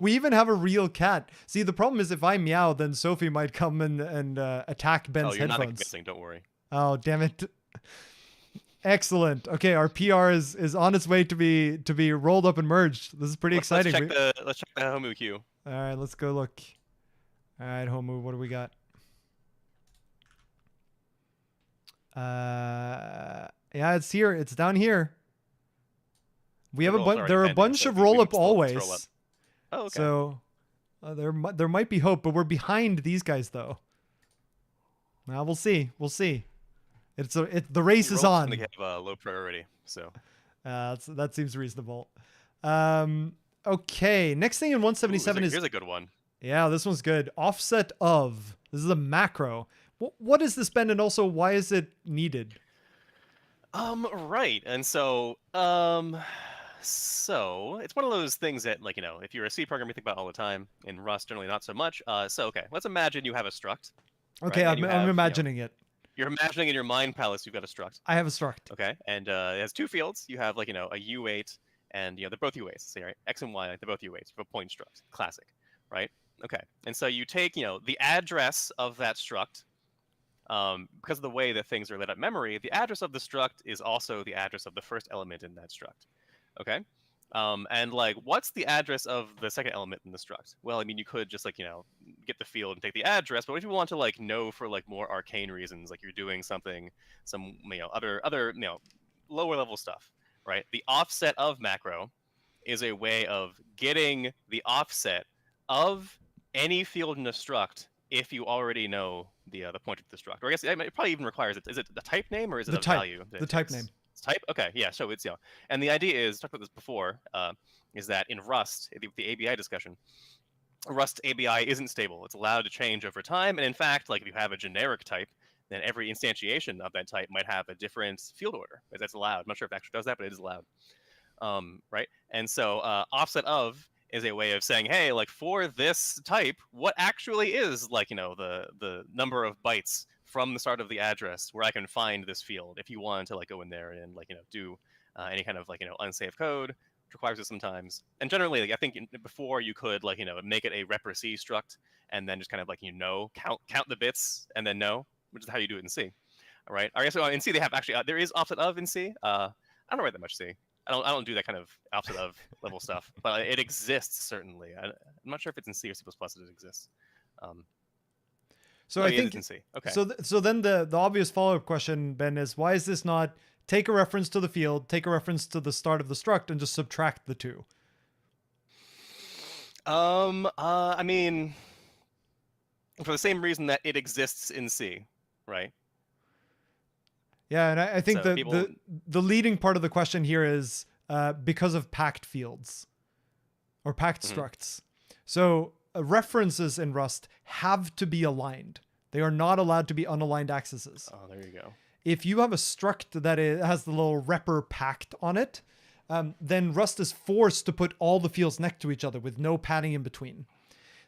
we even have a real cat. See, the problem is if I meow, then Sophie might come and attack Ben's you're headphones. not convincing, don't worry. Oh, damn it. Excellent. Okay, our PR is on its way to be rolled up and merged. This is pretty exciting. Let's check the Homu queue. All right, let's go look. All right, Homu, what do we got? Yeah, it's here. It's down here. We have a bunch. There are a bunch of roll up always. Oh, okay. So there might be hope, but we're behind these guys though. Now we'll see. We'll see. The race is on. They have low priority, so that seems reasonable. Okay, next thing in 177 here's a good one. Yeah, this one's good. Offset of. This is a macro. What is this, Ben, and also why is it needed? Right, and so it's one of those things that, like, if you're a C programmer, you think about all the time. In Rust, generally not so much. Okay, let's imagine you have a struct. Okay, right? I'm imagining it. You're imagining in your mind palace you've got a struct. I have a struct. Okay, and it has two fields. You have, like, a U8, and they're both U8s. Say, right, X and Y, they're both U8s for point struct. Classic, right? Okay, and so you take, the address of that struct. Because of the way that things are lit up memory, the address of the struct is also the address of the first element in that struct. Okay? And like, what's the address of the second element in the struct? Well, I mean, you could just, like, get the field and take the address, but if you want to, like, know for, like, more arcane reasons, like you're doing something, some, other lower level stuff, right? The offset of macro is a way of getting the offset of any field in a struct if you already know the pointer to the struct. Or I guess it probably even requires it. Is it the type name or is it a value? The type name. It's type? Okay, yeah, so it's, And the idea is, talked about this before, is that in Rust, the ABI discussion, Rust ABI isn't stable. It's allowed to change over time. And in fact, like, if you have a generic type, then every instantiation of that type might have a different field order. That's allowed. I'm not sure if it actually does that, but it is allowed. Right? And so offset of is a way of saying, hey, like, for this type, what actually is, like, the number of bytes from the start of the address where I can find this field if you want to, like, go in there and, like, do any kind of, like, unsafe code, which requires it sometimes. And generally, like, I think before you could, like, make it a repc struct and then just kind of, like, count the bits and then know, which is how you do it in C. All right. I guess in C they have actually there is offset of in C. I don't write that much C. I don't do that kind of offset of level stuff, but it exists certainly. I'm not sure if it's in C or C++ that it exists. So I think it's in C. Okay. So then the obvious follow-up question, Ben, is why is this not take a reference to the field, take a reference to the start of the struct, and just subtract the two? I mean, for the same reason that it exists in C, right? Yeah, and I think So the leading part of the question here is because of packed fields or packed structs. So references in Rust have to be aligned. They are not allowed to be unaligned accesses. Oh, there you go. If you have a struct that has the little repr packed on it, then Rust is forced to put all the fields next to each other with no padding in between.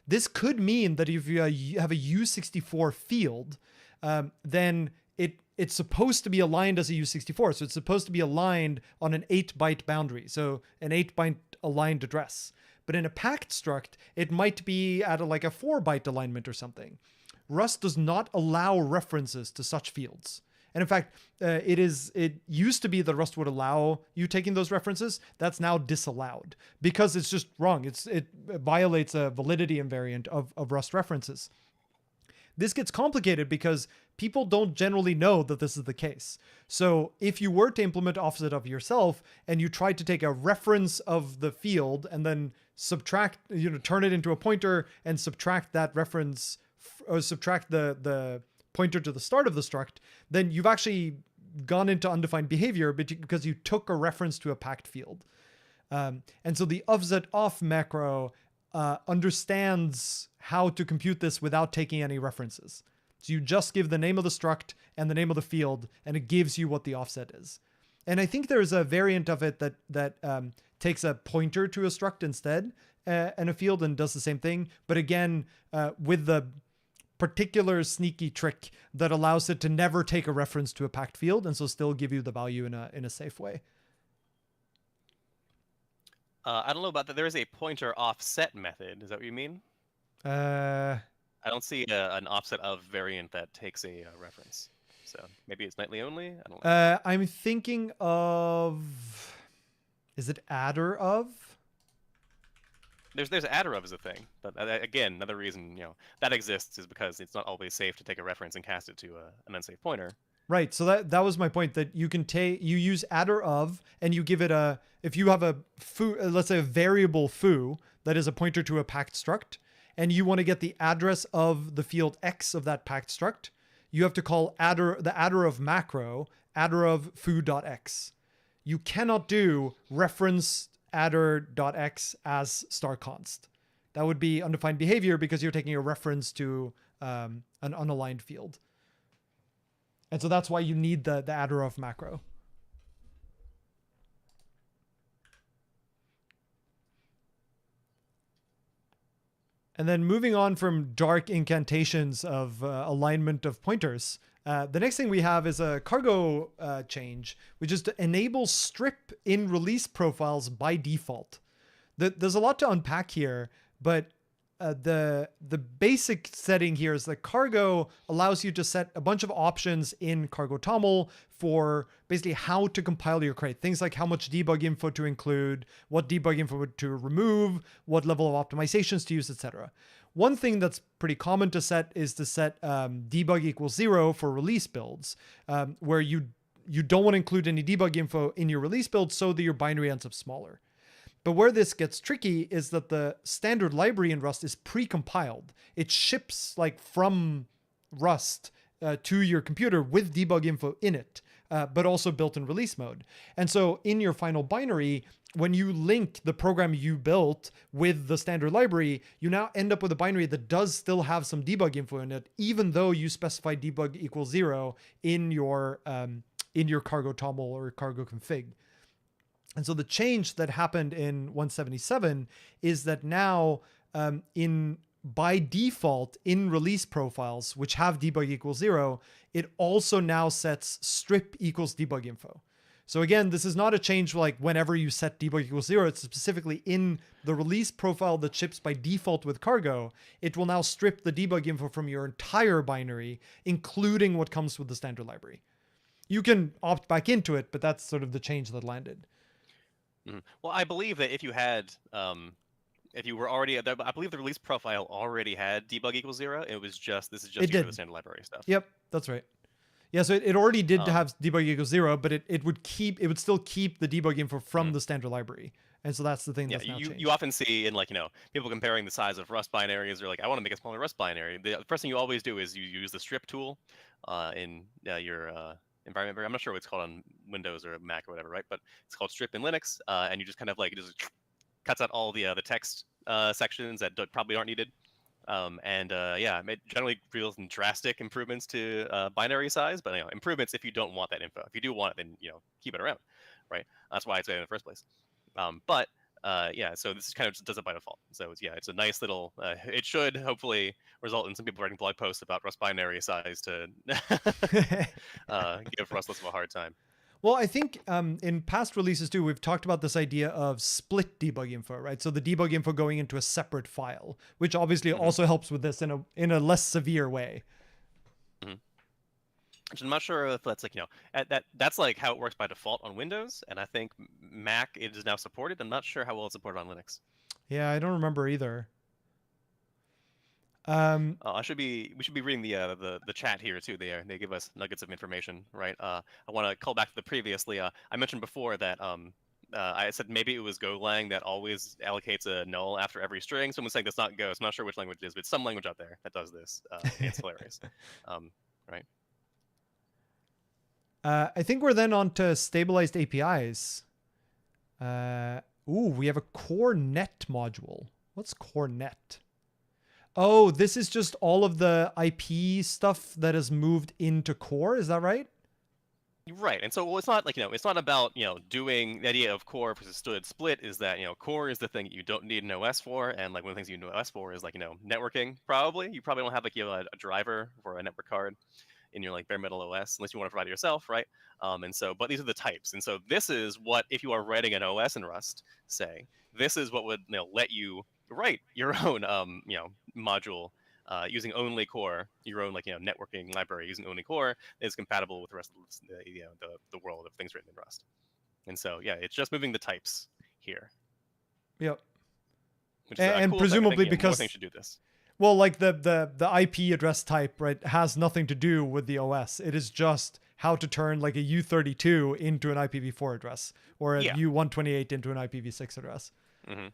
This could mean that if you have a U64 field, then it's supposed to be aligned as a U64. So it's supposed to be aligned on an 8-byte boundary. So an 8-byte aligned address. But in a packed struct, it might be at a 4-byte alignment or something. Rust does not allow references to such fields. And in fact, it used to be that Rust would allow you taking those references. That's now disallowed because it's just wrong. It violates a validity invariant of Rust references. This gets complicated because people don't generally know that this is the case. So if you were to implement offset of yourself and you tried to take a reference of the field and then subtract, turn it into a pointer and subtract that reference or subtract the pointer to the start of the struct, then you've actually gone into undefined behavior because you took a reference to a packed field. And so the offset off macro understands how to compute this without taking any references. So you just give the name of the struct and the name of the field, and it gives you what the offset is. And I think there's a variant of it that takes a pointer to a struct instead and a field and does the same thing. But again, with the particular sneaky trick that allows it to never take a reference to a packed field and so still give you the value in a safe way. I don't know about that. There is a pointer offset method. Is that what you mean? Uh, I don't see an offset of variant that takes a reference. So maybe it's nightly only. I don't know. I'm thinking of, is it adder of? There's adder of as a thing, but again, another reason that exists is because it's not always safe to take a reference and cast it to an unsafe pointer. Right. So that was my point, that you can you use adder of, and you give it if you have a foo, let's say a variable foo that is a pointer to a packed struct, and you want to get the address of the field X of that packed struct, you have to call the adder of macro, adder of foo.x. You cannot do reference adder.x as star const. That would be undefined behavior because you're taking a reference to an unaligned field. And so that's why you need the adder of macro. And then moving on from dark incantations of alignment of pointers, the next thing we have is a cargo change, which is to enable strip in release profiles by default. There's a lot to unpack here, but the basic setting here is that cargo allows you to set a bunch of options in cargo toml for basically how to compile your crate. Things like how much debug info to include, what debug info to remove, what level of optimizations to use, etc. One thing that's pretty common to set is to set debug equals 0 for release builds, where you don't want to include any debug info in your release build so that your binary ends up smaller. But where this gets tricky is that the standard library in Rust is pre-compiled. It ships like from Rust to your computer with debug info in it, but also built in release mode. And so in your final binary, when you link the program you built with the standard library, you now end up with a binary that does still have some debug info in it, even though you specify debug equals 0 in your cargo toml or cargo config. And so the change that happened in 177 is that now by default in release profiles, which have debug equals 0, it also now sets strip equals debug info. So again, this is not a change like whenever you set debug equals 0, it's specifically in the release profile that ships by default with cargo. It will now strip the debug info from your entire binary, including what comes with the standard library. You can opt back into it, but that's sort of the change that landed. Mm-hmm. Well, I believe that if you had, if you were already, I believe the release profile already had debug equals 0. It was just, this is just for the standard library stuff. Yep, that's right. Yeah, so it already did have debug equals 0, but it would still keep the debug info from the standard library. And so that's the thing that's now changed. You often see in people comparing the size of Rust binaries. They're like, I want to make a smaller Rust binary. The first thing you always do is you use the strip tool in your environment. I'm not sure what it's called on Windows or Mac or whatever, right? But it's called strip in Linux, and you just kind of it just cuts out all the text sections that probably aren't needed. It generally results in drastic improvements to binary size, but improvements if you don't want that info. If you do want it, then keep it around, right? That's why it's there in the first place. So this kind of just does it by default. So it's a nice little. It should hopefully result in some people writing blog posts about Rust binary size to give Rust less of a hard time. Well, I think in past releases too, we've talked about this idea of split debug info, right? So the debug info going into a separate file, which obviously also helps with this in a less severe way. Which I'm not sure if that's that's like how it works by default on Windows, and I think Mac it is now supported. I'm not sure how well it's supported on Linux. Yeah, I don't remember either. We should be reading the chat here too. They give us nuggets of information, right? I want to call back to the previously. I mentioned before that I said maybe it was Golang that always allocates a null after every string. Someone's saying that's not Go. So I'm not sure which language it is, but it's some language out there that does this. It's hilarious, right? I think we're then on to stabilized APIs, Ooh, we have a core net module. What's core net? Oh, this is just all of the IP stuff that has moved into core. Is that right? Right, and so well, it's not like it's not about doing the idea of core versus split is that core is the thing you don't need an OS for, and like one of the things you need an OS for is like networking. You probably don't have like a driver for a network card in your like bare metal OS unless you want to provide it yourself, right? And so but these are the types, and so this is what if you are writing an OS in Rust, say this is what would let you write your own module using only core, your own like networking library using only core is compatible with the rest of the world of things written in Rust. And so yeah, it's just moving the types here. Yep. Which is And cool presumably thing. because more things should do this. Well, like the IP address type, right, has nothing to do with the OS. It is just how to turn like a U32 into an IPv4 address or a U128 into an IPv6 address. Mm-hmm.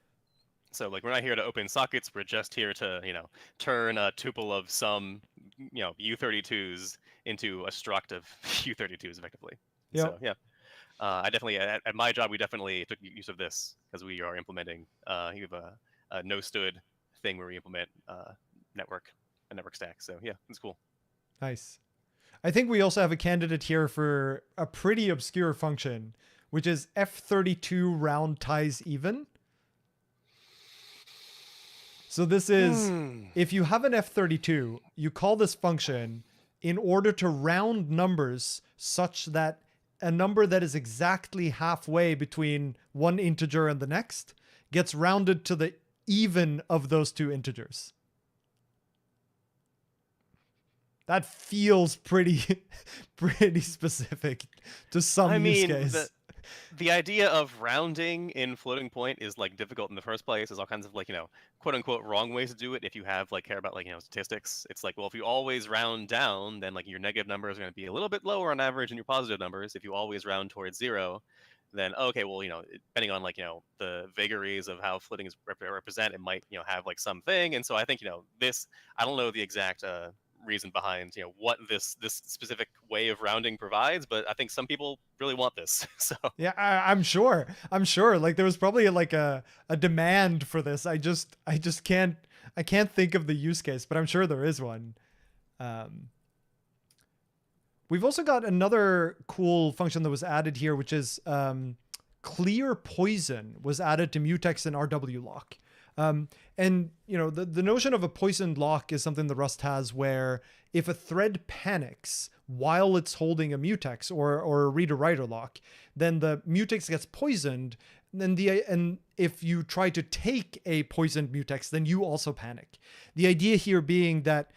So like we're not here to open sockets. We're just here to turn a tuple of some U32s into a struct of U32s effectively. Yep. So yeah, I definitely at my job we definitely took use of this because we are implementing you have a no stood thing where we implement a network stack. So yeah, it's cool. Nice. I think we also have a candidate here for a pretty obscure function, which is F32 round ties even. So this is, if you have an F32, you call this function in order to round numbers such that a number that is exactly halfway between one integer and the next gets rounded to the even of those two integers. That feels pretty specific to some use case. The idea of rounding in floating point is like difficult in the first place. There's all kinds of like quote unquote wrong ways to do it if you have like care about like statistics. It's like, well, if you always round down, then like your negative numbers are going to be a little bit lower on average than your positive numbers. If you always round towards zero, then okay, well depending on like the vagaries of how floating is represent, it might have like something. And so I think this, I don't know the exact reason behind what this specific way of rounding provides, but I think some people really want this. So yeah, I'm sure like there was probably like a demand for this. I just can't think of the use case, but I'm sure there is one. We've also got another cool function that was added here, which is clear poison was added to mutex and RW lock. And the notion of a poisoned lock is something the Rust has where if a thread panics while it's holding a mutex or a reader writer lock, then the mutex gets poisoned. And if you try to take a poisoned mutex, then you also panic. The idea here being that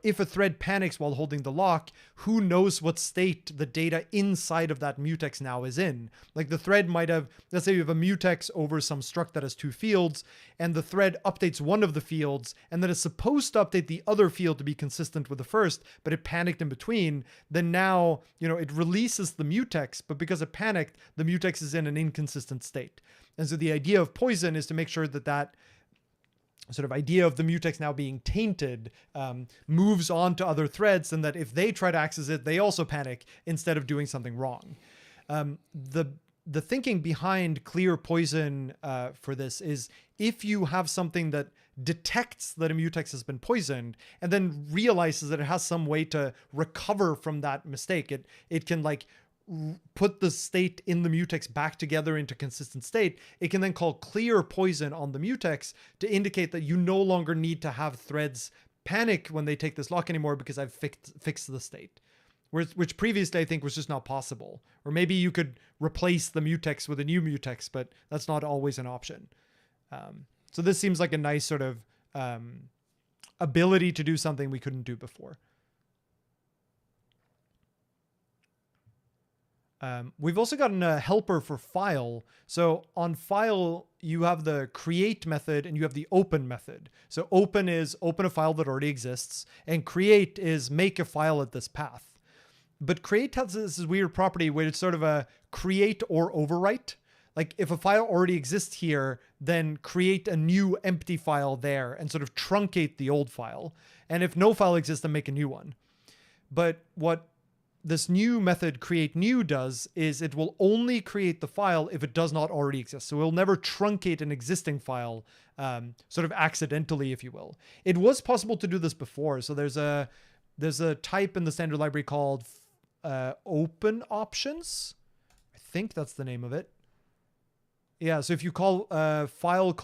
if a thread panics while holding the lock, who knows what state the data inside of that mutex now is in? Like the thread might have, let's say you have a mutex over some struct that has two fields, and the thread updates one of the fields, and then is supposed to update the other field to be consistent with the first, but it panicked in between. Then now, it releases the mutex, but because it panicked, the mutex is in an inconsistent state. And so the idea of poison is to make sure that sort of idea of the mutex now being tainted moves on to other threads, and that if they try to access it, they also panic instead of doing something wrong. The thinking behind clear poison for this is if you have something that detects that a mutex has been poisoned and then realizes that it has some way to recover from that mistake, it can like put the state in the mutex back together into consistent state, it can then call clear poison on the mutex to indicate that you no longer need to have threads panic when they take this lock anymore because I've fixed the state. Which previously I think was just not possible. Or maybe you could replace the mutex with a new mutex, but that's not always an option. So this seems like a nice sort of ability to do something we couldn't do before. We've also gotten a helper for file. So on file, you have the create method and you have the open method. So open is open a file that already exists, and create is make a file at this path. But create has this weird property where it's sort of a create or overwrite. Like if a file already exists here, then create a new empty file there and sort of truncate the old file. And if no file exists, then make a new one. But what this new method create new does is it will only create the file if it does not already exist. So it will never truncate an existing file, sort of accidentally, if you will. It was possible to do this before. So there's a type in the standard library called open options. I think that's the name of it. Yeah, so if you call file :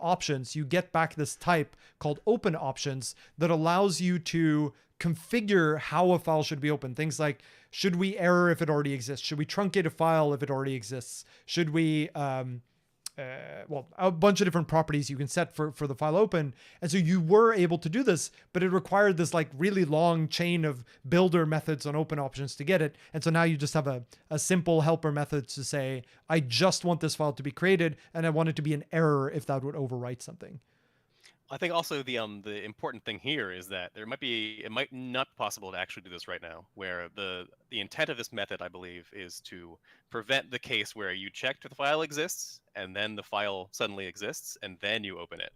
options, you get back this type called open options that allows you to configure how a file should be opened. Things like, should we error if it already exists? Should we truncate a file if it already exists? Should we, well, a bunch of different properties you can set for the file open. And so you were able to do this, but it required this like really long chain of builder methods on open options to get it. And so now you just have a simple helper method to say, I just want this file to be created and I want it to be an error if that would overwrite something. I think also the important thing here is that it might not be possible to actually do this right now, where the intent of this method, I believe, is to prevent the case where you checked if the file exists and then the file suddenly exists and then you open it.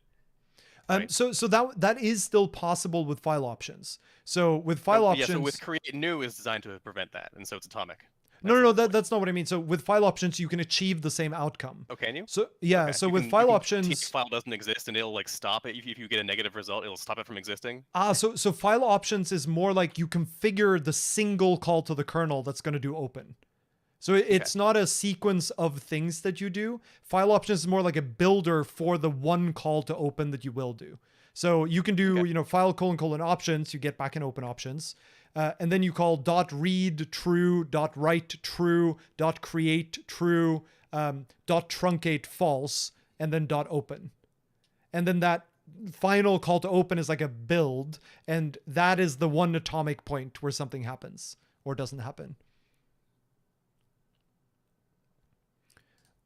Right? So that is still possible with file options. So with file options, yeah. So with create new is designed to prevent that, and so it's atomic. No, that's not what I mean. So with file options, you can achieve the same outcome. Oh, can you? So yeah, okay. so with file options, the file doesn't exist, and it'll like stop it if you get a negative result. It'll stop it from existing. So file options is more like you configure the single call to the kernel that's going to do open. So it's not a sequence of things that you do. File options is more like a builder for the one call to open that you will do. So you can do file : options. You get back in open options. And then you call .read true, .write true, .create true, .truncate false, and then .open. And then that final call to open is like a build, and that is the one atomic point where something happens or doesn't happen.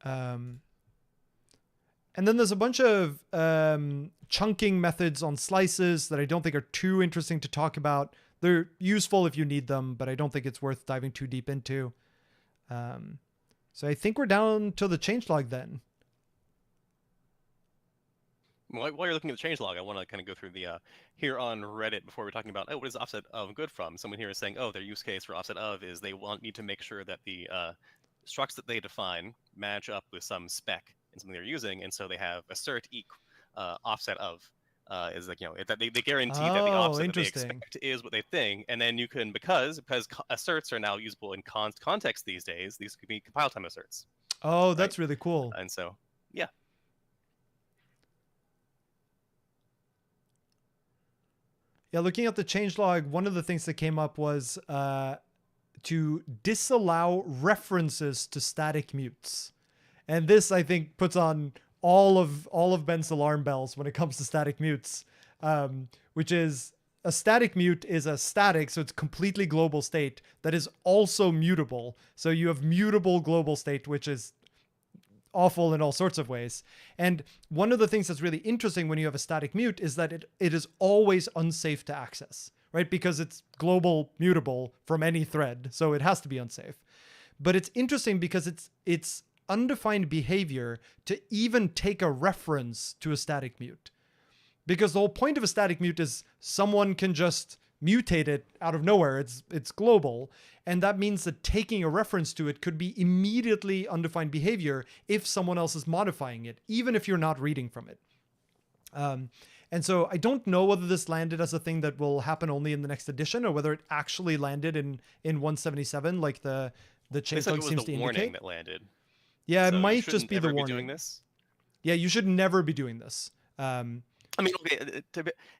And then there's a bunch of chunking methods on slices that I don't think are too interesting to talk about. They're useful if you need them, but I don't think it's worth diving too deep into. So I think we're down to the changelog then. While you're looking at the changelog, I want to kind of go through the here on Reddit before we're talking about what is offset of good from. Someone here is saying, their use case for offset of is they need to make sure that the structs that they define match up with some spec in something they're using, and so they have assert offset of. Is like that they guarantee that the offset that they expect is what they think, and then you can because asserts are now usable in context these days. These could be compile time asserts. Oh, that's really cool. And so yeah. Yeah, looking at the changelog, one of the things that came up was to disallow references to static mutes, and this I think puts on all of Ben's alarm bells when it comes to static mutes, which is a static mute is a static, so it's completely global state that is also mutable. So you have mutable global state, which is awful in all sorts of ways. And one of the things that's really interesting when you have a static mute is that it is always unsafe to access, right? Because it's global mutable from any thread, so it has to be unsafe. But it's interesting because it's undefined behavior to even take a reference to a static mute. Because the whole point of a static mute is someone can just mutate it out of nowhere. It's global. And that means that taking a reference to it could be immediately undefined behavior if someone else is modifying it, even if you're not reading from it. And so I don't know whether this landed as a thing that will happen only in the next edition or whether it actually landed in 177 like the changelog seems to indicate. Warning that landed. Yeah, so it might just be the warning. Doing this? Yeah, you should never be doing this. I mean, okay,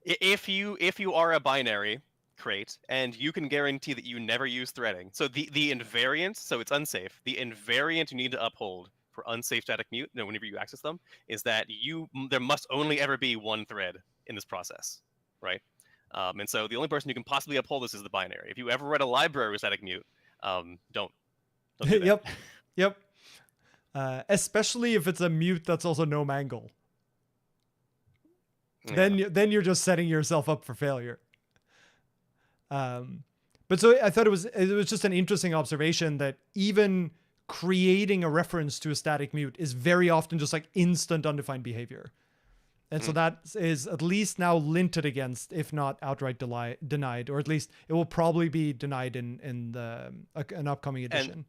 if you are a binary crate and you can guarantee that you never use threading, so the invariant, so it's unsafe. The invariant you need to uphold for unsafe static mute, whenever you access them, is that there must only ever be one thread in this process, right? And so the only person who can possibly uphold this is the binary. If you ever read a library with static mute, don't do that. Yep. Especially if it's a mute that's also no mangle. Yeah. Then you're just setting yourself up for failure. But so I thought it was just an interesting observation that even creating a reference to a static mute is very often just like instant undefined behavior. And so that is at least now linted against, if not outright denied, or at least it will probably be denied in an upcoming edition. And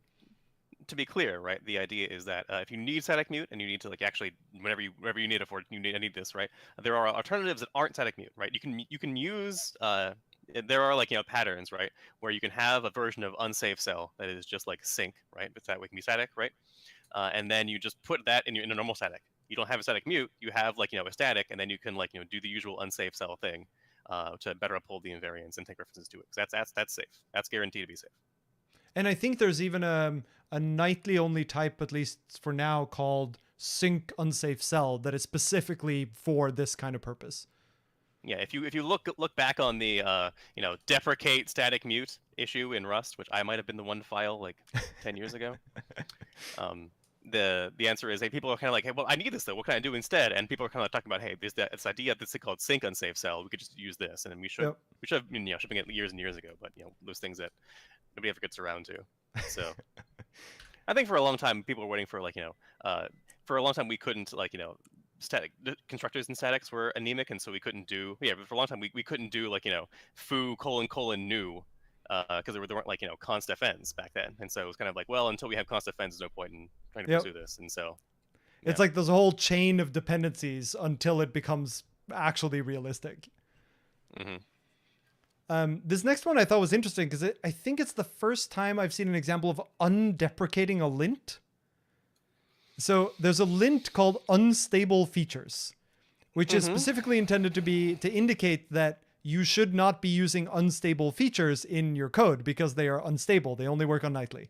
to be clear, right, the idea is that if you need static mute and you need to like actually whenever you need it for, I need this, right? There are alternatives that aren't static mute, right? You can use there are like patterns, right, where you can have a version of unsafe cell that is just like sync, right? But that way can be static, right? And then you just put that in a normal static. You don't have a static mute. You have like a static, and then you can like do the usual unsafe cell thing to better uphold the invariance and take references to it. Because that's safe. That's guaranteed to be safe. And I think there's even a nightly only type, at least for now, called sync unsafe cell that is specifically for this kind of purpose. Yeah, if you look back on the deprecate static mute issue in Rust, which I might have been the one to file like 10 years ago. The answer is, hey, people are kind of like, hey, well, I need this though. What can I do instead? And people are kind of talking about, hey, this idea, this thing called sync unsafe cell. We could just use this, and we should have been shipping it years and years ago. But those things that nobody ever gets around to. So I think for a long time people were waiting for for a long time we couldn't static constructors and statics were anemic, and so we couldn't do but for a long time we couldn't do foo : new. Because there weren't const fns back then, and so it was kind of like, well, until we have const fns, there's no point in trying to pursue this. And so it's like there's a whole chain of dependencies until it becomes actually realistic. This next one I thought was interesting because I think it's the first time I've seen an example of undeprecating a lint. So there's a lint called unstable features, which is specifically intended to indicate that you should not be using unstable features in your code because they are unstable. They only work on nightly.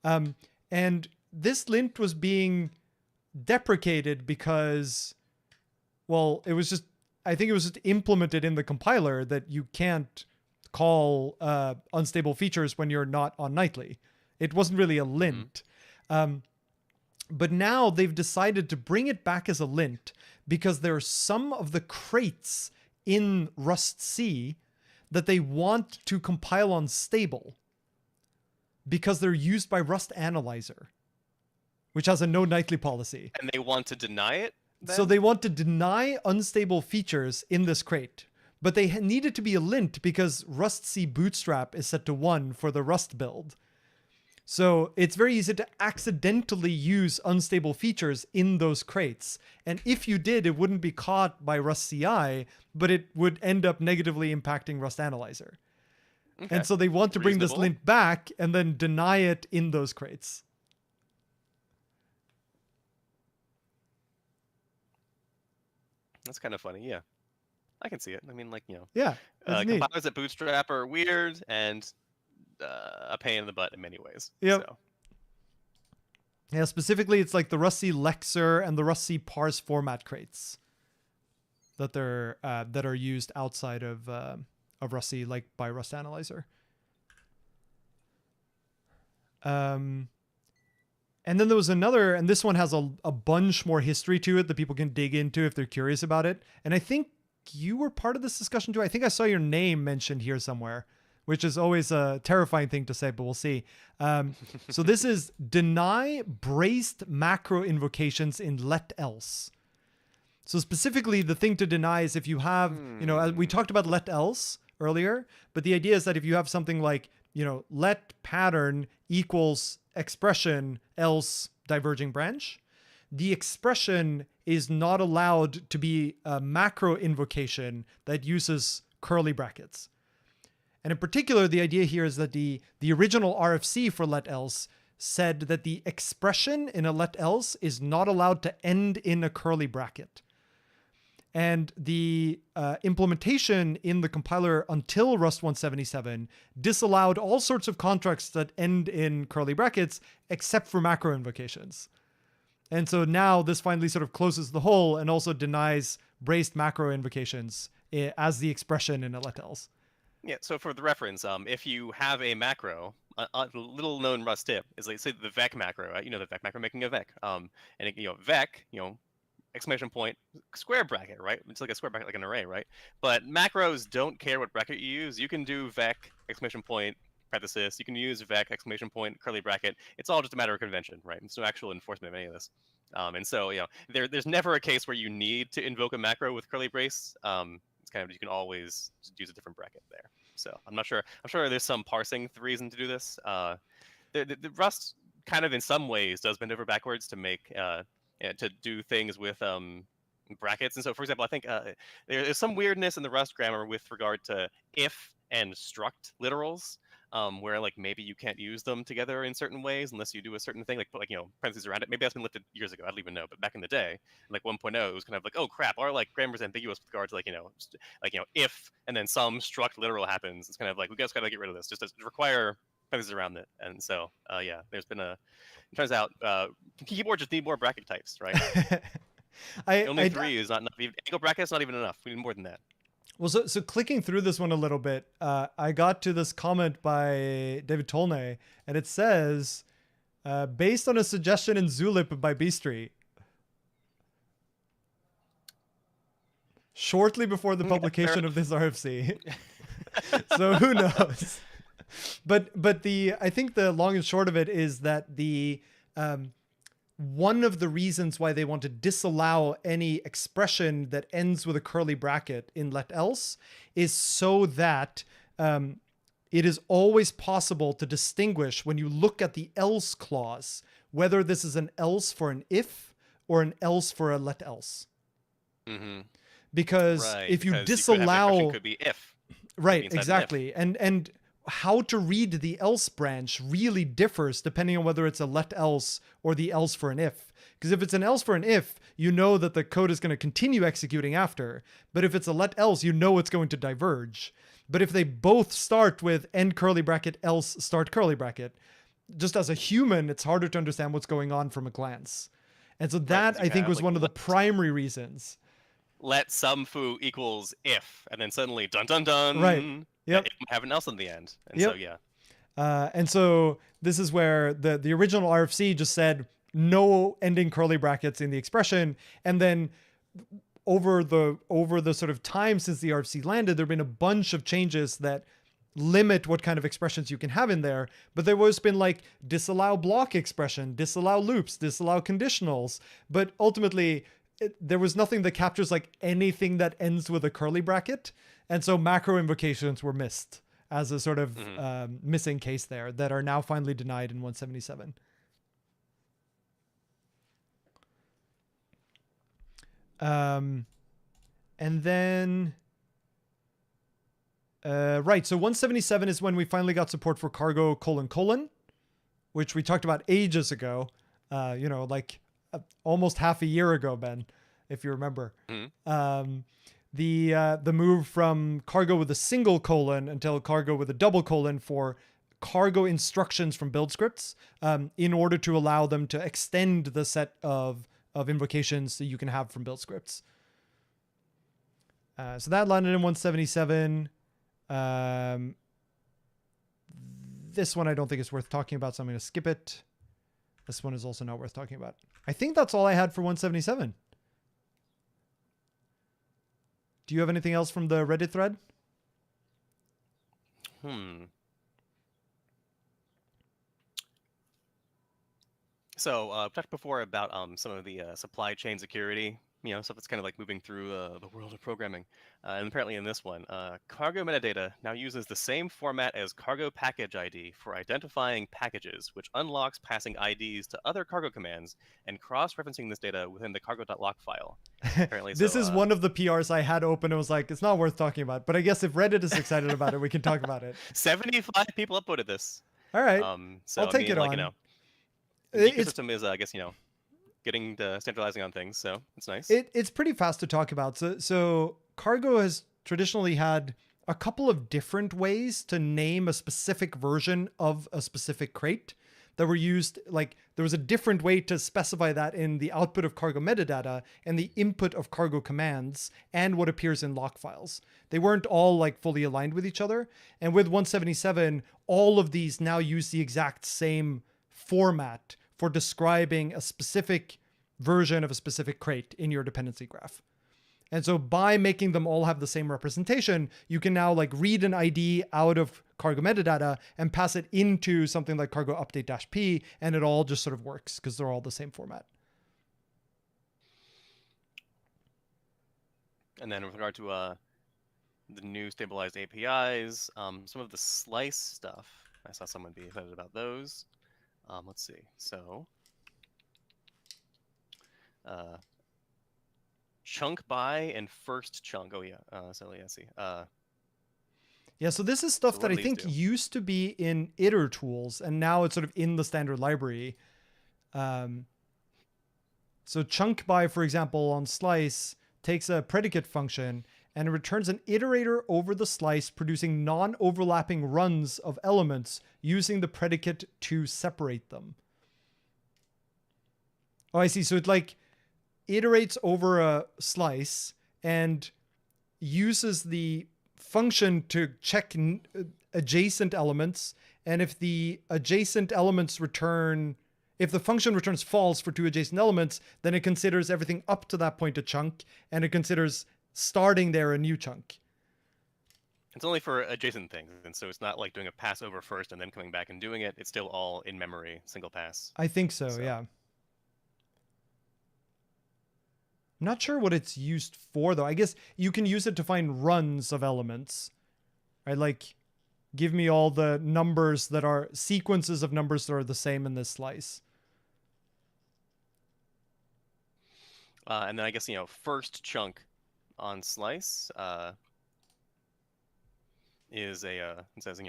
And this lint was being deprecated because, well, I think it was just implemented in the compiler that you can't call unstable features when you're not on nightly. It wasn't really a lint. But now they've decided to bring it back as a lint because there are some of the crates in Rust C that they want to compile on stable because they're used by Rust Analyzer, which has a no nightly policy. And they want to deny it then? So they want to deny unstable features in this crate, but they need it to be a lint because Rust C Bootstrap is set to 1 for the Rust build. So it's very easy to accidentally use unstable features in those crates. And if you did, it wouldn't be caught by Rust CI, but it would end up negatively impacting Rust Analyzer. Okay. And so they want to bring this lint back and then deny it in those crates. That's kind of funny, yeah. I can see it. I mean, yeah, compilers that Bootstrap are weird and a pain in the butt in many ways. Yep. So. Yeah, specifically, it's like the Rust C Lexer and the Rust C parse format crates that are used outside of Rust C, like by Rust Analyzer. And then there was another, and this one has a bunch more history to it that people can dig into if they're curious about it. And I think you were part of this discussion too. I think I saw your name mentioned here somewhere, which is always a terrifying thing to say, but we'll see. So this is deny braced macro invocations in let else. So specifically, the thing to deny is if you have, we talked about let else earlier, but the idea is that if you have something like, let pattern equals expression else diverging branch, the expression is not allowed to be a macro invocation that uses curly brackets. And in particular, the idea here is that the original RFC for let else said that the expression in a let else is not allowed to end in a curly bracket. And the implementation in the compiler until Rust 177 disallowed all sorts of contracts that end in curly brackets, except for macro invocations. And so now this finally sort of closes the hole and also denies braced macro invocations as the expression in a let else. Yeah, so for the reference, if you have a macro, a little known Rust tip is like, say, the vec macro, right? The vec macro making a vec. And vec, exclamation point, square bracket, right? It's like a square bracket, like an array, right? But macros don't care what bracket you use. You can do vec, exclamation point, parenthesis. You can use vec, exclamation point, curly bracket. It's all just a matter of convention, right? There's no actual enforcement of any of this. And so, there's never a case where you need to invoke a macro with curly brace. It's kind of, you can always use a different bracket there. So I'm not sure. I'm sure there's some parsing reason to do this. The Rust kind of in some ways does bend over backwards to make to do things with brackets. And so, for example, I think there's some weirdness in the Rust grammar with regard to if and struct literals, where like maybe you can't use them together in certain ways unless you do a certain thing, like put parentheses around it. Maybe that's been lifted years ago. I don't even know. But back in the day, like 1.0, it was kind of like, oh crap, our like grammar's ambiguous with regard to if and then some struct literal happens. It's kind of like we just gotta get rid of this. Just to require parentheses around it. And so there's been it turns out keyboards just need more bracket types, right? Only 3 is not enough. Even angle brackets not even enough. We need more than that. Well, so clicking through this one a little bit, I got to this comment by David Tolnay, and it says, based on a suggestion in Zulip by Beastry, shortly before the publication of this RFC. So who knows? But I think the long and short of it is that the one of the reasons why they want to disallow any expression that ends with a curly bracket in let else is so that it is always possible to distinguish when you look at the else clause, whether this is an else for an if or an else for a let else. Mm-hmm. Because if you disallow, it could be if. Right, exactly. And how to read the else branch really differs depending on whether it's a let else or the else for an if. Because if it's an else for an if, you know that the code is going to continue executing after. But if it's a let else, you know it's going to diverge. But if they both start with end curly bracket, else start curly bracket, just as a human, it's harder to understand what's going on from a glance. And so that, I think, was one of the primary reasons. Let some foo equals if, and then suddenly dun dun dun. Right. Yep. Have an else in the end. And yep. so, yeah. And so this is where the original RFC just said no ending curly brackets in the expression. And then over the sort of time since the RFC landed, there have been a bunch of changes that limit what kind of expressions you can have in there. But there was been like disallow block expression, disallow loops, disallow conditionals. But ultimately, there was nothing that captures like anything that ends with a curly bracket. And so macro invocations were missed as a sort of missing case there that are now finally denied in 177. And then, right. So 177 is when we finally got support for cargo : which we talked about ages ago, like almost half a year ago, Ben, if you remember. Mm-hmm. The move from cargo with a single colon until cargo with a double colon for cargo instructions from build scripts, in order to allow them to extend the set of invocations that you can have from build scripts. So that landed in 177. This one I don't think is worth talking about, so I'm going to skip it. This one is also not worth talking about. I think that's all I had for 177. Do you have anything else from the Reddit thread? So we talked before about some of the supply chain security, stuff that's kind of like moving through the world of programming. And apparently in this one, cargo metadata now uses the same format as cargo package ID for identifying packages, which unlocks passing IDs to other cargo commands and cross-referencing this data within the cargo.lock file. Apparently, this is one of the PRs I had open. It was like, it's not worth talking about. But I guess if Reddit is excited about it, we can talk about it. 75 people upvoted this. All right. So I'll take it on. The ecosystem is, I guess, getting to standardizing on things, so it's nice. It's pretty fast to talk about. So Cargo has traditionally had a couple of different ways to name a specific version of a specific crate that were used. Like there was a different way to specify that in the output of Cargo metadata and the input of Cargo commands and what appears in lock files. They weren't all like fully aligned with each other. And with 177, all of these now use the exact same format for describing a specific version of a specific crate in your dependency graph. And so by making them all have the same representation, you can now like read an ID out of cargo metadata and pass it into something like cargo update-p, and it all just sort of works because they're all the same format. And then with regard to the new stabilized APIs, some of the slice stuff, I saw someone be excited about those. Let's see. So, chunk by and first chunk. Oh yeah. So yeah, see. Yeah, so this is stuff So that what I do these think do? used to be in iter tools, and now it's sort of in the standard library. So chunk by, for example, on slice takes a predicate function and returns an iterator over the slice, producing non-overlapping runs of elements using the predicate to separate them. Oh, I see. So it like iterates over a slice and uses the function to check adjacent elements. And if the adjacent elements return, if the function returns false for two adjacent elements, then it considers everything up to that point a chunk, and it considers starting there a new chunk. It's only for adjacent things, and so it's not like doing a pass over first and then coming back and doing it. It's still all in memory, single pass. I think so, yeah. I'm not sure what it's used for, though. I guess you can use it to find runs of elements, right? Like, give me all the numbers that are sequences of numbers that are the same in this slice. And then I guess, first chunk on slice is it says,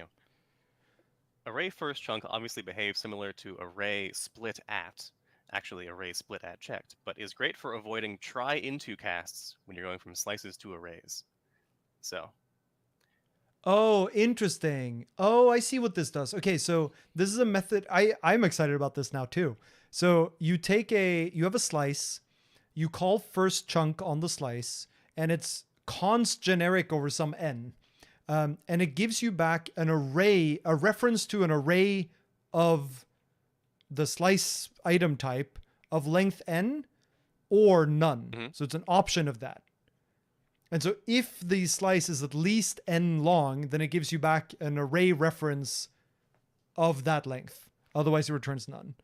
array first chunk obviously behaves similar to array split at, actually array split at checked, but is great for avoiding try into casts when you're going from slices to arrays. So. Oh, interesting. Oh, I see what this does. Okay, so this is a method. I'm excited about this now too. So you have a slice, you call first chunk on the slice, and it's const generic over some n. And it gives you back an array, a reference to an array of the slice item type of length n or none. Mm-hmm. So it's an option of that. And so if the slice is at least n long, then it gives you back an array reference of that length. Otherwise, it returns none.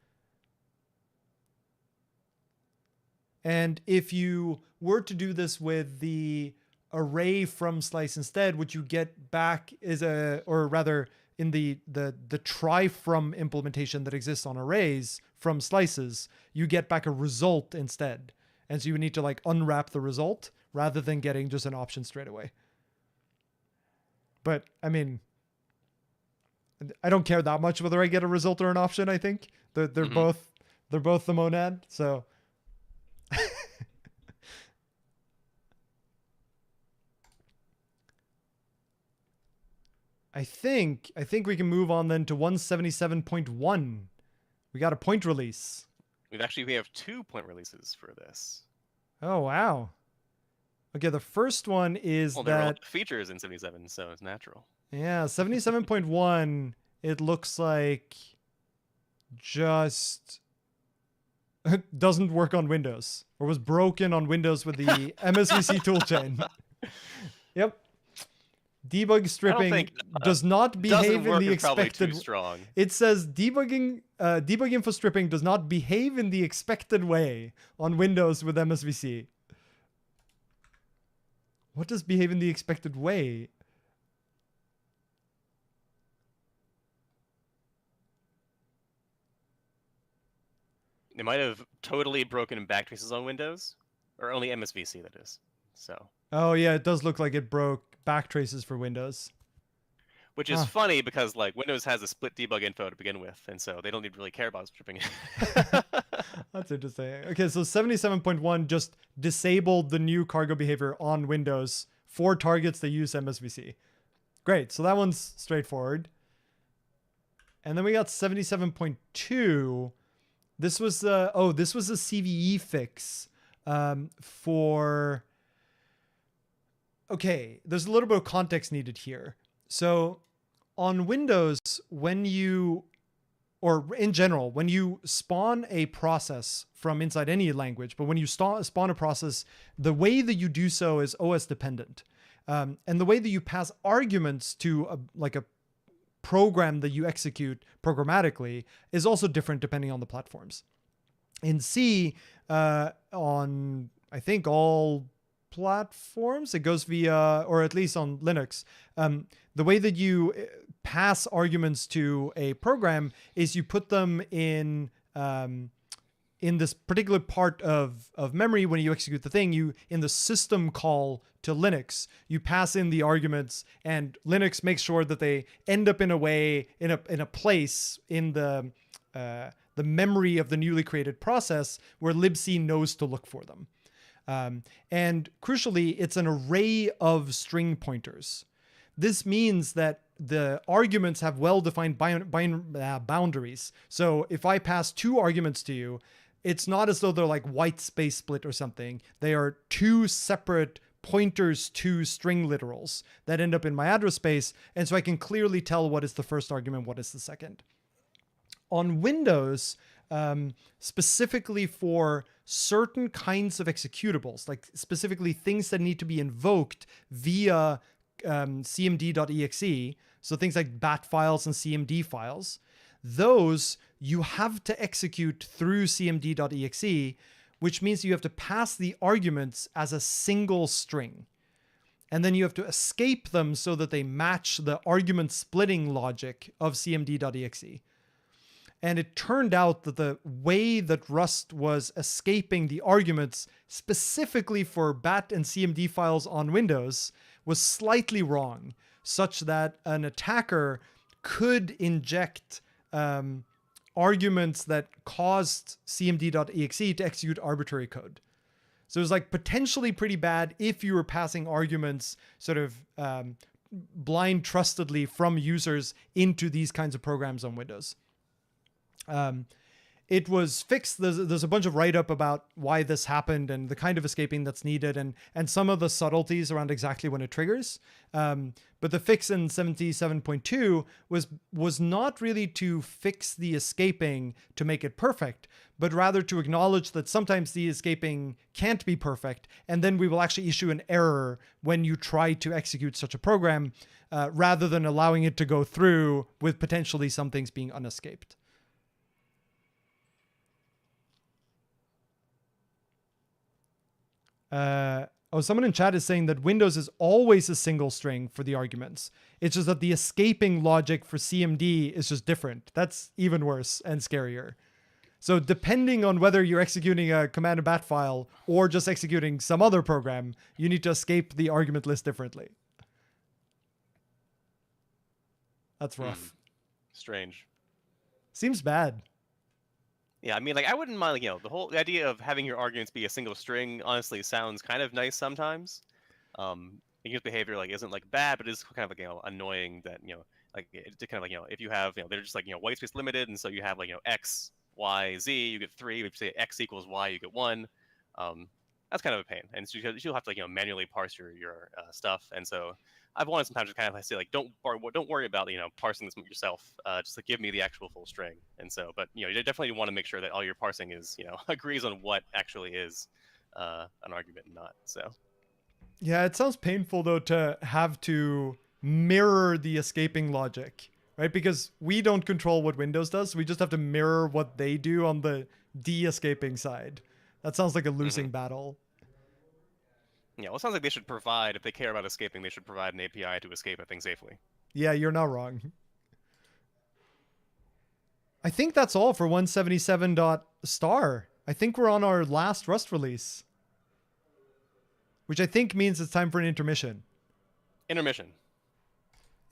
And if you were to do this with the array from slice instead, what you get back is in the try from implementation that exists on arrays from slices, you get back a result instead. And so you would need to like unwrap the result rather than getting just an option straight away. But I mean, I don't care that much whether I get a result or an option. I think they're both the monad. So I think we can move on then to 177.1. We got a point release. We have 2 point releases for this. Oh wow. Okay, the first one is there are that features in 77, so it's natural. Yeah, 77.1. It looks like just doesn't work on Windows, or was broken on Windows with the MSVC toolchain. Yep. Debug stripping does not behave in the expected. Too strong. It says debug info stripping does not behave in the expected way on Windows with MSVC. What does behave in the expected way? It might have totally broken backtraces on Windows, or only MSVC, that is. So. Oh yeah, it does look like it broke backtraces for Windows. Which is funny because like Windows has a split debug info to begin with, and so they don't even really care about stripping it. That's interesting. Okay, so 77.1 just disabled the new cargo behavior on Windows for targets that use MSVC. Great, so that one's straightforward. And then we got 77.2. This was a CVE fix for. Okay, there's a little bit of context needed here. So on Windows, when you or in general, when you spawn a process from inside any language, but when you spawn a process, the way that you do so is OS dependent. And the way that you pass arguments to a program that you execute programmatically is also different depending on the platforms. In C, on I think all platforms, it goes via, or at least on Linux, the way that you pass arguments to a program is you put them in this particular part of memory. When you execute the thing, you in the system call to Linux, you pass in the arguments, and Linux makes sure that they end up in a way, in a place in the memory of the newly created process where libc knows to look for them. And crucially, it's an array of string pointers. This means that the arguments have well-defined boundaries. So if I pass 2 arguments to you, it's not as though they're like white space split or something. They are 2 separate pointers to string literals that end up in my address space. And so I can clearly tell what is the first argument, what is the second. On Windows, specifically for certain kinds of executables, like specifically things that need to be invoked via cmd.exe, so things like bat files and cmd files, those you have to execute through cmd.exe, which means you have to pass the arguments as a single string. And then you have to escape them so that they match the argument splitting logic of cmd.exe. And it turned out that the way that Rust was escaping the arguments specifically for BAT and CMD files on Windows was slightly wrong, such that an attacker could inject arguments that caused cmd.exe to execute arbitrary code. So it was like potentially pretty bad if you were passing arguments sort of blind trustedly from users into these kinds of programs on Windows. It was fixed. There's a bunch of write-up about why this happened and the kind of escaping that's needed and some of the subtleties around exactly when it triggers. But the fix in 77.2 was not really to fix the escaping to make it perfect, but rather to acknowledge that sometimes the escaping can't be perfect, and then we will actually issue an error when you try to execute such a program, rather than allowing it to go through with potentially some things being unescaped. Someone in chat is saying that Windows is always a single string for the arguments. It's just that the escaping logic for CMD is just different. That's even worse and scarier. So depending on whether you're executing a command and bat file or just executing some other program, you need to escape the argument list differently. That's rough. Strange. Seems bad. Yeah, I mean, like, I wouldn't mind, the idea of having your arguments be a single string honestly sounds kind of nice sometimes. User behavior, like, isn't, like, bad, but it's kind of, like, annoying that, like, it's kind of, like, if you have, they're just, like, white space limited, and so you have, like, X, Y, Z, you get 3, if you say X equals Y, you get 1. That's kind of a pain, and so you'll have to, like, manually parse your stuff, and so I've wanted sometimes to kind of say, like, don't worry about, parsing this yourself. Just like give me the actual full string. And so, but you definitely want to make sure that all your parsing is, agrees on what actually is an argument and not. So. Yeah, it sounds painful though to have to mirror the escaping logic, right? Because we don't control what Windows does. We just have to mirror what they do on the de-escaping side. That sounds like a losing battle. Yeah, well, it sounds like they should provide, if they care about escaping, they should provide an API to escape a thing safely. Yeah, you're not wrong. I think that's all for 177.star. I think we're on our last Rust release, which I think means it's time for an intermission. Intermission.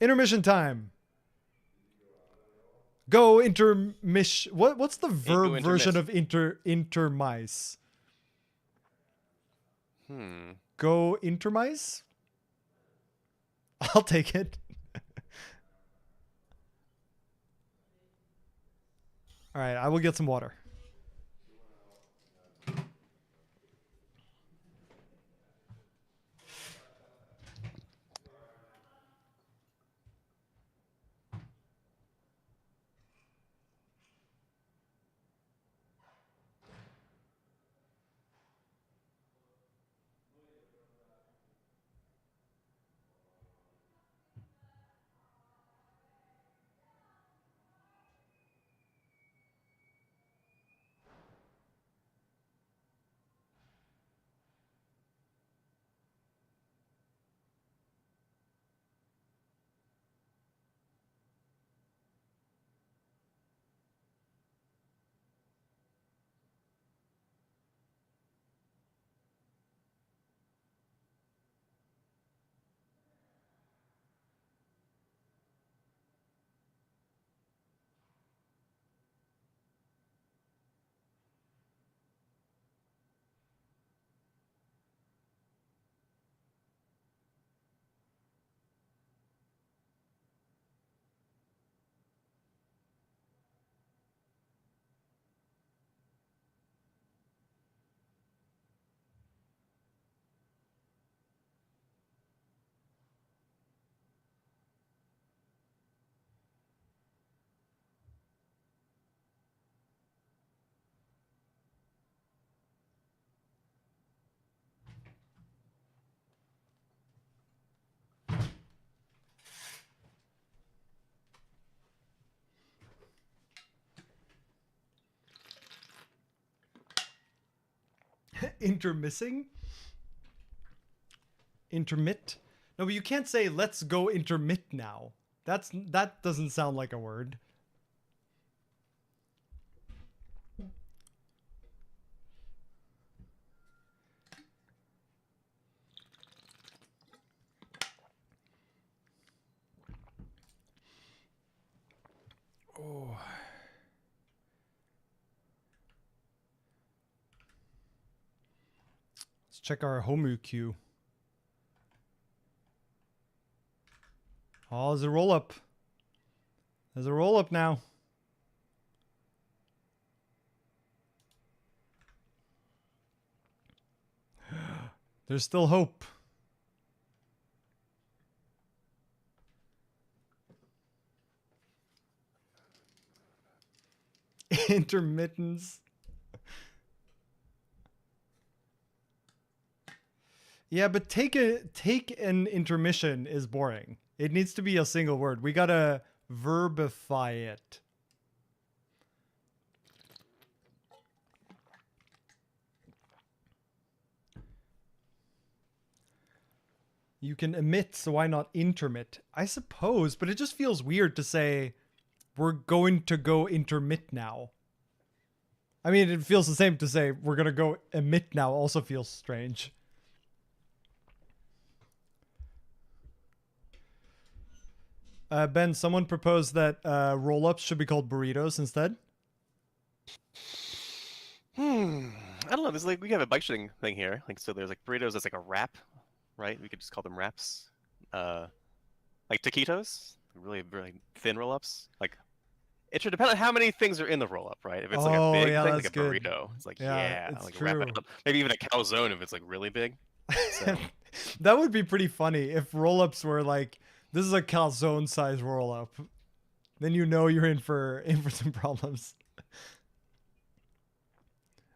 Intermission time. Go intermission. What's the verb version of intermise? Go intermise? I'll take it. All right, I will get some water. Intermissing? Intermit? No, but you can't say let's go intermit now. That doesn't sound like a word. Oh. Let's check our Homu queue. Oh, there's a roll up. There's a roll up now. There's still hope. Intermittence. Yeah, but take an intermission is boring. It needs to be a single word. We gotta verbify it. You can emit, so why not intermit? I suppose, but it just feels weird to say we're going to go intermit now. I mean, it feels the same to say we're gonna go emit now. Also feels strange. Ben, someone proposed that roll-ups should be called burritos instead. I don't know. There's like we have a bike shitting thing here. Like so, there's like burritos. That's like a wrap, right? We could just call them wraps. Like taquitos, really really thin roll-ups. Like it should depend on how many things are in the roll-up, right? If it's like a big thing, like a burrito, it's like it's like true. wrap it up. Maybe even a calzone if it's like really big. So. That would be pretty funny if roll-ups were like, this is a calzone size roll-up. Then you know you're in for some problems.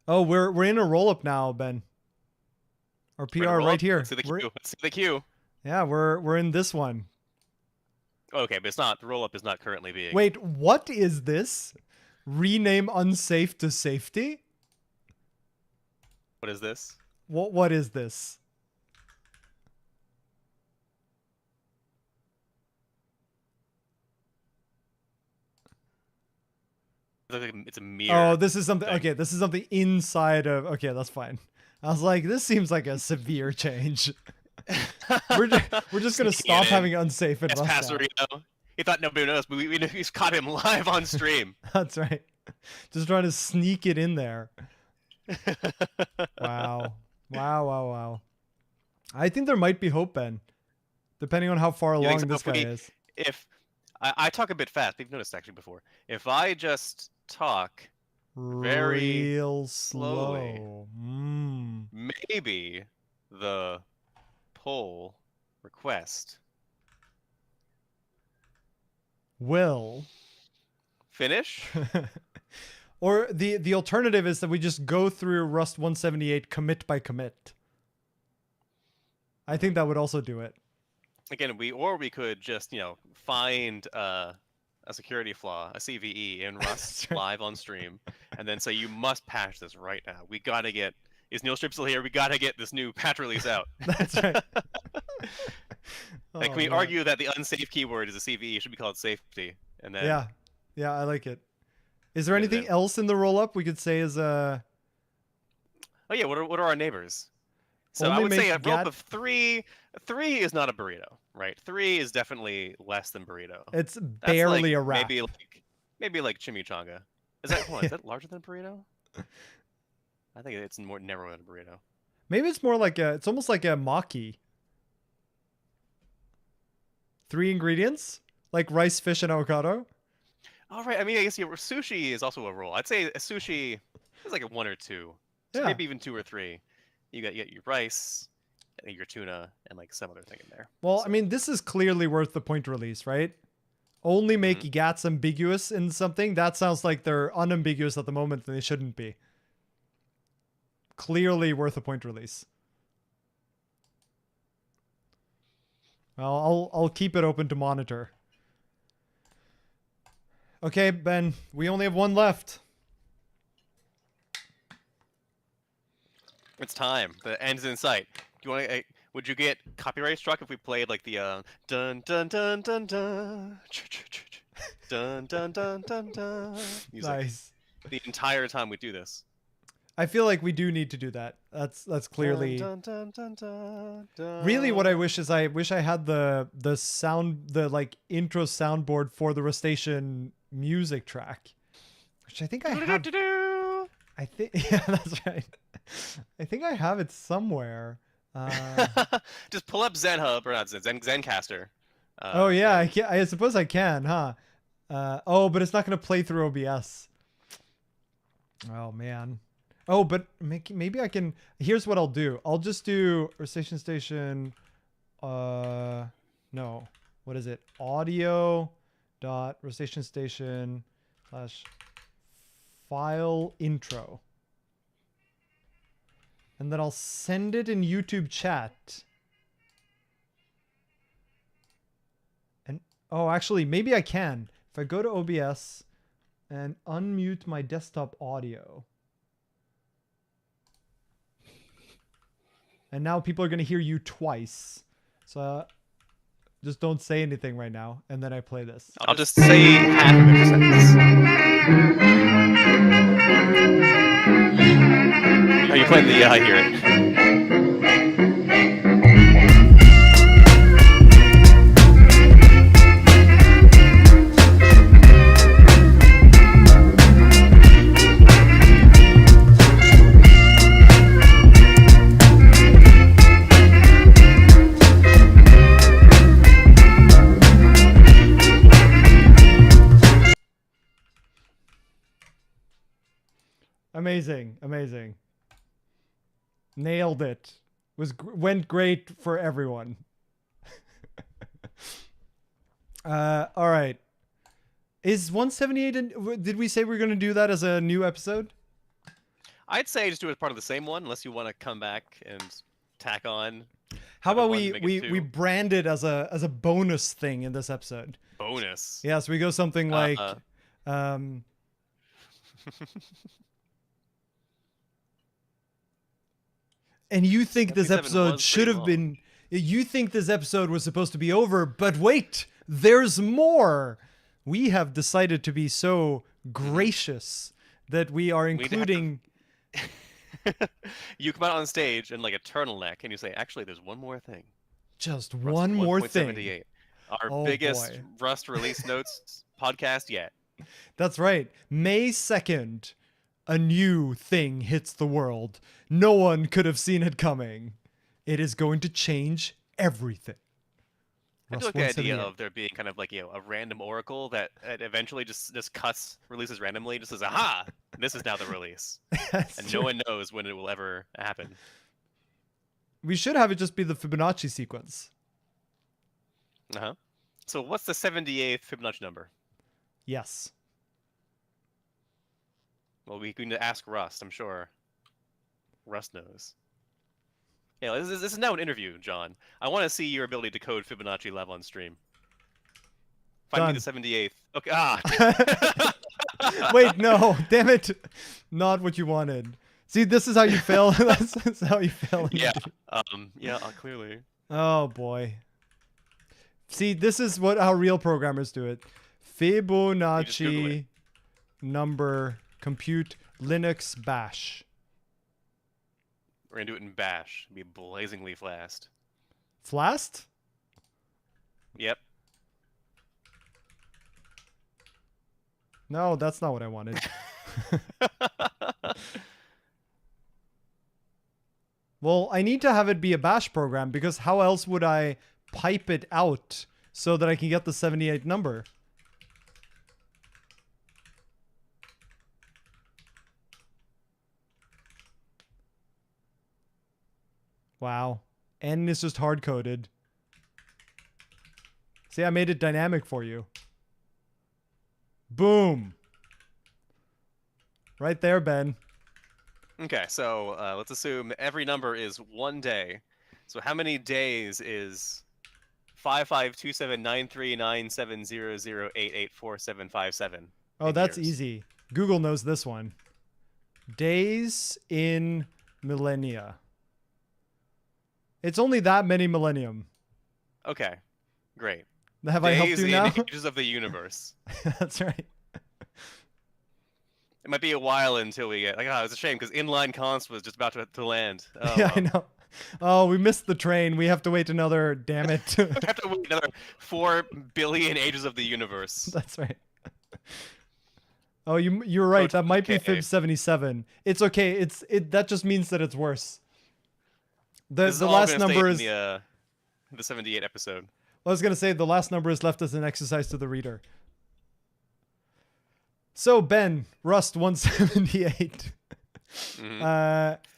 Oh, we're in a roll-up now, Ben. Our PR right here. Let's see the queue. Let's see the queue. Yeah, we're in this one. Okay, but it's not. The roll-up is not currently being. Wait, what is this? Rename unsafe to safety? What is this? What is this? It's a mirror. Oh, this is something. thing. Okay, this is something inside of. Okay, that's fine. I was like, this seems like a severe change. we're just gonna stop having unsafe and rust now. He thought nobody knows, but we just caught him live on stream. That's right. Just trying to sneak it in there. Wow. Wow. I think there might be hope, Ben. Depending on how far along this guy is. If I talk a bit fast, we've noticed actually before. If I just talk very real slowly, slow. maybe the poll request will finish. Or the alternative is that we just go through Rust 178 commit by commit. I think that would also do it. Again, we could just, find a security flaw, a CVE in Rust live on stream, and then say you must patch this right now. We gotta get. Is Neil Strip still here? We gotta get this new patch release out. That's right. Like, can we argue that the unsafe keyword is a CVE should be called safety? And then yeah, I like it. Is there anything else in the roll-up we could say is Oh yeah, what are our neighbors? So Only I would say a make roll-up of 3. 3 is not a burrito, right? 3 is definitely less than burrito. It's barely a wrap. Maybe like chimichanga. Is that larger than a burrito? I think it's more narrower than a burrito. Maybe it's more like it's almost like a maki. 3 ingredients? Like rice, fish, and avocado? All right. I mean, I guess sushi is also a roll. I'd say a sushi is like a 1 or 2. So maybe even 2 or 3. You got your rice, and your tuna, and like some other thing in there. Well, I mean, this is clearly worth the point release, right? Only make GATs ambiguous in something. That sounds like they're unambiguous at the moment, and they shouldn't be. Clearly worth a point release. Well, I'll keep it open to monitor. Okay, Ben, we only have one left. It's time. The end's in sight. Do you want to? Would you get copyright struck if we played like the dun dun dun dun dun dun dun dun dun dun music Nice. the entire time we do this? I feel like we do need to do that. That's clearly Dun, dun, dun, dun, dun, really what I dun. wish is I had the sound, the like intro soundboard for the Rustacean music track, which I think I have. Do-do-do-do-do. I think yeah, that's right. I think I have it somewhere. Just pull up ZenHub or not Zencaster. Oh yeah, and I suppose I can, huh? Oh, but it's not gonna play through OBS. Oh man. Oh, but maybe I can. Here's what I'll do. I'll just do Rustacean Station. No. What is it? Audio dot Rustacean Station slash file intro. And then I'll send it in YouTube chat. And oh, actually, maybe I can. If I go to OBS and unmute my desktop audio. And now people are going to hear you twice. So just don't say anything right now. And then I play this. I'll just say half of every sentence. Are you playing the I hear it? Amazing. Amazing. Nailed it. Went great for everyone. All right. Is 178 did we say we're going to do that as a new episode? I'd say just do it as part of the same one, unless you want to come back and tack on. How another about one to make it we two. brand it as a bonus thing in this episode? Bonus. Yeah, so we go something like um and you think this 77 episode was should pretty have long. been you think this episode was supposed to be over, but wait, there's more. We have decided to be so gracious that we are We'd have to- including You come out on stage in like a turtleneck and you say, actually, there's one more thing. just Rust one more thing. 1.78. Our Oh, biggest boy. Rust release notes podcast yet. That's right. May 2nd, a new thing hits the world. No one could have seen it coming. It is going to change everything. I do Rust like the idea 178. of there being kind of like, a random oracle that eventually just cuts releases randomly, just says, aha, this is now the release. That's And true. no one knows when it will ever happen. We should have it just be the Fibonacci sequence. Uh-huh. So what's the 78th Fibonacci number? Yes. Well, we can ask Rust, I'm sure. Rust knows. Yeah, this is now an interview, John. I want to see your ability to code Fibonacci live on stream. Find me the 78th. Okay, Wait, no. Damn it. Not what you wanted. See, this is how you fail. That's how you fail. Yeah, clearly. Oh, boy. See, this is how real programmers do it. Google Fibonacci it. number compute Linux bash. We're gonna do it in Bash. It'll be blazingly fast. Flast? Yep. No, that's not what I wanted. Well, I need to have it be a bash program because how else would I pipe it out so that I can get the 78 number? Wow. N is just hard-coded. See, I made it dynamic for you. Boom. Right there, Ben. Okay, so let's assume every number is 1 day. So how many days is 5527939700884757? Oh, that's easy. Google knows this one. Days in millennia. It's only that many millennium. Okay, great. Have I helped Days you in now? ages of the universe. That's right. It might be a while until we get like, oh, it's a shame because inline const was just about to land. Oh Yeah, I well. know. Oh, we missed the train. We have to wait another. Damn it. We have to wait another 4 billion ages of the universe. That's right. Oh, you're right. That Proton might be decay. Fib 77. It's okay. It that just means that it's worse. The This is the all last gonna stay number in is the 78 episode. I was gonna say the last number is left as an exercise to the reader. So Ben, Rust 178.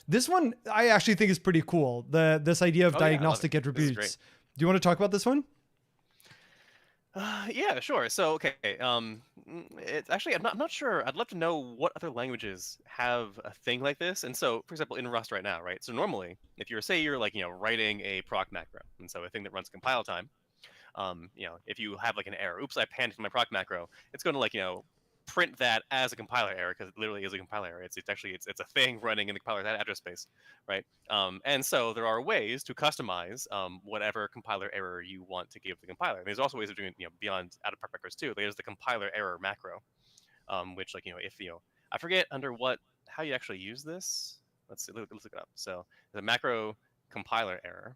This one I actually think is pretty cool. This idea of Oh, yeah, I love diagnostic it. This is attributes. great. Do you want to talk about this one? Yeah, sure. So, okay, it's actually I'm not sure. I'd love to know what other languages have a thing like this. And so, for example, in Rust right now, right? So normally, if you're like writing a proc macro, and so a thing that runs compile time, if you have like an error, oops, I panicked in my proc macro, it's going to like print that as a compiler error because it literally is a compiler error. It's actually it's a thing running in the compiler's address space, right? And so there are ways to customize whatever compiler error you want to give the compiler. And there's also ways of doing it, beyond out of proc macros too. There's the compiler error macro, which like if I forget under what how you actually use this. Let's see, let's look it up. So the macro compiler error,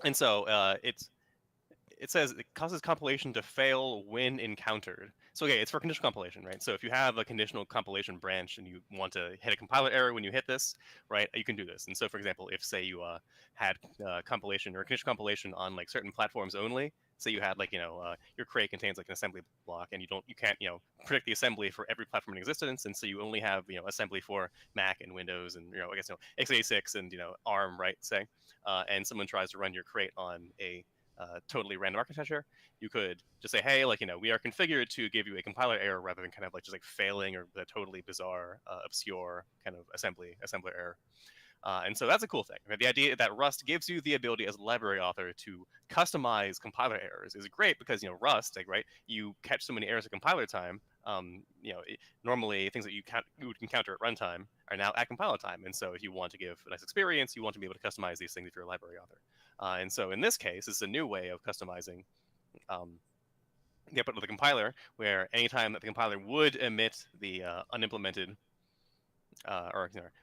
and so it says it causes compilation to fail when encountered. So okay, it's for conditional compilation, right? So if you have a conditional compilation branch and you want to hit a compiler error when you hit this, right, you can do this. And so for example, if say you had compilation or conditional compilation on like certain platforms only, say you had like your crate contains like an assembly block and you can't predict the assembly for every platform in existence, and so you only have assembly for Mac and Windows and I guess x86 and ARM, right? Say, and someone tries to run your crate on a totally random architecture, you could just say, hey, like, we are configured to give you a compiler error rather than kind of like just like failing or the totally bizarre, obscure kind of assembler error. And so that's a cool thing. Right? The idea that Rust gives you the ability as a library author to customize compiler errors is great because Rust, like, right, you catch so many errors at compiler time. Normally things that you would encounter at runtime are now at compiler time, and so if you want to give a nice experience, you want to be able to customize these things if you're a library author. And so in this case, it's a new way of customizing the output of the compiler, where anytime that the compiler would emit the unimplemented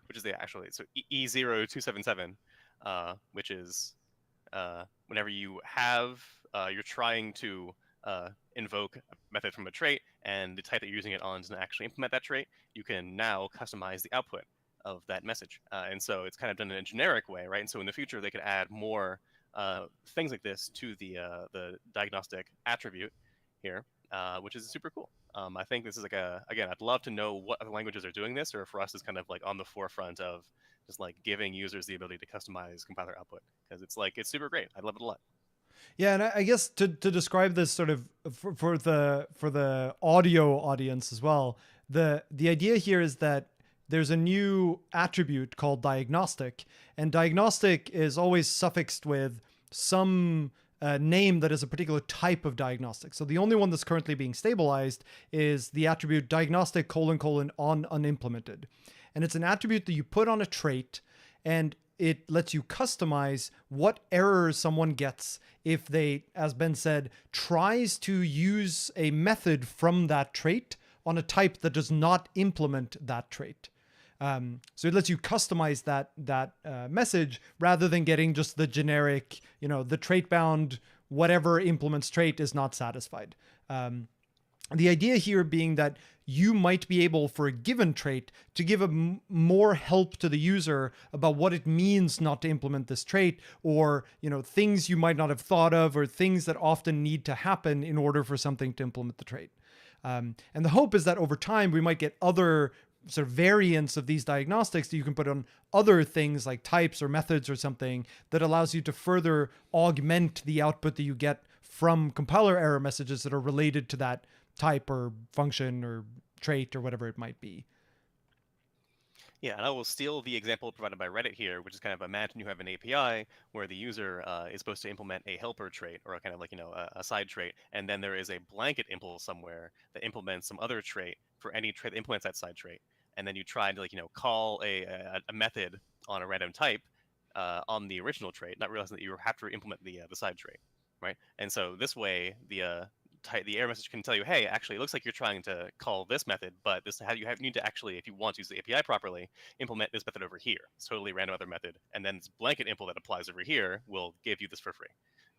which is the actually so E0277, which is whenever you have you're trying to invoke a method from a trait, and the type that you're using it on doesn't actually implement that trait, you can now customize the output of that message. And so it's kind of done in a generic way, right? And so in the future, they could add more things like this to the diagnostic attribute here, which is super cool. I think this is like again, I'd love to know what other languages are doing this, or for us is kind of like on the forefront of just like giving users the ability to customize compiler output, because it's super great. I love it a lot. Yeah, and I guess to describe this sort of for the audio audience as well, the idea here is that there's a new attribute called diagnostic, and diagnostic is always suffixed with some name that is a particular type of diagnostic. So the only one that's currently being stabilized is the attribute diagnostic : on unimplemented. And it's an attribute that you put on a trait, and it lets you customize what errors someone gets if they, as Ben said, tries to use a method from that trait on a type that does not implement that trait. So it lets you customize that message rather than getting just the generic, the trait bound, whatever implements trait is not satisfied. The idea here being that you might be able, for a given trait, to give more help to the user about what it means not to implement this trait, or things you might not have thought of, or things that often need to happen in order for something to implement the trait. And the hope is that over time we might get other sort of variants of these diagnostics that you can put on other things like types or methods or something that allows you to further augment the output that you get from compiler error messages that are related to that type or function or trait or whatever it might be. Yeah, and I will steal the example provided by Reddit here, which is kind of imagine you have an API where the user is supposed to implement a helper trait or a kind of like, a side trait, and then there is a blanket impl somewhere that implements some other trait for any trait that implements that side trait. and then you try to call a method on a random type on the original trait, not realizing that you have to implement the side trait, right? And so this way, the error message can tell you, hey, actually, it looks like you're trying to call this method, but this how you need to actually, if you want to use the API properly, implement this method over here. It's totally random other method, and then this blanket impl that applies over here will give you this for free.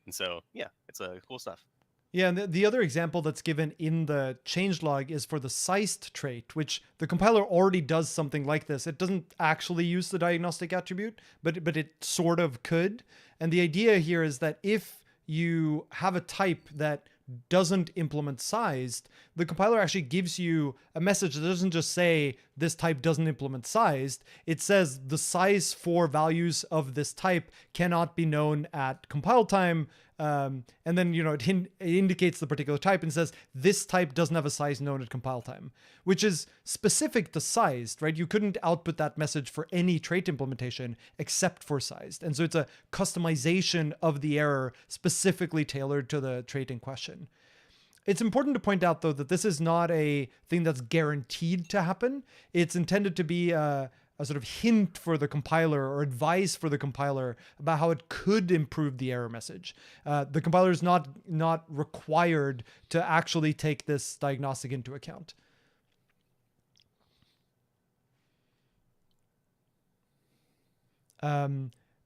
And so, yeah, it's cool stuff. Yeah, and the other example that's given in the changelog is for the sized trait, which the compiler already does something like this. It doesn't actually use the diagnostic attribute, but it sort of could. And the idea here is that if you have a type that doesn't implement sized, the compiler actually gives you a message that doesn't just say this type doesn't implement sized. It says the size for values of this type cannot be known at compile time. And then, it indicates the particular type and says this type doesn't have a size known at compile time, which is specific to sized, right? You couldn't output that message for any trait implementation except for sized. And so it's a customization of the error specifically tailored to the trait in question. It's important to point out, though, that this is not a thing that's guaranteed to happen. It's intended to be a sort of hint for the compiler or advice for the compiler about how it could improve the error message. The compiler is not required to actually take this diagnostic into account.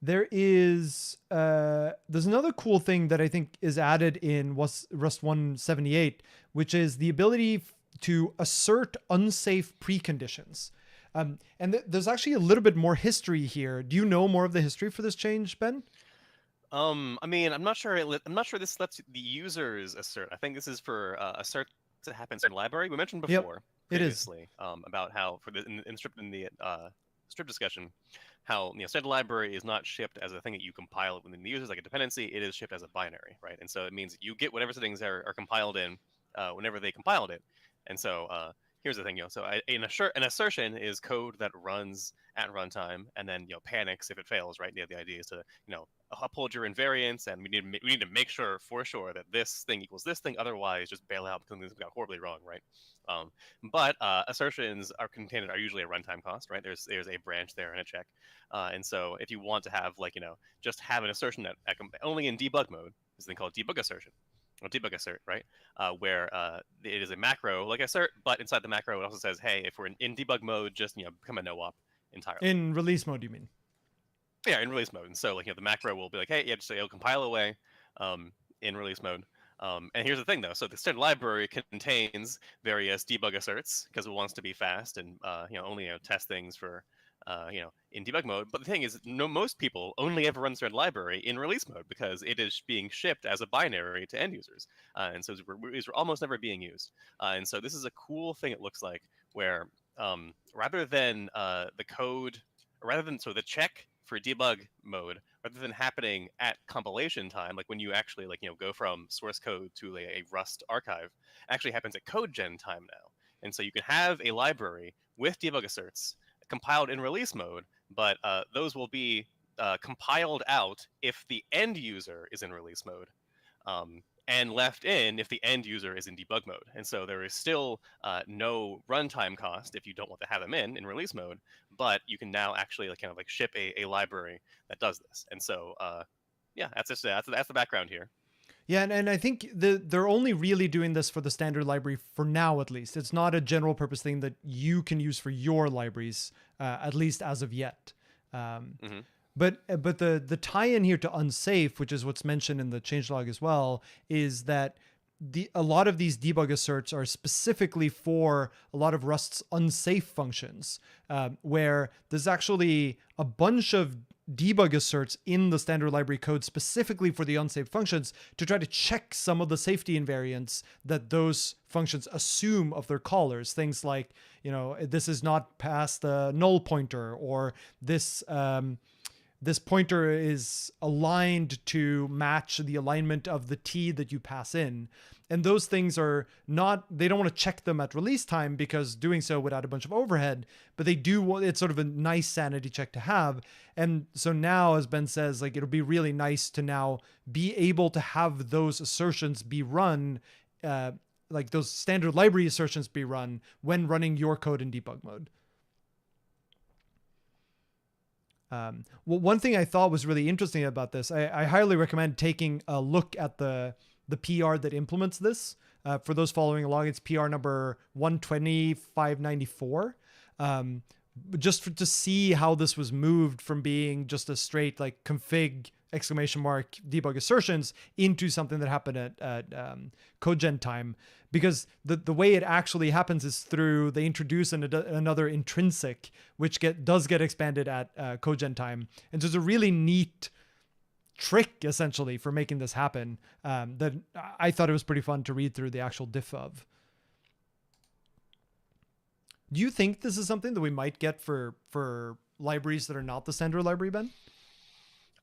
There's another cool thing that I think is added in Rust 178, which is the ability to assert unsafe preconditions. And there's actually a little bit more history here. Do you know more of the history for this change, Ben? I mean, I'm not sure. I'm not sure this lets the users assert. I think this is for assert that happens in library. We mentioned before previously about how for the in the strip discussion, how standard library is not shipped as a thing that you compile within the users like a dependency. It is shipped as a binary, right? And so it means that you get whatever settings are compiled in whenever they compiled it. And so here's the thing, so an assertion is code that runs at runtime and then panics if it fails, right? The idea is to uphold your invariance, and we need to make sure for sure that this thing equals this thing, otherwise just bail out because things got horribly wrong, right? But assertions are usually a runtime cost, right? There's a branch there and a check, and so if you want to have just have an assertion that only in debug mode, is a thing called debug assertion. Or debug assert, right? Where it is a macro like assert, but inside the macro it also says, hey, if we're in debug mode, just become a no-op entirely. In release mode, you mean? Yeah, in release mode. And so the macro will be like, hey, yeah, just it'll compile away in release mode. And here's the thing, though. So the standard library contains various debug asserts because it wants to be fast and only test things for in debug mode. But the thing is, most people only ever run standard library in release mode because it is being shipped as a binary to end users. And so it's almost never being used. And so this is a cool thing, it looks like, where rather than the check for debug mode, rather than happening at compilation time, like when you actually go from source code to a Rust archive, actually happens at code gen time now. And so you can have a library with debug asserts compiled in release mode, but those will be compiled out if the end user is in release mode, and left in if the end user is in debug mode. And so there is still no runtime cost if you don't want to have them in release mode, but you can now actually ship a library that does this. And so yeah, that's the background here. Yeah, and I think they're only really doing this for the standard library for now, at least. It's not a general purpose thing that you can use for your libraries, at least as of yet. But the tie-in here to unsafe, which is what's mentioned in the changelog as well, is that a lot of these debug asserts are specifically for a lot of Rust's unsafe functions, where there's actually a bunch of debug asserts in the standard library code specifically for the unsafe functions to try to check some of the safety invariants that those functions assume of their callers. Things like, this is not past the null pointer, or this pointer is aligned to match the alignment of the T that you pass in. And those things are they don't want to check them at release time because doing so would add a bunch of overhead, but they do, it's sort of a nice sanity check to have. And so now, as Ben says, it'll be really nice to now be able to have those assertions be run, those standard library assertions be run when running your code in debug mode. Well, one thing I thought was really interesting about this, I highly recommend taking a look at the PR that implements this. For those following along, it's PR number 12594. To see how this was moved from being just a straight like config exclamation mark debug assertions into something that happened at codegen time, because the way it actually happens is through they introduce another intrinsic which does get expanded at codegen time, and so it's a really neat trick essentially for making this happen, that I thought it was pretty fun to read through the actual diff of. Do you think this is something that we might get for libraries that are not the standard library, Ben?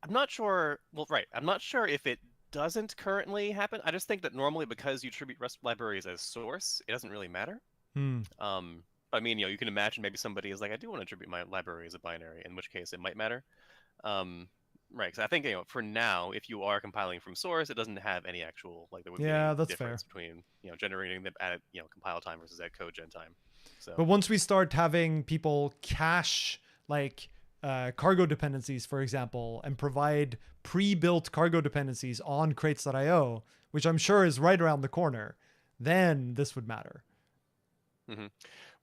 I'm not sure. Well, right. I'm not sure if it doesn't currently happen. I just think that normally because you attribute Rust libraries as source, it doesn't really matter. Hmm. I mean, you can imagine maybe somebody is like, I do want to attribute my library as a binary, in which case it might matter. Right, because I think for now, if you are compiling from source, it doesn't have any actual like there would be any That's difference fair. between generating them at compile time versus at code gen time. But So once we start having people cache like cargo dependencies, for example, and provide pre-built cargo dependencies on crates.io, which I'm sure is right around the corner, then this would matter. hmm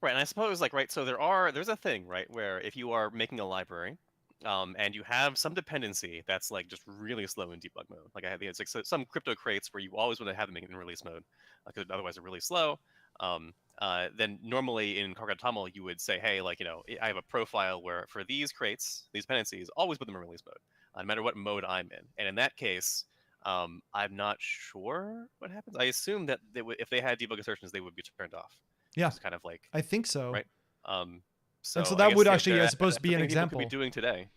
right, and I suppose right, so there's a thing right where if you are making a library, and you have some dependency that's like just really slow in debug mode. Like I have it's like some crypto crates where you always want to have them in release mode because otherwise they're really slow. Then normally in Cargo Toml you would say, hey, I have a profile where for these crates, these dependencies, always put them in release mode, no matter what mode I'm in. And in that case, I'm not sure what happens. I assume that if they had debug assertions, they would be turned off. Yeah, It's kind of like I think so. right. And so So I that guess would actually, I that's suppose, be an something people could be example. doing today.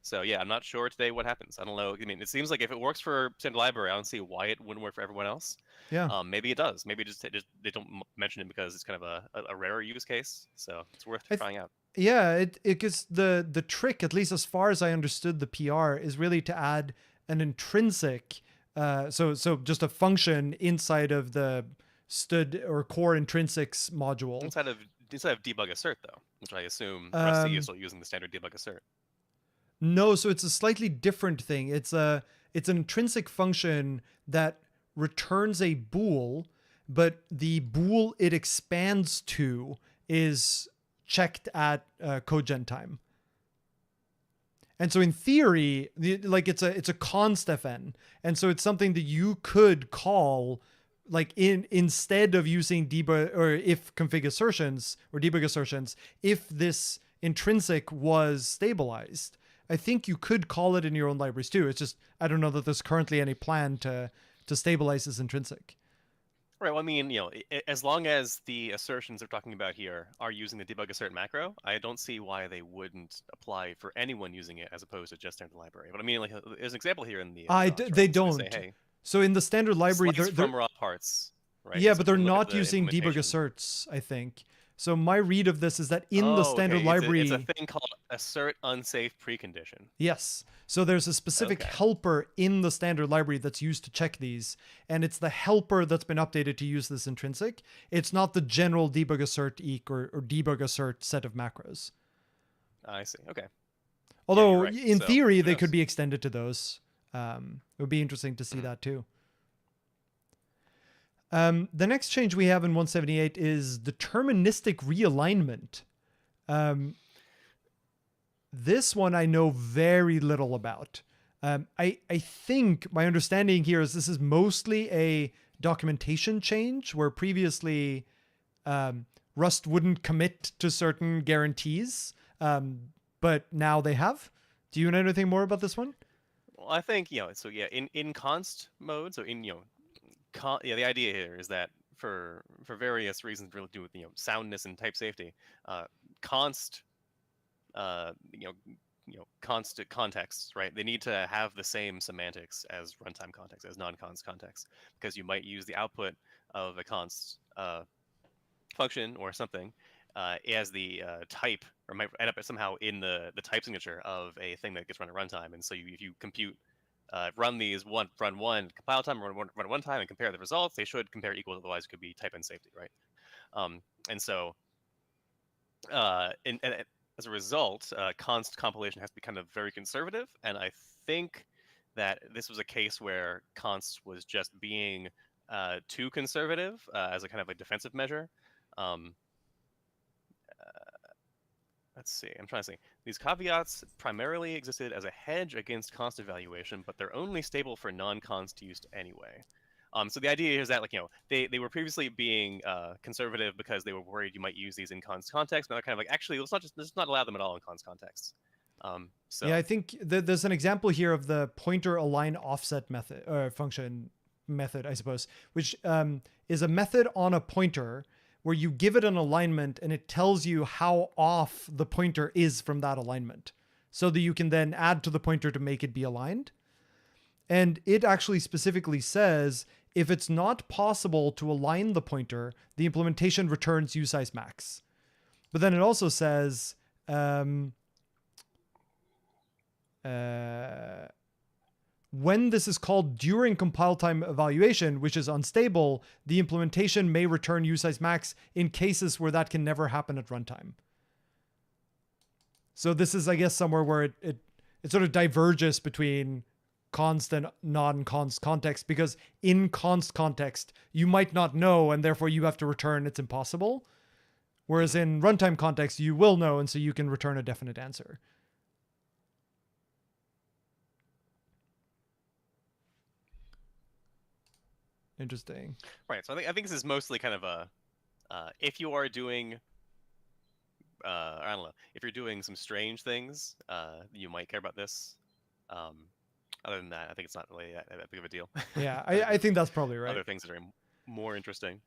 So yeah, I'm not sure today what happens. I don't know. I mean, it seems like if it works for standard library, I don't see why it wouldn't work for everyone else. Yeah. Maybe it does. Maybe just they don't mention it because it's kind of a rarer use case. So it's worth trying out. Yeah, it because the trick, at least as far as I understood the PR, is really to add an intrinsic, so just a function inside of the std or core intrinsics module. Instead of debug assert though, which I assume Rusty is still using the standard debug assert. No, so it's a slightly different thing. It's an intrinsic function that returns a bool, but the bool it expands to is checked at codegen time. And so in theory, it's a const fn, and so it's something that you could call instead of using debug or if config assertions or debug assertions, if this intrinsic was stabilized. I think you could call it in your own libraries too. It's just I don't know that there's currently any plan to stabilize this intrinsic. Right. Well, I mean, as long as the assertions they're talking about here are using the debug assert macro, I don't see why they wouldn't apply for anyone using it as opposed to just standard library. But I mean, there's an example here in the They don't. So say, hey, so in the standard library, they're they're from raw parts, right? yeah, So but you they're can look at not the using debug implementation. asserts, I think. So my read of this is that in the standard okay. library, It's a thing called assert unsafe precondition. yes. So there's a specific helper in the standard library that's used to check these, and it's the helper that's been updated to use this intrinsic. It's not the general debug assert eq or debug assert set of macros. I see. Okay. Although right. in So, theory who they knows? could be extended to those. It would be interesting to see that too. The next change we have in 178 is deterministic realignment. This one I know very little about. I think my understanding here is this is mostly a documentation change where previously Rust wouldn't commit to certain guarantees, but now they have. Do you know anything more about this one? Well, I think so yeah, in const mode, so in the idea here is that for various reasons really to do with soundness and type safety, const constant contexts, right? They need to have the same semantics as runtime context, as non-const context, because you might use the output of a const function or something as the type, or might end up somehow in the type signature of a thing that gets run at runtime. And so if you compute run these run one compile time, run one time, and compare the results, they should compare equal. Otherwise, it could be type unsafety, right? And so, as a result, const compilation has to be kind of very conservative, and I think that this was a case where const was just being too conservative as a kind of a defensive measure. Um, let's see, I'm trying to see. These caveats primarily existed as a hedge against const evaluation, but they're only stable for non-const use anyway. So the idea is that, like, they were previously being conservative because they were worried you might use these in const context, but they're kind of like, actually, let's not allow them at all in const contexts. Yeah, I think there's an example here of the pointer align offset method or function method, I suppose, which is a method on a pointer where you give it an alignment and it tells you how off the pointer is from that alignment, so that you can then add to the pointer to make it be aligned. And it actually specifically says if it's not possible to align the pointer, the implementation returns usize max. But then it also says when this is called during compile time evaluation, which is unstable, the implementation may return usize max in cases where that can never happen at runtime. So this is, I guess, somewhere where it sort of diverges between const and non-const context, because in const context, you might not know, and therefore you have to return it's impossible. Whereas in runtime context, you will know, and so you can return a definite answer. Interesting. Right. So I think this is mostly kind of a if you are doing I don't know, if you're doing some strange things, you might care about this. Other than that, I think it's not really that big of a deal. Yeah, I think that's probably right. Other things that are more interesting.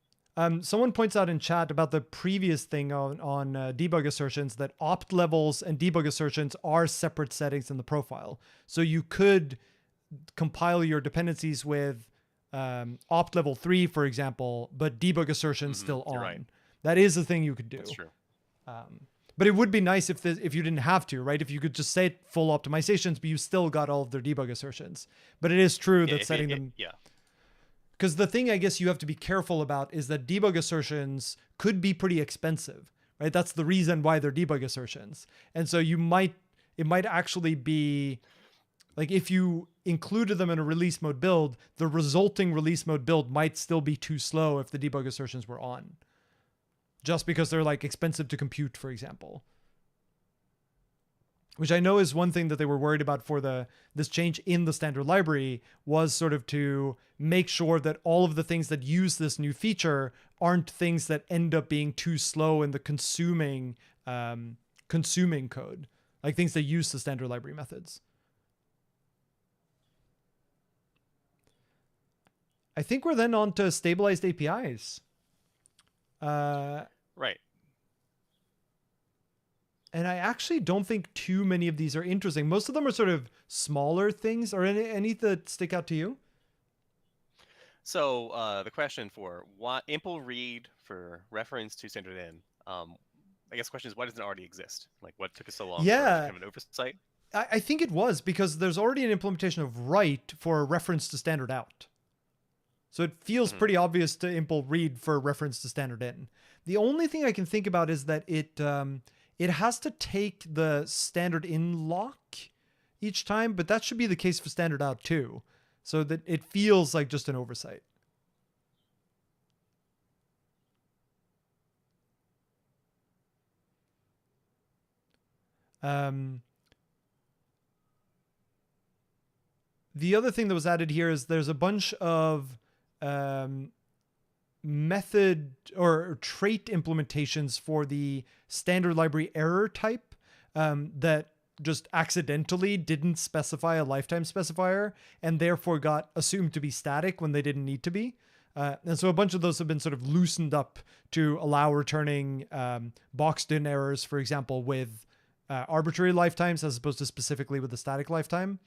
Someone points out in chat about the previous thing on debug assertions that opt levels and debug assertions are separate settings in the profile. So you could compile your dependencies with opt level 3, for example, but debug assertions still on. Right. That is a thing you could do. That's true. But it would be nice if you didn't have to, right? If you could just say full optimizations, but you still got all of their debug assertions. But it is true that setting them... Yeah. Because the thing I guess you have to be careful about is that debug assertions could be pretty expensive, right? That's the reason why they're debug assertions. And so it might actually be... Like if you included them in a release mode build, the resulting release mode build might still be too slow if the debug assertions were on. Just because they're like expensive to compute, for example. Which I know is one thing that they were worried about for this change in the standard library, was sort of to make sure that all of the things that use this new feature aren't things that end up being too slow in the consuming code. Like things that use the standard library methods. I think we're then on to stabilized APIs. Right. And I actually don't think too many of these are interesting. Most of them are sort of smaller things. Or any that stick out to you? So the question for what impl read for reference to standard in, I guess the question is, why doesn't it already exist? Like, what took us so long? Yeah. For kind of an oversight? I think it was because there's already an implementation of write for reference to standard out. So it feels pretty obvious to impl read for reference to standard in. The only thing I can think about is that it has to take the standard in lock each time, but that should be the case for standard out too. So that it feels like just an oversight. The other thing that was added here is there's a bunch of method or trait implementations for the standard library error type that just accidentally didn't specify a lifetime specifier and therefore got assumed to be static when they didn't need to be. And so a bunch of those have been sort of loosened up to allow returning boxed-in errors, for example, with arbitrary lifetimes as opposed to specifically with a static lifetime.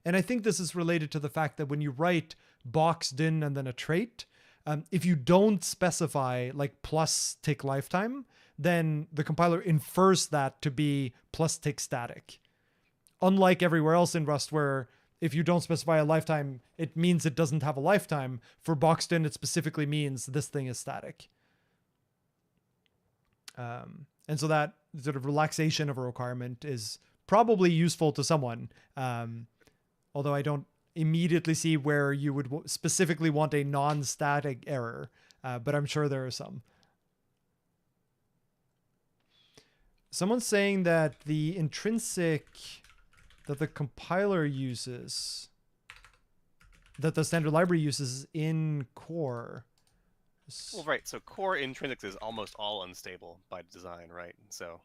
And I think this is related to the fact that when you write boxed in and then a trait, if you don't specify like plus tick lifetime, then the compiler infers that to be plus tick static. Unlike everywhere else in Rust where if you don't specify a lifetime, it means it doesn't have a lifetime. For boxed in, it specifically means this thing is static. And so that sort of relaxation of a requirement is probably useful to someone. Although I don't immediately see where you would specifically want a non-static error, but I'm sure there are some. Someone's saying that the intrinsic that the compiler uses, that the standard library uses in core. Well, right. So core intrinsics is almost all unstable by design, right? So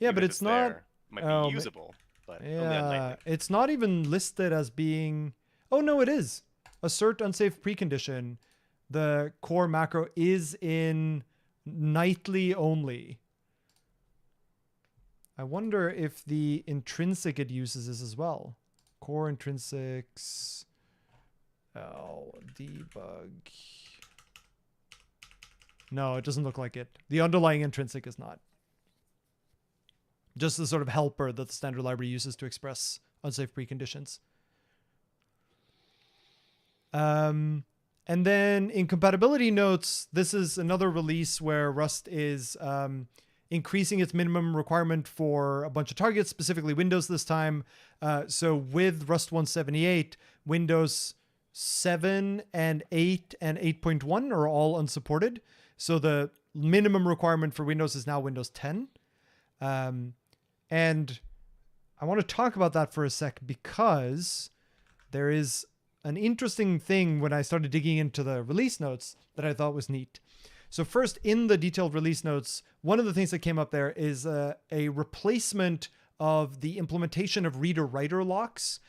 yeah, even but if it's not. there, it might be usable, but only on Yeah, Nightwing. it's not even listed as being. Oh no, it is. Assert unsafe precondition. The core macro is in nightly only. I wonder if the intrinsic it uses is as well. Core intrinsics. Oh, debug. No, it doesn't look like it. The underlying intrinsic is not. Just the sort of helper that the standard library uses to express unsafe preconditions. And then in compatibility notes, this is another release where Rust is increasing its minimum requirement for a bunch of targets, specifically Windows this time. So with Rust 178, Windows 7 and 8 and 8.1 are all unsupported. So the minimum requirement for Windows is now Windows 10. And I want to talk about that for a sec because there is an interesting thing when I started digging into the release notes that I thought was neat. So first, in the detailed release notes, one of the things that came up there is a replacement of the implementation of reader-writer locks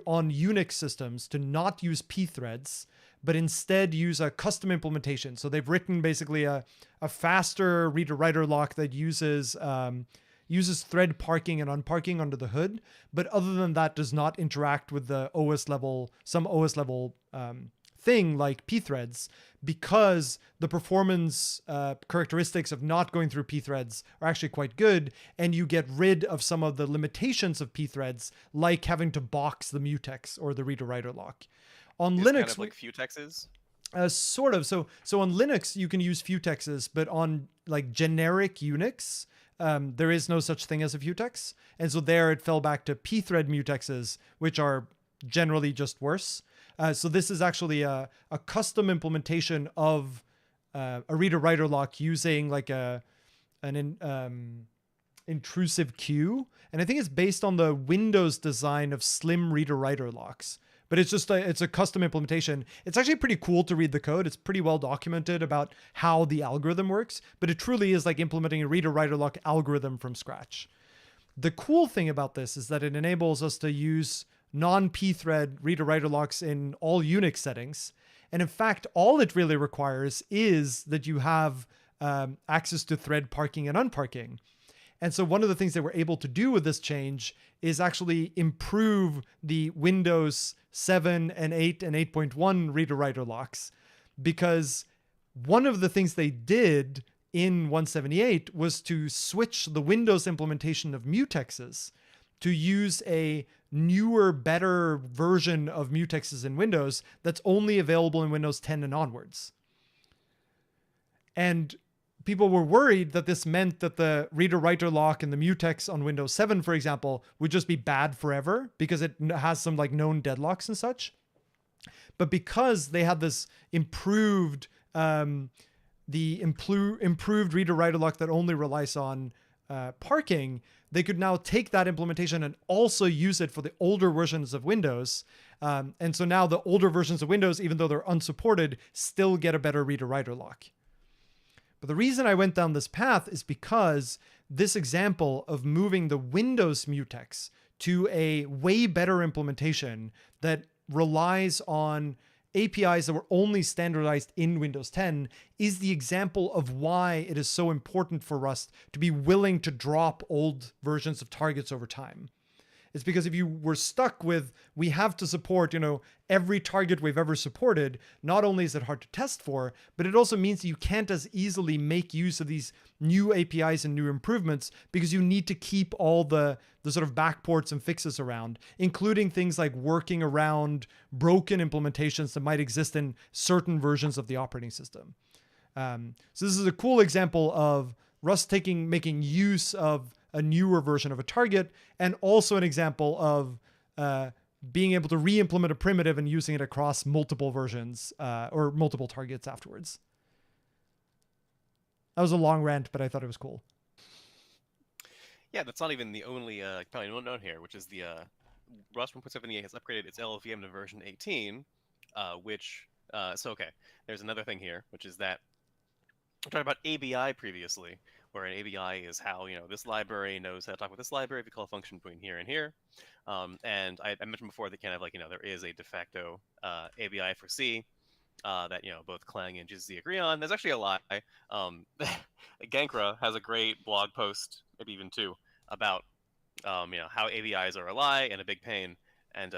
on Unix systems to not use pthreads, but instead use a custom implementation. So they've written basically a faster reader-writer lock that uses thread parking and unparking under the hood, but other than that does not interact with the some OS level thing like pthreads, because the performance characteristics of not going through pthreads are actually quite good, and you get rid of some of the limitations of pthreads, like having to box the mutex or the reader-writer lock. On It's Linux, kind of like futexes. Sort of. So on Linux, you can use futexes, but on like generic Unix, there is no such thing as a futex. And so there it fell back to pthread mutexes, which are generally just worse. So this is actually a custom implementation of a reader-writer lock using like an intrusive queue. And I think it's based on the Windows design of slim reader-writer locks. But it's just it's a custom implementation. It's actually pretty cool to read the code. It's pretty well documented about how the algorithm works, but it truly is like implementing a reader-writer lock algorithm from scratch. The cool thing about this is that it enables us to use non-pthread reader-writer locks in all Unix settings. And in fact, all it really requires is that you have access to thread parking and unparking. And so one of the things that we're able to do with this change is actually improve the Windows 7 and 8 and 8.1 reader-writer locks, because one of the things they did in 178 was to switch the Windows implementation of mutexes to use a newer, better version of mutexes in Windows that's only available in Windows 10 and onwards. And people were worried that this meant that the reader-writer lock and the mutex on Windows 7, for example, would just be bad forever because it has some like known deadlocks and such. But because they had this improved reader-writer lock that only relies on parking, they could now take that implementation and also use it for the older versions of Windows. And so now the older versions of Windows, even though they're unsupported, still get a better reader-writer lock. But the reason I went down this path is because this example of moving the Windows mutex to a way better implementation that relies on APIs that were only standardized in Windows 10 is the example of why it is so important for Rust to be willing to drop old versions of targets over time. It's because if you were stuck with, we have to support, every target we've ever supported, not only is it hard to test for, but it also means that you can't as easily make use of these new APIs and new improvements because you need to keep all the sort of backports and fixes around, including things like working around broken implementations that might exist in certain versions of the operating system. So this is a cool example of Rust making use of a newer version of a target, and also an example of being able to re-implement a primitive and using it across multiple versions or multiple targets afterwards. That was a long rant, but I thought it was cool. Yeah, that's not even the only probably known here, which is the Rust 1.78 has upgraded its LLVM to version 18, which so okay, there's another thing here, which is that we talked about ABI previously, where an ABI is how, this library knows how to talk with this library if you call a function between here and here. And I mentioned before that kind of like, there is a de facto ABI for C that, both Clang and GCC agree on. There's actually a lie. Gankra has a great blog post, maybe even two, about, how ABIs are a lie and a big pain. And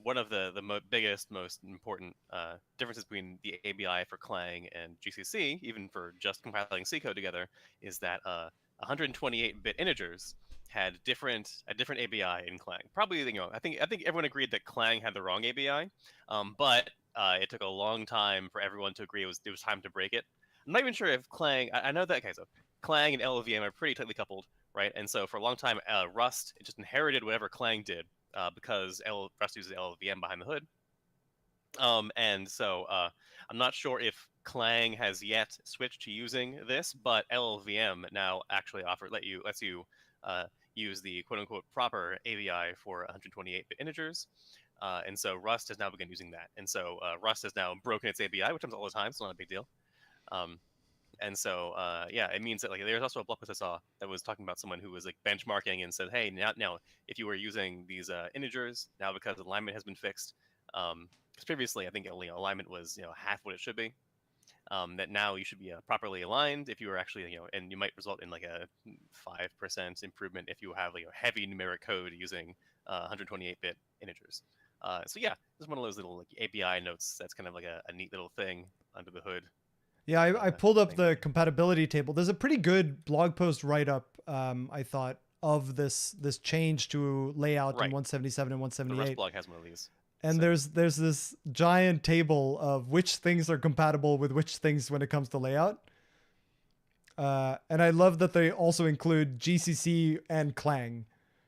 one of the biggest, most important differences between the ABI for Clang and GCC, even for just compiling C code together, is that 128-bit integers had a different ABI in Clang. Probably, I think everyone agreed that Clang had the wrong ABI, but it took a long time for everyone to agree it was time to break it. I'm not even sure if Clang. I know that. Okay, so Clang and LLVM are pretty tightly coupled, right? And so for a long time, Rust just inherited whatever Clang did. Because Rust uses LLVM behind the hood. And so I'm not sure if Clang has yet switched to using this, but LLVM now actually lets you use the quote-unquote proper ABI for 128-bit integers. And so Rust has now begun using that. And so Rust has now broken its ABI, which happens all the time. It's not a big deal. And so, it means that there's also a blog post I saw that was talking about someone who was benchmarking and said, hey, now if you were using these integers, now because alignment has been fixed, because previously I think alignment was half what it should be, that now you should be properly aligned if you were actually and you might result in a 5% improvement if you have heavy numeric code using 128-bit integers. So yeah, this is one of those little API notes that's kind of a neat little thing under the hood. Yeah, I pulled up the compatibility table. There's a pretty good blog post write-up, I thought, of this change to layout in 177 and 178. The Rust blog has one of these. And there's this giant table of which things are compatible with which things when it comes to layout. And I love that they also include GCC and Clang.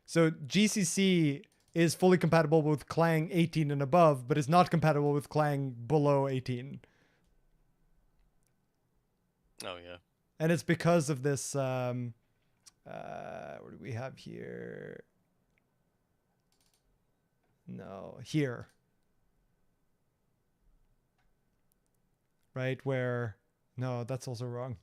So GCC is fully compatible with Clang 18 and above, but is not compatible with Clang below 18. Oh, yeah. And it's because of this, what do we have here? No, here. Right, where, no, that's also wrong.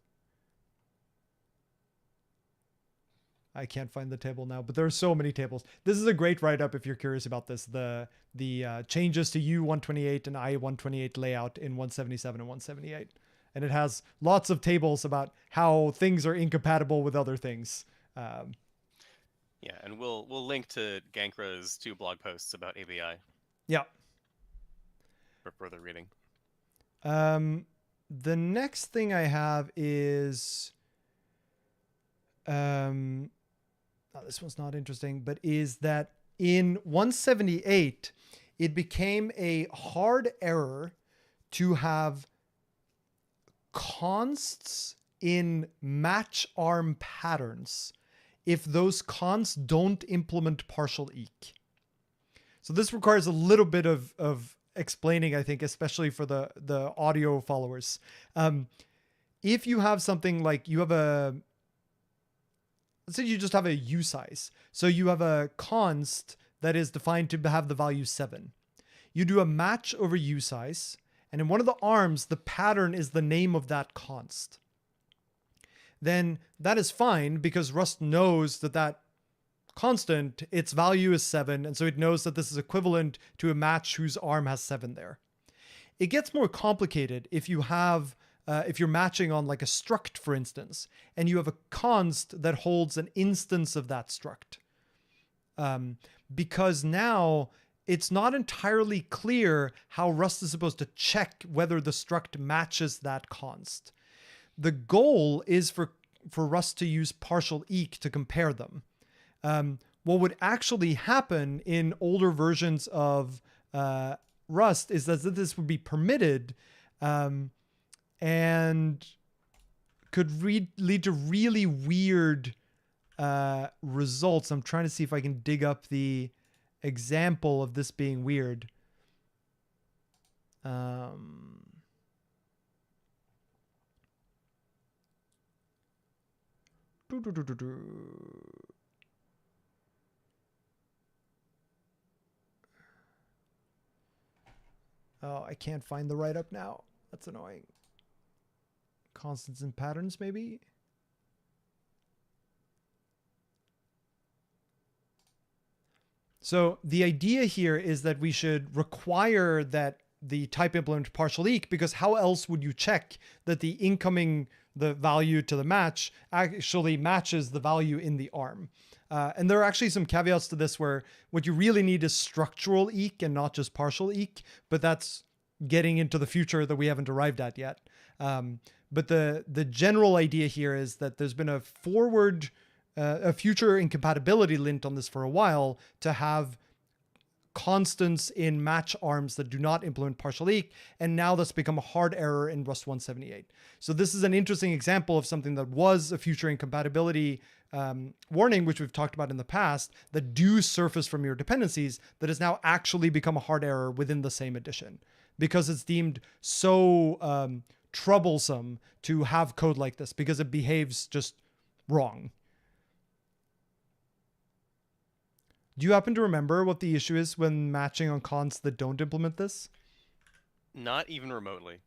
I can't find the table now, but there are so many tables. This is a great write-up if you're curious about this. The changes to U128 and I128 layout in 177 and 178. And it has lots of tables about how things are incompatible with other things. Yeah, and we'll link to Gankra's 2 blog posts about ABI. Yeah. For further reading. The next thing I have is, this one's not interesting, but is that in 178, it became a hard error to have consts in match arm patterns if those consts don't implement partial eq. So this requires a little bit of explaining, I think, especially for the audio followers. If you have something like let's say you just have a U size. So you have a const that is defined to have the value 7. You do a match over U size, and in one of the arms, the pattern is the name of that const. Then that is fine because Rust knows that constant, its value is 7, and so it knows that this is equivalent to a match whose arm has 7 there. It gets more complicated if you have, if you're matching on like a struct, for instance, and you have a const that holds an instance of that struct. Because now it's not entirely clear how Rust is supposed to check whether the struct matches that const. The goal is for Rust to use partial eq to compare them. What would actually happen in older versions of Rust is that this would be permitted, and could lead to really weird results. I'm trying to see if I can dig up the example of this being weird. Oh, I can't find the write-up now. That's annoying. Constants and patterns, maybe? So the idea here is that we should require that the type implement partial eq, because how else would you check that the incoming, the value to the match actually matches the value in the arm? And there are actually some caveats to this where what you really need is structural eq and not just partial eq, but that's getting into the future that we haven't arrived at yet. But the general idea here is that there's been a future incompatibility lint on this for a while to have constants in match arms that do not implement partial eq, and now that's become a hard error in Rust 178. So this is an interesting example of something that was a future incompatibility warning, which we've talked about in the past, that do surface from your dependencies, that has now actually become a hard error within the same edition, because it's deemed so troublesome to have code like this, because it behaves just wrong. Do you happen to remember what the issue is when matching on cons that don't implement this? Not even remotely.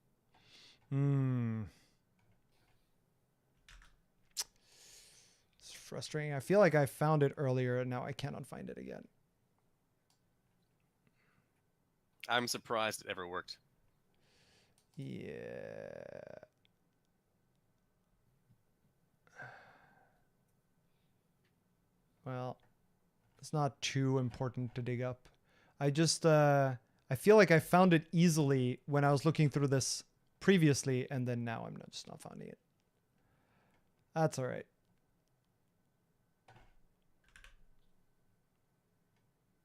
It's frustrating. I feel like I found it earlier and now I cannot find it again. I'm surprised it ever worked. Yeah. Well, it's not too important to dig up. I just, I feel like I found it easily when I was looking through this previously, and then now I'm just not finding it. That's all right.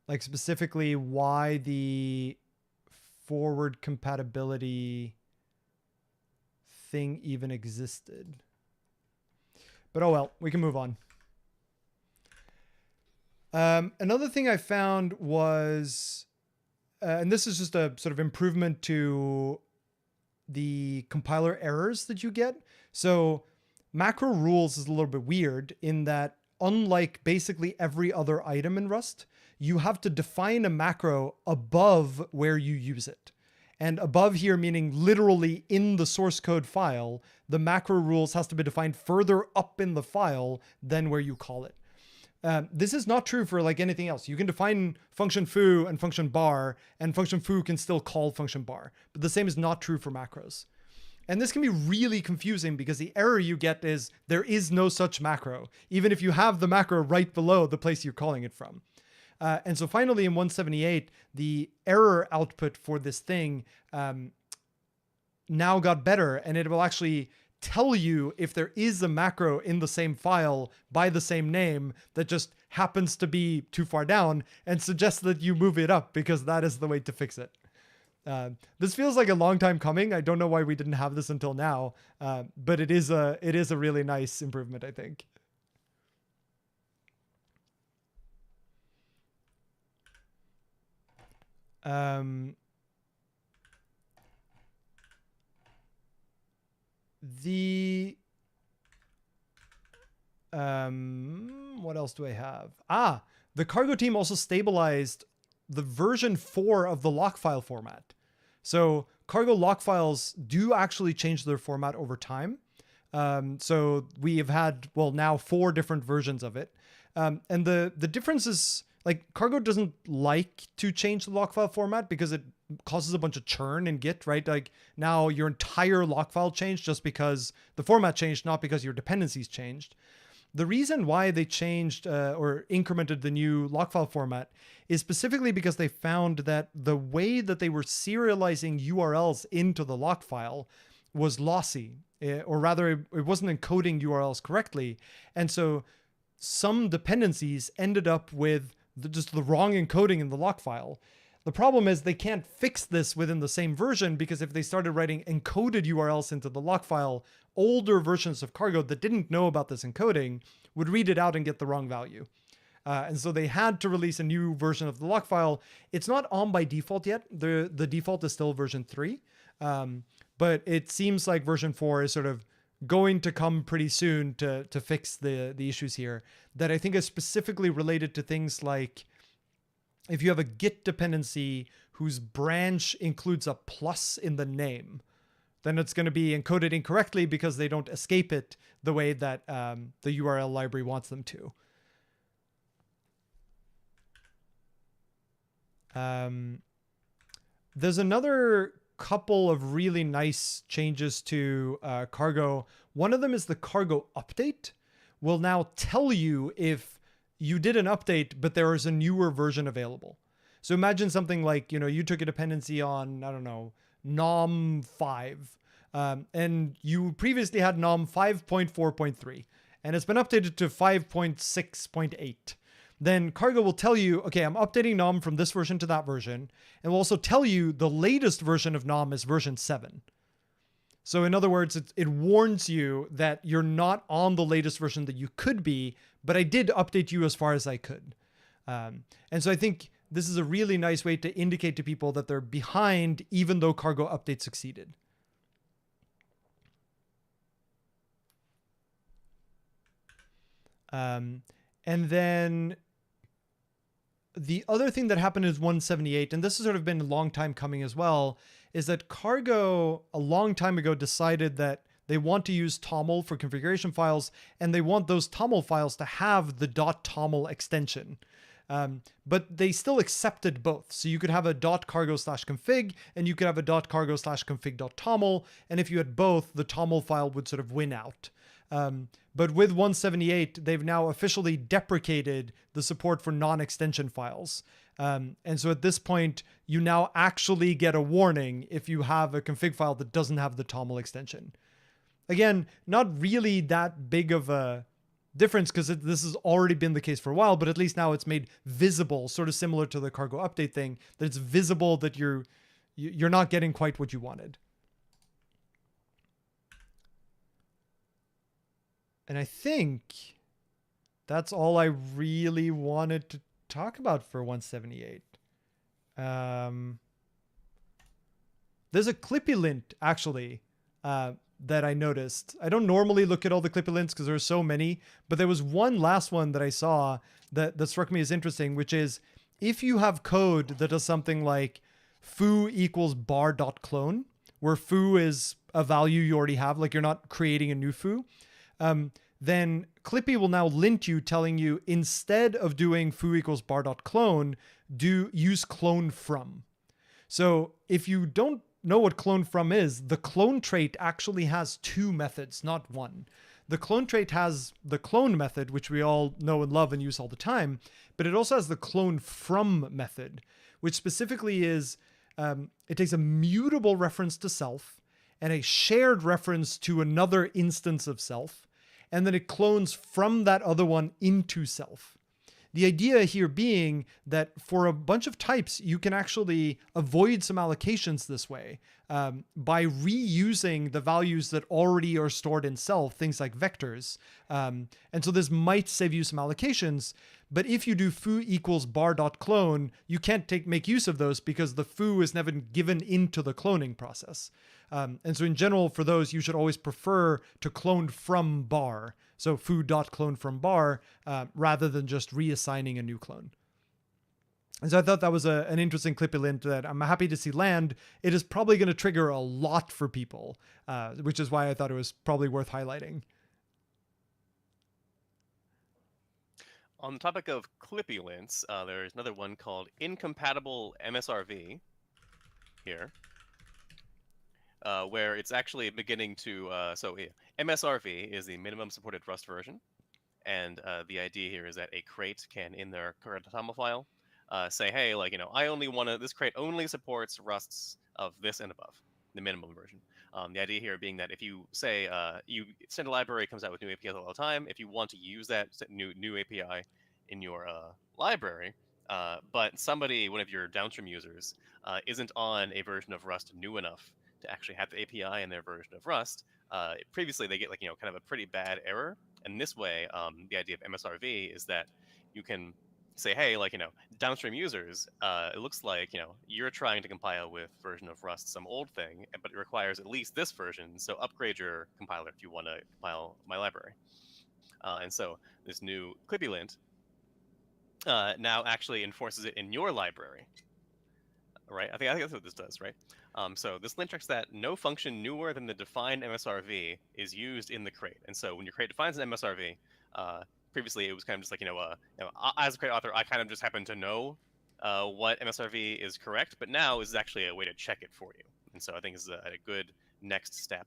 Like specifically why the forward compatibility thing even existed. But oh well, we can move on. Another thing I found was, and this is just a sort of improvement to the compiler errors that you get. So macro rules is a little bit weird in that, unlike basically every other item in Rust, you have to define a macro above where you use it. And above here meaning literally in the source code file, the macro rules has to be defined further up in the file than where you call it. This is not true for like anything else. You can define function foo and function bar, and function foo can still call function bar. But the same is not true for macros. And this can be really confusing because the error you get is there is no such macro, even if you have the macro right below the place you're calling it from. And so finally in 178, the error output for this thing now got better, and it will actually tell you if there is a macro in the same file by the same name that just happens to be too far down, and suggests that you move it up because that is the way to fix it. This feels like a long time coming. I don't know why we didn't have this until now, but it is a really nice improvement, I think. What else do I have? The cargo team also stabilized the version 4 of the lock file format. So cargo lock files do actually change their format over time. So we have had, well, now 4 different versions of it. And the difference is, like, cargo doesn't like to change the lock file format because it causes a bunch of churn in Git, right? Like now your entire lock file changed just because the format changed, not because your dependencies changed. The reason why they changed or incremented the new lock file format is specifically because they found that the way that they were serializing URLs into the lock file was lossy, or rather it wasn't encoding URLs correctly. And so some dependencies ended up with just the wrong encoding in the lock file. The problem is they can't fix this within the same version, because if they started writing encoded URLs into the lock file, older versions of Cargo that didn't know about this encoding would read it out and get the wrong value. And so they had to release a new version of the lock file. It's not on by default yet. The default is still version 3. But it seems like version 4 is sort of going to come pretty soon to fix the issues here, that I think is specifically related to things like if you have a Git dependency whose branch includes a plus in the name, then it's going to be encoded incorrectly because they don't escape it the way that the URL library wants them to. There's another couple of really nice changes to Cargo. One of them is the Cargo update will now tell you if you did an update, but there is a newer version available. So imagine something like, you took a dependency on, I don't know, nom 5, and you previously had nom 5.4.3, and it's been updated to 5.6.8. Then Cargo will tell you, okay, I'm updating nom from this version to that version, and will also tell you the latest version of nom is version 7. So in other words, it warns you that you're not on the latest version that you could be, but I did update you as far as I could. And so I think this is a really nice way to indicate to people that they're behind, even though Cargo update succeeded. And then the other thing that happened is 178, and this has sort of been a long time coming as well, is that Cargo a long time ago decided that they want to use toml for configuration files, and they want those toml files to have the .toml extension. But they still accepted both. So you could have a .cargo/config, and you could have a .cargo/config.toml, and if you had both, the toml file would sort of win out. But with 178, they've now officially deprecated the support for non-extension files. And so at this point, you now actually get a warning if you have a config file that doesn't have the toml extension. Again, not really that big of a difference because this has already been the case for a while, but at least now it's made visible, sort of similar to the Cargo update thing, that it's visible that you're not getting quite what you wanted. And I think that's all I really wanted to talk about for 178. There's a Clippy lint, actually, that I noticed. I don't normally look at all the Clippy lints because there are so many, but there was one last one that I saw that struck me as interesting, which is if you have code that does something like foo equals bar.clone, where foo is a value you already have, like you're not creating a new foo, then Clippy will now lint you telling you instead of doing foo equals bar.clone, use clone from. So if you don't know what clone from is, the clone trait actually has two methods, not one. The clone trait has the clone method, which we all know and love and use all the time, but it also has the clone from method, which specifically is, it takes a mutable reference to self and a shared reference to another instance of self, and then it clones from that other one into self. The idea here being that for a bunch of types, you can actually avoid some allocations this way by reusing the values that already are stored in self, things like vectors. And so this might save you some allocations, but if you do foo equals bar.clone, you can't make use of those because the foo is never given into the cloning process. And so in general, for those, you should always prefer to clone from bar. So foo.clone from bar, rather than just reassigning a new clone. And so I thought that was an interesting Clippy lint that I'm happy to see land. It is probably going to trigger a lot for people, which is why I thought it was probably worth highlighting. On the topic of Clippy lints, there's another one called incompatible MSRV here. Where it's actually beginning to, MSRV is the minimum supported Rust version, and the idea here is that a crate can, in their current toml file, say, hey, I only want to, this crate only supports Rusts of this and above, the minimum version. The idea here being that if you say, Standard Library comes out with new APIs all the time, if you want to use that new API in your library, but one of your downstream users, isn't on a version of Rust new enough to actually have the API in their version of Rust. Previously, they get like kind of a pretty bad error, and this way, the idea of MSRV is that you can say, hey, like downstream users, it looks like you're trying to compile with version of Rust some old thing, but it requires at least this version. So upgrade your compiler if you want to compile my library. And so this new Clippy lint now actually enforces it in your library, right? I think that's what this does, right? So this lint checks that no function newer than the defined MSRV is used in the crate. And so when your crate defines an MSRV, previously it was kind of just like, as a crate author, I kind of just happen to know what MSRV is correct, but now is actually a way to check it for you. And so I think this is a good next step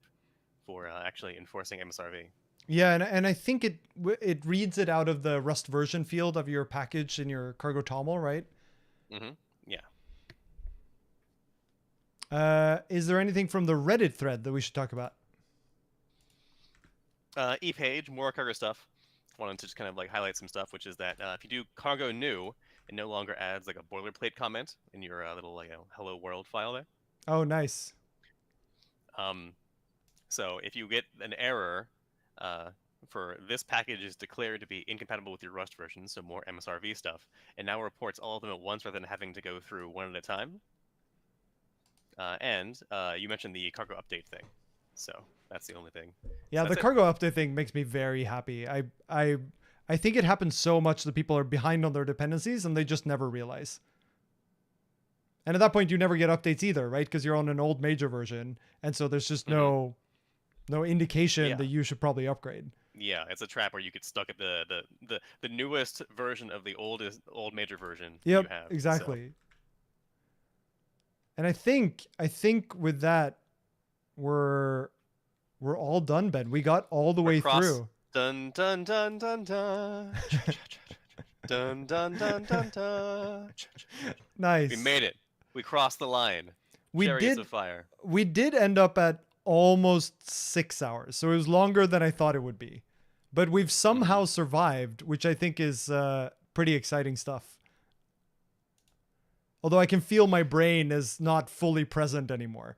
for actually enforcing MSRV. Yeah, and I think it reads it out of the Rust version field of your package in your cargo toml, right? Mm-hmm. Yeah. Is there anything from the Reddit thread that we should talk about? ePage, more cargo stuff. Wanted to just kind of like highlight some stuff, which is that if you do cargo new, it no longer adds like a boilerplate comment in your little hello world file there. Oh, nice. So if you get an error for this package is declared to be incompatible with your Rust version, so more MSRV stuff, and now reports all of them at once rather than having to go through one at a time. And you mentioned the cargo update thing, so that's the only thing. Yeah, the cargo update thing makes me very happy. I think it happens so much that people are behind on their dependencies and they just never realize. And at that point, you never get updates either, right? Because you're on an old major version, and so there's just no indication that you should probably upgrade. Yeah, it's a trap where you get stuck at the newest version of the old major version. Yep, you have, exactly. So. And I think with that, we're all done, Ben. We got all the way through. Dun dun dun dun dun. Dun dun dun dun dun. Nice. We made it. We crossed the line. Chariots of fire. We did end up at almost 6 hours, so it was longer than I thought it would be. But we've somehow survived, which I think is pretty exciting stuff. Although I can feel my brain is not fully present anymore.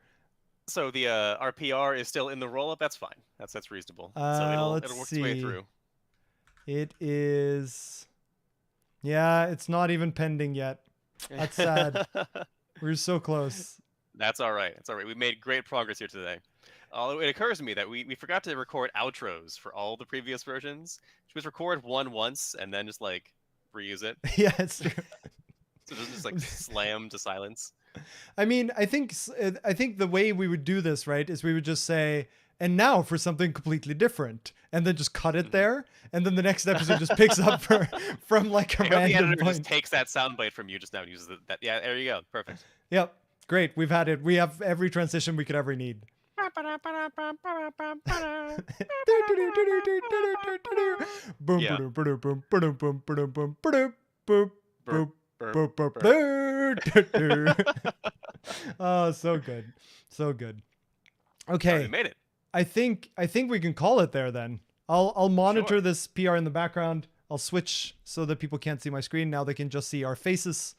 So the our PR is still in the roll-up. That's fine. That's reasonable. So it'll work its way through. It is. Yeah, it's not even pending yet. That's sad. We're so close. That's all right. It's all right. We made great progress here today. Although it occurs to me that we forgot to record outros for all the previous versions. Should we just record one once and then just like reuse it? Yeah, it's true. So just like slam to silence. I mean, I think the way we would do this, right, is we would just say, and now for something completely different, and then just cut it there, and then the next episode just picks up from like a random the editor point. just takes that soundbite from you just now and uses that. Yeah, there you go. Perfect. Yep. Great. We've had it. We have every transition we could ever need. Oh, so good. So good. Okay. We made it. I think we can call it there then. I'll monitor this PR in the background. I'll switch so that people can't see my screen. Now they can just see our faces.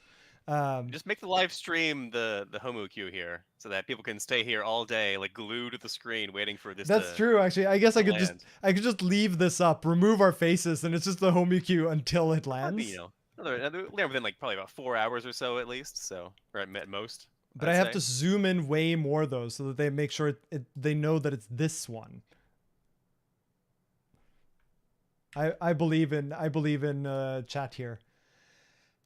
Just make the live stream the Homu queue here so that people can stay here all day, like glued to the screen, waiting for this. That's true. Actually, I guess I could just leave this up, remove our faces, and it's just the Homu queue until it lands. They're within like probably about 4 hours or so at least. So, or at most. But I have to zoom in way more though, so that they make sure they know that it's this one. I believe in chat here.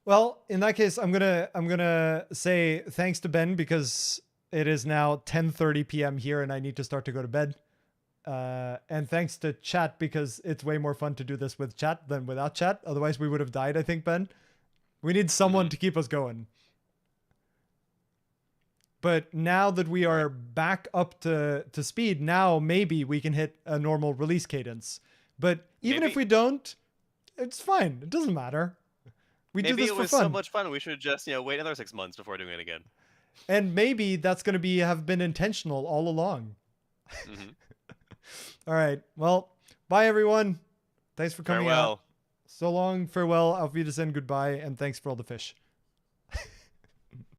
Well, in that case, I'm gonna say thanks to Ben because it is now 10:30 p.m. here and I need to start to go to bed. And thanks to chat because it's way more fun to do this with chat than without chat. Otherwise, we would have died. I think, Ben. We need someone to keep us going. But now that we are back up to speed, now maybe we can hit a normal release cadence. But even if we don't, it's fine. It doesn't matter. We do this for fun. Maybe it was so much fun. We should just wait another 6 months before doing it again. And maybe that's going to have been intentional all along. All right. Well, bye everyone. Thanks for coming out. So long, farewell, auf Wiedersehen, goodbye, and thanks for all the fish.